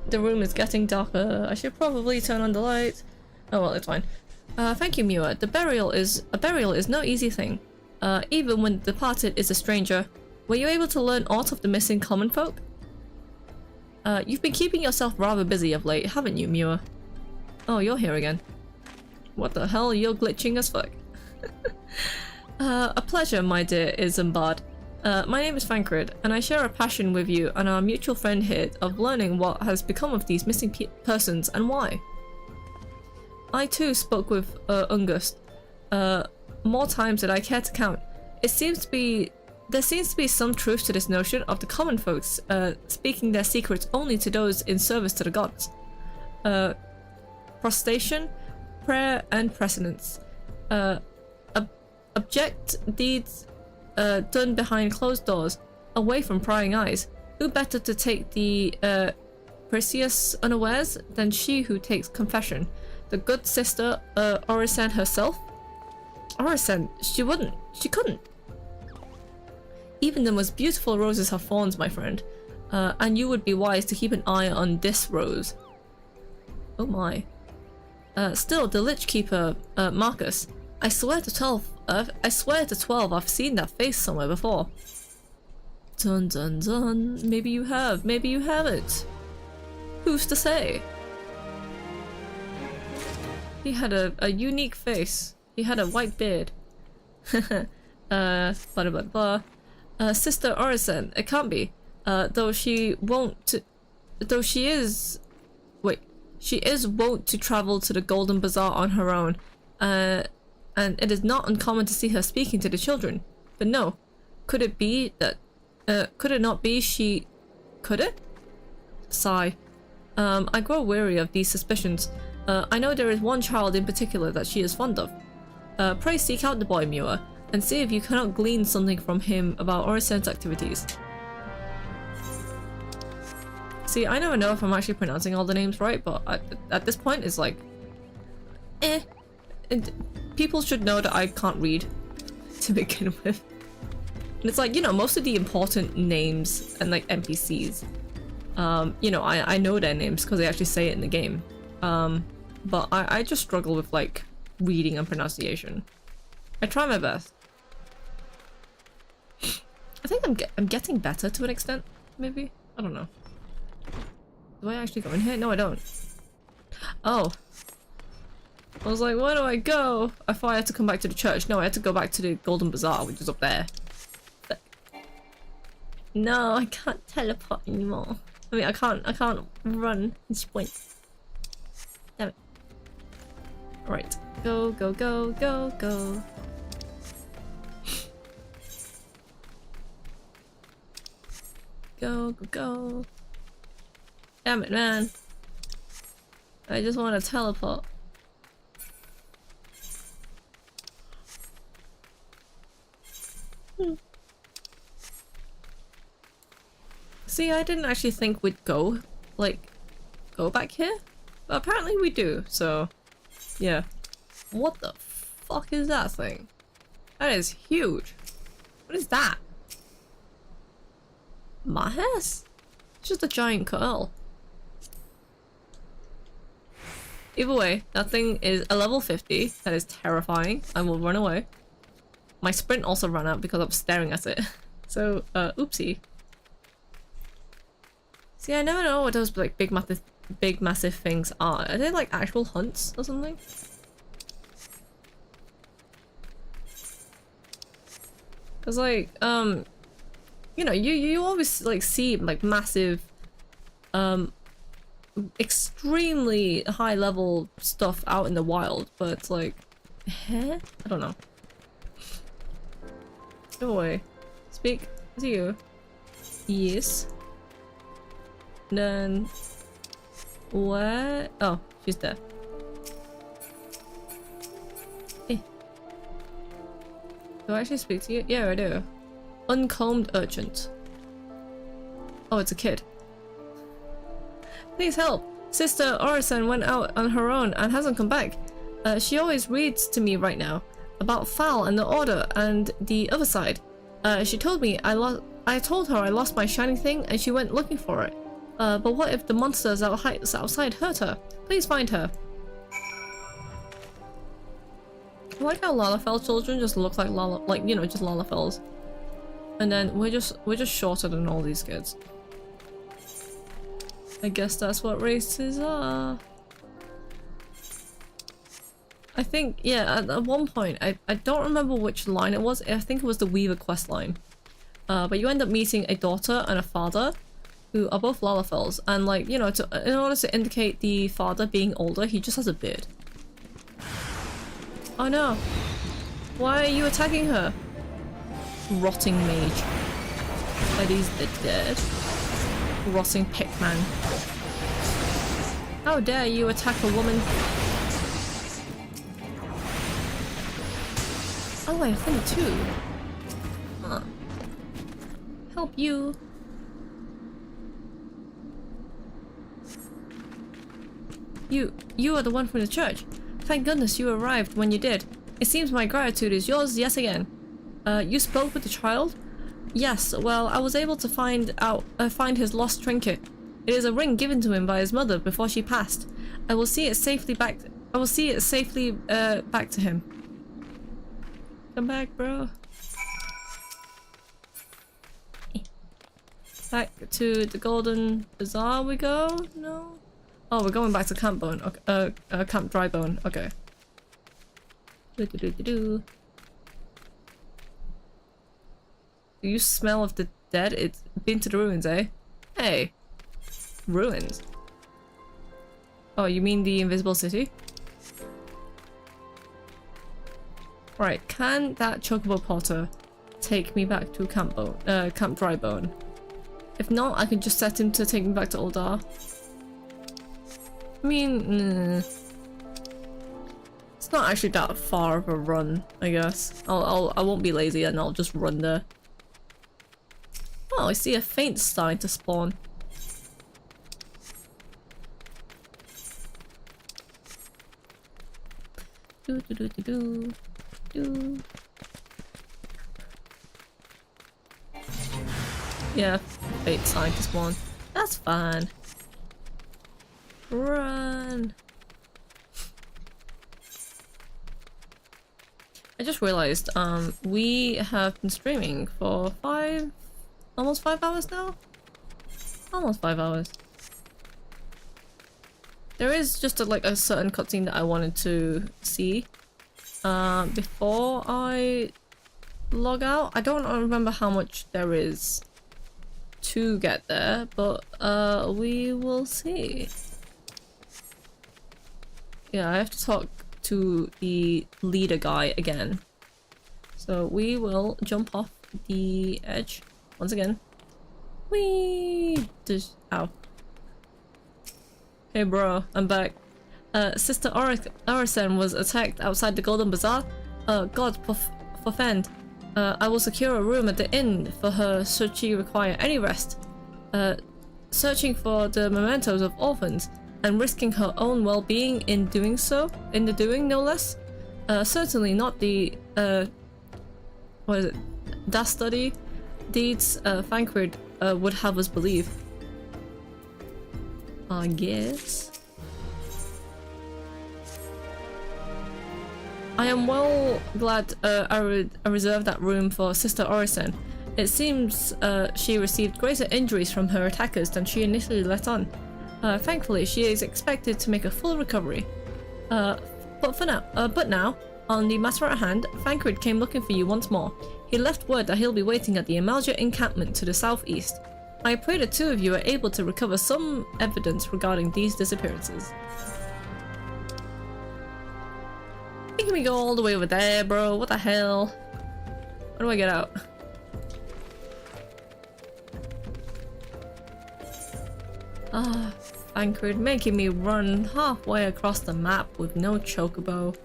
The room is getting darker. I should probably turn on the light. Oh well, it's fine. Thank you, Mewa. A burial is no easy thing. Even when the departed is a stranger. Were you able to learn aught of the missing common folk? You've been keeping yourself rather busy of late, haven't you, Mewa? Oh, you're here again. What the hell? You're glitching as fuck. A pleasure, my dear Isambard. My name is Frankrid, and I share a passion with you and our mutual friend here of learning what has become of these missing persons and why. I too spoke with Ungust more times than I care to count. There seems to be some truth to this notion of the common folks speaking their secrets only to those in service to the gods. Prostration, prayer, and precedence. Abject deeds done behind closed doors, away from prying eyes. Who better to take the precious unawares than she who takes confession? The good sister Orisen herself? Orisen, she couldn't. Even the most beautiful roses have thorns, my friend. And you would be wise to keep an eye on this rose. Oh my. Still, the Lich Keeper, Marcus. I swear to 12, I've seen that face somewhere before. Dun dun dun. Maybe you have, maybe you haven't. Who's to say? He had a unique face. He had a white beard. Blah blah blah. Sister Orison, it can't be. Though she is wont to travel to the Golden Bazaar on her own, and it is not uncommon to see her speaking to the children. But no, could it be that, could it not be she... Could it? Sigh. I grow weary of these suspicions. I know there is one child in particular that she is fond of. Pray seek out the boy, Mewa, and see if you cannot glean something from him about Orison's activities. See, I never know if I'm actually pronouncing all the names right, but at this point it's like... people should know that I can't read to begin with. And it's like, you know, most of the important names and like NPCs, you know, I know their names because they actually say it in the game. But I just struggle with like reading and pronunciation. I try my best. I think I'm getting better to an extent, maybe? I don't know. Do I actually go in here? No, I don't. Oh. I was like, where do I go? I thought I had to come back to the church. No, I had to go back to the Golden Bazaar, which is up there. But no, I can't teleport anymore. I mean, I can't run and sprint. Damn it. Right. Go, go, go, go, go. Go, go, go. Damn it, man. I just want to teleport. See, I didn't actually think we'd go back here. But apparently we do, so yeah. What the fuck is that thing? That is huge. What is that? Mahas? It's just a giant curl. Either way, that thing is a level 50. That is terrifying. I will run away. My sprint also ran out because I'm staring at it. So, oopsie. See, I never know what those like big massive things are. Are they like actual hunts or something? Cause like, you know, you always like see like massive, extremely high level stuff out in the wild, but it's like, I don't know. Go away. Speak to you. Yes. Then what? Oh, she's there. Eh. Do I actually speak to you? Yeah, I do. Uncombed urchin. Oh, it's a kid. Please help. Sister Orison went out on her own and hasn't come back. She always reads to me right now about Foul and the Order and the other side. She told me I told her I lost my shiny thing and she went looking for it. But what if the monsters outside hurt her? Please find her. I like how Lalafell children just look like you know, just Lalafells. And then we're just shorter than all these kids. I guess that's what races are. I think, yeah, at one point, I don't remember which line it was. I think it was the Weaver quest line. But you end up meeting a daughter and a father who are both Lalafells. And like, you know, in order to indicate the father being older, he just has a beard. Oh no. Why are you attacking her? Rotting mage. Are these the dead? Rotting pickman. How dare you attack a woman? Oh, I think too. Huh. Help you. You are the one from the church. Thank goodness you arrived when you did. It seems my gratitude is yours yet again. You spoke with the child? Yes, well, I was able to find his lost trinket. It is a ring given to him by his mother before she passed. I will see it safely back I will see it safely back to him. Come back, bro. Back to the Golden Bazaar we go? No? Oh, we're going back to Camp Bone. Okay, Camp Drybone. Okay. Do you smell of the dead? It's been to the ruins, eh? Hey. Ruins? Oh, you mean the invisible city? Right, can that Chocobo Potter take me back to Camp Drybone? If not, I can just set him to take me back to Uldar. I mean, it's not actually that far of a run, I guess. I won't be lazy and I'll just run there. Oh, I see a faint starting to spawn. Yeah, fate sign to spawn. That's fine. Run. I just realized, we have been streaming for almost 5 hours now? Almost 5 hours. There is just a certain cutscene that I wanted to see before I log out. I don't remember how much there is to get there, but we will see. Yeah, I have to talk to the leader guy again. So we will jump off the edge once again. Whee! Just ow. Hey bro, I'm back. Sister Orison was attacked outside the Golden Bazaar. God forfend. I will secure a room at the inn for her should she require any rest. Searching for the mementos of orphans and risking her own well-being in doing so. In the doing, no less. Certainly not the what is it? Dastardly deeds Thancred would have us believe. I guess. I am well glad I reserved that room for Sister Orison. It seems she received greater injuries from her attackers than she initially let on. Thankfully, she is expected to make a full recovery. But now, on the matter at hand, Thancred came looking for you once more. He left word that he'll be waiting at the Amalja encampment to the southeast. I pray the two of you are able to recover some evidence regarding these disappearances. Making me go all the way over there, bro. What the hell? How do I get out? Ah, Thancred, making me run halfway across the map with no chocobo.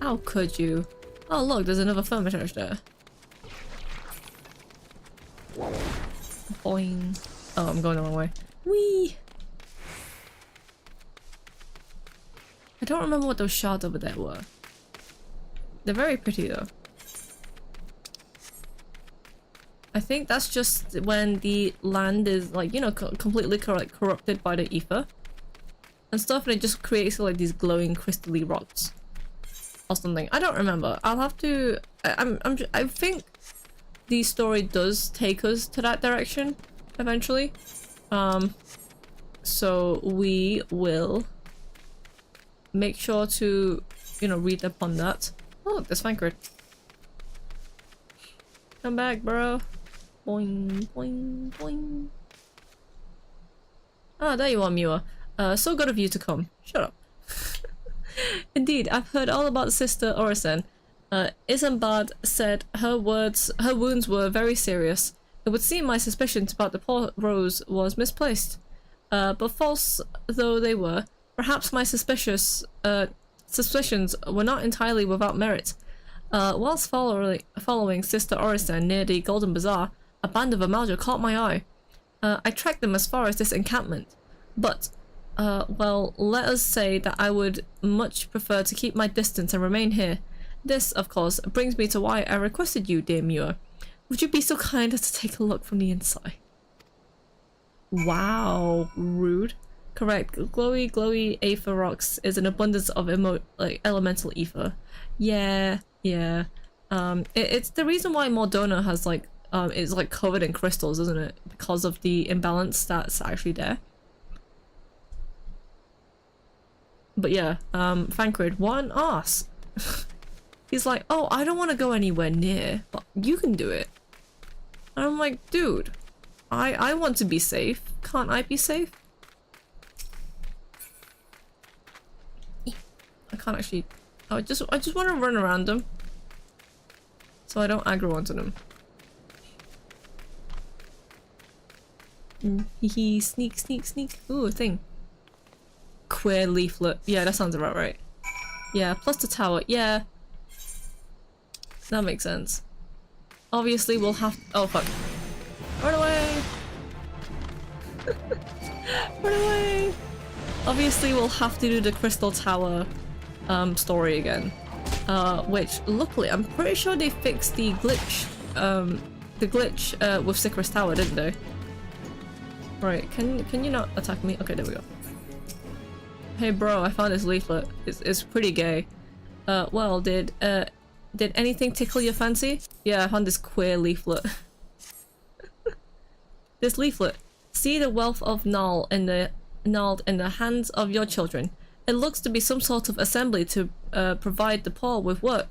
How could you? Oh look, there's another Hermitage there. Boing. Oh, I'm going the wrong way. Whee! I don't remember what those shards over there were. They're very pretty though. I think that's just when the land is like, you know, completely corrupted by the ether and stuff, and it just creates like these glowing crystally rocks or something. I don't remember. I'll have to. I think the story does take us to that direction eventually. So we will make sure to, you know, read up on that. Oh, look, there's Thancred. Come back, bro. Boing, boing, boing. Ah, there you are, Mewa. So good of you to come. Shut up. Indeed, I've heard all about Sister Orison. Isambard said her wounds were very serious. It would seem my suspicions about the poor Rose was misplaced. But false though they were, perhaps my suspicions were not entirely without merit. Whilst following Sister Orison near the Golden Bazaar, a band of Amalja caught my eye. I tracked them as far as this encampment, but, well, let us say that I would much prefer to keep my distance and remain here. This, of course, brings me to why I requested you, dear Mewa. Would you be so kind as to take a look from the inside? Wow, rude. Correct. Glowy aether rocks is an abundance of elemental ether. Yeah. It's the reason why Mordona has like is like covered in crystals, isn't it? Because of the imbalance that's actually there. But yeah, Thancred, what an arse. He's like, oh, I don't want to go anywhere near, but you can do it. And I'm like, dude, I want to be safe. Can't I be safe? I can't actually. I just want to run around them, so I don't aggro onto them. Hee sneak. Ooh, a thing. Queer leaflet. Yeah, that sounds about right. Yeah, plus the tower. Yeah. That makes sense. Obviously, we'll have. Oh, fuck. Run away! Run away! Obviously, we'll have to do the Crystal Tower story again. Which, luckily, I'm pretty sure they fixed the glitch. With Sycris Tower, didn't they? Right, can you not attack me? Okay, there we go. Hey bro, I found this leaflet. It's pretty gay. Well, did anything tickle your fancy? Yeah, I found this queer leaflet. This leaflet. See the wealth of gnarled in the hands of your children. It looks to be some sort of assembly to provide the poor with work.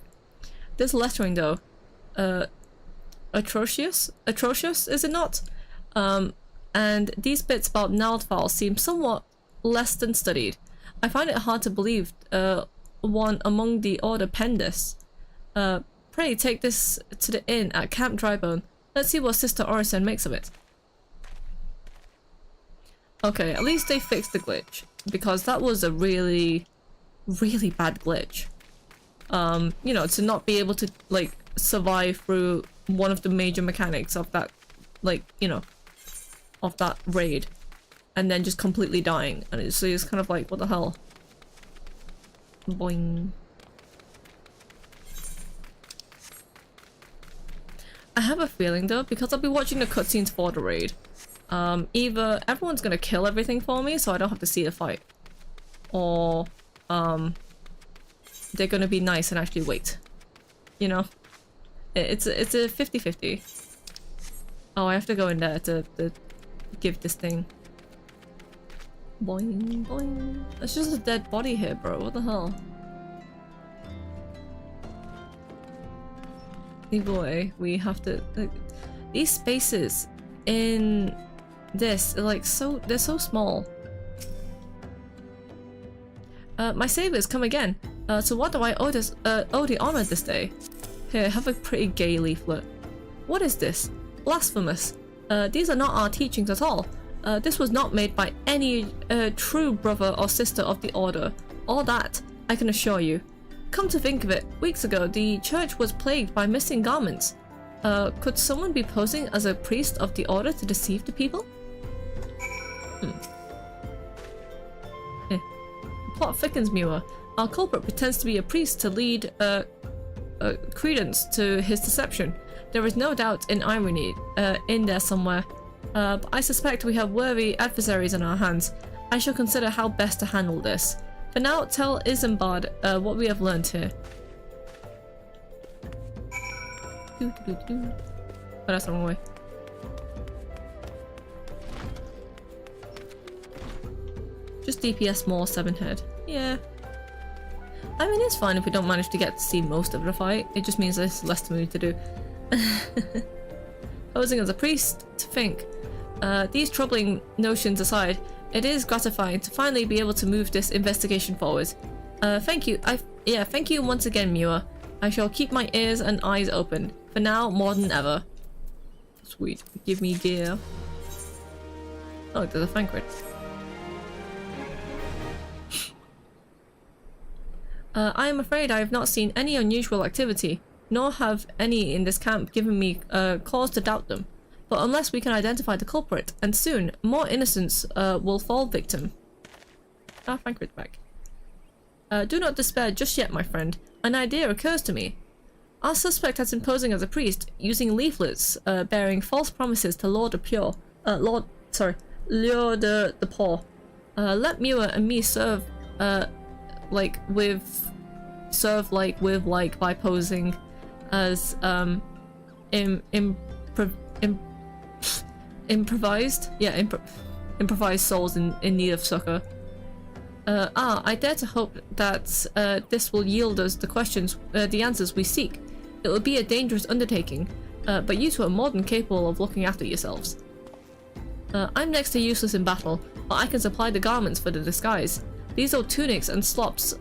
This lettering though, atrocious, is it not? And these bits about gnarled files seem somewhat less than studied. I find it hard to believe one among the order penned this. Pray take this to the inn at Camp Drybone. Let's see what Sister Orison makes of it. Okay, at least they fixed the glitch, because that was a really bad glitch. You know, to not be able to like survive through one of the major mechanics of that, like, you know, of that raid, and then just completely dying, and it's kind of like, what the hell? Boing. I have a feeling though, because I'll be watching the cutscenes for the raid, either everyone's gonna kill everything for me so I don't have to see the fight, or they're gonna be nice and actually wait. You know? It's a 50-50. Oh, I have to go in there to give this thing. Boing, boing. That's just a dead body here, bro. What the hell? Either way, we have to. Like, these spaces in this are like they're so small. My savers come again. So what do I owe the honor this day? Here, have a pretty gay leaflet. What is this? Blasphemous. These are not our teachings at all. This was not made by any true brother or sister of the order. All that, I can assure you. Come to think of it, weeks ago the church was plagued by missing garments. Could someone be posing as a priest of the order to deceive the people? Plot thickens, Mewa. Our culprit pretends to be a priest to lead credence to his deception. There is no doubt in irony in there somewhere. But I suspect we have worthy adversaries on our hands. I shall consider how best to handle this. For now, tell Isambard what we have learned here. Oh, that's the wrong way. Just DPS more 7 head. Yeah. I mean, it's fine if we don't manage to get to see most of the fight. It just means there's less to move to do. Posing as a priest, to think. These troubling notions aside, it is gratifying to finally be able to move this investigation forward. Thank you. Thank you once again, Mewa. I shall keep my ears and eyes open. For now, more than ever. Sweet. Give me gear. Oh, there's a Thancred. I am afraid I have not seen any unusual activity, nor have any in this camp given me cause to doubt them. But unless we can identify the culprit, and soon, more innocents will fall victim. Ah, Thancred's back. Do not despair just yet, my friend. An idea occurs to me. Our suspect has been posing as a priest, using leaflets bearing false promises to lure the poor. let Mewa and me serve, by posing as, improvised? Yeah, improvised souls in need of succor. I dare to hope that this will yield us the answers we seek. It will be a dangerous undertaking, but you two are more than capable of looking after yourselves. I'm next to useless in battle, but I can supply the garments for the disguise. These old tunics and slops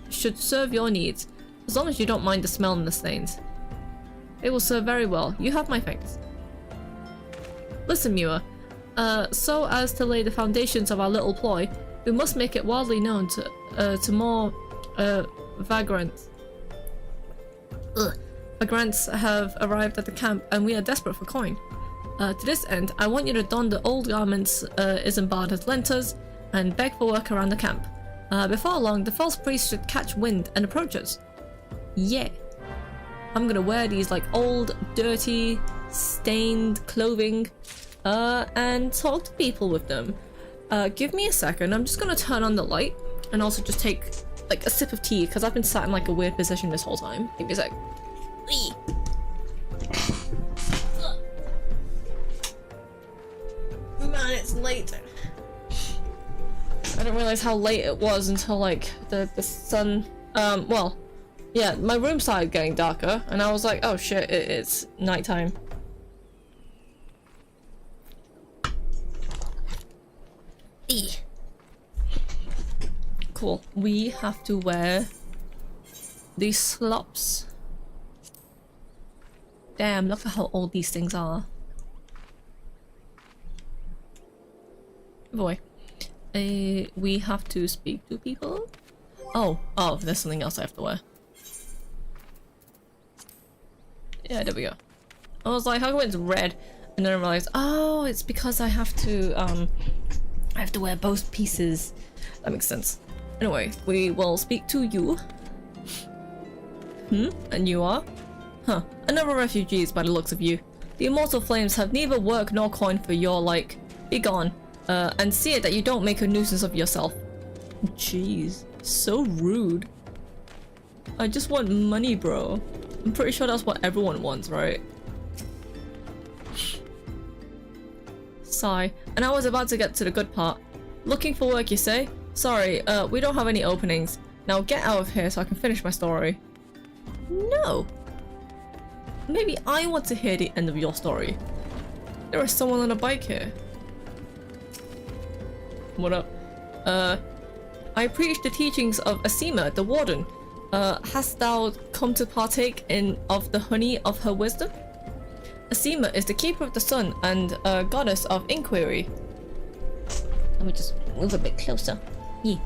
should serve your needs, as long as you don't mind the smell and the stains. They will serve very well. You have my thanks. Listen, Mewa. So as to lay the foundations of our little ploy, we must make it widely known to more vagrants. Vagrants have arrived at the camp, and we are desperate for coin. To this end, I want you to don the old garments Isambard has lent us, and beg for work around the camp. Before long, the false priest should catch wind and approach us. Yeah. I'm gonna wear these like old, dirty, stained clothing, and talk to people with them. Give me a second, I'm just gonna turn on the light, and also just take like a sip of tea, because I've been sat in like a weird position this whole time. Give me a sec. Man, it's late. I didn't realize how late it was until like the sun, well, yeah, my room started getting darker, and I was like, oh shit, it's nighttime. Cool. We have to wear these slops. Damn, look at how old these things are. Boy. We have to speak to people? Oh, there's something else I have to wear. Yeah, there we go. I was like, how come it's red? And then I realized, oh, it's because I have to wear both pieces. That makes sense. Anyway, we will speak to you. And you are? Huh. Another refugees by the looks of you. The immortal flames have neither work nor coin for your like. Be gone. And see it that you don't make a nuisance of yourself. Jeez. So rude. I just want money, bro. I'm pretty sure that's what everyone wants, right? Sigh. And I was about to get to the good part. Looking for work, you say? Sorry, we don't have any openings. Now get out of here so I can finish my story. No. Maybe I want to hear the end of your story. There is someone on a bike here. What up? I preach the teachings of Asima, the warden. Hast thou come to partake of the honey of her wisdom? Asima is the keeper of the sun and goddess of inquiry. Let me just move a bit closer. Yeah.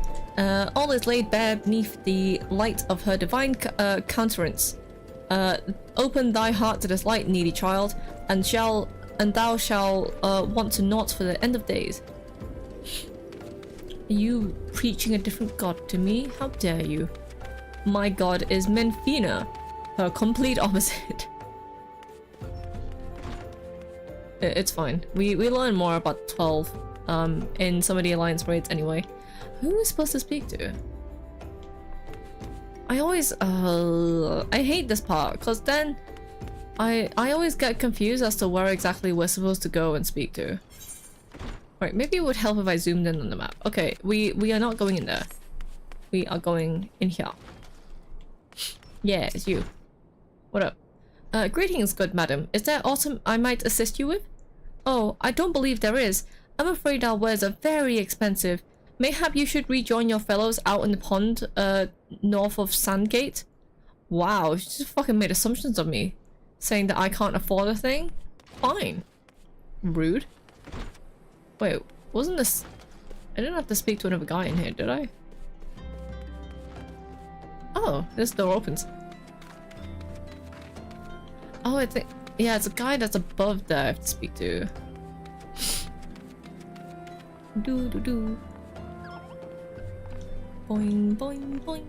All is laid bare beneath the light of her divine countenance. Open thy heart to this light, needy child, and thou shalt want to naught for the end of days. Are you preaching a different god to me? How dare you? My god is Menfina, her complete opposite. It's fine. We learn more about 12 in some of the alliance raids anyway. Who are we supposed to speak to? I always I hate this part because then I always get confused as to where exactly we're supposed to go and speak to. Right, maybe it would help if I zoomed in on the map. Okay, we are not going in there. We are going in here. Yeah, it's you. What up? Greetings, good madam. Is there autumn I might assist you with? Oh, I don't believe there is. I'm afraid our wares are very expensive. Mayhap you should rejoin your fellows out in the pond, north of Sandgate? Wow, she just fucking made assumptions of me. Saying that I can't afford a thing? Fine. Rude. Wait, wasn't this... I didn't have to speak to another guy in here, did I? Oh, this door opens. Oh, I think... Yeah, it's a guy that's above there I have to speak to. Do. Boing, boing, boing.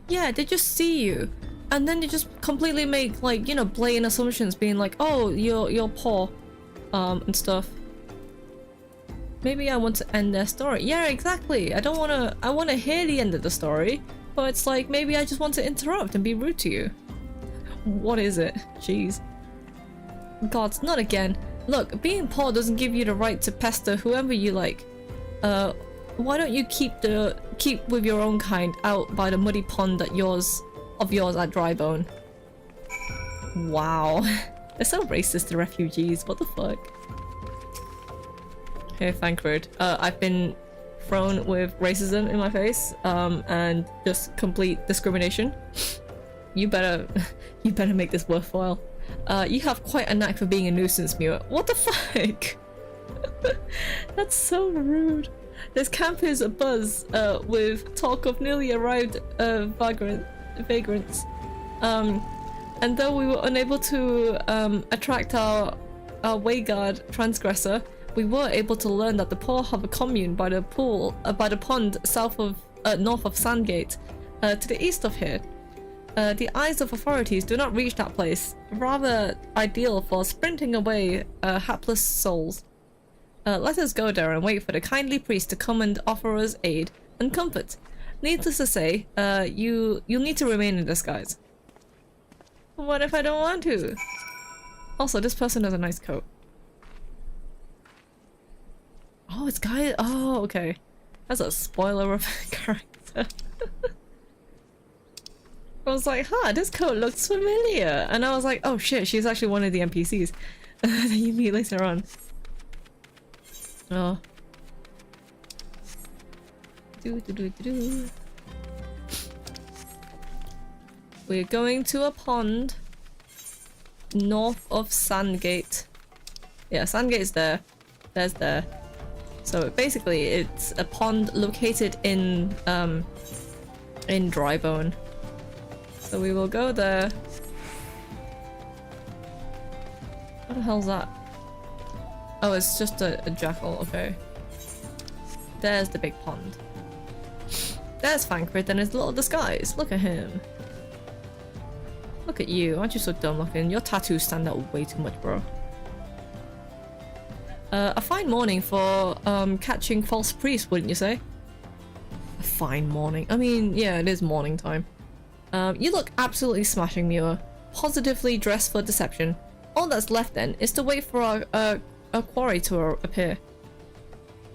Yeah, they just see you. And then they just completely make, like, you know, blatant assumptions being like, oh, you're poor. And stuff. Maybe I want to end their story. Yeah, exactly. I don't want to... I want to hear the end of the story, but it's like, maybe I just want to interrupt and be rude to you. What is it? Jeez. Gods, not again. Look, being poor doesn't give you the right to pester whoever you like. Why don't you keep with your own kind out by the muddy pond of yours at Drybone? Wow. They're so racist to refugees. What the fuck? Okay, Thancred. I've been thrown with racism in my face, and just complete discrimination. You better make this worthwhile. You have quite a knack for being a nuisance, Mewa. What the fuck? That's so rude. This camp is abuzz with talk of newly arrived vagrants. And though we were unable to attract our wayguard transgressor, we were able to learn that the poor have a commune by the pond north of Sandgate, to the east of here. The eyes of authorities do not reach that place, rather ideal for sprinting away hapless souls. Let us go there and wait for the kindly priest to come and offer us aid and comfort. Needless to say, you'll need to remain in disguise. What if I don't want to? Also, this person has a nice coat. Oh, it's guy. Oh, okay. That's a spoiler of a character. I was like, huh, this coat looks familiar. And I was like, oh shit, she's actually one of the NPCs that you meet later on. Oh. We're going to a pond north of Sandgate. Yeah, Sandgate's there. There's there. So basically, it's a pond located in Drybone. So we will go there. What the hell's that? Oh, it's just a jackal. Okay. There's the big pond. There's Thancred in his little disguise. Look at him. Look at you. Aren't you so dumb looking? Your tattoos stand out way too much, bro. A fine morning for catching false priests, wouldn't you say? A fine morning. I mean, yeah, it is morning time. You look absolutely smashing, Mewa. Positively dressed for deception. All that's left then is to wait for our quarry to appear.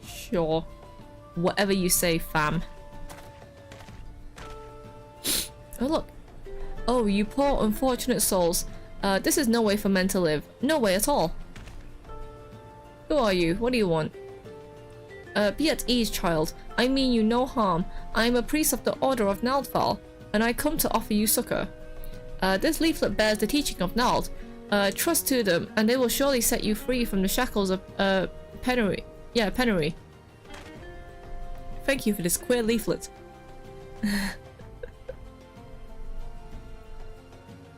Sure. Whatever you say, fam. Oh, look. Oh, you poor unfortunate souls. This is no way for men to live. No way at all. Who are you? What do you want? Be at ease, child. I mean you no harm. I am a priest of the Order of Naldval, and I come to offer you succor. This leaflet bears the teaching of Nald. Trust to them, and they will surely set you free from the shackles of penury. Yeah, penury. Thank you for this queer leaflet.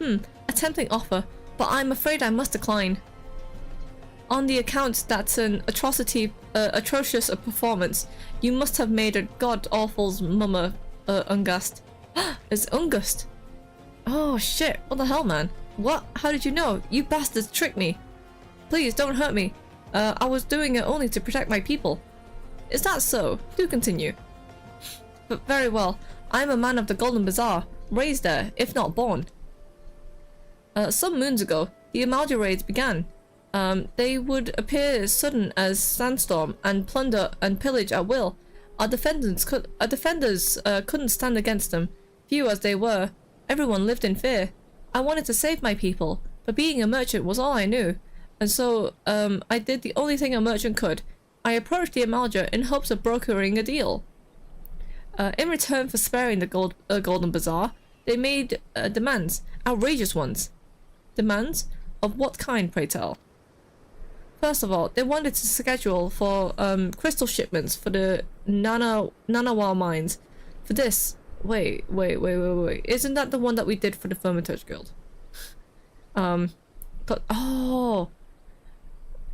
A tempting offer, but I'm afraid I must decline. On the account that's an atrocious performance, you must have made a god-awful's mummer, Ungast. It's Ungast! Oh shit, what the hell, man? What? How did you know? You bastards tricked me! Please, don't hurt me. I was doing it only to protect my people. Is that so? Do continue. But very well. I am a man of the Golden Bazaar, raised there, if not born. Some moons ago, the Amalja raids began. They would appear sudden as sandstorm and plunder and pillage at will. Our defenders couldn't stand against them. Few as they were, everyone lived in fear. I wanted to save my people, but being a merchant was all I knew. And so, I did the only thing a merchant could. I approached the Amalja in hopes of brokering a deal. In return for sparing the Golden Bazaar, they made demands, outrageous ones. Demands? Of what kind, pray tell? First of all, they wanted to schedule for crystal shipments for the Nanawa mines. For this, wait. Isn't that the one that we did for the Thaumaturge Guild? But oh,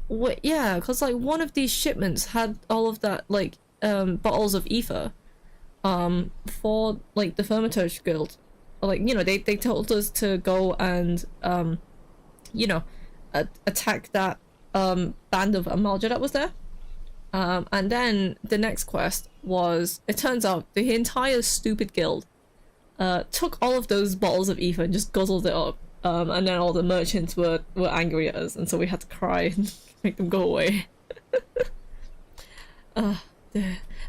wait, yeah, because like one of these shipments had all of that like bottles of ether, for like the Thaumaturge Guild. Like, you know, they told us to go and you know, attack that band of Amalja that was there. And then the next quest was, it turns out the entire stupid guild took all of those bottles of ether and just guzzled it up. And then all the merchants were angry at us, and so we had to cry and make them go away.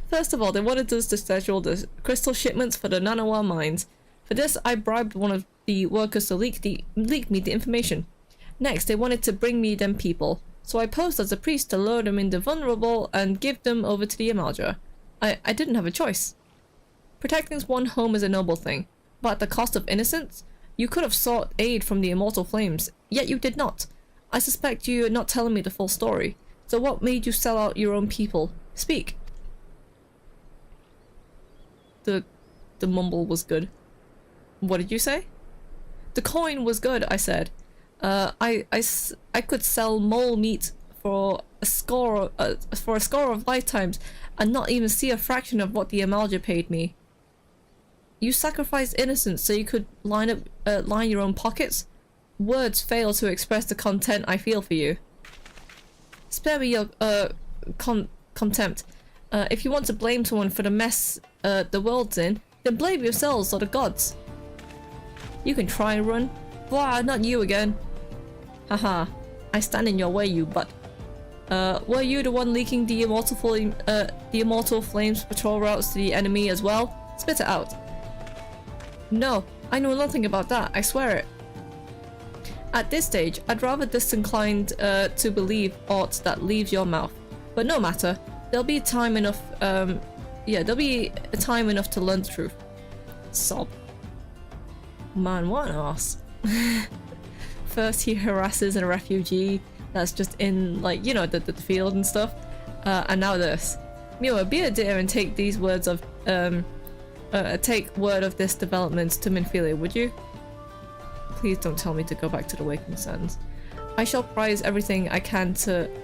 First of all, they wanted us to schedule the crystal shipments for the Nanawa mines. For this, I bribed one of the workers to leak me the information. Next, they wanted to bring me them people, so I posed as a priest to lure them into vulnerable and give them over to the Amalja. I didn't have a choice. Protecting one home is a noble thing, but at the cost of innocence? You could have sought aid from the immortal flames, yet you did not. I suspect you are not telling me the full story. So what made you sell out your own people? Speak. The mumble was good. What did you say? The coin was good, I said. I could sell mole meat for a score of lifetimes and not even see a fraction of what the Amalja paid me. You sacrificed innocence so you could line your own pockets? Words fail to express the content I feel for you. Spare me your contempt. If you want to blame someone for the mess the world's in, then blame yourselves or the gods. You can try and run. Blah, not you again. Haha, I stand in your way, you butt. Were you the one leaking the immortal flames patrol routes to the enemy as well? Spit it out. No, I know nothing about that, I swear it. At this stage, I'd rather disinclined to believe aught that leaves your mouth. But no matter, there'll be time enough, there'll be time enough to learn the truth. Sob. Man, what an ass. First he harasses a refugee that's just in, like, you know, the field and stuff. And now this. Mewa, be a dear and take these words of, take word of this development to Minfilia, would you? Please don't tell me to go back to the Waking Sands. I shall prize everything I can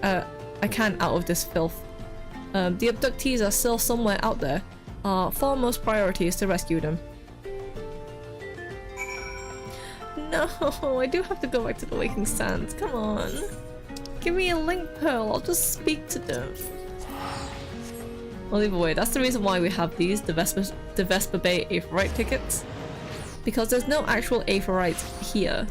out of this filth. The abductees are still somewhere out there. Our foremost priority is to rescue them. No, I do have to go back to the Waking Sands. Come on. Give me a link pearl. I'll just speak to them. Well, either way, that's the reason why we have these, the Vesper Bay Aephorite tickets. Because there's no actual Aephorite here.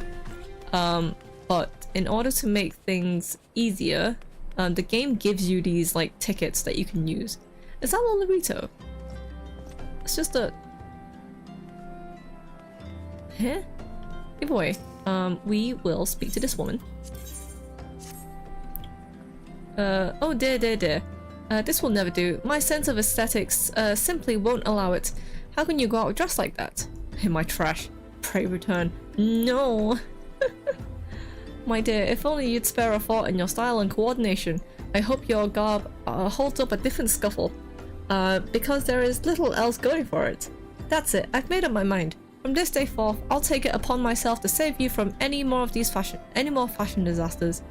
But in order to make things easier, the game gives you these, like, tickets that you can use. Is that Lolorito? It's just a... Huh? Either way, we will speak to this woman. Oh dear, dear, dear. This will never do. My sense of aesthetics simply won't allow it. How can you go out dressed like that? In my trash. Pray return. No! My dear, if only you'd spare a thought in your style and coordination. I hope your garb holds up a different scuffle. Because there is little else going for it. That's it, I've made up my mind. From this day forth, I'll take it upon myself to save you from any more fashion disasters.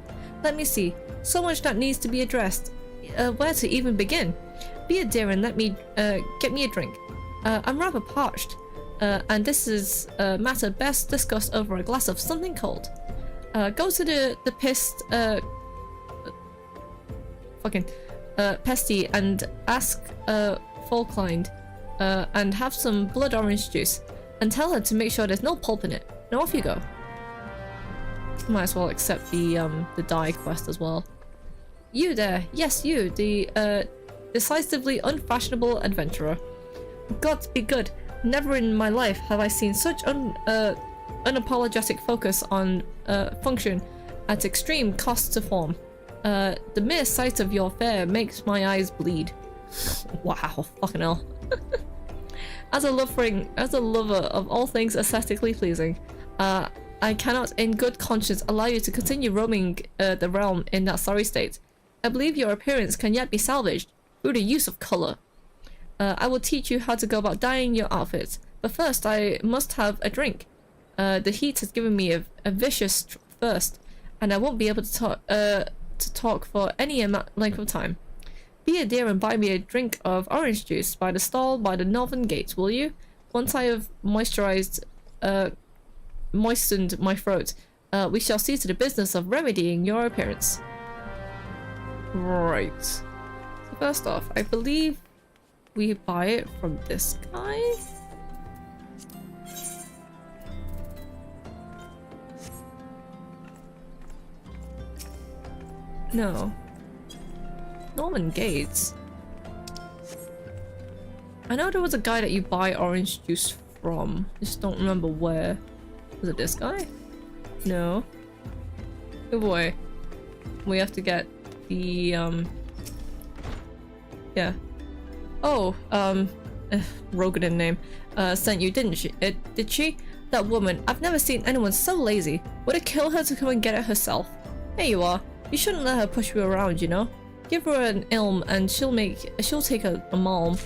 Let me see. So much that needs to be addressed. Where to even begin? Be a dear and let me get me a drink. I'm rather parched. And this is a matter best discussed over a glass of something cold. Go to the Pesty and ask Falkland and have some blood orange juice. And tell her to make sure there's no pulp in it. Now off you go. Might as well accept the dye quest as well. You there, yes you, the decisively unfashionable adventurer. God be good. Never in my life have I seen such unapologetic focus on function at extreme cost to form. The mere sight of your fare makes my eyes bleed. Wow, fucking hell. As a lover of all things aesthetically pleasing, I cannot in good conscience allow you to continue roaming the realm in that sorry state. I believe your appearance can yet be salvaged through the use of colour. I will teach you how to go about dyeing your outfits, but first I must have a drink. The heat has given me a vicious thirst, and I won't be able to talk for any length of time. Be a dear and buy me a drink of orange juice by the stall by the northern gate, will you? Once I have moistened my throat, we shall see to the business of remedying your appearance. Right. So First off, I believe we buy it from this guy? No. Norman Gates. I know there was a guy that you buy orange juice from. I just don't remember where. Was it this guy? No. Oh boy. We have to get the, yeah. Oh, Rogan name. Sent you, didn't she? Did she? That woman. I've never seen anyone so lazy. Would it kill her to come and get it herself? Here you are. You shouldn't let her push you around, you know? Give her an ilm and she'll take a malm.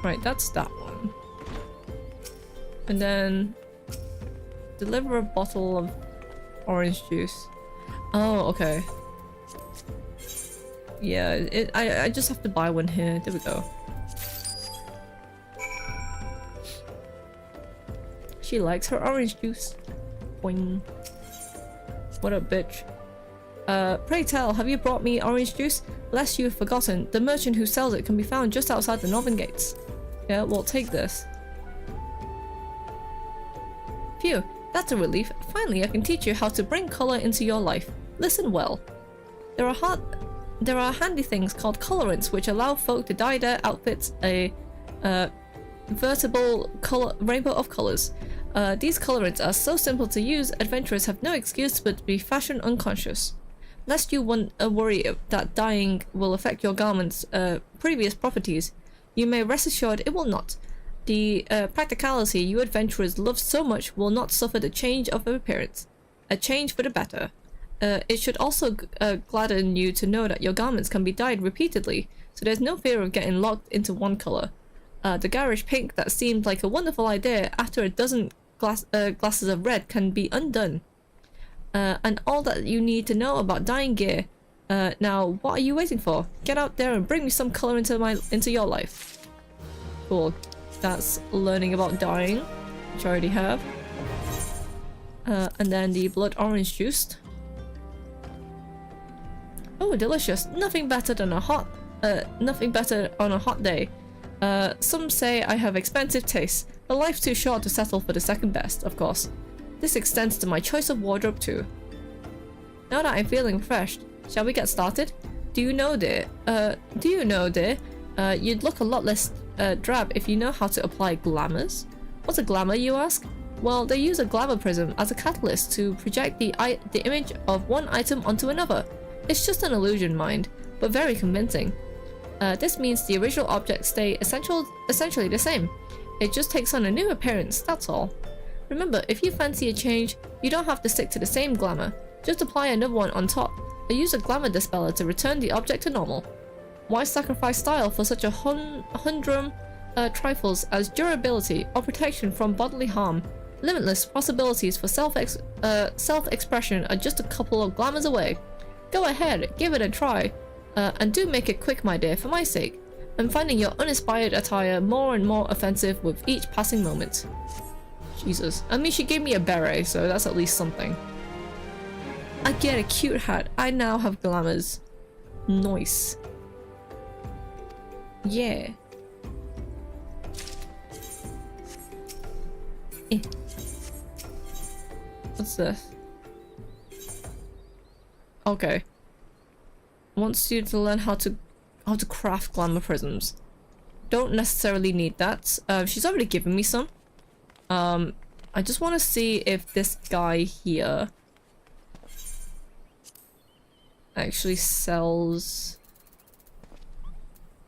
Right, that's that one. And then deliver a bottle of orange juice. Oh, okay. Yeah, I just have to buy one here. There we go. She likes her orange juice. Boing. What up, bitch? Pray tell, have you brought me orange juice? Lest you have forgotten, the merchant who sells it can be found just outside the northern gates. Yeah, well, take this. Phew, that's a relief. Finally, I can teach you how to bring color into your life. Listen well. There are handy things called colorants which allow folk to dye their outfits a veritable rainbow of colors. These colorants are so simple to use, adventurers have no excuse but to be fashion unconscious. Lest you worry that dyeing will affect your garment's previous properties, you may rest assured it will not. The practicality you adventurers love so much will not suffer the change of appearance. A change for the better. It should also gladden you to know that your garments can be dyed repeatedly, so there's no fear of getting locked into one color. The garish pink that seemed like a wonderful idea after a dozen glasses of red can be undone. And all that you need to know about dyeing gear. Now, what are you waiting for? Get out there and bring me some color into your life. Cool. That's learning about dyeing, which I already have. And then the blood orange juice. Oh, delicious! Nothing better on a hot day. Some say I have expensive tastes, but life's too short to settle for the second best, of course. This extends to my choice of wardrobe too. Now that I'm feeling refreshed, shall we get started? Do you know, dear, you'd look a lot less drab if you know how to apply glamours? What's a glamour, you ask? Well, they use a glamour prism as a catalyst to project the image of one item onto another. It's just an illusion, mind, but very convincing. This means the original objects stay essentially the same. It just takes on a new appearance, that's all. Remember, if you fancy a change, you don't have to stick to the same glamour. Just apply another one on top, or use a glamour dispeller to return the object to normal. Why sacrifice style for such a humdrum trifles as durability or protection from bodily harm? Limitless possibilities for self-expression are just a couple of glamours away. Go ahead, give it a try. And do make it quick, my dear, for my sake. I'm finding your uninspired attire more and more offensive with each passing moment. Jesus. I mean, she gave me a beret, so that's at least something. I get a cute hat. I now have glamours. Nice. Yeah. What's this? Okay. Wants you to learn how to craft glamour prisms. Don't necessarily need that. She's already given me some. I just want to see if this guy here actually sells.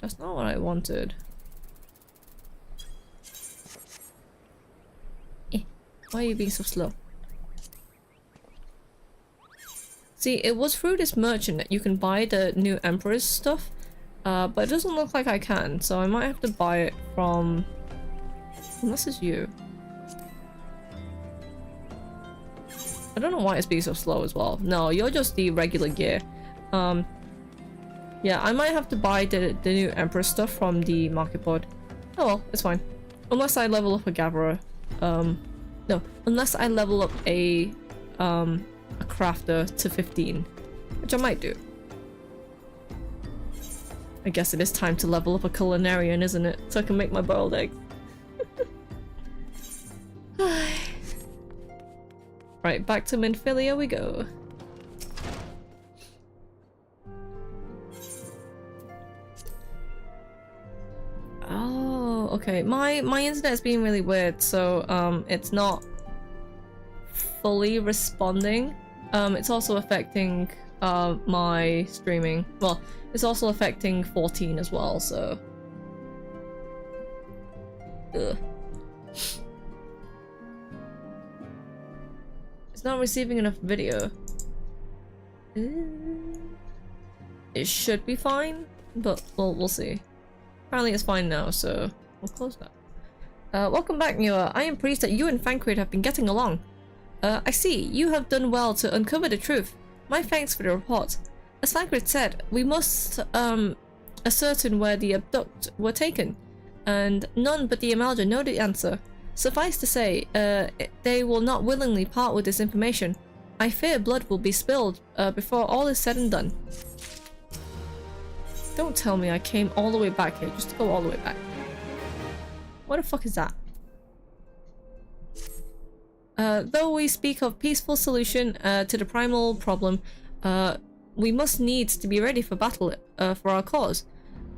That's not what I wanted. Why are you being so slow? See, it was through this merchant that you can buy the new Emperor's stuff, but it doesn't look like I can, so I might have to buy it from... Unless it's you. I don't know why it's being so slow as well. No, you're just the regular gear. Yeah, I might have to buy the new Emperor stuff from the market board. Oh well, it's fine. Unless I level up a gatherer. No, unless I level up a crafter to 15, which I might do. I guess it is time to level up a culinarian, isn't it? So I can make my boiled eggs. Right, back to Minfilia we go. Oh, okay. My internet's being really weird, so it's not fully responding. It's also affecting my streaming. Well, it's also affecting 14 as well, so ugh. It's not receiving enough video. It should be fine, but we'll see. Apparently it's fine now, so we'll close that. Welcome back, Mewa. I am pleased that you and Thancred have been getting along. I see. You have done well to uncover the truth. My thanks for the report. As Thancred said, we must ascertain where the abduct were taken, and none but the Amalja know the answer. Suffice to say, they will not willingly part with this information. I fear blood will be spilled before all is said and done. Don't tell me I came all the way back here just to go all the way back. What the fuck is that? Though we speak of peaceful solution to the primal problem, we must needs to be ready for battle for our cause.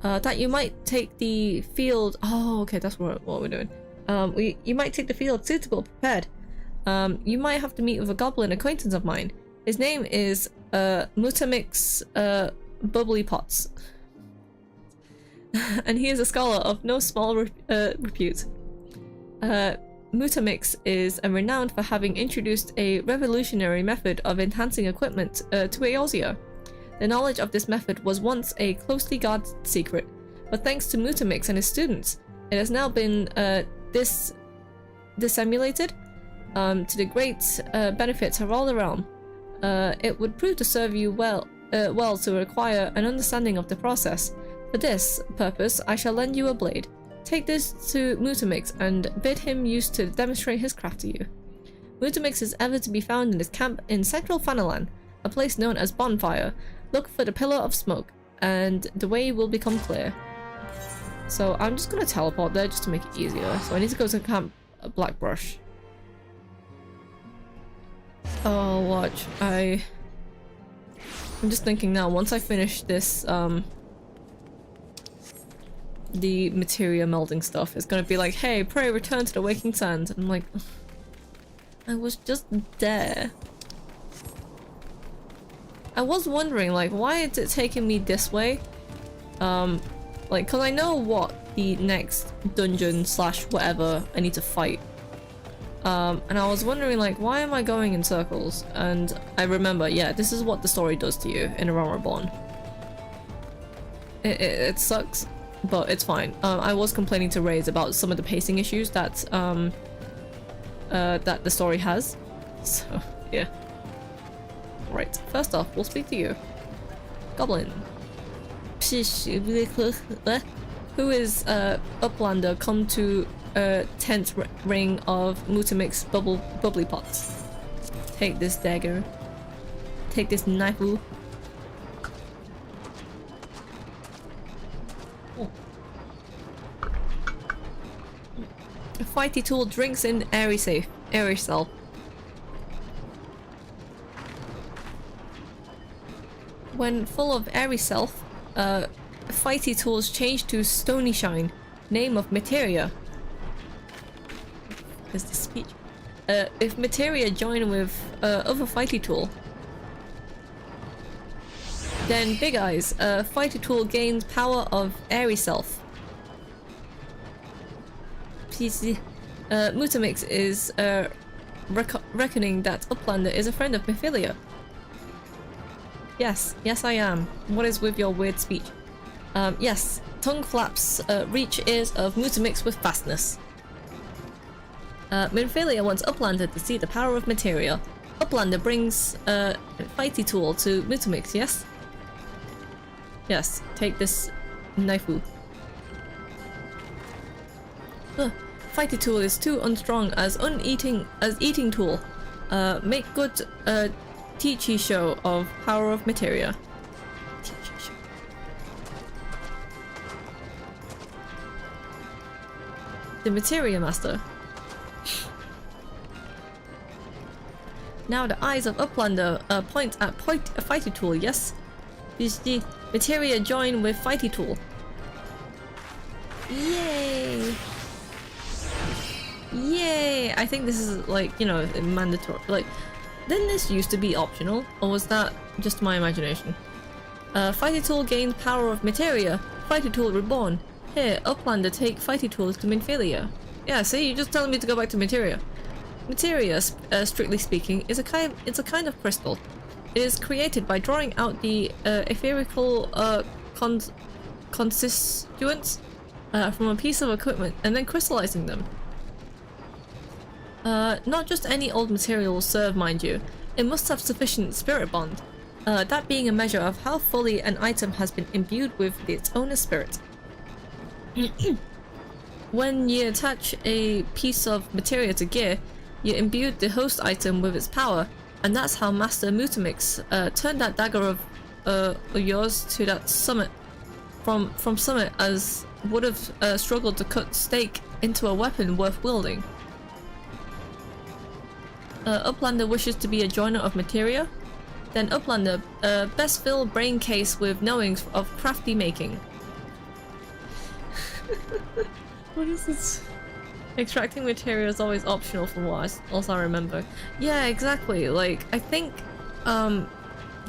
That you might take the field... Oh, okay, that's what we're doing. You might take the field suitable prepared. You might have to meet with a goblin acquaintance of mine. His name is Mutamix Bubbly Pots. And he is a scholar of no small repute. Mutamix is renowned for having introduced a revolutionary method of enhancing equipment to Eorzea. The knowledge of this method was once a closely guarded secret, but thanks to Mutamix and his students, it has now been disseminated to the great benefits of all the realm. It would prove to serve you well to acquire an understanding of the process. For this purpose, I shall lend you a blade. Take this to Mutamix and bid him use to demonstrate his craft to you. Mutamix is ever to be found in his camp in central Fanalan, a place known as Bonfire. Look for the Pillar of Smoke, and the way will become clear. So I'm just gonna teleport there just to make it easier. So I need to go to Camp Blackbrush. Oh, watch. I'm just thinking now, once I finish this, the materia melding stuff, it's gonna be like, hey, pray return to the waking sand. And I'm like, I was just there. I was wondering, like, why is it taking me this way? Like, cause I know what the next dungeon slash whatever I need to fight. And I was wondering, like, why am I going in circles? And I remember, yeah, this is what the story does to you in A Realm Reborn. It sucks, but it's fine. I was complaining to Raiz about some of the pacing issues that that the story has. So, yeah. Right, first off, we'll speak to you. Goblin. Who is Uplander come to 10th ring of Mutamix bubbly pots. Take this dagger. Take this knife. Oh. A fighty tool drinks in airy cell. When full of airy self, fighty tools change to stony shine. Name of materia. Is the speech? If materia join with other fighty tool, then Big Eyes, fighty tool gains power of airy self. Mutamix is reckoning that Uplander is a friend of Minfilia. Yes, yes I am. What is with your weird speech? Yes, tongue flaps reach ears of Mutamix with fastness. Minfilia wants Uplander to see the power of materia. Uplander brings fighty tool to Mutamix, yes? Yes, take this knifeu. Fighty tool is too unstrong as eating tool. Make good Teachy show of power of materia. The Materia Master. Now the eyes of Uplander point at a fighting tool, yes? Is the Materia join with fighting tool. Yay! Yay! I think this is like, you know, mandatory. Like, didn't this used to be optional? Or was that just my imagination? Fighting tool gains power of Materia. Fighting tool reborn. Here, Uplander take fighting tools to Minfilia. Yeah, see, you're just telling me to go back to Materia. Materia, strictly speaking, is it's a kind of crystal. It is created by drawing out the etherical constituents from a piece of equipment and then crystallizing them. Not just any old material will serve, mind you. It must have sufficient spirit bond. That being a measure of how fully an item has been imbued with its owner's spirit. When you attach a piece of materia to gear, you imbued the host item with its power, and that's how Master Mutamix turned that dagger of yours to that summit from Summit, as would have struggled to cut stake into a weapon worth wielding. Uplander wishes to be a joiner of materia? Then Uplander, best fill brain case with knowings of crafty making. What is this? Extracting materia is always optional from what I remember. Yeah, exactly. Like, I think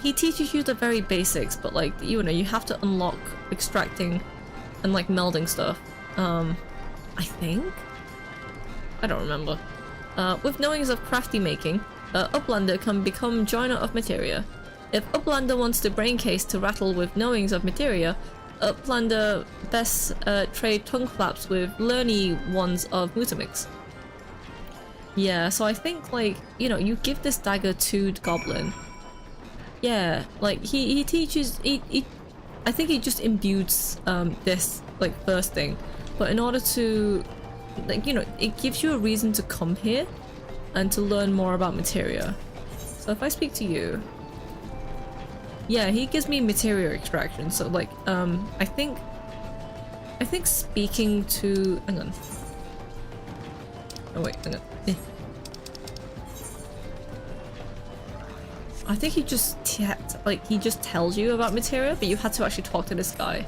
he teaches you the very basics, but like, you know, you have to unlock extracting and like melding stuff. I think? I don't remember. With knowings of crafty making, Uplander can become joiner of materia. If Uplander wants the brain case to rattle with knowings of materia, Uplander best trade tongue flaps with learny ones of Mutamix. Yeah, so I think, like, you know, you give this dagger to the goblin. Yeah, like, he teaches, I think he just imbues this, like, first thing. But in order to, like, you know, it gives you a reason to come here and to learn more about materia. So if I speak to you... Yeah, he gives me materia extraction, so like, I think speaking to... Hang on. Oh wait, hang on. I think he just he just tells you about materia, but you had to actually talk to this guy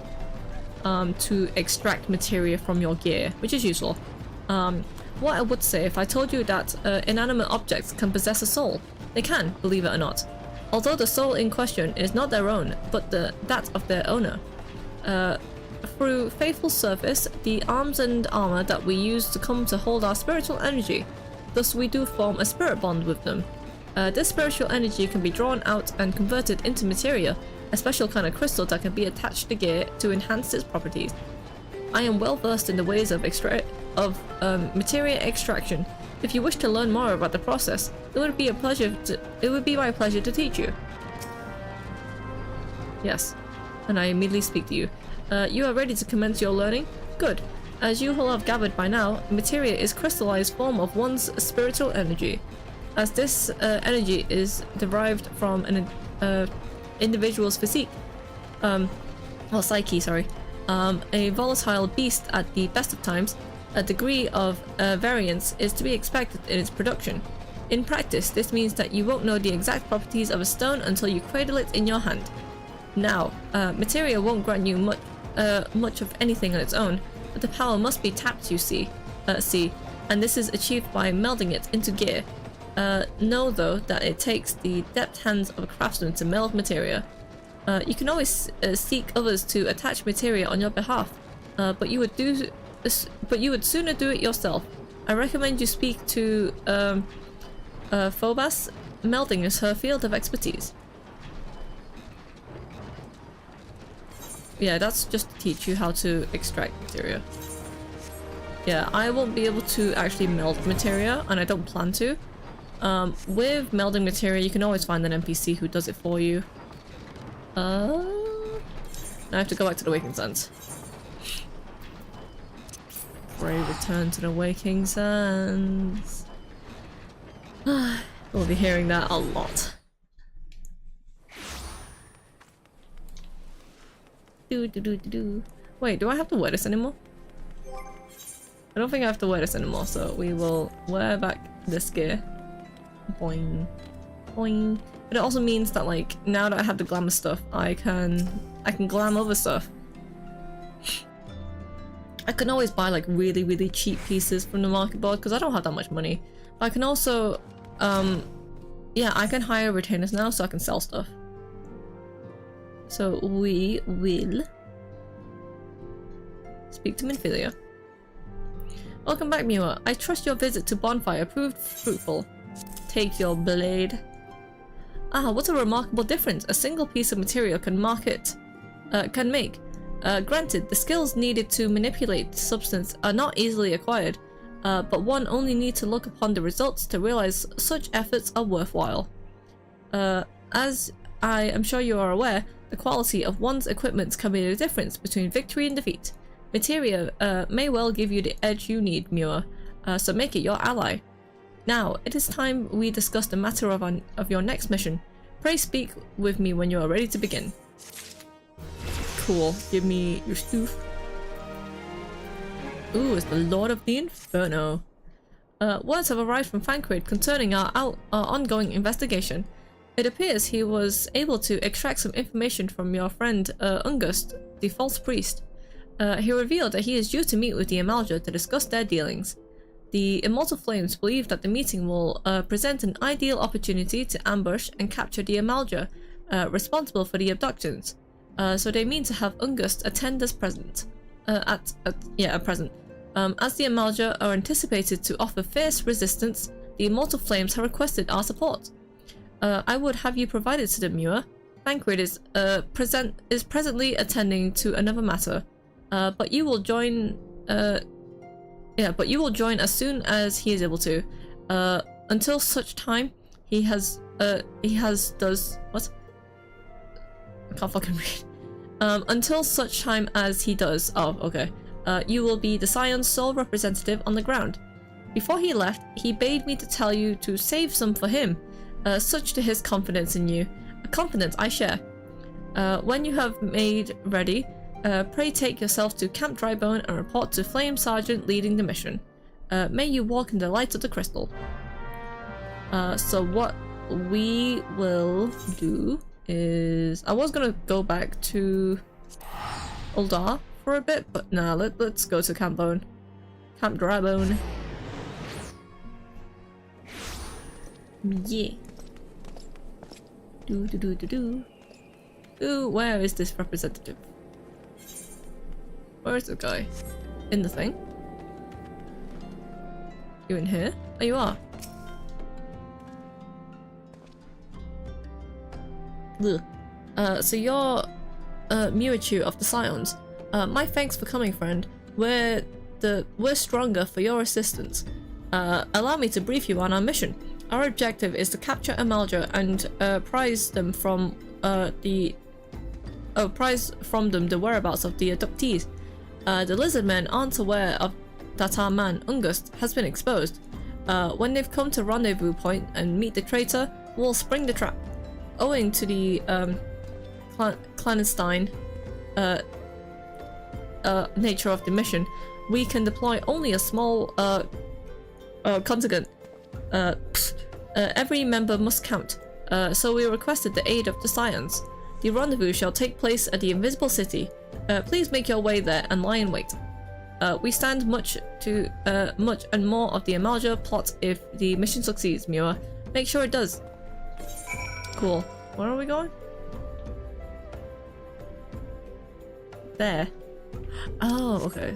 to extract materia from your gear, which is useful. What I would say if I told you that inanimate objects can possess a soul. They can, believe it or not. Although the soul in question is not their own, but that of their owner. Through faithful service, the arms and armor that we use to come to hold our spiritual energy. Thus we do form a spirit bond with them. This spiritual energy can be drawn out and converted into materia, a special kind of crystal that can be attached to gear to enhance its properties. I am well versed in the ways of materia extraction. If you wish to learn more about the process, it would be my pleasure to teach you. Yes, and I immediately speak to you. You are ready to commence your learning? Good. As you will have gathered by now, materia is crystallized form of one's spiritual energy. As this energy is derived from an individual's physique, or psyche, sorry, a volatile beast at the best of times, a degree of variance is to be expected in its production. In practice, this means that you won't know the exact properties of a stone until you cradle it in your hand. Now, materia won't grant you much of anything on its own, but the power must be tapped, you see, and this is achieved by melding it into gear. Know, though, that it takes the deft hands of a craftsman to meld materia. You can always seek others to attach materia on your behalf, but you would sooner do it yourself. I recommend you speak to Phobos. Melding is her field of expertise. Yeah, that's just to teach you how to extract materia. Yeah, I won't be able to actually meld materia, and I don't plan to. With melding materia, you can always find an NPC who does it for you. Now I have to go back to the Waking Sands. Brave return to the Waking Sands. We'll be hearing that a lot. Wait, do I have to wear this anymore? I don't think I have to wear this anymore, so we will wear back this gear. Boing. Boing. But it also means that, like, now that I have the glamour stuff, I can glam other stuff. I can always buy, like, really, really cheap pieces from the market board, because I don't have that much money. But I can also, yeah, I can hire retainers now, so I can sell stuff. So we will speak to Minfilia. Welcome back, Mewa. I trust your visit to Bonfire proved fruitful. Take your blade. Ah, what a remarkable difference a single piece of material can make. Granted, the skills needed to manipulate substance are not easily acquired, but one only needs to look upon the results to realize such efforts are worthwhile. As I am sure you are aware, the quality of one's equipment can be the difference between victory and defeat. Materia may well give you the edge you need, Mewa, so make it your ally. Now, it is time we discuss the matter of your next mission. Pray speak with me when you are ready to begin. Cool. Give me your stoof. Ooh, it's the Lord of the Inferno. Words have arrived from Thancred concerning our ongoing investigation. It appears he was able to extract some information from your friend Ungust, the false priest. He revealed that he is due to meet with the Amalja to discuss their dealings. The Immortal Flames believe that the meeting will present an ideal opportunity to ambush and capture the Amalja responsible for the abductions. So they mean to have Ungust attend as present. At present. As the Amalja are anticipated to offer fierce resistance, the Immortal Flames have requested our support. I would have you provided to them, Mewa. Thancred is presently attending to another matter, but you will join. But you will join as soon as he is able to. Until such time, he has does what? I can't fucking read. Until such time as he does. Oh, okay. You will be the Scion's sole representative on the ground. Before he left, he bade me to tell you to save some for him. Such to his confidence in you, a confidence I share. When you have made ready, pray take yourself to Camp Drybone and report to Flame Sergeant leading the mission. May you walk in the light of the crystal. So what we will do is... I was gonna go back to Uldar for a bit, but nah, let's go to Camp Drybone. Yeah. Ooh, where is this representative? Where is the guy? In the thing? You in here? Oh, you are. Ugh. So you're Mewa-Chu of the Scions. My thanks for coming, friend. We're stronger for your assistance. Allow me to brief you on our mission. Our objective is to capture Amalja and prize from them the whereabouts of the abductees. The lizard men aren't aware of that our man, Ungust, has been exposed. When they've come to rendezvous point and meet the traitor, we'll spring the trap. Owing to the clandestine nature of the mission, we can deploy only a small contingent. Every member must count, so we requested the aid of the Scions. The rendezvous shall take place at the Invisible City. Please make your way there and lie in wait. We stand much and more of the Amalja plot if the mission succeeds, Mewa. Make sure it does. Cool. Where are we going? There. Oh, okay.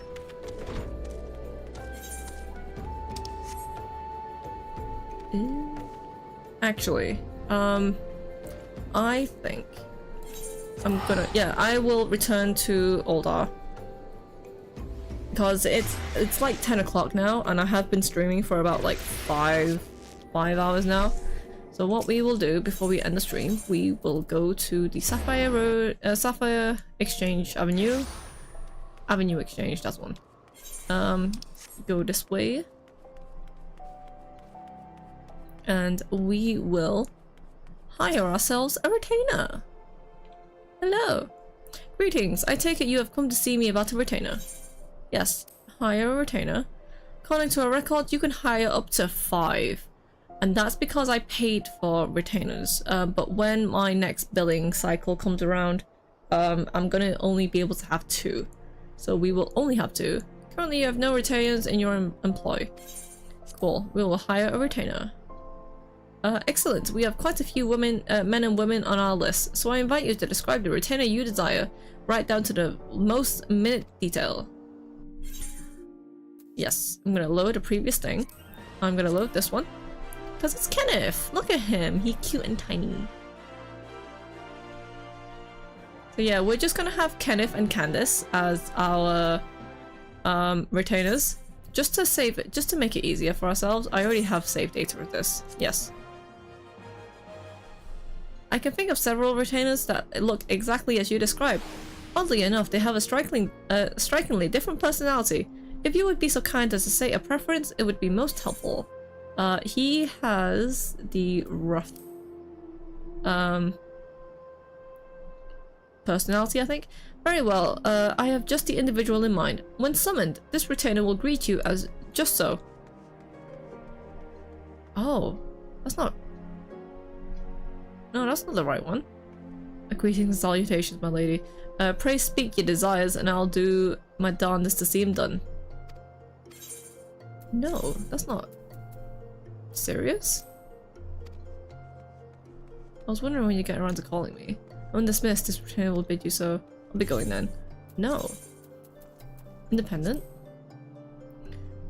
Actually, I think I'm gonna, I will return to Uldar. Because it's like 10 o'clock now, and I have been streaming for about like 5 hours now. So what we will do before we end the stream, we will go to the Sapphire Exchange Avenue Exchange, that's one. Go this way. And we will hire ourselves a retainer. Hello. Greetings. I take it you have come to see me about a retainer. Yes, hire a retainer. According to a record, you can hire up to 5. And that's because I paid for retainers. But when my next billing cycle comes around, I'm gonna only be able to have 2. So we will only have 2. Currently you have no retainers in your employ. Cool. We will hire a retainer. Excellent. We have quite a few women, men and women on our list, so I invite you to describe the retainer you desire, right down to the most minute detail. Yes, I'm gonna load a previous thing. I'm gonna load this one. Because it's Kenneth! Look at him! He's cute and tiny. So yeah, we're just gonna have Kenneth and Candace as our retainers. Just to save it, just to make it easier for ourselves. I already have save data with this. Yes. I can think of several retainers that look exactly as you described. Oddly enough, they have a strikingly different personality. If you would be so kind as to say a preference, it would be most helpful. He has the rough personality, I think. Very well, I have just the individual in mind. When summoned, this retainer will greet you as just so. Oh, that's not... No, that's not the right one. Greetings and salutations, my lady. Pray speak your desires and I'll do my darndest to see him done. No, that's not... Serious? I was wondering when you get around to calling me. When dismissed, this retainer will bid you so. I'll be going then. No. Independent?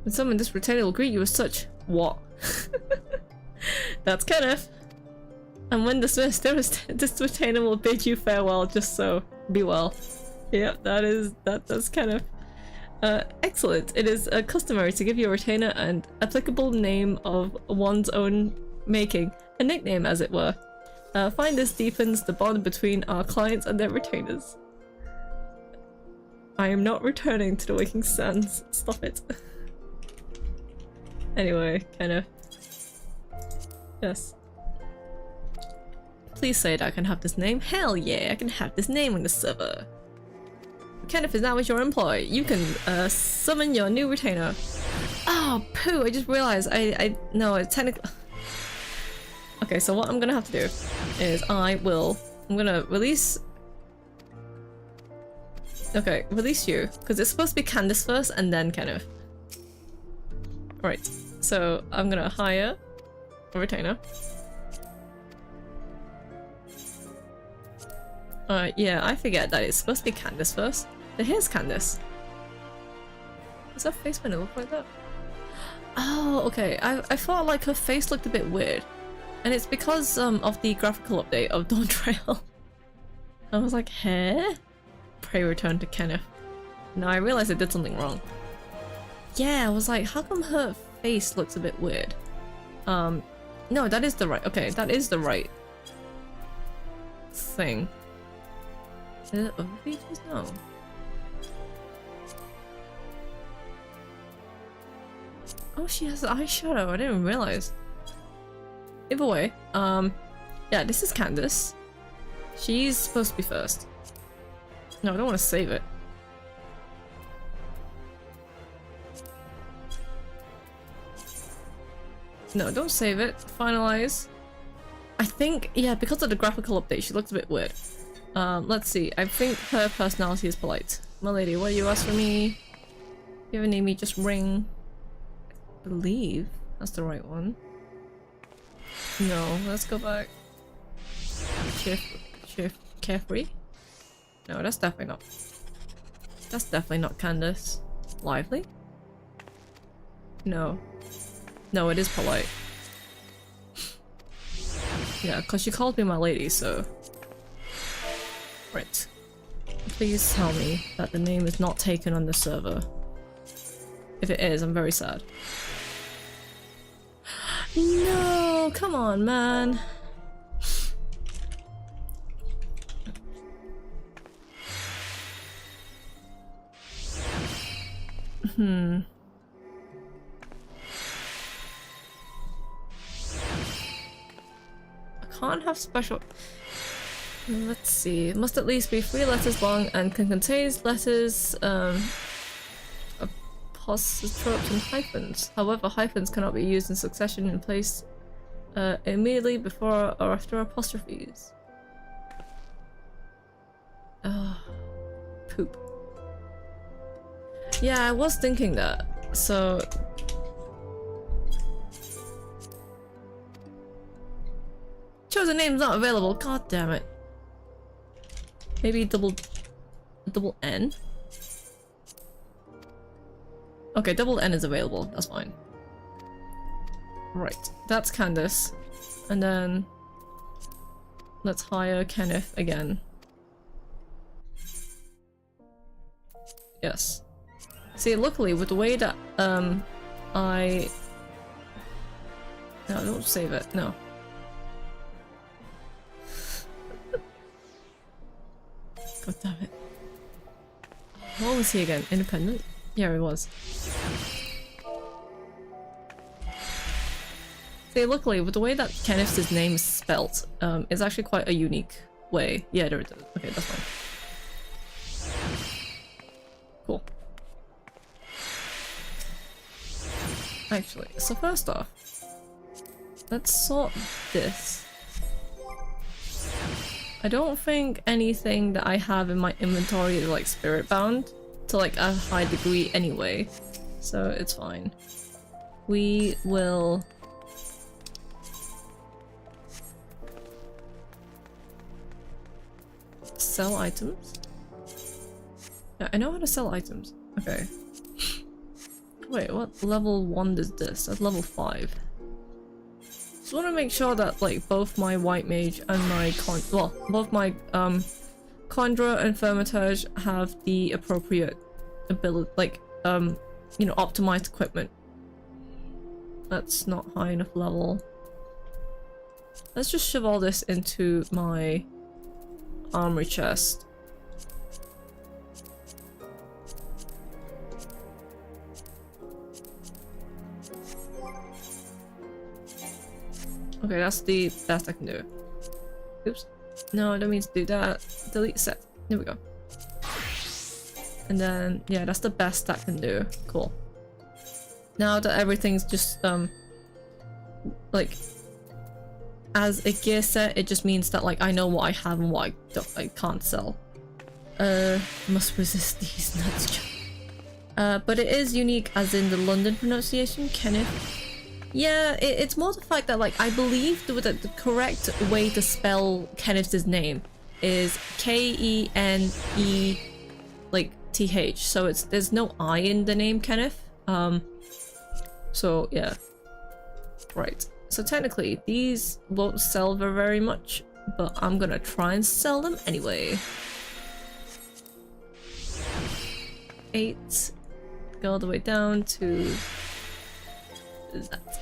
When summoned, this retainer will greet you as such. What? That's Kenneth. And when dismissed, this retainer will bid you farewell just so. Be well. Yep, that's Kenneth. Excellent. It is customary to give your retainer an applicable name of one's own making. A nickname, as it were. Find this deepens the bond between our clients and their retainers. I am not returning to the Waking Sands. Stop it. Anyway, Kenneth. Yes. Please say that I can have this name. Hell yeah, I can have this name on the server. Kenneth is now with your employee. You can summon your new retainer. Oh, poo! I just realized no, it's technically... Okay, so what I'm gonna have to do is I'm gonna release... Okay, release you, because it's supposed to be Candace first and then Kenneth. Right, so I'm gonna hire a retainer. Yeah, I forget that it's supposed to be Candace first. But here's Candace. Does her face when it look like that? Oh, okay. I thought like her face looked a bit weird. And it's because of the graphical update of Dawn Trail. I was like, hair? Pray return to Kenneth. No, I realized I did something wrong. Yeah, I was like, how come her face looks a bit weird? No, that is the right... Okay, that is the right thing. Is it other features? No. Oh, she has eyeshadow. I didn't realize. Either way, yeah, this is Candace. She's supposed to be first. No, I don't want to save it. No, don't save it. Finalize. I think, yeah, because of the graphical update, she looks a bit weird. Let's see. I think her personality is polite. My lady, what do you ask for me? If you ever need me, just ring. I believe that's the right one. No, let's go back. Carefree? No, that's definitely not. That's definitely not Candace. Lively? No. No, it is polite. Yeah, because she called me my lady, so... Right. Please tell me that the name is not taken on the server. If it is, I'm very sad. No, come on, man. I can't have special... Let's see. It must at least be 3 letters long and can contain letters apostrophes and hyphens. However, hyphens cannot be used in succession in place immediately before or after apostrophes. Poop. Yeah, I was thinking that. So chosen name's not available. God damn it. Maybe double N. Okay, double N is available. That's fine. Right, that's Candace, and then let's hire Kenneth again. Yes. See, luckily with the way that no, don't save it. No. God damn it. What was he again? Independent? Yeah, he was. See, luckily, with the way that Kenneth's name is spelt, it's actually quite a unique way. Yeah, there it is. Okay, that's fine. Cool. Actually, so first off, let's sort this. I don't think anything that I have in my inventory is like spirit bound to like a high degree anyway, so it's fine. We will sell items. Yeah, I know how to sell items. Okay. Wait, what level 1 is this? That's level 5. Just want to make sure that like both my white mage and my both my Conjurer and Hermitage have the appropriate ability, like you know, optimized equipment. That's not high enough level. Let's just shove all this into my armory chest. Okay, that's the best I can do. Oops. No, I don't mean to do that. Delete set. There we go. And then, yeah, that's the best that can do. Cool. Now that everything's just, like, as a gear set, it just means that, like, I know what I have and what I can't sell. Must resist these nuts. But it is unique as in the London pronunciation, Kenneth. Yeah, it's more the fact that, like, I believe the correct way to spell Kenneth's name is K-E-N-E, like, T-H. So there's no I in the name Kenneth. So, yeah. Right. So technically, these won't sell for very much, but I'm gonna try and sell them anyway. 8. Go all the way down to that.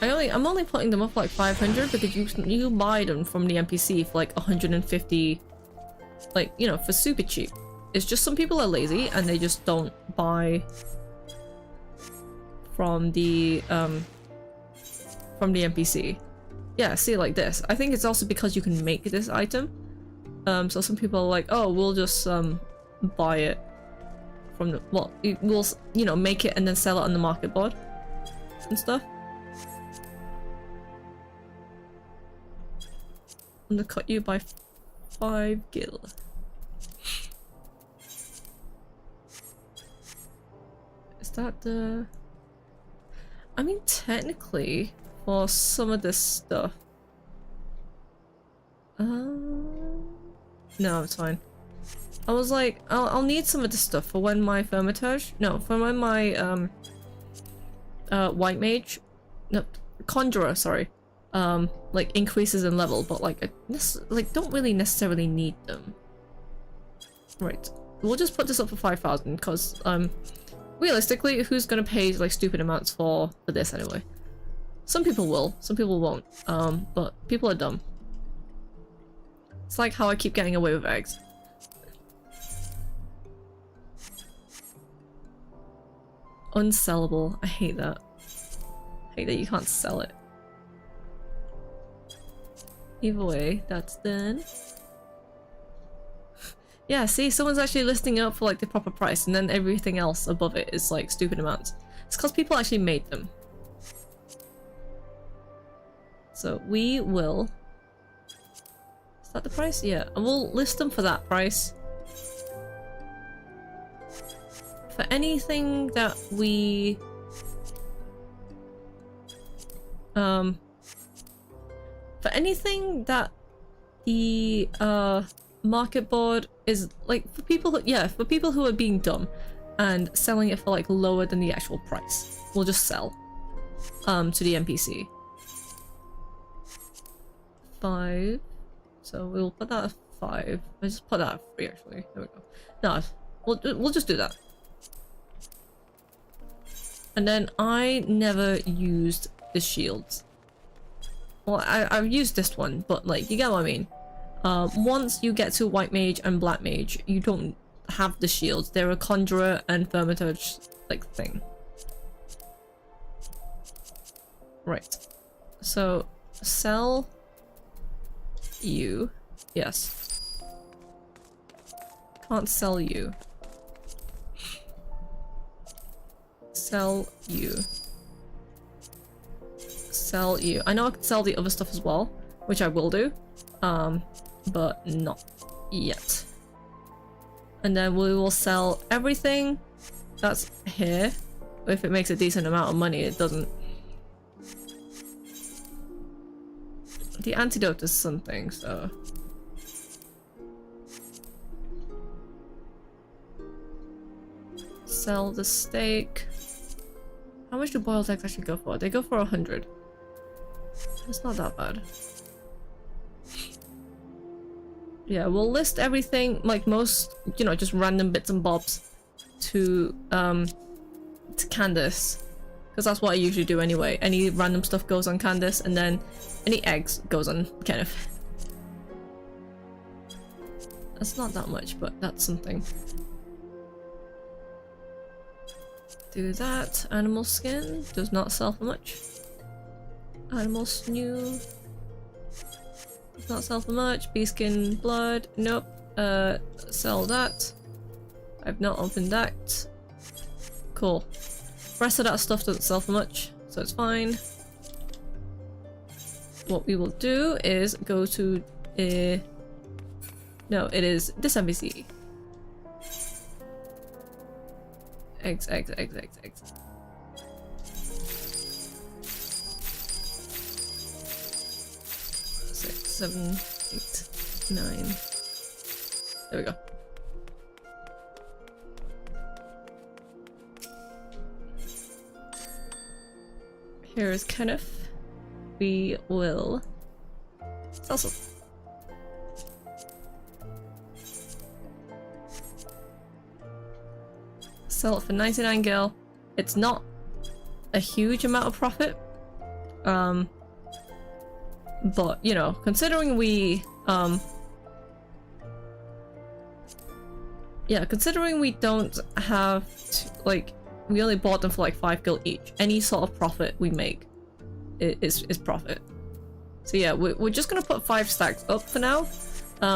I'm only putting them up like 500 because you buy them from the NPC for like 150, like, you know, for super cheap. It's just some people are lazy and they just don't buy from the NPC. Yeah, see, like this. I think it's also because you can make this item. So some people are like, oh, we'll just buy it from the, well, we'll, you know, make it and then sell it on the market board and stuff. Undercut you by 5 gil. Is that the... I mean, technically, for some of this stuff... No, it's fine. I was like, I'll need some of this stuff for when my Hermitage... No, for when my, White Mage... No, Conjurer, sorry. Like, increases in level, but like, I don't really necessarily need them. Right. We'll just put this up for 5,000, because, realistically, who's gonna pay, like, stupid amounts for this anyway? Some people will, some people won't. But people are dumb. It's like how I keep getting away with eggs. Unsellable. I hate that. I hate that you can't sell it. Either way, that's done. Yeah, see, someone's actually listing it up for like the proper price, and then everything else above it is like stupid amounts. It's because people actually made them. So we will... Is that the price? Yeah, and we'll list them for that price. For anything that we... For anything that the market board is like, for people who, yeah, for people who are being dumb and selling it for like lower than the actual price, we'll just sell to the NPC. 5. So we'll put that at 5. I just put that at 3 actually. There we go. No, we'll just do that. And then I never used the shields. Well, I've used this one, but like, you get what I mean. Once you get to White Mage and Black Mage, you don't have the shields. They're a Conjurer and Thaumaturge like thing. Right. So sell you. Yes. Can't sell you. Sell you. Sell you. I know I can sell the other stuff as well, which I will do, but not yet. And then we will sell everything that's here. If it makes a decent amount of money, it doesn't. The antidote is something, so... Sell the steak. How much do boiled eggs actually go for? They go for 100. It's not that bad. Yeah, we'll list everything, like most, you know, just random bits and bobs to Candace. Because that's what I usually do anyway. Any random stuff goes on Candace, and then any eggs goes on Kenneth. That's not that much, but that's something. Do that. Animal skin does not sell for much. Animal sinew does not sell for much. Bee skin blood, nope. Sell that. I've not opened that. Cool. Rest of that stuff doesn't sell for much, so it's fine. What we will do is go to no, it is this NPC. Eggs. 6, 7, 8, 9. There we go. Here is Kenneth. We will sell some. Sell it for 99 gil. It's not a huge amount of profit. But, you know, considering we, yeah, considering we don't have, like, we only bought them for like 5 gil each. Any sort of profit we make is profit. So yeah, we're just gonna put 5 stacks up for now.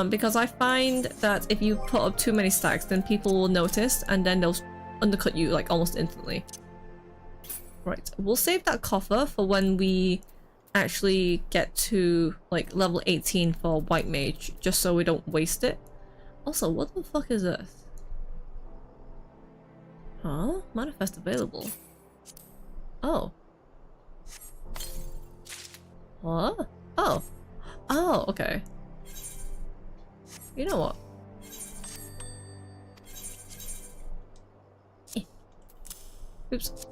Because I find that if you put up too many stacks, then people will notice and then they'll undercut you like almost instantly. Right, we'll save that coffer for when we actually get to like level 18 for White Mage, just so we don't waste it. Also, what the fuck is this? Huh? Manifest available. Oh. What? Oh. Oh, okay. You know what? Oops.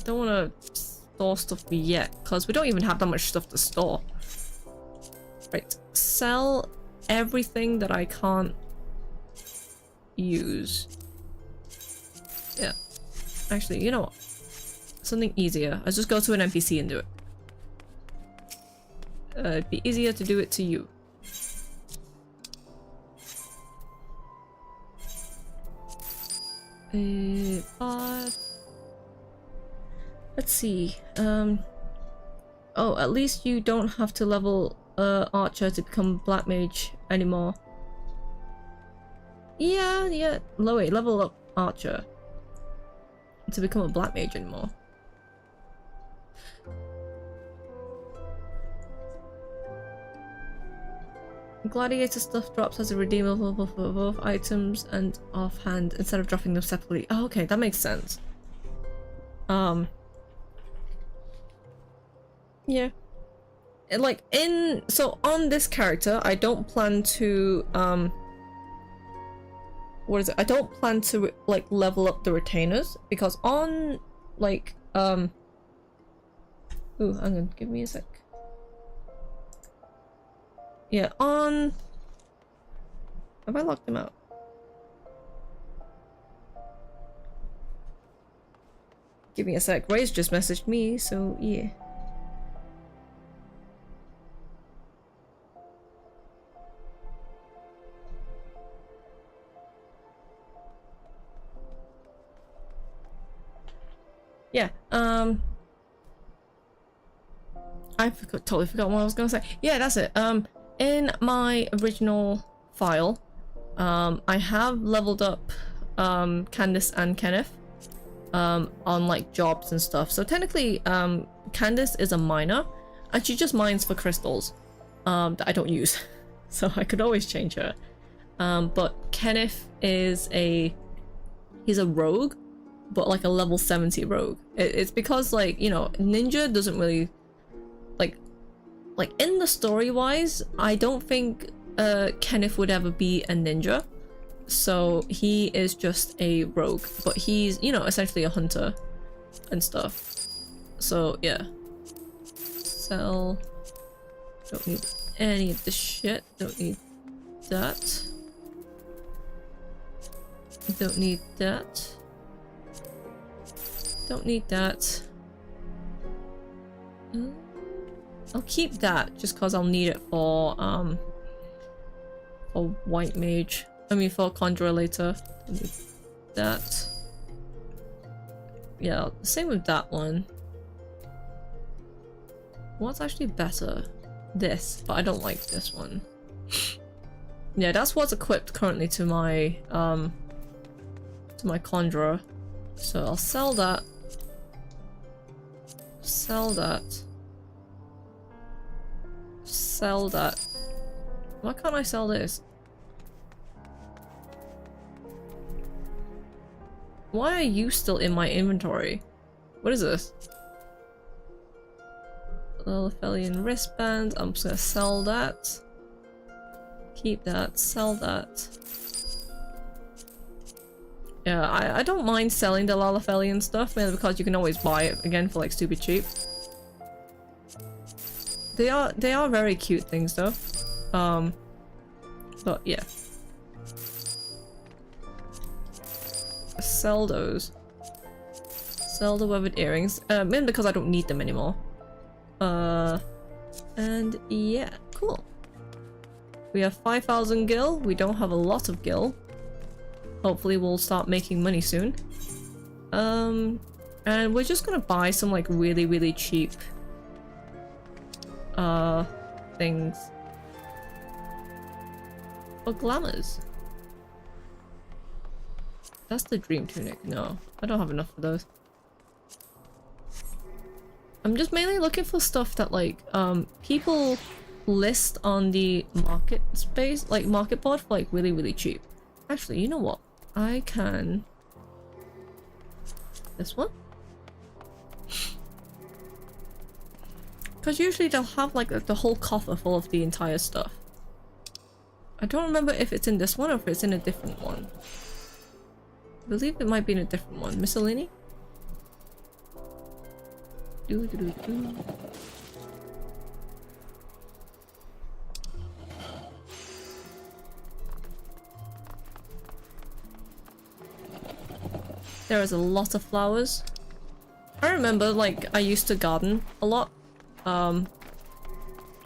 Don't want to store stuff yet, because we don't even have that much stuff to store. Right. Sell everything that I can't use. Yeah. Actually, you know what? Something easier. I'll just go to an NPC and do it. It'd be easier to do it to you. Let's see. Oh, at least you don't have to level Archer to become Black Mage anymore. Yeah. Wait, level up archer to become a black mage anymore. Gladiator stuff drops as a redeemable for both items and offhand instead of dropping them separately. Oh, okay, that makes sense. Yeah. And like so on this character, I don't plan to what is it? I don't plan to like level up the retainers because on like ooh, hang on, give me a sec. Yeah, on... Have I locked them out? Give me a sec. Ray's just messaged me, so yeah. Yeah, totally forgot what I was gonna say. Yeah, that's it. In my original file, I have leveled up Candace and Kenneth on like jobs and stuff. So technically, Candace is a miner, and she just mines for crystals that I don't use. So I could always change her. But Kenneth is he's a rogue, but like a level 70 rogue. It's because like, you know, ninja doesn't really like in the story wise, I don't think Kenneth would ever be a ninja. So he is just a rogue, but he's, you know, essentially a hunter and stuff. So yeah. Sell. Don't need any of this shit. Don't need that. Don't need that. Don't need that. I'll keep that just because I'll need it for white mage. I mean for conjurer later. Don't need that. Yeah, same with that one. What's actually better? This, but I don't like this one. Yeah, that's what's equipped currently to my conjurer. So I'll sell that. Sell that. Sell that. Why can't I sell this? Why are you still in my inventory? What is this? Lalafellian wristband. I'm just gonna sell that. Keep that. Sell that. Yeah, I don't mind selling the Lalafellian stuff, mainly because you can always buy it again for like stupid cheap. They are very cute things though. But yeah. Sell those. Sell the weathered earrings. Mainly because I don't need them anymore. And yeah, cool. We have 5,000 gil. We don't have a lot of gil. Hopefully we'll start making money soon. And we're just gonna buy some like really, really cheap things for glamours. That's the dream tunic. No, I don't have enough of those. I'm just mainly looking for stuff that like people list on the market space, like market board, for like really, really cheap. Actually, you know what? I can... This one? Because usually they'll have like the whole coffer full of the entire stuff. I don't remember if it's in this one or if it's in a different one. I believe it might be in a different one. Miscellany? There is a lot of flowers. I remember like I used to garden a lot. And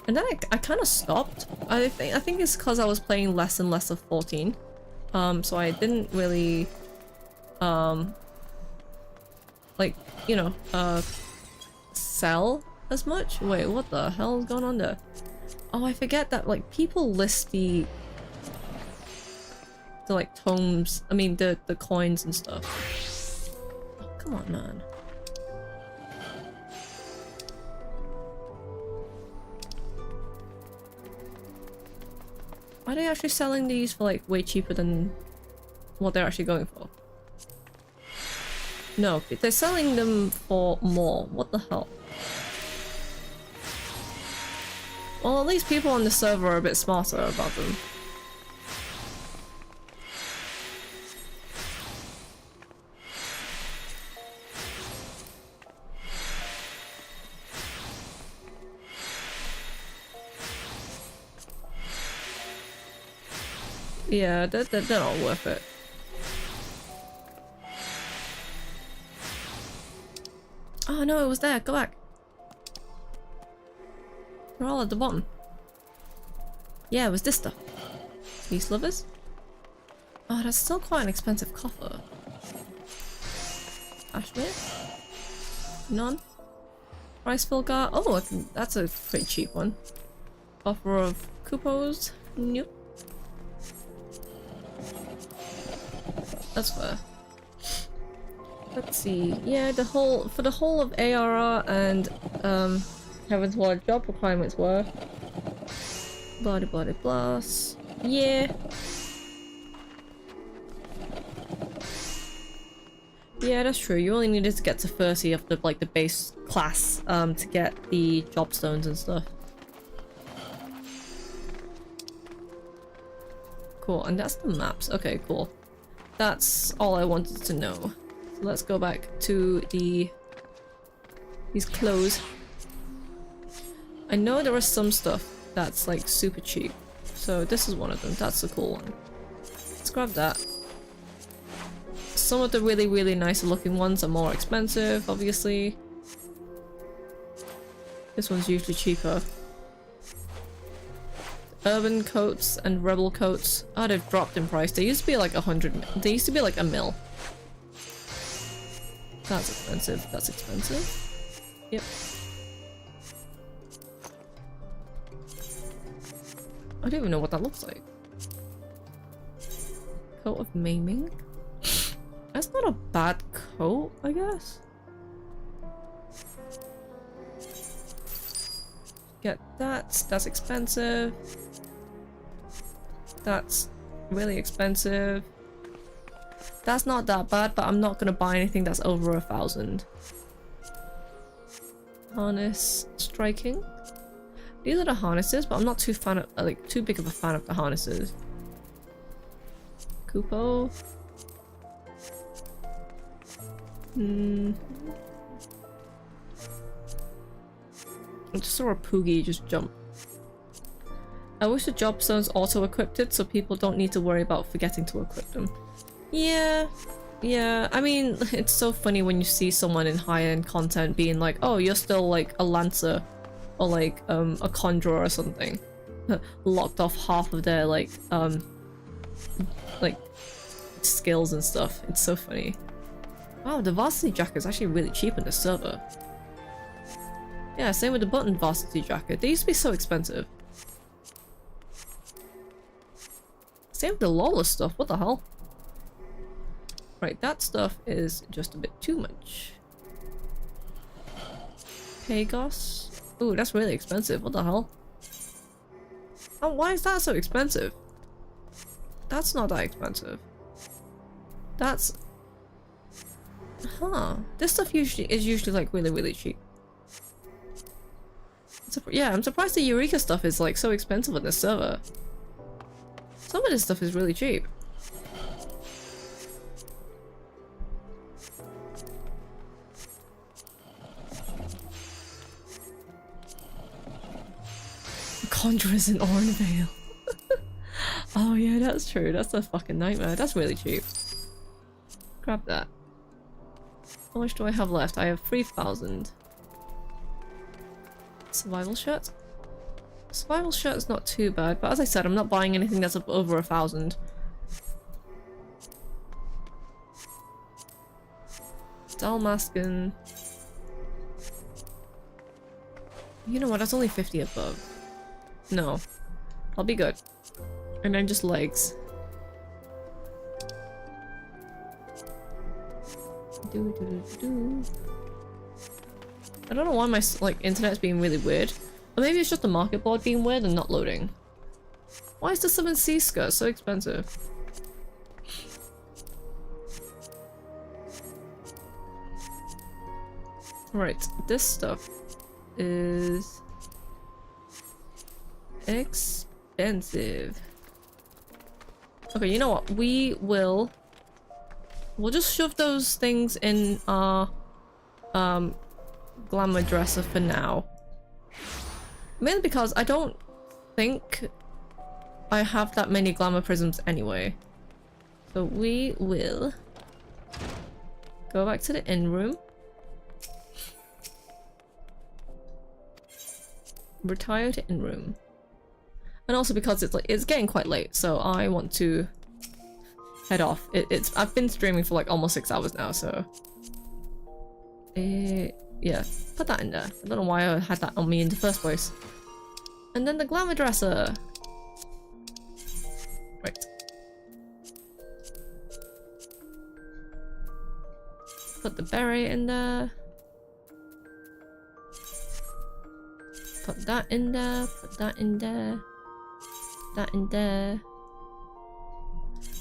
then I kind of stopped. I think it's because I was playing less and less of 14. So I didn't really like, you know, sell as much. Wait, what the hell is going on there? Oh, I forget that like people list the the like tomes, I mean the coins and stuff. Oh, come on, man. Are they actually selling these for like way cheaper than what they're actually going for? No, they're selling them for more. What the hell? Well, at least people on the server are a bit smarter about them. Yeah, they're not worth it. Oh no, it was there. Go back. They're all at the bottom. Yeah, it was this stuff. These slivers? Oh, that's still quite an expensive copper. Ashmere? None? Rice Filgar? Oh, that's a pretty cheap one. Offer of Kupos? Nope. That's fair. Let's see. Yeah, for the whole of ARR and Heaven's Ward job requirements were blah blah blah. Yeah. Yeah, that's true. You only needed to get to 30 of the like the base class to get the job stones and stuff. Cool, and that's the maps. Okay, cool. That's all I wanted to know. So let's go back to these clothes. I know there is some stuff that's like super cheap. So this is one of them. That's a cool one. Let's grab that. Some of the really, really nice looking ones are more expensive, obviously. This one's usually cheaper. Urban coats and rebel coats. Oh, they've dropped in price. They used to be like 100. They used to be like a mil. That's expensive. That's expensive. Yep. I don't even know what that looks like. Coat of maiming. That's not a bad coat, I guess. Get that. That's expensive. That's really expensive. That's not that bad, but I'm not gonna buy anything that's over 1,000. Harness striking. These are the harnesses, but I'm not too big of a fan of the harnesses. Kupo. I just saw a Poogie just jump. I wish the job stones auto-equipped it so people don't need to worry about forgetting to equip them. Yeah, I mean, it's so funny when you see someone in high-end content being like, oh, you're still like a lancer or like a conjurer or something. Locked off half of their like skills and stuff. It's so funny. Wow, the varsity jacket is actually really cheap on the server. Yeah, same with the button varsity jacket. They used to be so expensive. Same with the lawless stuff. What the hell? Right, that stuff is just a bit too much. Pagos. Ooh, that's really expensive. What the hell? Oh, why is that so expensive? That's not that expensive. That's... Huh. This stuff is usually like really, really cheap. Yeah, I'm surprised the Eureka stuff is like so expensive on this server. Some of this stuff is really cheap. Conjurers in Orenvale. Oh yeah, that's true. That's a fucking nightmare. That's really cheap. Grab that. How much do I have left? I have 3,000. Survival shirt? Survival shirt is not too bad, but as I said, I'm not buying anything that's up over 1,000. Dalmaskin. You know what? That's only 50 above. No. I'll be good. And then just legs. I don't know why my like internet's being really weird. Or maybe it's just the market board being weird and not loading. Why is the 7C skirt so expensive? Right, this stuff is expensive. Okay, you know what? We'll just shove those things in our glamour dresser for now. Mainly because I don't think I have that many glamour prisms anyway. So we will go back to the inn room. Retire to inn room. And also because it's getting quite late, so I want to head off. I've been streaming for like almost 6 hours now, so yeah, put that in there. I don't know why I had that on me in the first place. And then the glamour dresser. Right. Put the beret in there. Put that in there. Put that in there. That in there.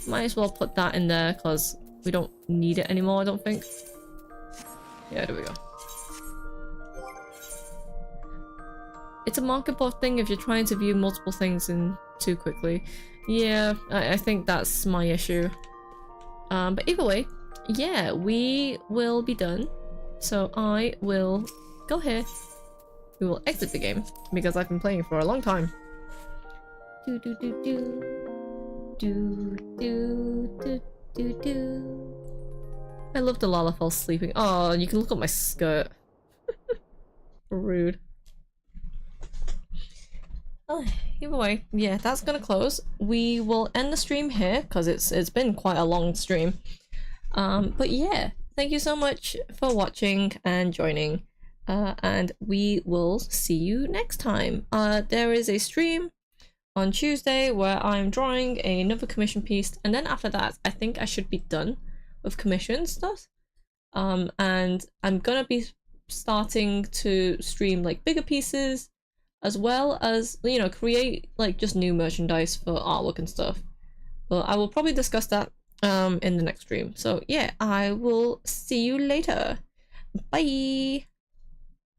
Might as well put that in there because we don't need it anymore, I don't think. Yeah, there we go. It's a market board thing if you're trying to view multiple things in too quickly. Yeah, I think that's my issue. But either way, yeah, we will be done. So I will go here. We will exit the game because I've been playing for a long time. Do do do do do do do do do. I love the Lalafell sleeping. Oh, you can look at my skirt. Rude. Oh, either way, yeah, that's gonna close. We will end the stream here because it's been quite a long stream. But yeah, thank you so much for watching and joining. And we will see you next time. There is a stream on Tuesday where I'm drawing another commission piece, and then after that I think I should be done with commission stuff. And I'm gonna be starting to stream like bigger pieces as well as, you know, create like just new merchandise for artwork and stuff. But I will probably discuss that in the next stream. So yeah, I will see you later. Bye.